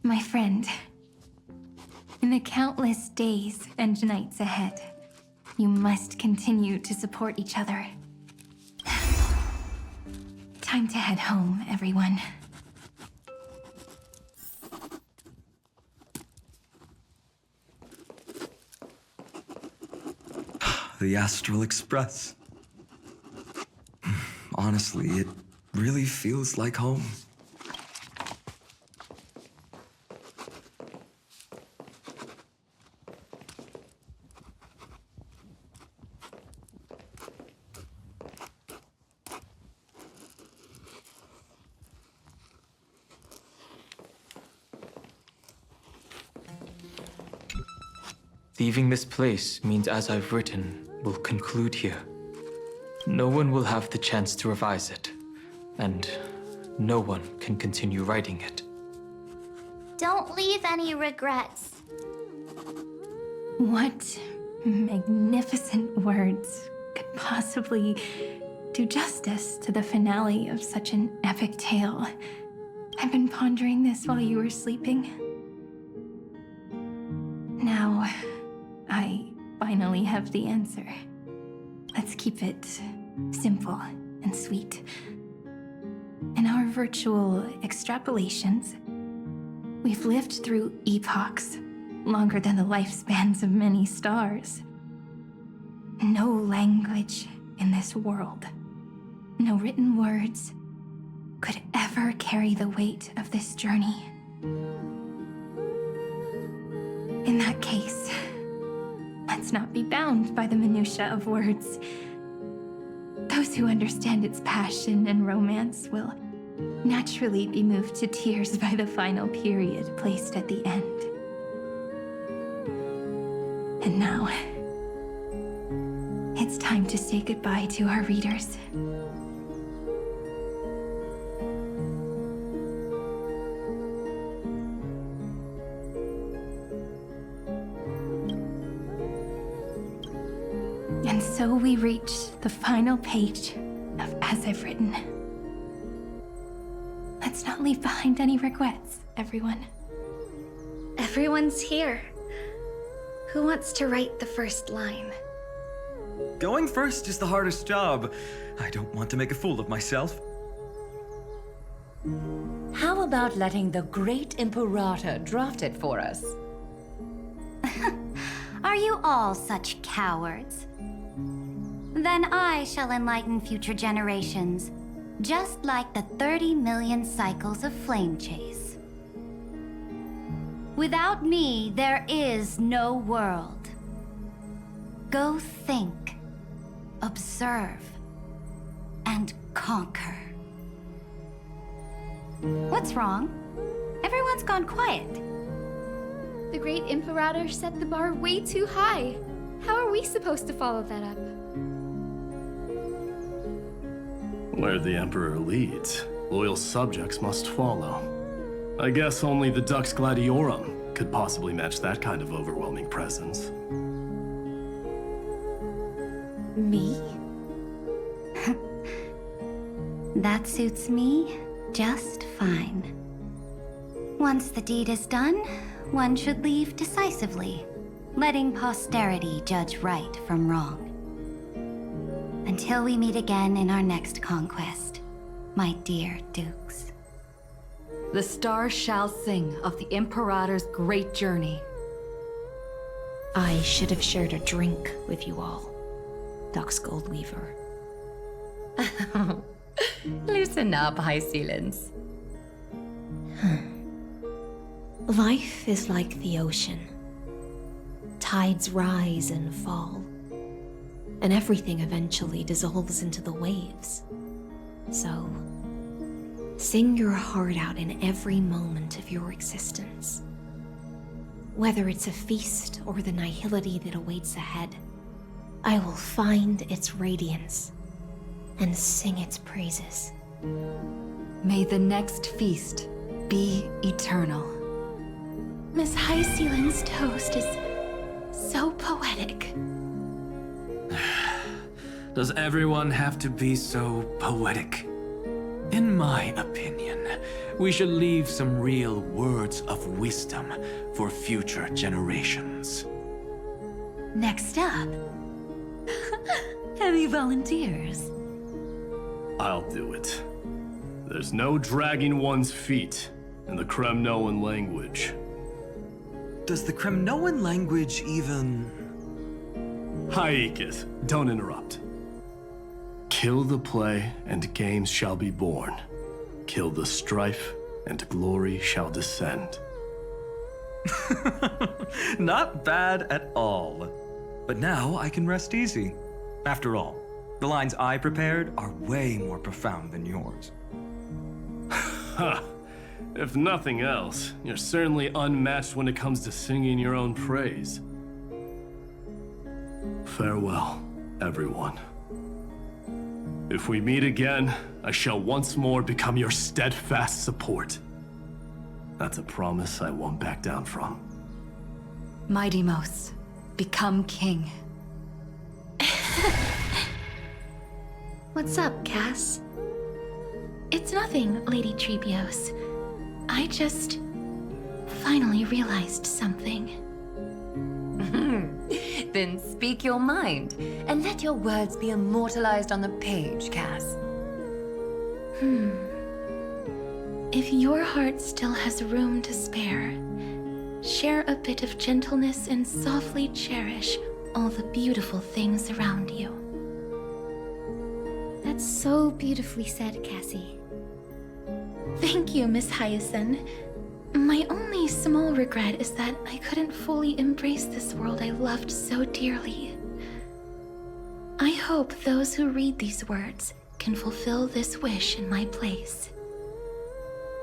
my friend. In the countless days and nights ahead, you must continue to support each other. Time to head home, everyone. The Astral Express. Honestly, it really feels like home. Leaving this place means as I've written will conclude here. No one will have the chance to revise it, and no one can continue writing it. Don't leave any regrets. What magnificent words could possibly do justice to the finale of such an epic tale? I've been pondering this while you were sleeping. Now, I finally have the answer. Let's keep it simple and sweet. In our virtual extrapolations, we've lived through epochs longer than the lifespans of many stars. No language in this world, no written words, could ever carry the weight of this journey. In that case, let's not be bound by the minutiae of words. Those who understand its passion and romance will naturally be moved to tears by the final period placed at the end. And now, it's time to say goodbye to our readers. And so we reach the final page of As I've Written. Let's not leave behind any regrets, everyone. Everyone's here. Who wants to write the first line? Going first is the hardest job. I don't want to make a fool of myself. How about letting the great Imperator draft it for us? Are you all such cowards? Then I shall enlighten future generations, just like the 30 million cycles of flame chase. Without me, there is no world. Go think, observe, and conquer. What's wrong? Everyone's gone quiet. The great Imperator set the bar way too high. How are we supposed to follow that up? Where the Emperor leads, loyal subjects must follow. I guess only the Dux Gladiorum could possibly match that kind of overwhelming presence. Me? That suits me just fine. Once the deed is done, one should leave decisively, letting posterity judge right from wrong. Until we meet again in our next conquest, my dear dukes. The stars shall sing of the Imperator's great journey. I should have shared a drink with you all, Dux Goldweaver. Loosen up, High Ceilings. Life is like the ocean. Tides rise and fall, and everything eventually dissolves into the waves. So, sing your heart out in every moment of your existence. Whether it's a feast or the nihility that awaits ahead, I will find its radiance and sing its praises. May the next feast be eternal. Miss High Ceiling's toast is so poetic. Does everyone have to be so poetic? In my opinion, we should leave some real words of wisdom for future generations. Next up, any volunteers? I'll do it. There's no dragging one's feet in the Kremnoan language. Does the Kremnoan language even... Haikis, don't interrupt. Kill the play, and games shall be born. Kill the strife, and glory shall descend. Not bad at all. But now I can rest easy. After all, the lines I prepared are way more profound than yours. Ha! If nothing else, you're certainly unmatched when it comes to singing your own praise. Farewell, everyone. If we meet again, I shall once more become your steadfast support. That's a promise I won't back down from. Mighty Mos, become king. What's up, Cass? It's nothing, Lady Trebios. I just finally realized something. Then speak your mind, and let your words be immortalized on the page, Cass. If your heart still has room to spare, share a bit of gentleness and softly cherish all the beautiful things around you. That's so beautifully said, Cassie. Thank you, Miss Hyacinth. My only small regret is that I couldn't fully embrace this world I loved so dearly. I hope those who read these words can fulfill this wish in my place.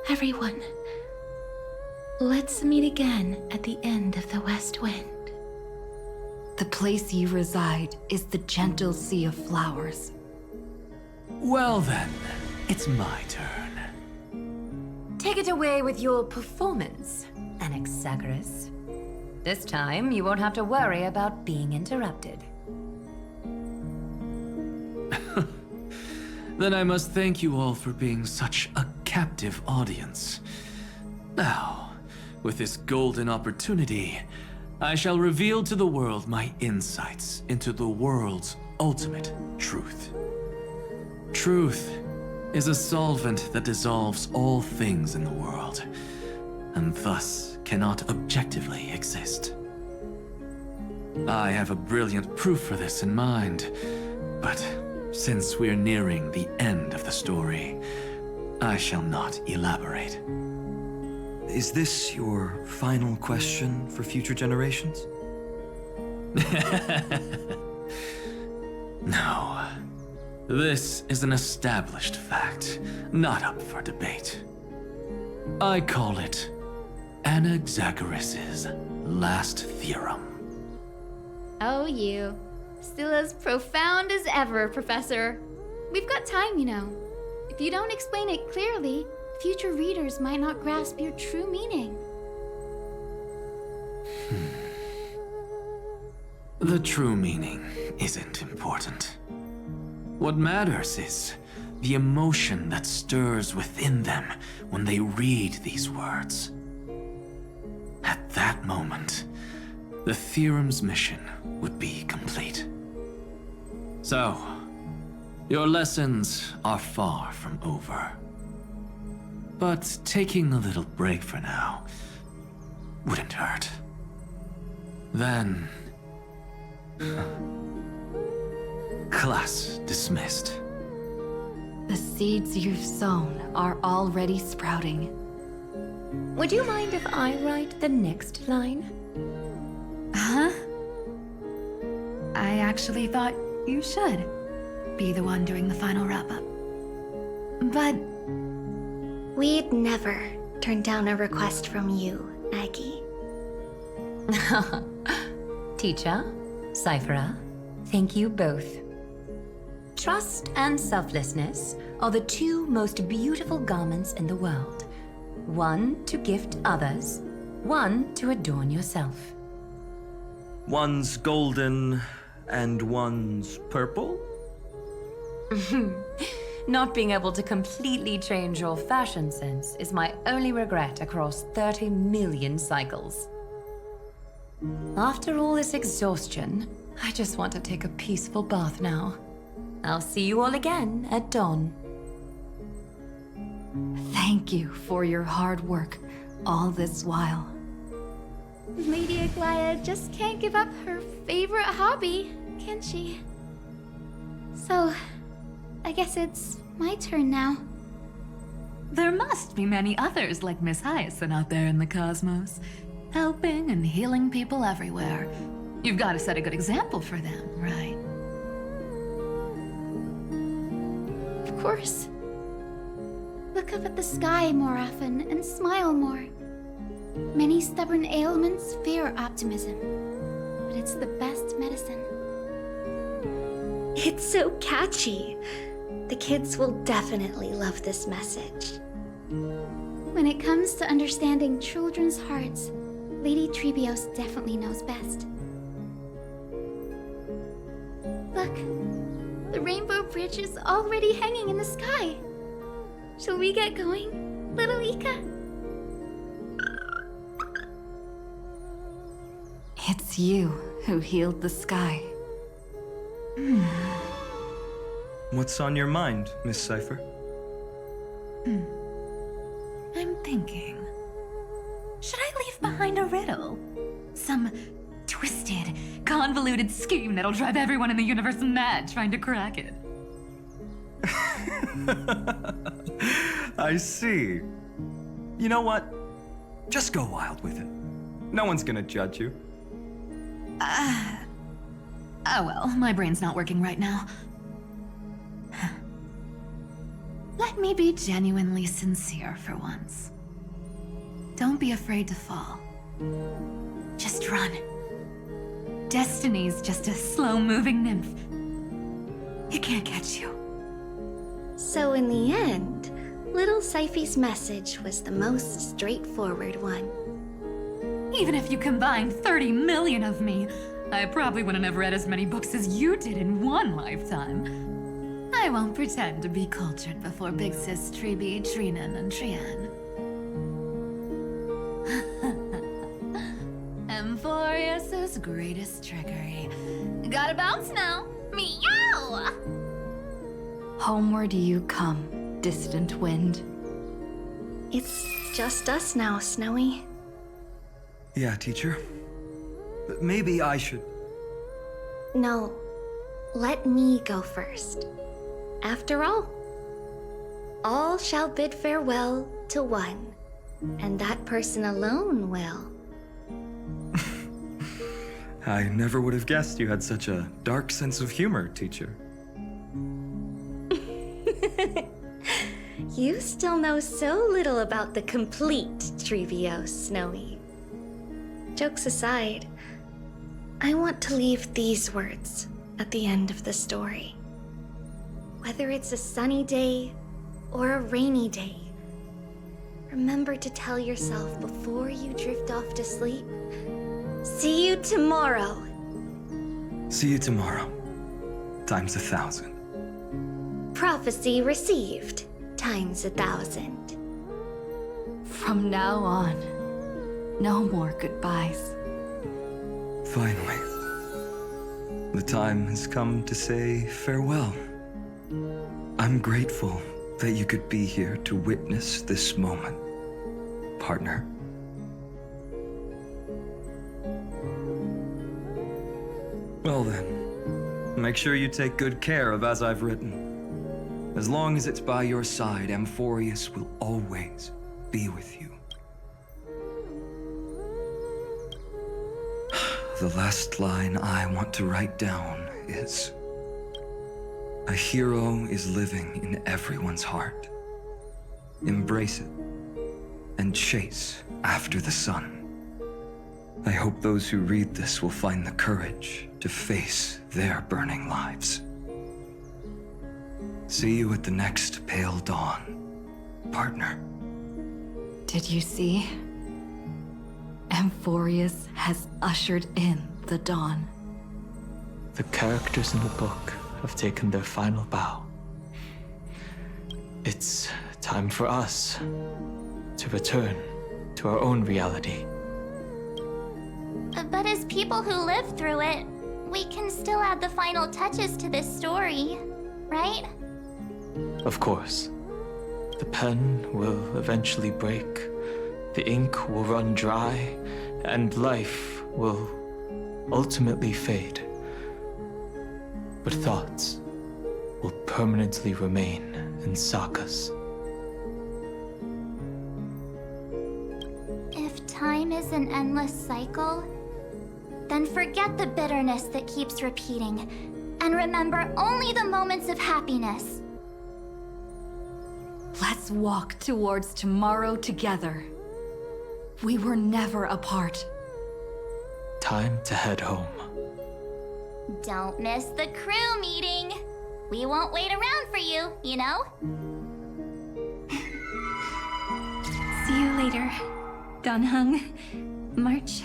Everyone, let's meet again at the end of the West Wind. The place you reside is the gentle sea of flowers. Well then, it's my turn. Take it away with your performance, Anaxagoras. This time, you won't have to worry about being interrupted. Then I must thank you all for being such a captive audience. Now, with this golden opportunity, I shall reveal to the world my insights into the world's ultimate truth. Truth is a solvent that dissolves all things in the world, and thus cannot objectively exist. I have a brilliant proof for this in mind, but since we're nearing the end of the story, I shall not elaborate. Is this your final question for future generations? No. This is an established fact, not up for debate. I call it Anaxagoras' last theorem. Oh, you. Still as profound as ever, Professor. We've got time, you know. If you don't explain it clearly, future readers might not grasp your true meaning. The true meaning isn't important. What matters is the emotion that stirs within them when they read these words. At that moment, the theorem's mission would be complete. So, your lessons are far from over. But taking a little break for now wouldn't hurt. Then... class dismissed. The seeds you've sown are already sprouting. Would you mind if I write the next line? Huh? I actually thought you should be the one doing the final wrap-up. But... we'd never turn down a request from you, Aggie. Teacher, Cyphera, thank you both. Trust and selflessness are the two most beautiful garments in the world. One to gift others, one to adorn yourself. One's golden and one's purple? Not being able to completely change your fashion sense is my only regret across 30 million cycles. After all this exhaustion, I just want to take a peaceful bath now. I'll see you all again at dawn. Thank you for your hard work all this while. Lady Aglaia just can't give up her favorite hobby, can she? So, I guess it's my turn now. there must be many others like Miss Hyacinth out there in the cosmos, helping and healing people everywhere. You've got to set a good example for them, right? Of course. Look up at the sky more often and smile more. Many stubborn ailments fear optimism, but it's the best medicine. It's so catchy. The kids will definitely love this message. When it comes to understanding children's hearts, Lady Treebios definitely knows best. Look, the Rainbow Bridge is already hanging in the sky. Shall we get going, little Ika? It's you who healed the sky. What's on your mind, Miss Cypher? I'm thinking. Should I leave behind a riddle? Some twisted, convoluted scheme that'll drive everyone in the universe mad trying to crack it. I see. You know what? Just go wild with it. No one's gonna judge you. Oh well, my brain's not working right now. Let me be genuinely sincere for once. Don't be afraid to fall. Just run. Destiny's just a slow-moving nymph. It can't catch you. So in the end, little Cyphy's message was the most straightforward one. Even if you combined 30 million of me, I probably wouldn't have read as many books as you did in one lifetime. I won't pretend to be cultured before Big Sis Treeby, Trinen, and Trian. Amphoreus' greatest trickery. Gotta bounce now. Meow! Homeward you come, distant wind. It's just us now, Snowy. Yeah, teacher. Maybe I should... No, let me go first. After all shall bid farewell to one, and that person alone will. I never would have guessed you had such a dark sense of humor, teacher. You still know so little about the complete Treebios, Snowy. Jokes aside, I want to leave these words at the end of the story. Whether it's a sunny day or a rainy day, remember to tell yourself before you drift off to sleep, see you tomorrow. See you tomorrow. Times 1,000. Prophecy received. Times 1,000. From now on, no more goodbyes. Finally. The time has come to say farewell. I'm grateful that you could be here to witness this moment, partner. Well then, make sure you take good care of as I've written. As long as it's by your side, Amphoreus will always be with you. The last line I want to write down is, a hero is living in everyone's heart. Embrace it and chase after the sun. I hope those who read this will find the courage to face their burning lives. See you at the next pale dawn, partner. Did you see? Amphoreus has ushered in the dawn. The characters in the book have taken their final bow. It's time for us to return to our own reality. But as people who lived through it, we can still add the final touches to this story, right? Of course. The pen will eventually break, the ink will run dry, and life will ultimately fade. But thoughts will permanently remain in sagas. If time is an endless cycle, then forget the bitterness that keeps repeating, and remember only the moments of happiness. Let's walk towards tomorrow together. We were never apart. Time to head home. Don't miss the crew meeting. We won't wait around for you, you know? See you later, Donhung. March.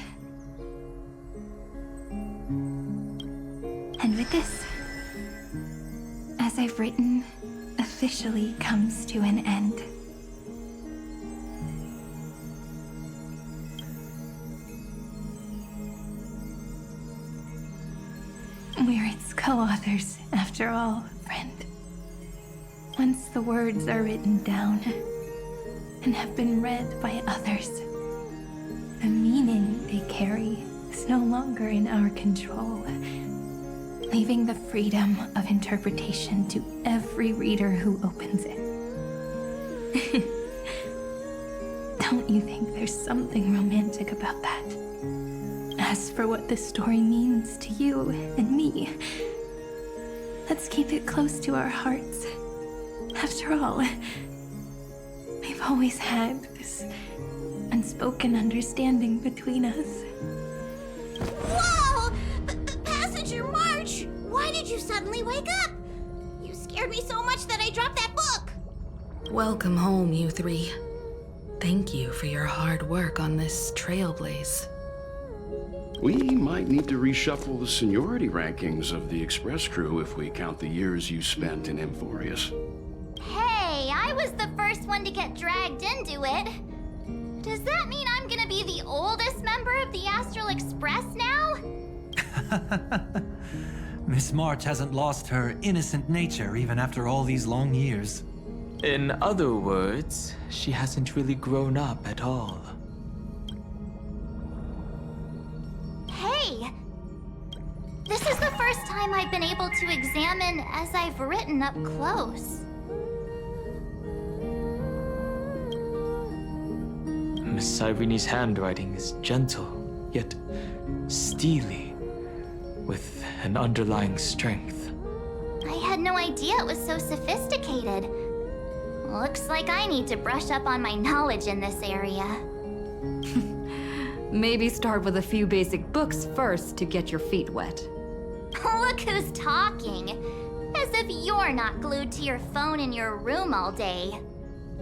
And with this, as I've written, officially comes to an end. We're its co-authors, after all, friend. Once the words are written down and have been read by others, the meaning they carry is no longer in our control, leaving the freedom of interpretation to every reader who opens it. Don't you think there's something romantic about that? As for what this story means to you and me, let's keep it close to our hearts. After all, we've always had this unspoken understanding between us. Whoa! Passenger March! Why did you suddenly wake up? You scared me so much that I dropped that book! Welcome home, you three. Thank you for your hard work on this trailblaze. We might need to reshuffle the seniority rankings of the Express crew if we count the years you spent in Amphoreus. Hey, I was the first one to get dragged into it. Does that mean I'm gonna be the oldest member of the Astral Express now? Miss March hasn't lost her innocent nature even after all these long years. In other words, she hasn't really grown up at all. Hey! This is the first time I've been able to examine as I've written up close. Miss Cyrene's handwriting is gentle, yet steely, with an underlying strength. I had no idea it was so sophisticated. Looks like I need to brush up on my knowledge in this area. Maybe start with a few basic books first to get your feet wet. Look who's talking. As if you're not glued to your phone in your room all day.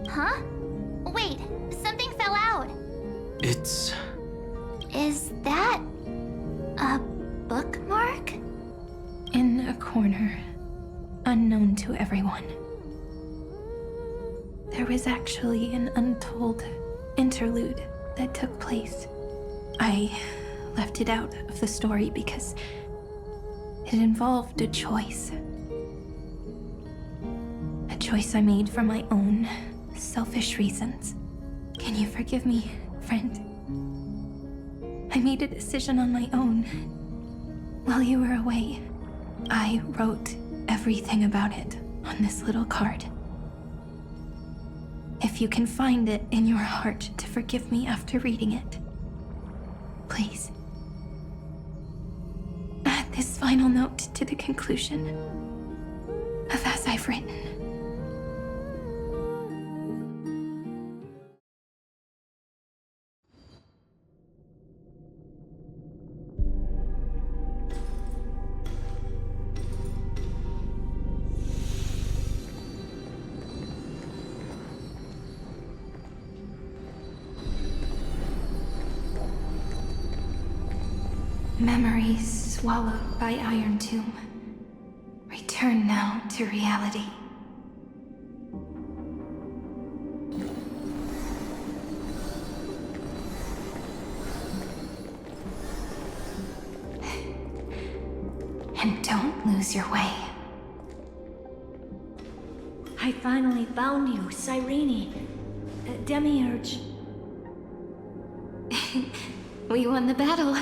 Huh? Wait, something fell out. It's... Is that a bookmark? In a corner, unknown to everyone. There was actually an untold interlude that took place. I left it out of the story because it involved a choice. A choice I made for my own selfish reasons. Can you forgive me, friend? I made a decision on my own. While you were away, I wrote everything about it on this little card. If you can find it in your heart to forgive me after reading it, please. Add this final note to the conclusion of As I've Written. Memories swallowed by irontomb. Return now to reality. And don't lose your way. I finally found you, Cyrene. Demiurge. We won the battle.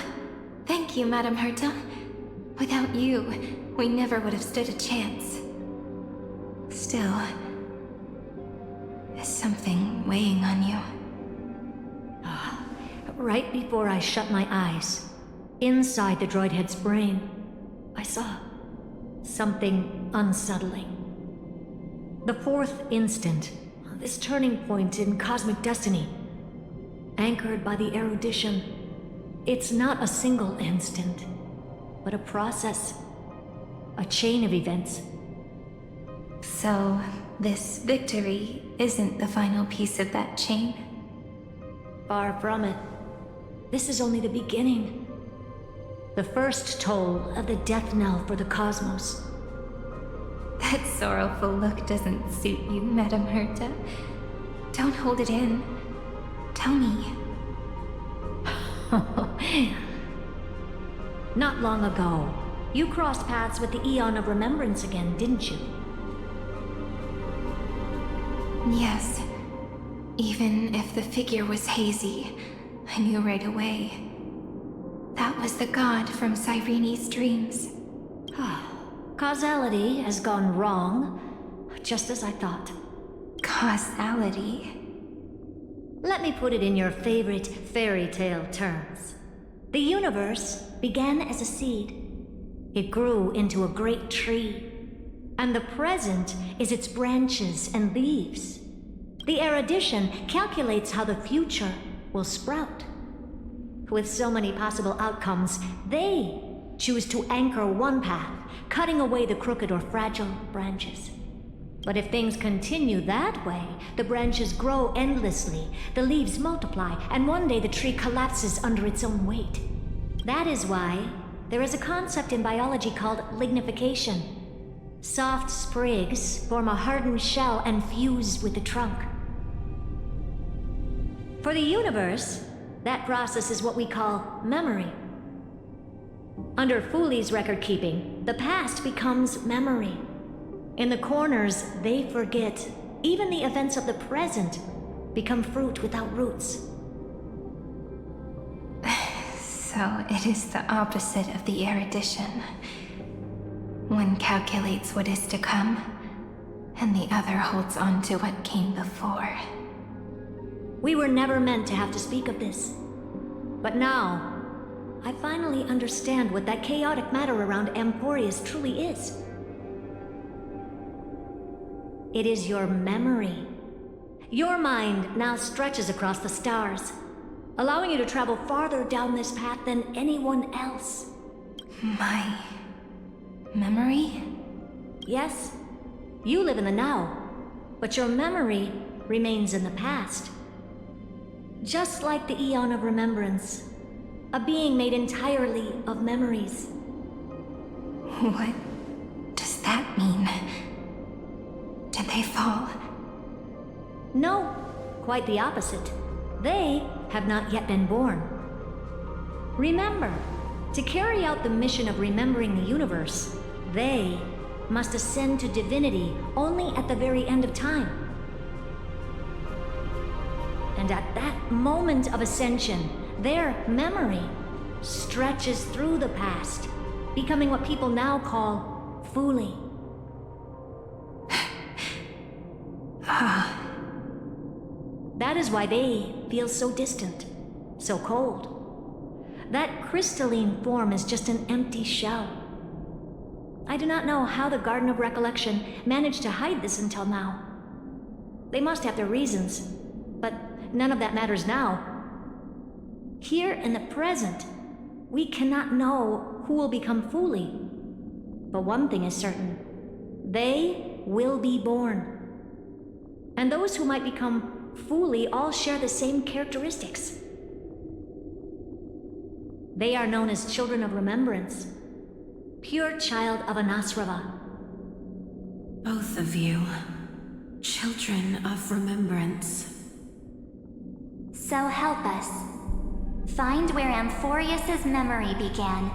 Thank you, Madame Herta. Without you, we never would have stood a chance. Still, is something weighing on you? Right before I shut my eyes, inside the droid head's brain, I saw something unsettling. The fourth instant, this turning point in cosmic destiny, anchored by the erudition. It's not a single instant, but a process a chain of events. So, this victory isn't the final piece of that chain? Far from it. This is only the beginning. The first toll of the death knell for the cosmos. That sorrowful look doesn't suit you, Madame Herta. Don't hold it in. Tell me. Not long ago, you crossed paths with the Eon of Remembrance again, didn't you? Yes. Even if the figure was hazy, I knew right away. That was the god from Cyrene's dreams. Causality has gone wrong, just as I thought. Causality? Let me put it in your favorite fairy tale terms. The universe began as a seed. It grew into a great tree. And the present is its branches and leaves. The erudition calculates how the future will sprout. With so many possible outcomes, they choose to anchor one path, cutting away the crooked or fragile branches. But if things continue that way, the branches grow endlessly, the leaves multiply, and one day the tree collapses under its own weight. That is why there is a concept in biology called lignification. Soft sprigs form a hardened shell and fuse with the trunk. For the universe, that process is what we call memory. Under Fulli's record keeping, the past becomes memory. In the corners, they forget. Even the events of the present become fruit without roots. So it is the opposite of the erudition. One calculates what is to come, and the other holds on to what came before. We were never meant to have to speak of this. But now, I finally understand what that chaotic matter around Amphoreus truly is. It is your memory. Your mind now stretches across the stars, allowing you to travel farther down this path than anyone else. My memory? Yes. You live in the now, but your memory remains in the past. Just like the Eon of Remembrance, a being made entirely of memories. What does that mean? Did they fall? No, quite the opposite. They have not yet been born. Remember, to carry out the mission of remembering the universe, they must ascend to divinity only at the very end of time. And at that moment of ascension, their memory stretches through the past, becoming what people now call fulli. That is why they feel so distant, so cold. That crystalline form is just an empty shell. I do not know how the Garden of Recollection managed to hide this until now. They must have their reasons, but none of that matters now. Here in the present, we cannot know who will become fulli. But one thing is certain. They will be born. And those who might become fulli all share the same characteristics. They are known as children of remembrance. Pure child of Anasrava. Both of you. Children of remembrance. So help us. Find where Amphoreus' memory began,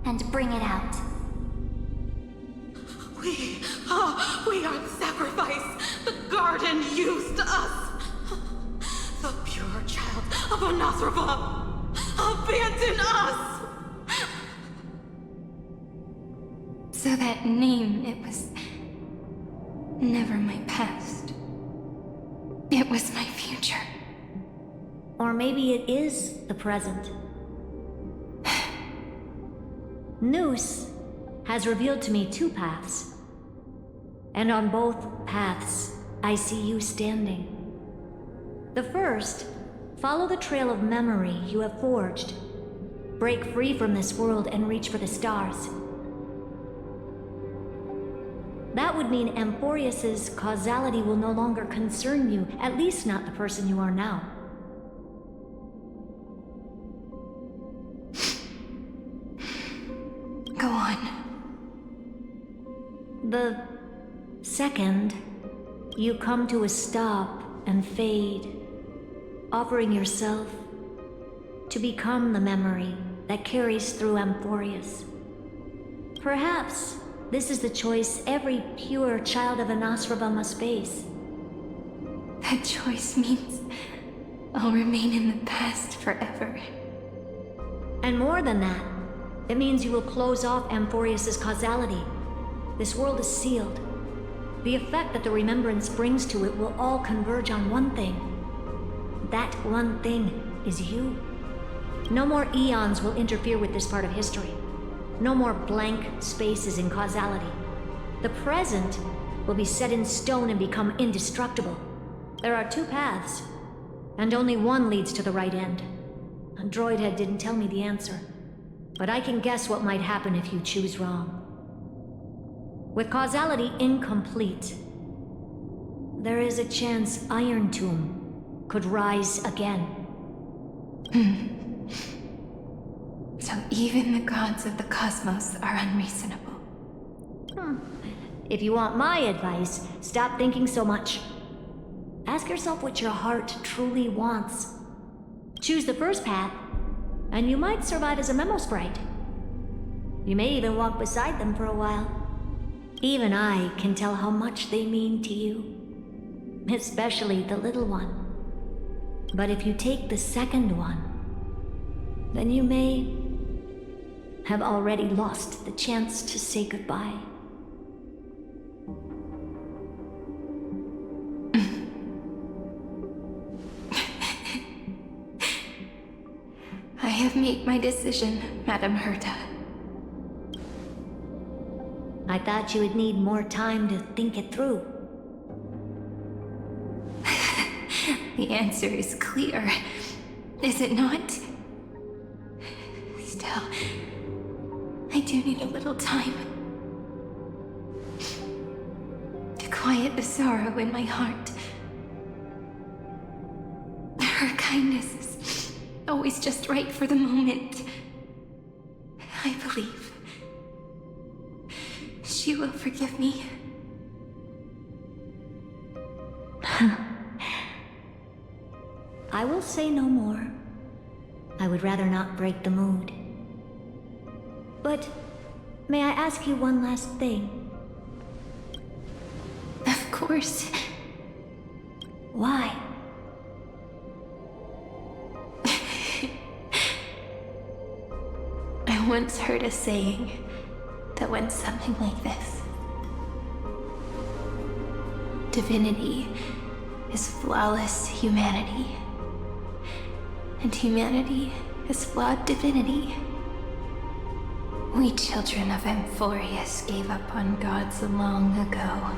and bring it out. We are the sacrifice the garden used us. The pure child of Anasrava. Abandon us! So that name, it was never my past. It was my future. Or maybe it is the present. Noose has revealed to me two paths. And on both paths, I see you standing. The first, follow the trail of memory you have forged. Break free from this world and reach for the stars. That would mean Amphoreus's causality will no longer concern you, at least not the person you are now. Go on. The second you come to a stop and fade, offering yourself to become the memory that carries through Amphoreus. Perhaps this is the choice every pure child of Anasraba must face. That choice means I'll remain in the past forever. And more than that, it means you will close off Amphoreus's causality. This world is sealed. The effect that the remembrance brings to it will all converge on one thing. That one thing is you. No more eons will interfere with this part of history. No more blank spaces in causality. The present will be set in stone and become indestructible. There are two paths, and only one leads to the right end. A droid head didn't tell me the answer, but I can guess what might happen if you choose wrong. With causality incomplete, there is a chance irontomb could rise again. So even the gods of the cosmos are unreasonable. If you want my advice, stop thinking so much. Ask yourself what your heart truly wants. Choose the first path, and you might survive as a memo sprite. You may even walk beside them for a while. Even I can tell how much they mean to you, especially the little one. But if you take the second one, then you may have already lost the chance to say goodbye. I have made my decision, Madam Herta. I thought you would need more time to think it through. The answer is clear, is it not? Still, I do need a little time to quiet the sorrow in my heart. Her kindness is always just right for the moment. I believe she will forgive me. I will say no more. I would rather not break the mood. But may I ask you one last thing? Of course. Why? I once heard a saying that went something like this. Divinity is flawless humanity, and humanity is flawed divinity. We children of Amphoreus gave up on gods long ago.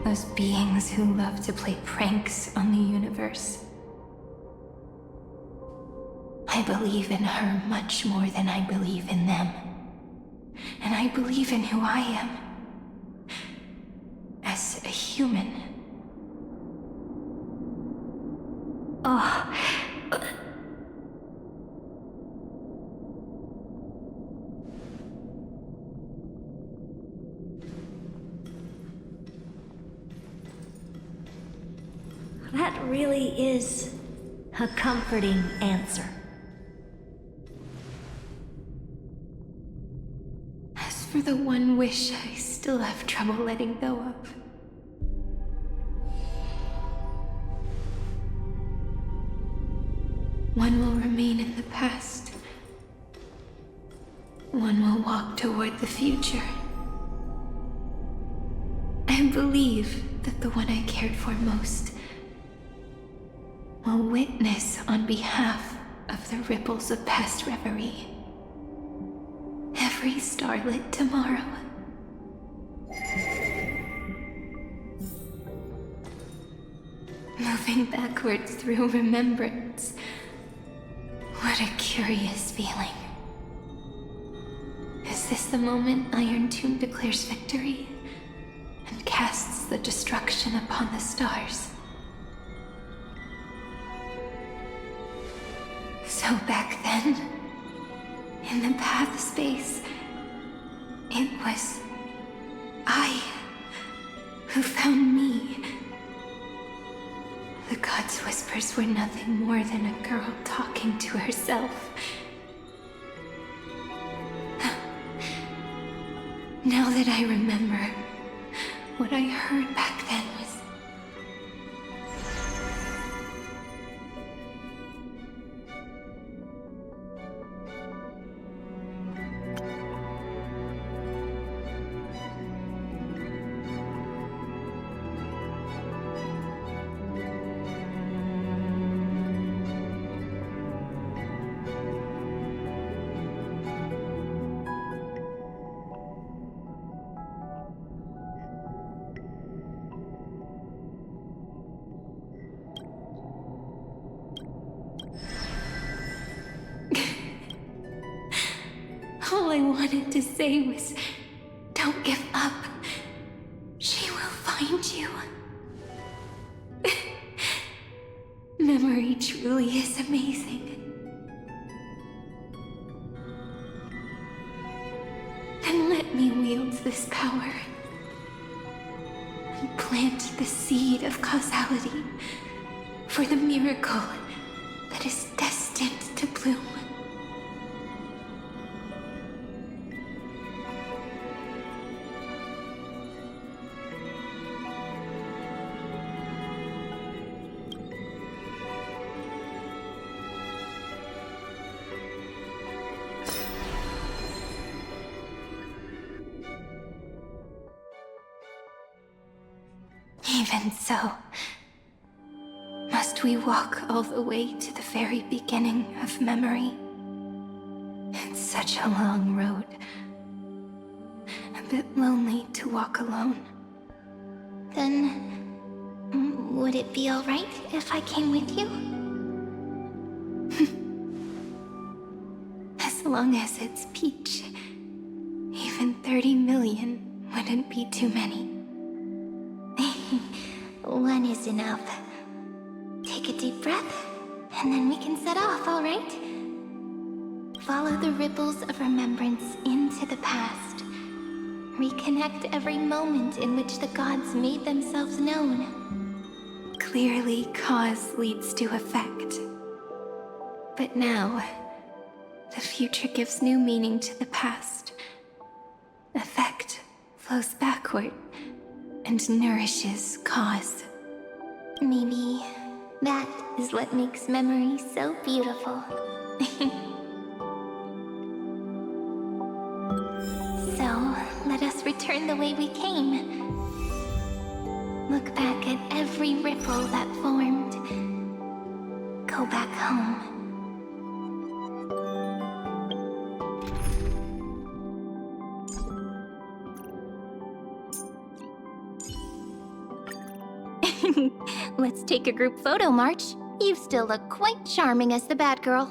Those beings who love to play pranks on the universe. I believe in her much more than I believe in them. And I believe in who I am. As a human. Oh. That really is a comforting answer. As for the one wish I still have trouble letting go of. One will remain in the past. One will walk toward the future. I believe that the one I cared for most will witness on behalf of the ripples of past reverie. Every starlit tomorrow. Moving backwards through remembrance. What a curious feeling. Is this the moment Irontomb declares victory? casts the destruction upon the stars. So back then, in the path space, it was I who found me. The god's whispers were nothing more than a girl talking to herself. Now that I remember, what I heard back then was... All I wanted to say was, don't give up. She will find you. Memory truly is amazing. Then let me wield this power and plant the seed of causality for the miracle that is destined to bloom. Even so, must we walk all the way to the very beginning of memory? It's such a long road. A bit lonely to walk alone. Then, would it be alright if I came with you? As long as it's Peach. Even 30 million wouldn't be too many. One is enough. Take a deep breath, and then we can set off, alright? Follow the ripples of remembrance into the past. Reconnect every moment in which the gods made themselves known. Clearly, cause leads to effect. But now, the future gives new meaning to the past. Effect flows backward and nourishes cause. Maybe that is what makes memory so beautiful. So, let us return the way we came. Look back at every ripple that formed. Go back home. Let's take a group photo, March. You still look quite charming as the bad girl.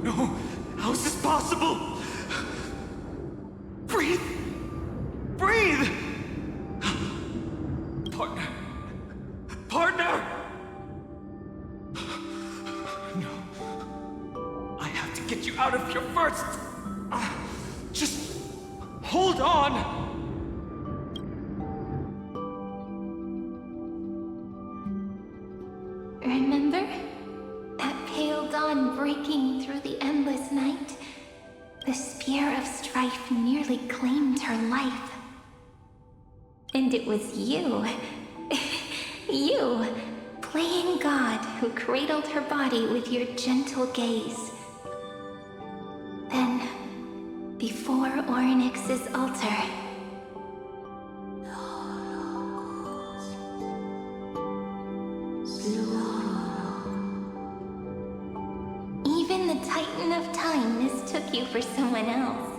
No! How is this possible? Breathe! Breathe! Partner! No. I have to get you out of here first! Just hold on! Remember? That pale dawn breaking through the endless night? The spear of strife nearly claimed her life. And it was you. You, playing God, who cradled her body with your gentle gaze. Then, before Ornyx's altar, even the a titan of time mistook you for someone else.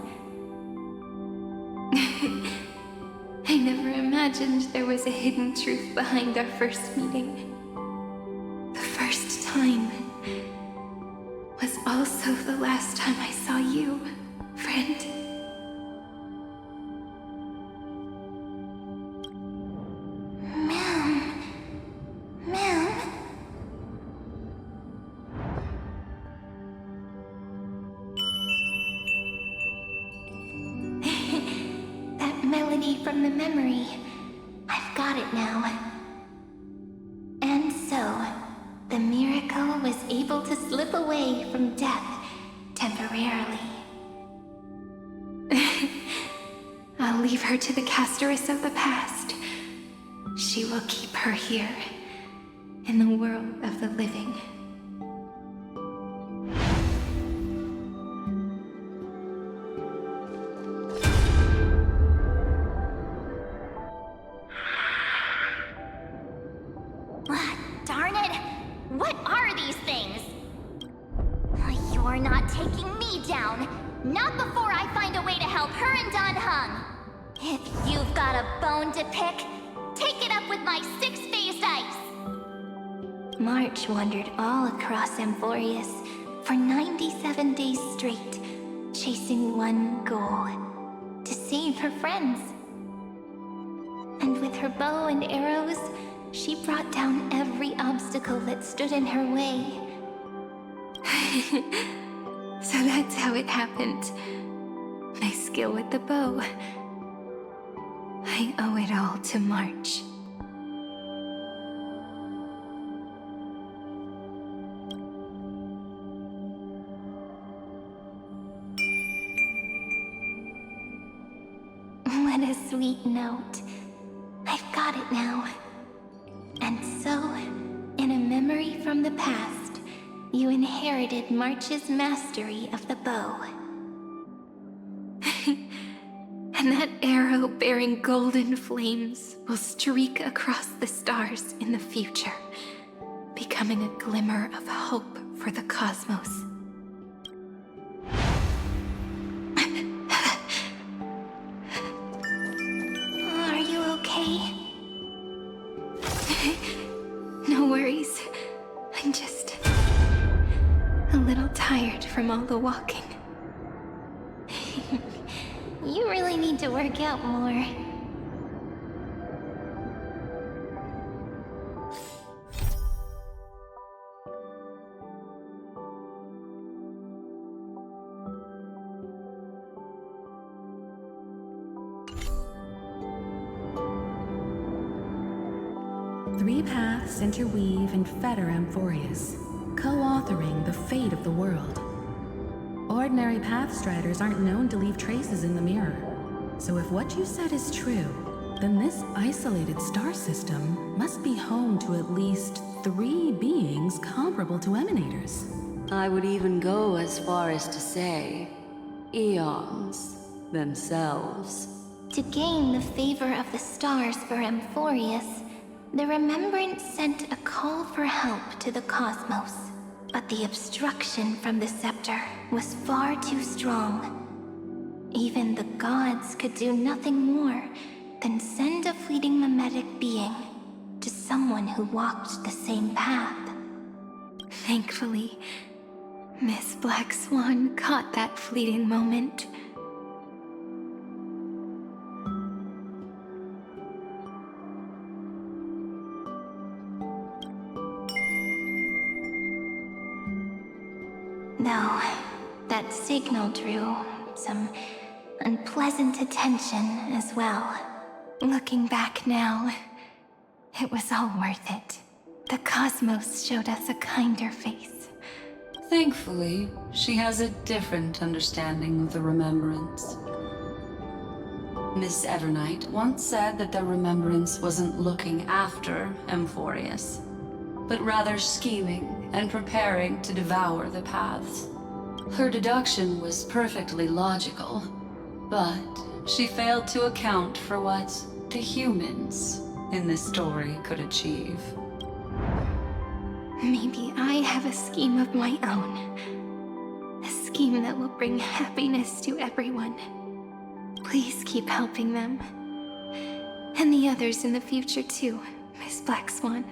I never imagined there was a hidden truth behind our first meeting. The first time was also the last time I saw you, friend. Ma'am. That melody from the memory. I've got it now. And so, the miracle was able to slip away from death temporarily. I'll leave her to the casteress of the past. She will keep her here, in the world of the living. Darn it! What are these things? You're not taking me down. Not before I find a way to help her and Don Hung. If you've got a bone to pick, take it up with my six-phased ice. March wandered all across Amphoreus for 97 days straight, chasing one goal: to save her friends. And with her bow and arrows, she brought down every obstacle that stood in her way. So that's how it happened. My skill with the bow. I owe it all to March. What a sweet note. I've got it now. And so, in a memory from the past, you inherited March's mastery of the bow. And that arrow bearing golden flames will streak across the stars in the future, becoming a glimmer of hope for the cosmos. Are you okay? No worries. I'm just a little tired from all the walking. You really need to work out more. Three paths interweave and fetter Amphoreus, co-authoring the fate of the world. Ordinary pathstriders aren't known to leave traces in the mirror. So if what you said is true, then this isolated star system must be home to at least 3 beings comparable to emanators. I would even go as far as to say, eons themselves. To gain the favor of the stars for Amphoreus, the Remembrance sent a call for help to the cosmos. But the obstruction from the scepter was far too strong. Even the gods could do nothing more than send a fleeting mimetic being to someone who walked the same path. Thankfully, Miss Black Swan caught that fleeting moment. Though, that signal drew some unpleasant attention as well. Looking back now, it was all worth it. The cosmos showed us a kinder face. Thankfully, she has a different understanding of the Remembrance. Miss Evernight once said that the Remembrance wasn't looking after Amphoreus, but rather scheming and preparing to devour the paths. Her deduction was perfectly logical, but she failed to account for what the humans in this story could achieve. Maybe I have a scheme of my own. scheme that will bring happiness to everyone. Please keep helping them. And the others in the future too, Miss Black Swan.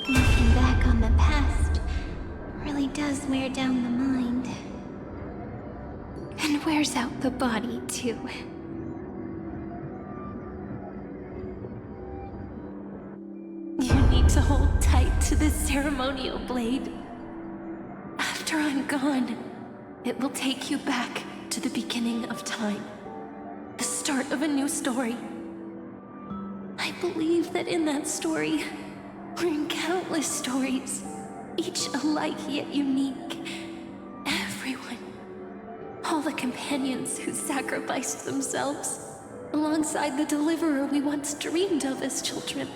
Looking back on the past really does wear down the mind. And wears out the body too. You need to hold tight to this ceremonial blade. After I'm gone, it will take you back to the beginning of time. The start of a new story. I believe that in that story, or in countless stories, each alike yet unique, everyone, all the companions who sacrificed themselves, alongside the deliverer we once dreamed of as children,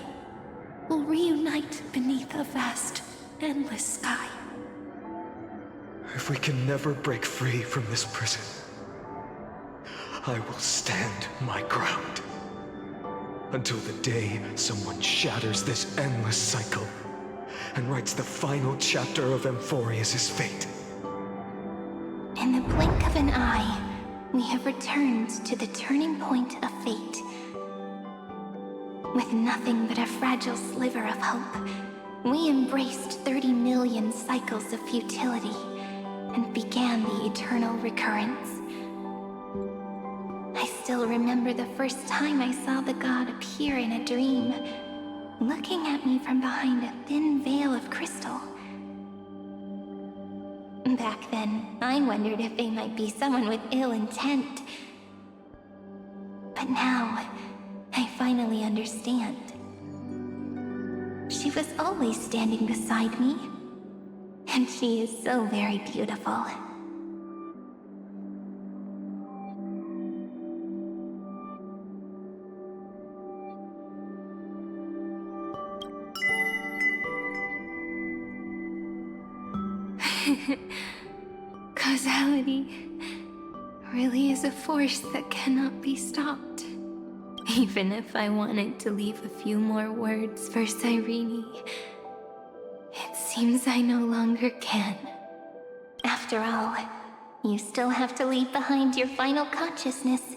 will reunite beneath a vast, endless sky. If we can never break free from this prison, I will stand my ground. Until the day someone shatters this endless cycle and writes the final chapter of Amphoreus' fate. In the blink of an eye, we have returned to the turning point of fate. With nothing but a fragile sliver of hope, we embraced 30 million cycles of futility and began the eternal recurrence. I still remember the first time I saw the god appear in a dream, looking at me from behind a thin veil of crystal. Back then, I wondered if they might be someone with ill intent. But now, I finally understand. She was always standing beside me, and she is so very beautiful. Causality really is a force that cannot be stopped. Even if I wanted to leave a few more words for Cyrene, it seems I no longer can. After all, you still have to leave behind your final consciousness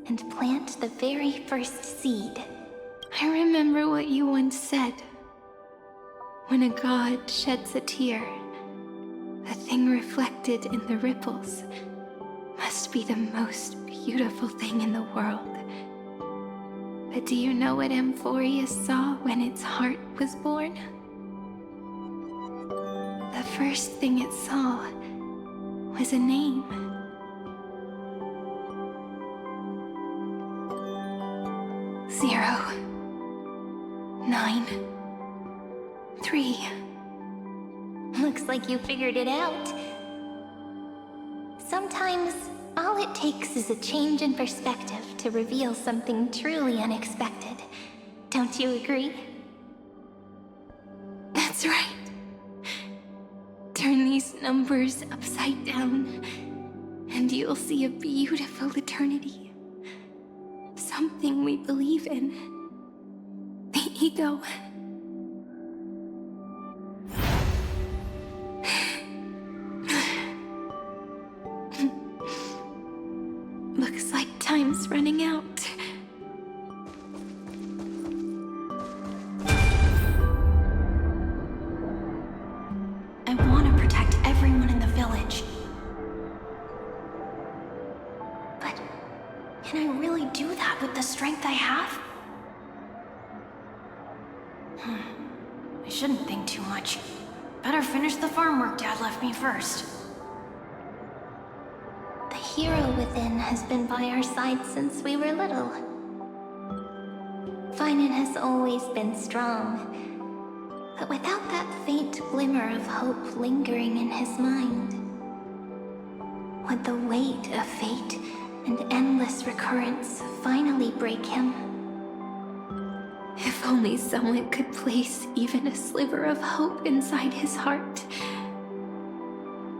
and plant the very first seed. I remember what you once said. When a god sheds a tear, the thing reflected in the ripples must be the most beautiful thing in the world. But do you know what Amphoreus saw when its heart was born? The first thing it saw was a name. Zero, 9, 3. Looks like you figured it out. Sometimes, all it takes is a change in perspective to reveal something truly unexpected. Don't you agree? That's right. Turn these numbers upside down, and you'll see a beautiful eternity. Something we believe in. The ego. Looks like time's running out. I want to protect everyone in the village. But can I really do that with the strength I have? I shouldn't think too much. Better finish the farm work Dad left me first. The hero within has been by our side since we were little. Phainon has always been strong, but without that faint glimmer of hope lingering in his mind, would the weight of fate and endless recurrence finally break him? If only someone could place even a sliver of hope inside his heart,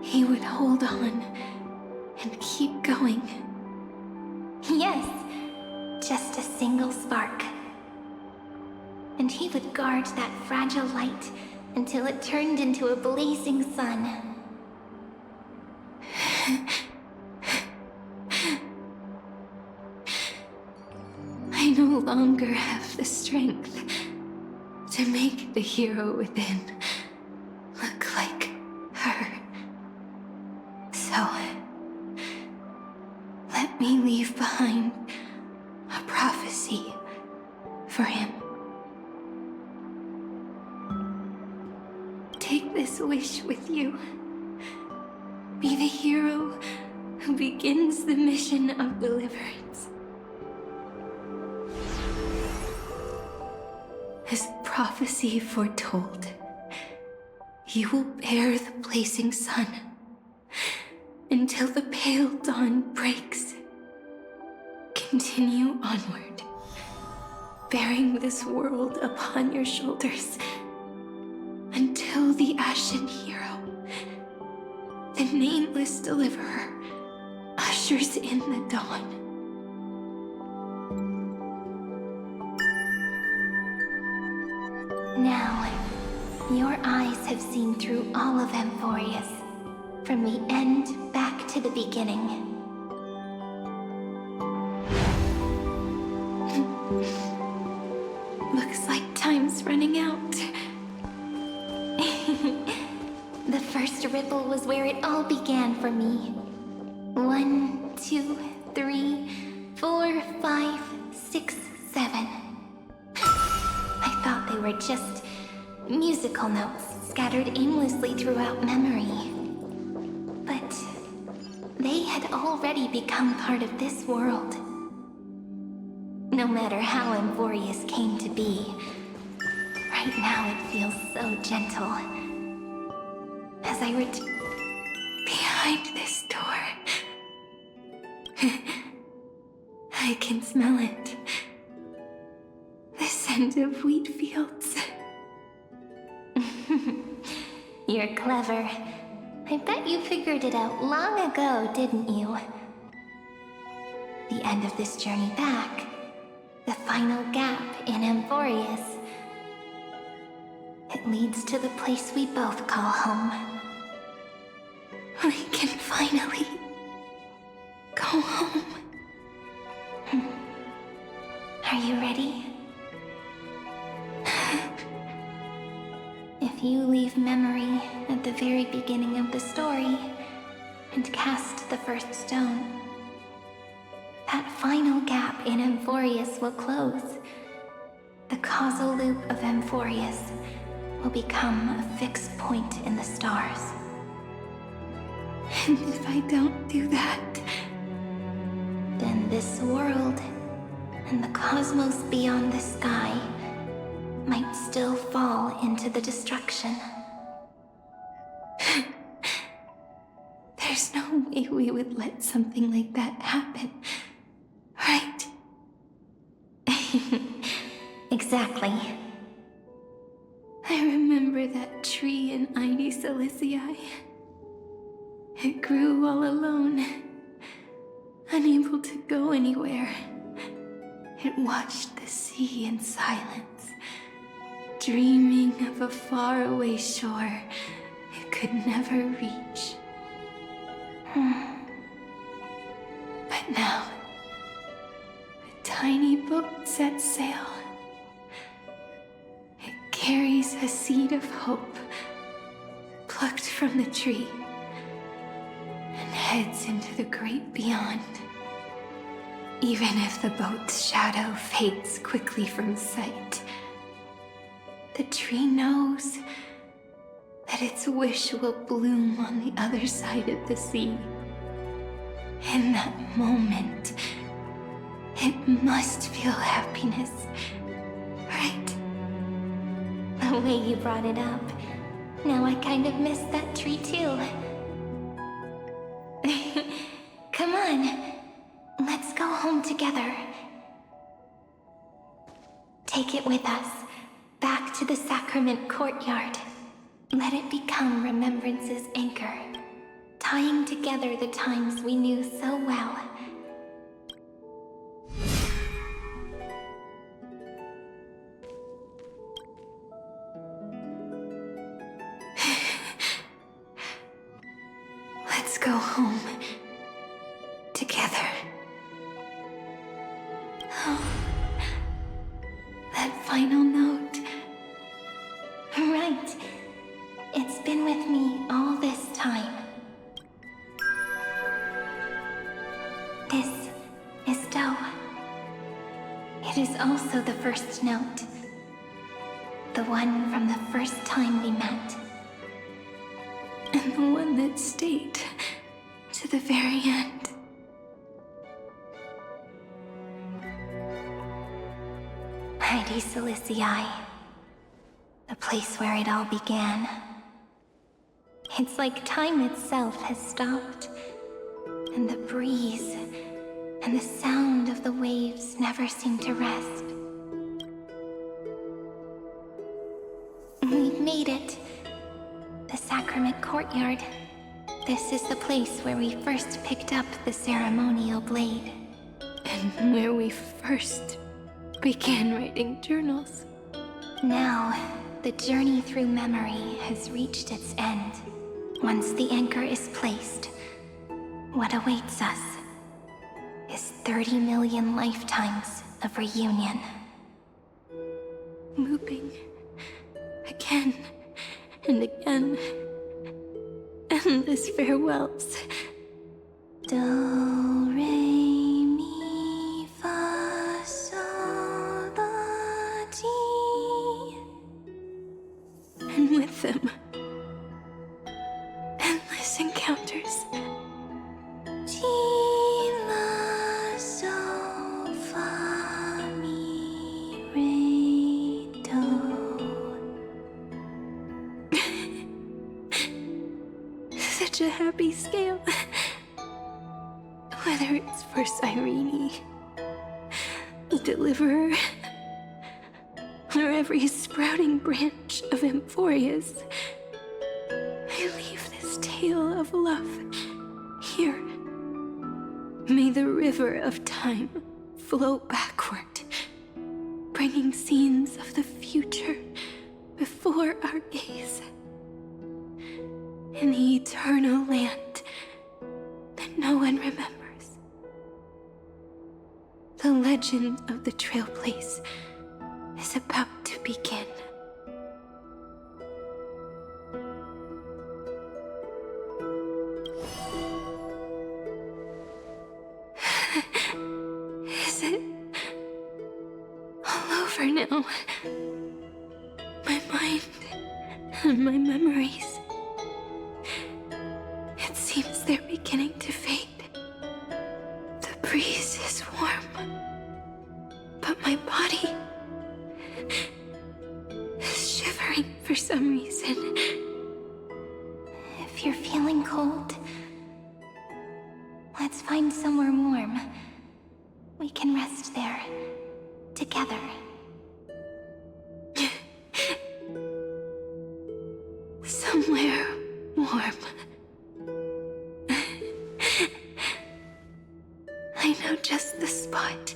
he would hold on and keep going. Yes, just a single spark. And he would guard that fragile light until it turned into a blazing sun. I no longer have the strength to make the hero within look like her. So, let me leave behind a prophecy for him. Take this wish with you. Be the hero who begins the mission of deliverance. As prophecy foretold, you will bear the blazing sun until the pale dawn breaks. Continue onward, bearing this world upon your shoulders until the Ashen Hero, the nameless deliverer, ushers in the dawn. Now, your eyes have seen through all of Amphoreus, from the end back to the beginning. Looks like time's running out. The first ripple was where it all began for me. 1, 2, 3, 4, 5, 6, 7. I thought they were just musical notes scattered aimlessly throughout memory. But they had already become part of this world. No matter how Amphoreus came to be, right now it feels so gentle. As I behind this door, I can smell it. The scent of wheat fields. You're clever. I bet you figured it out long ago, didn't you? The end of this journey back, the final gap in Amphoreus. It leads to the place we both call home. We can finally go home. Are you ready? If you leave memory at the very beginning of the story and cast the first stone, that final gap in Amphoreus will close. The causal loop of Amphoreus will become a fixed point in the stars. And if I don't do that, then this world and the cosmos beyond the sky might still fall into the destruction. There's no way we would let something like that happen, right? Exactly. I remember that tree in Elysia. It grew all alone, unable to go anywhere. It watched the sea in silence, dreaming of a faraway shore it could never reach. But now, a tiny boat sets sail. It carries a seed of hope, plucked from the tree, and heads into the great beyond. Even if the boat's shadow fades quickly from sight, the tree knows that its wish will bloom on the other side of the sea. In that moment, it must feel happiness, right? The way you brought it up, now I kind of miss that tree too. Come on, let's go home together. Take it with us, back to the sacrament courtyard. Let it become remembrance's anchor, tying together the times we knew so well. go home. Together. Oh. That final note. Right. It's been with me all this time. This is Do. It is also the first note. The one from the first time we met. And the one that stayed to the very end. Elysia, the place where it all began. It's like time itself has stopped, and the breeze and the sound of the waves never seem to rest. We've made it. The sacrament courtyard. This is the place where we first picked up the ceremonial blade. And where we first began writing journals. Now, the journey through memory has reached its end. Once the anchor is placed, what awaits us is 30 million lifetimes of reunion. Looping again and again. Endless farewells. Do, re, mi, fa, sol, la, ti. And with them, endless encounters. Ti, la, sol, fa, mi, re, do. Such a happy scale. Whether it's for Cyrene, the Deliverer, or every sprouting branch of Amphoreus, I leave this tale of love here. May the river of time flow backward, bringing scenes of the future before our gaze. In the eternal land that no one remembers. The legend of the trailblaze is about to begin. Is it all over now? My mind and my memories. It seems they're beginning to fade. The breeze is warm, but my body is shivering for some reason. If you're feeling cold, let's find somewhere warm. We can rest there, together. Somewhere warm. I know just the spot.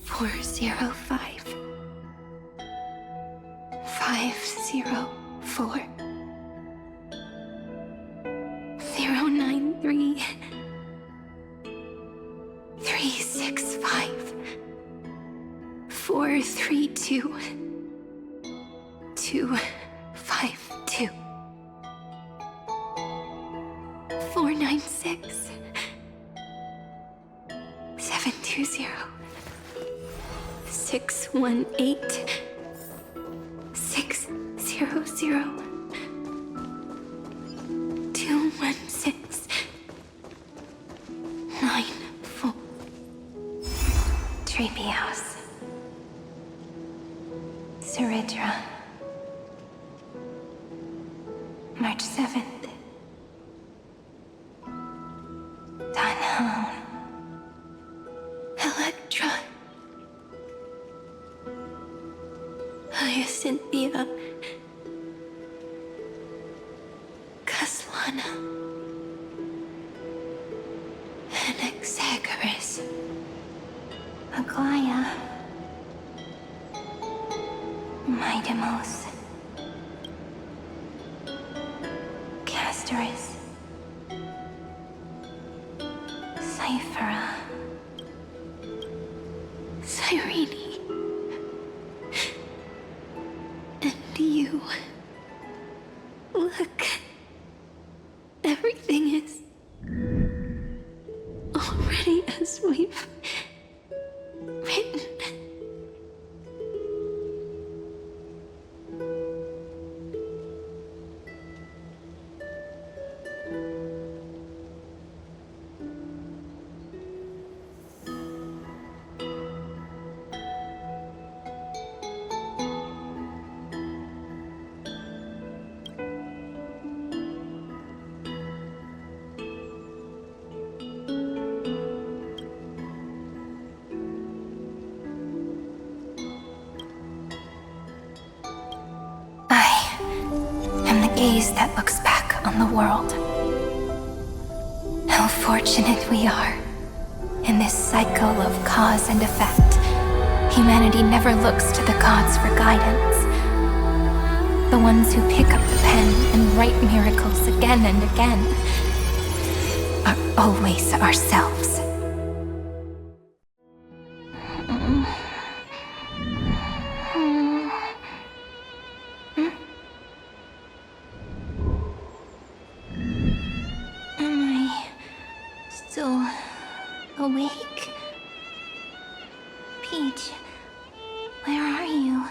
405. 504. 093. 365. 432. 252. 496. 720. 618. 600. 216. 94. Treehouse. Cyrene. March 7th. Phainon. Electra. Cynthia. Caslana. Anaxagoras. Aglaya. Midemos. sorceress. Cyphera. Cyrene. And you. Look. Everything is already as we've written. Gaze that looks back on the world. How fortunate we are. In this cycle of cause and effect, humanity never looks to the gods for guidance. The ones who pick up the pen and write miracles again and again are always ourselves. Awake? Peach, where are you?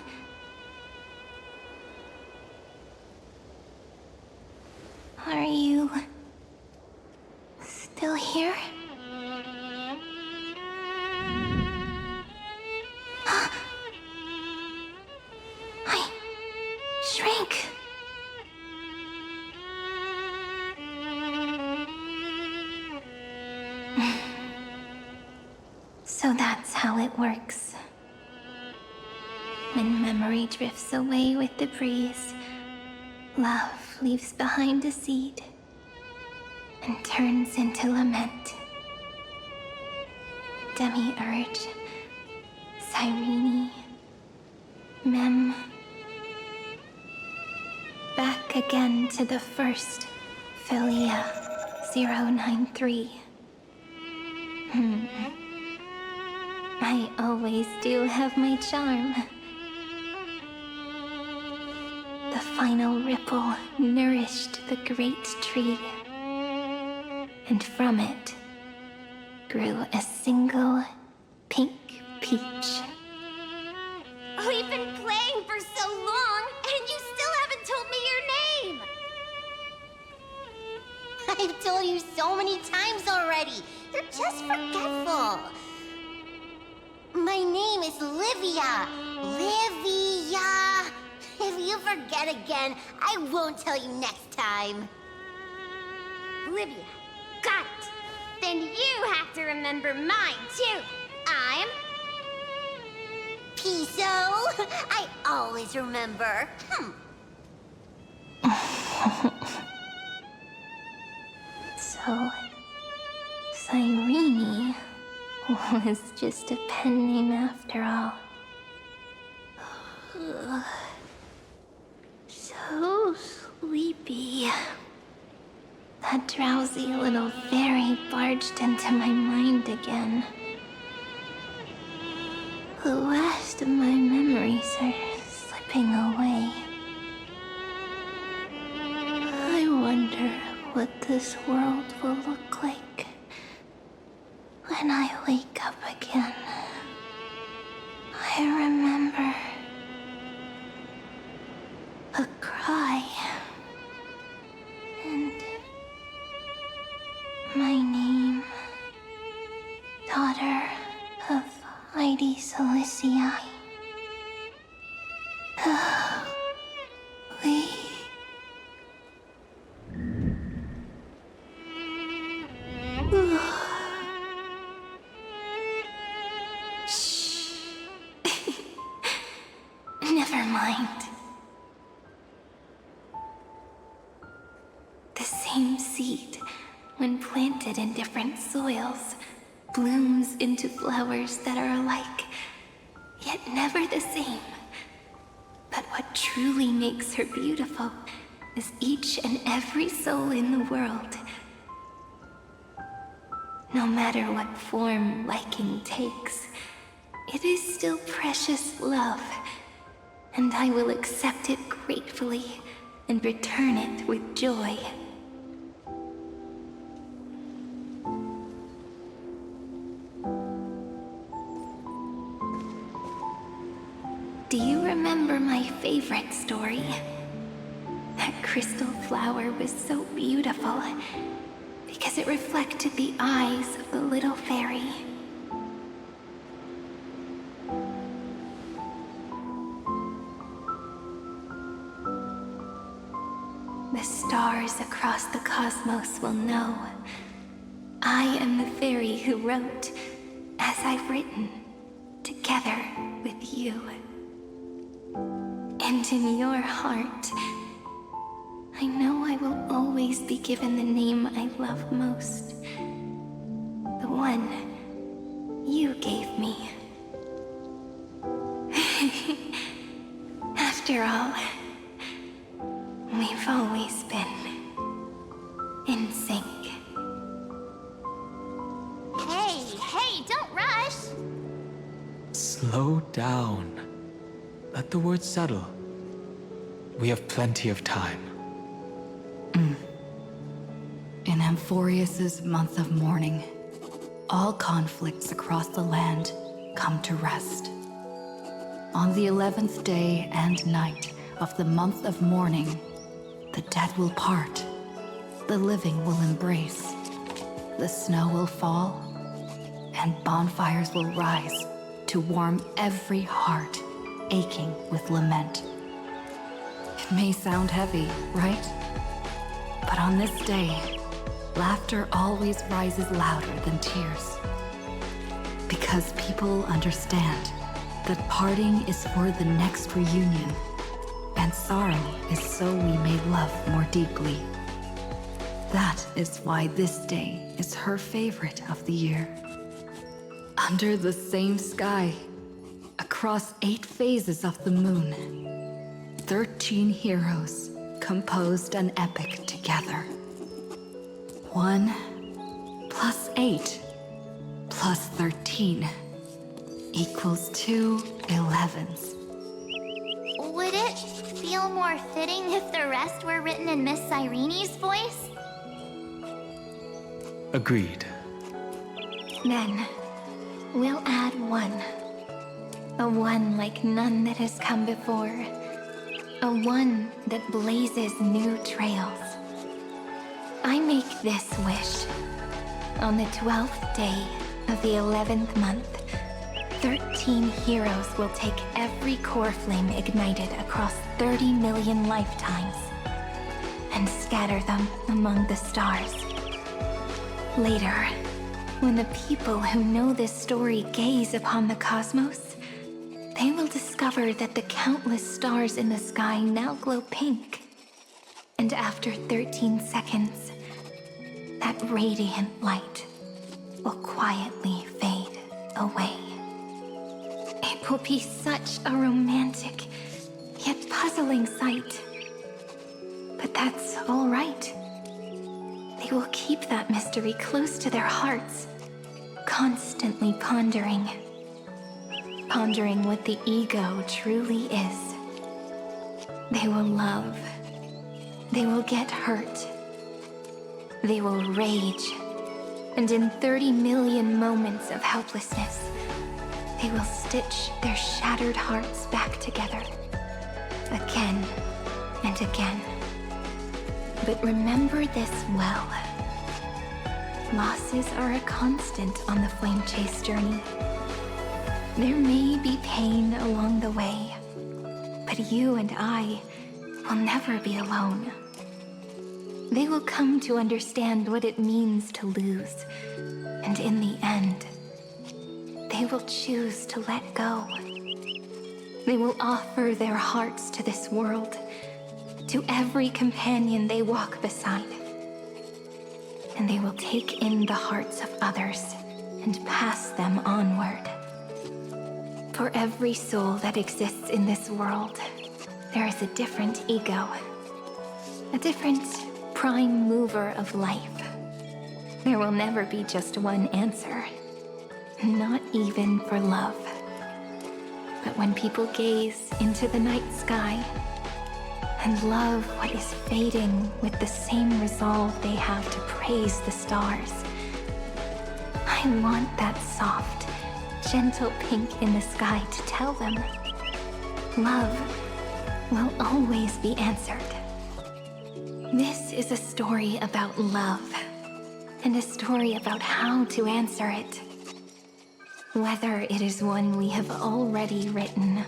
Are you still here? I shrank. So that's how it works. When memory drifts away with the breeze, love leaves behind a seed and turns into lament. Demiurge, Cyrene, Mem. Back again to the first, Philia 093. I always do have my charm. The final ripple nourished the great tree, and from it grew a single pink peach. We've been playing for so long, and you still haven't told me your name! I've told you so many times already. You're just forgetful. My name is Livia. Livia. If you forget again, I won't tell you next time. Livia. Got it. Then you have to remember mine, too. I'm... Piso. I always remember. So, Cyrene was just a pen name after all. So sleepy. That drowsy little fairy barged into my mind again. The last of my memories are slipping away. I wonder what this world will look like when I wake up again. I remember a cry and my name, daughter of Elysia. Never mind. The same seed, when planted in different soils, blooms into flowers that are alike, yet never the same. But what truly makes her beautiful as each and every soul in the world. No matter what form liking takes, it is still precious love, and I will accept it gratefully and return it with joy. Do you remember my favorite story? That crystal flower was so beautiful because it reflected the eyes of the little fairy. The stars across the cosmos will know I am the fairy who wrote, as I've written, together with you. And in your heart, I know I will always be given the name I love most. The one you gave me. After all, we've always been in sync. Hey, don't rush! Slow down. Let the words settle. We have plenty of time. In Amphoreus' month of mourning, all conflicts across the land come to rest. On the 11th day and night of the month of mourning, the dead will part, the living will embrace, the snow will fall, and bonfires will rise to warm every heart aching with lament. It may sound heavy, right? But on this day, laughter always rises louder than tears. Because people understand that parting is for the next reunion, and sorrow is so we may love more deeply. That is why this day is her favorite of the year. Under the same sky, across 8 phases of the moon, 13 heroes composed an epic together. 1 plus 8 plus 13 equals 2 11s. Would it feel more fitting if the rest were written in Miss Cyrene's voice? Agreed. Then, we'll add 1. A 1 like none that has come before. A 1 that blazes new trails. I make this wish. On the 12th day of the 11th month, 13 heroes will take every core flame ignited across 30 million lifetimes and scatter them among the stars. Later, when the people who know this story gaze upon the cosmos, they will discover that the countless stars in the sky now glow pink. And after 13 seconds, that radiant light will quietly fade away. It will be such a romantic, yet puzzling sight. But that's all right. They will keep that mystery close to their hearts, constantly pondering what the ego truly is. They will love. They will get hurt. They will rage. And in 30 million moments of helplessness, they will stitch their shattered hearts back together. Again and again. But remember this well. Losses are a constant on the flame chase journey. There may be pain along the way, but you and I will never be alone. They will come to understand what it means to lose, and in the end, they will choose to let go. They will offer their hearts to this world, to every companion they walk beside. And they will take in the hearts of others and pass them onward. For every soul that exists in this world, there is a different ego. a different prime mover of life. There will never be just one answer, not even for love. But when people gaze into the night sky and love what is fading with the same resolve they have to praise the stars, I want that soft, gentle pink in the sky to tell them love will always be answered. This is a story about love, and a story about how to answer it. Whether it is one we have already written,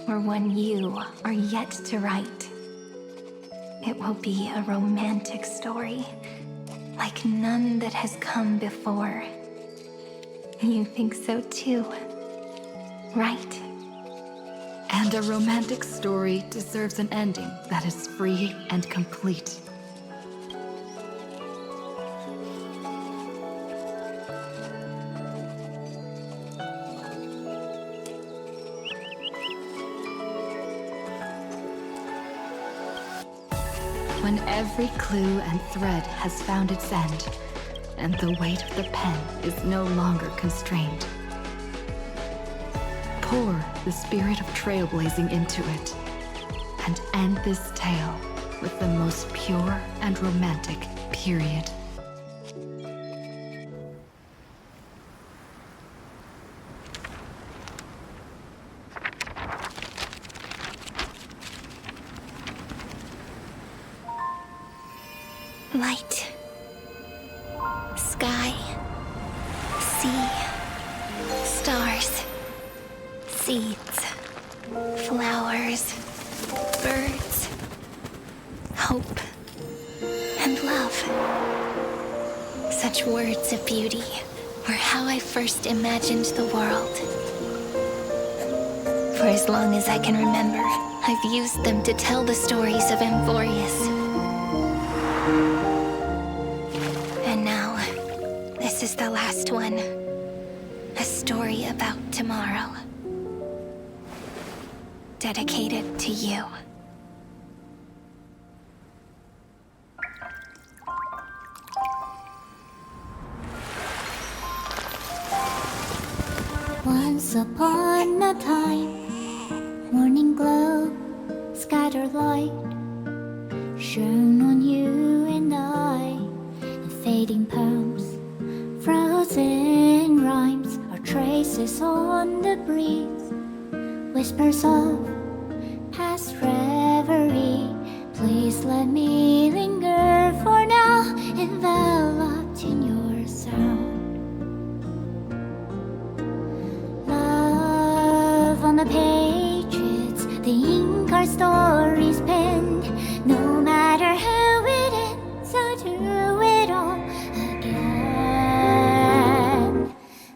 or one you are yet to write, it will be a romantic story, like none that has come before. You think so too, right? And a romantic story deserves an ending that is free and complete. When every clue and thread has found its end, and the weight of the pen is no longer constrained, pour the spirit of trailblazing into it, and end this tale with the most pure and romantic period. Light, sky, sea, stars, seeds, flowers, birds, hope, and love. Such words of beauty were how I first imagined the world. For as long as I can remember, I've used them to tell the stories of Amphoreus. And now, this is the last one. A story about tomorrow. Dedicated to you. Once upon a time, morning glow, scattered light, shone on you and I, and fading poems, frozen rhymes, or traces on the breeze, whispers of past reverie. Please let me linger for now, enveloped in your sound. Love on the pages, the ink our stories penned. No matter how it ends, I'll do it all again.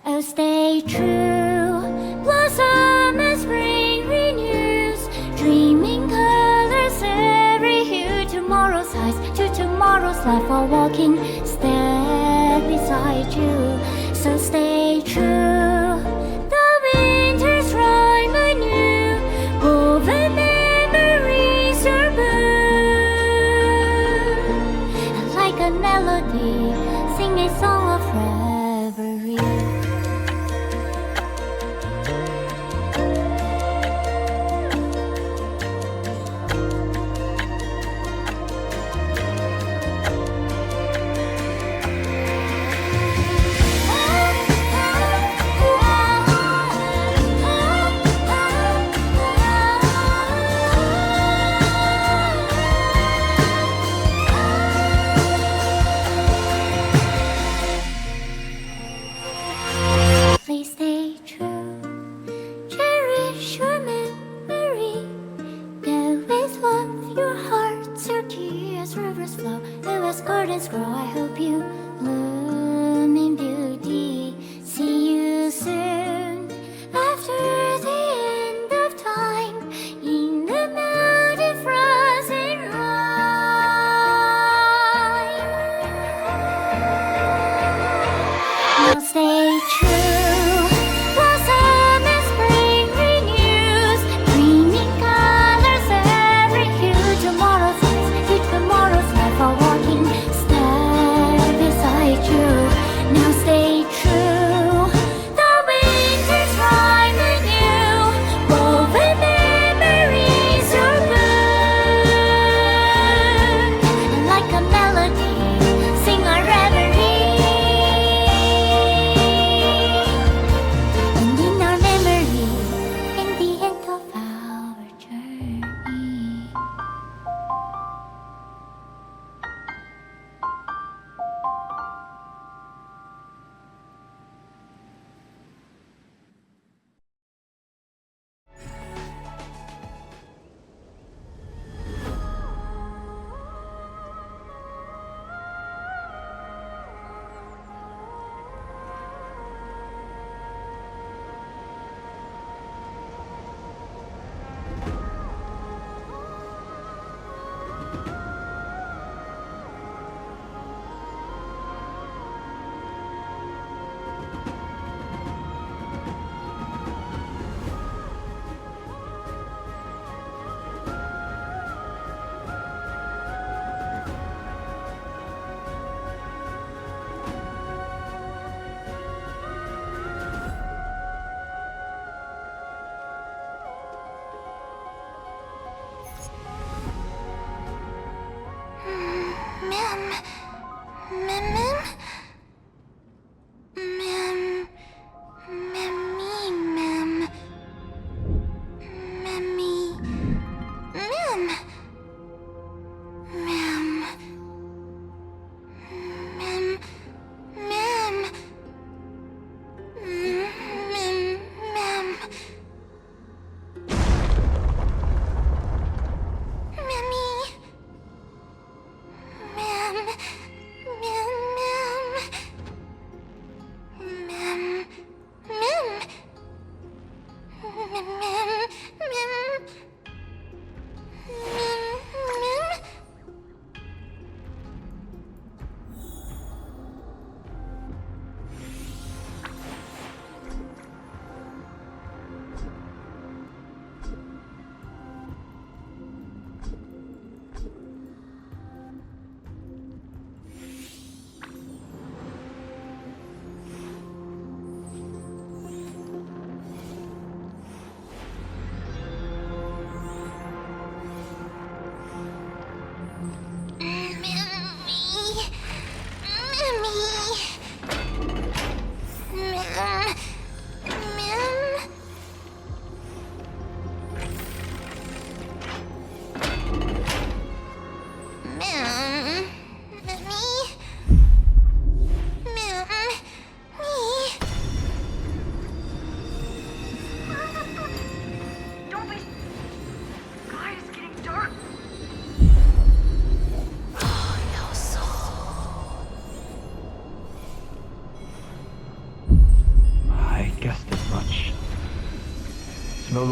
Oh, stay true, blossom as spring renews, dreaming colors every hue. Tomorrow's eyes to tomorrow's life, while walking step beside you. So stay true, the winter's rhyme anew, woven memories are blue. And like a melody, sing a song of reverie.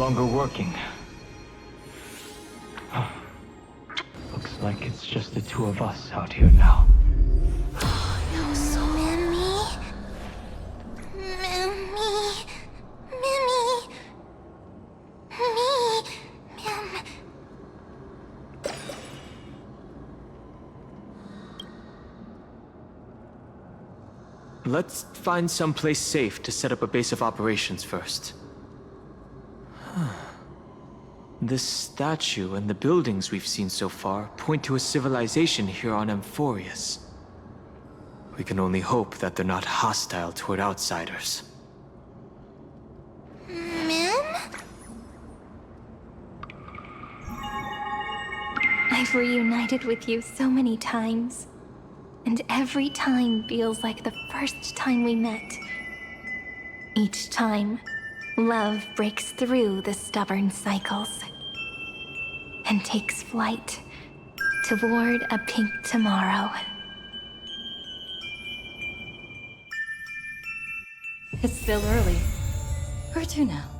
longer working. Looks like it's just the two of us out here now. Let's find someplace safe to set up a base of operations first. This statue and the buildings we've seen so far point to a civilization here on Amphoreus. We can only hope that they're not hostile toward outsiders. I've reunited with you so many times, and every time feels like the first time we met. Each time, love breaks through the stubborn cycles and takes flight toward a pink tomorrow. It's still early. Where to now?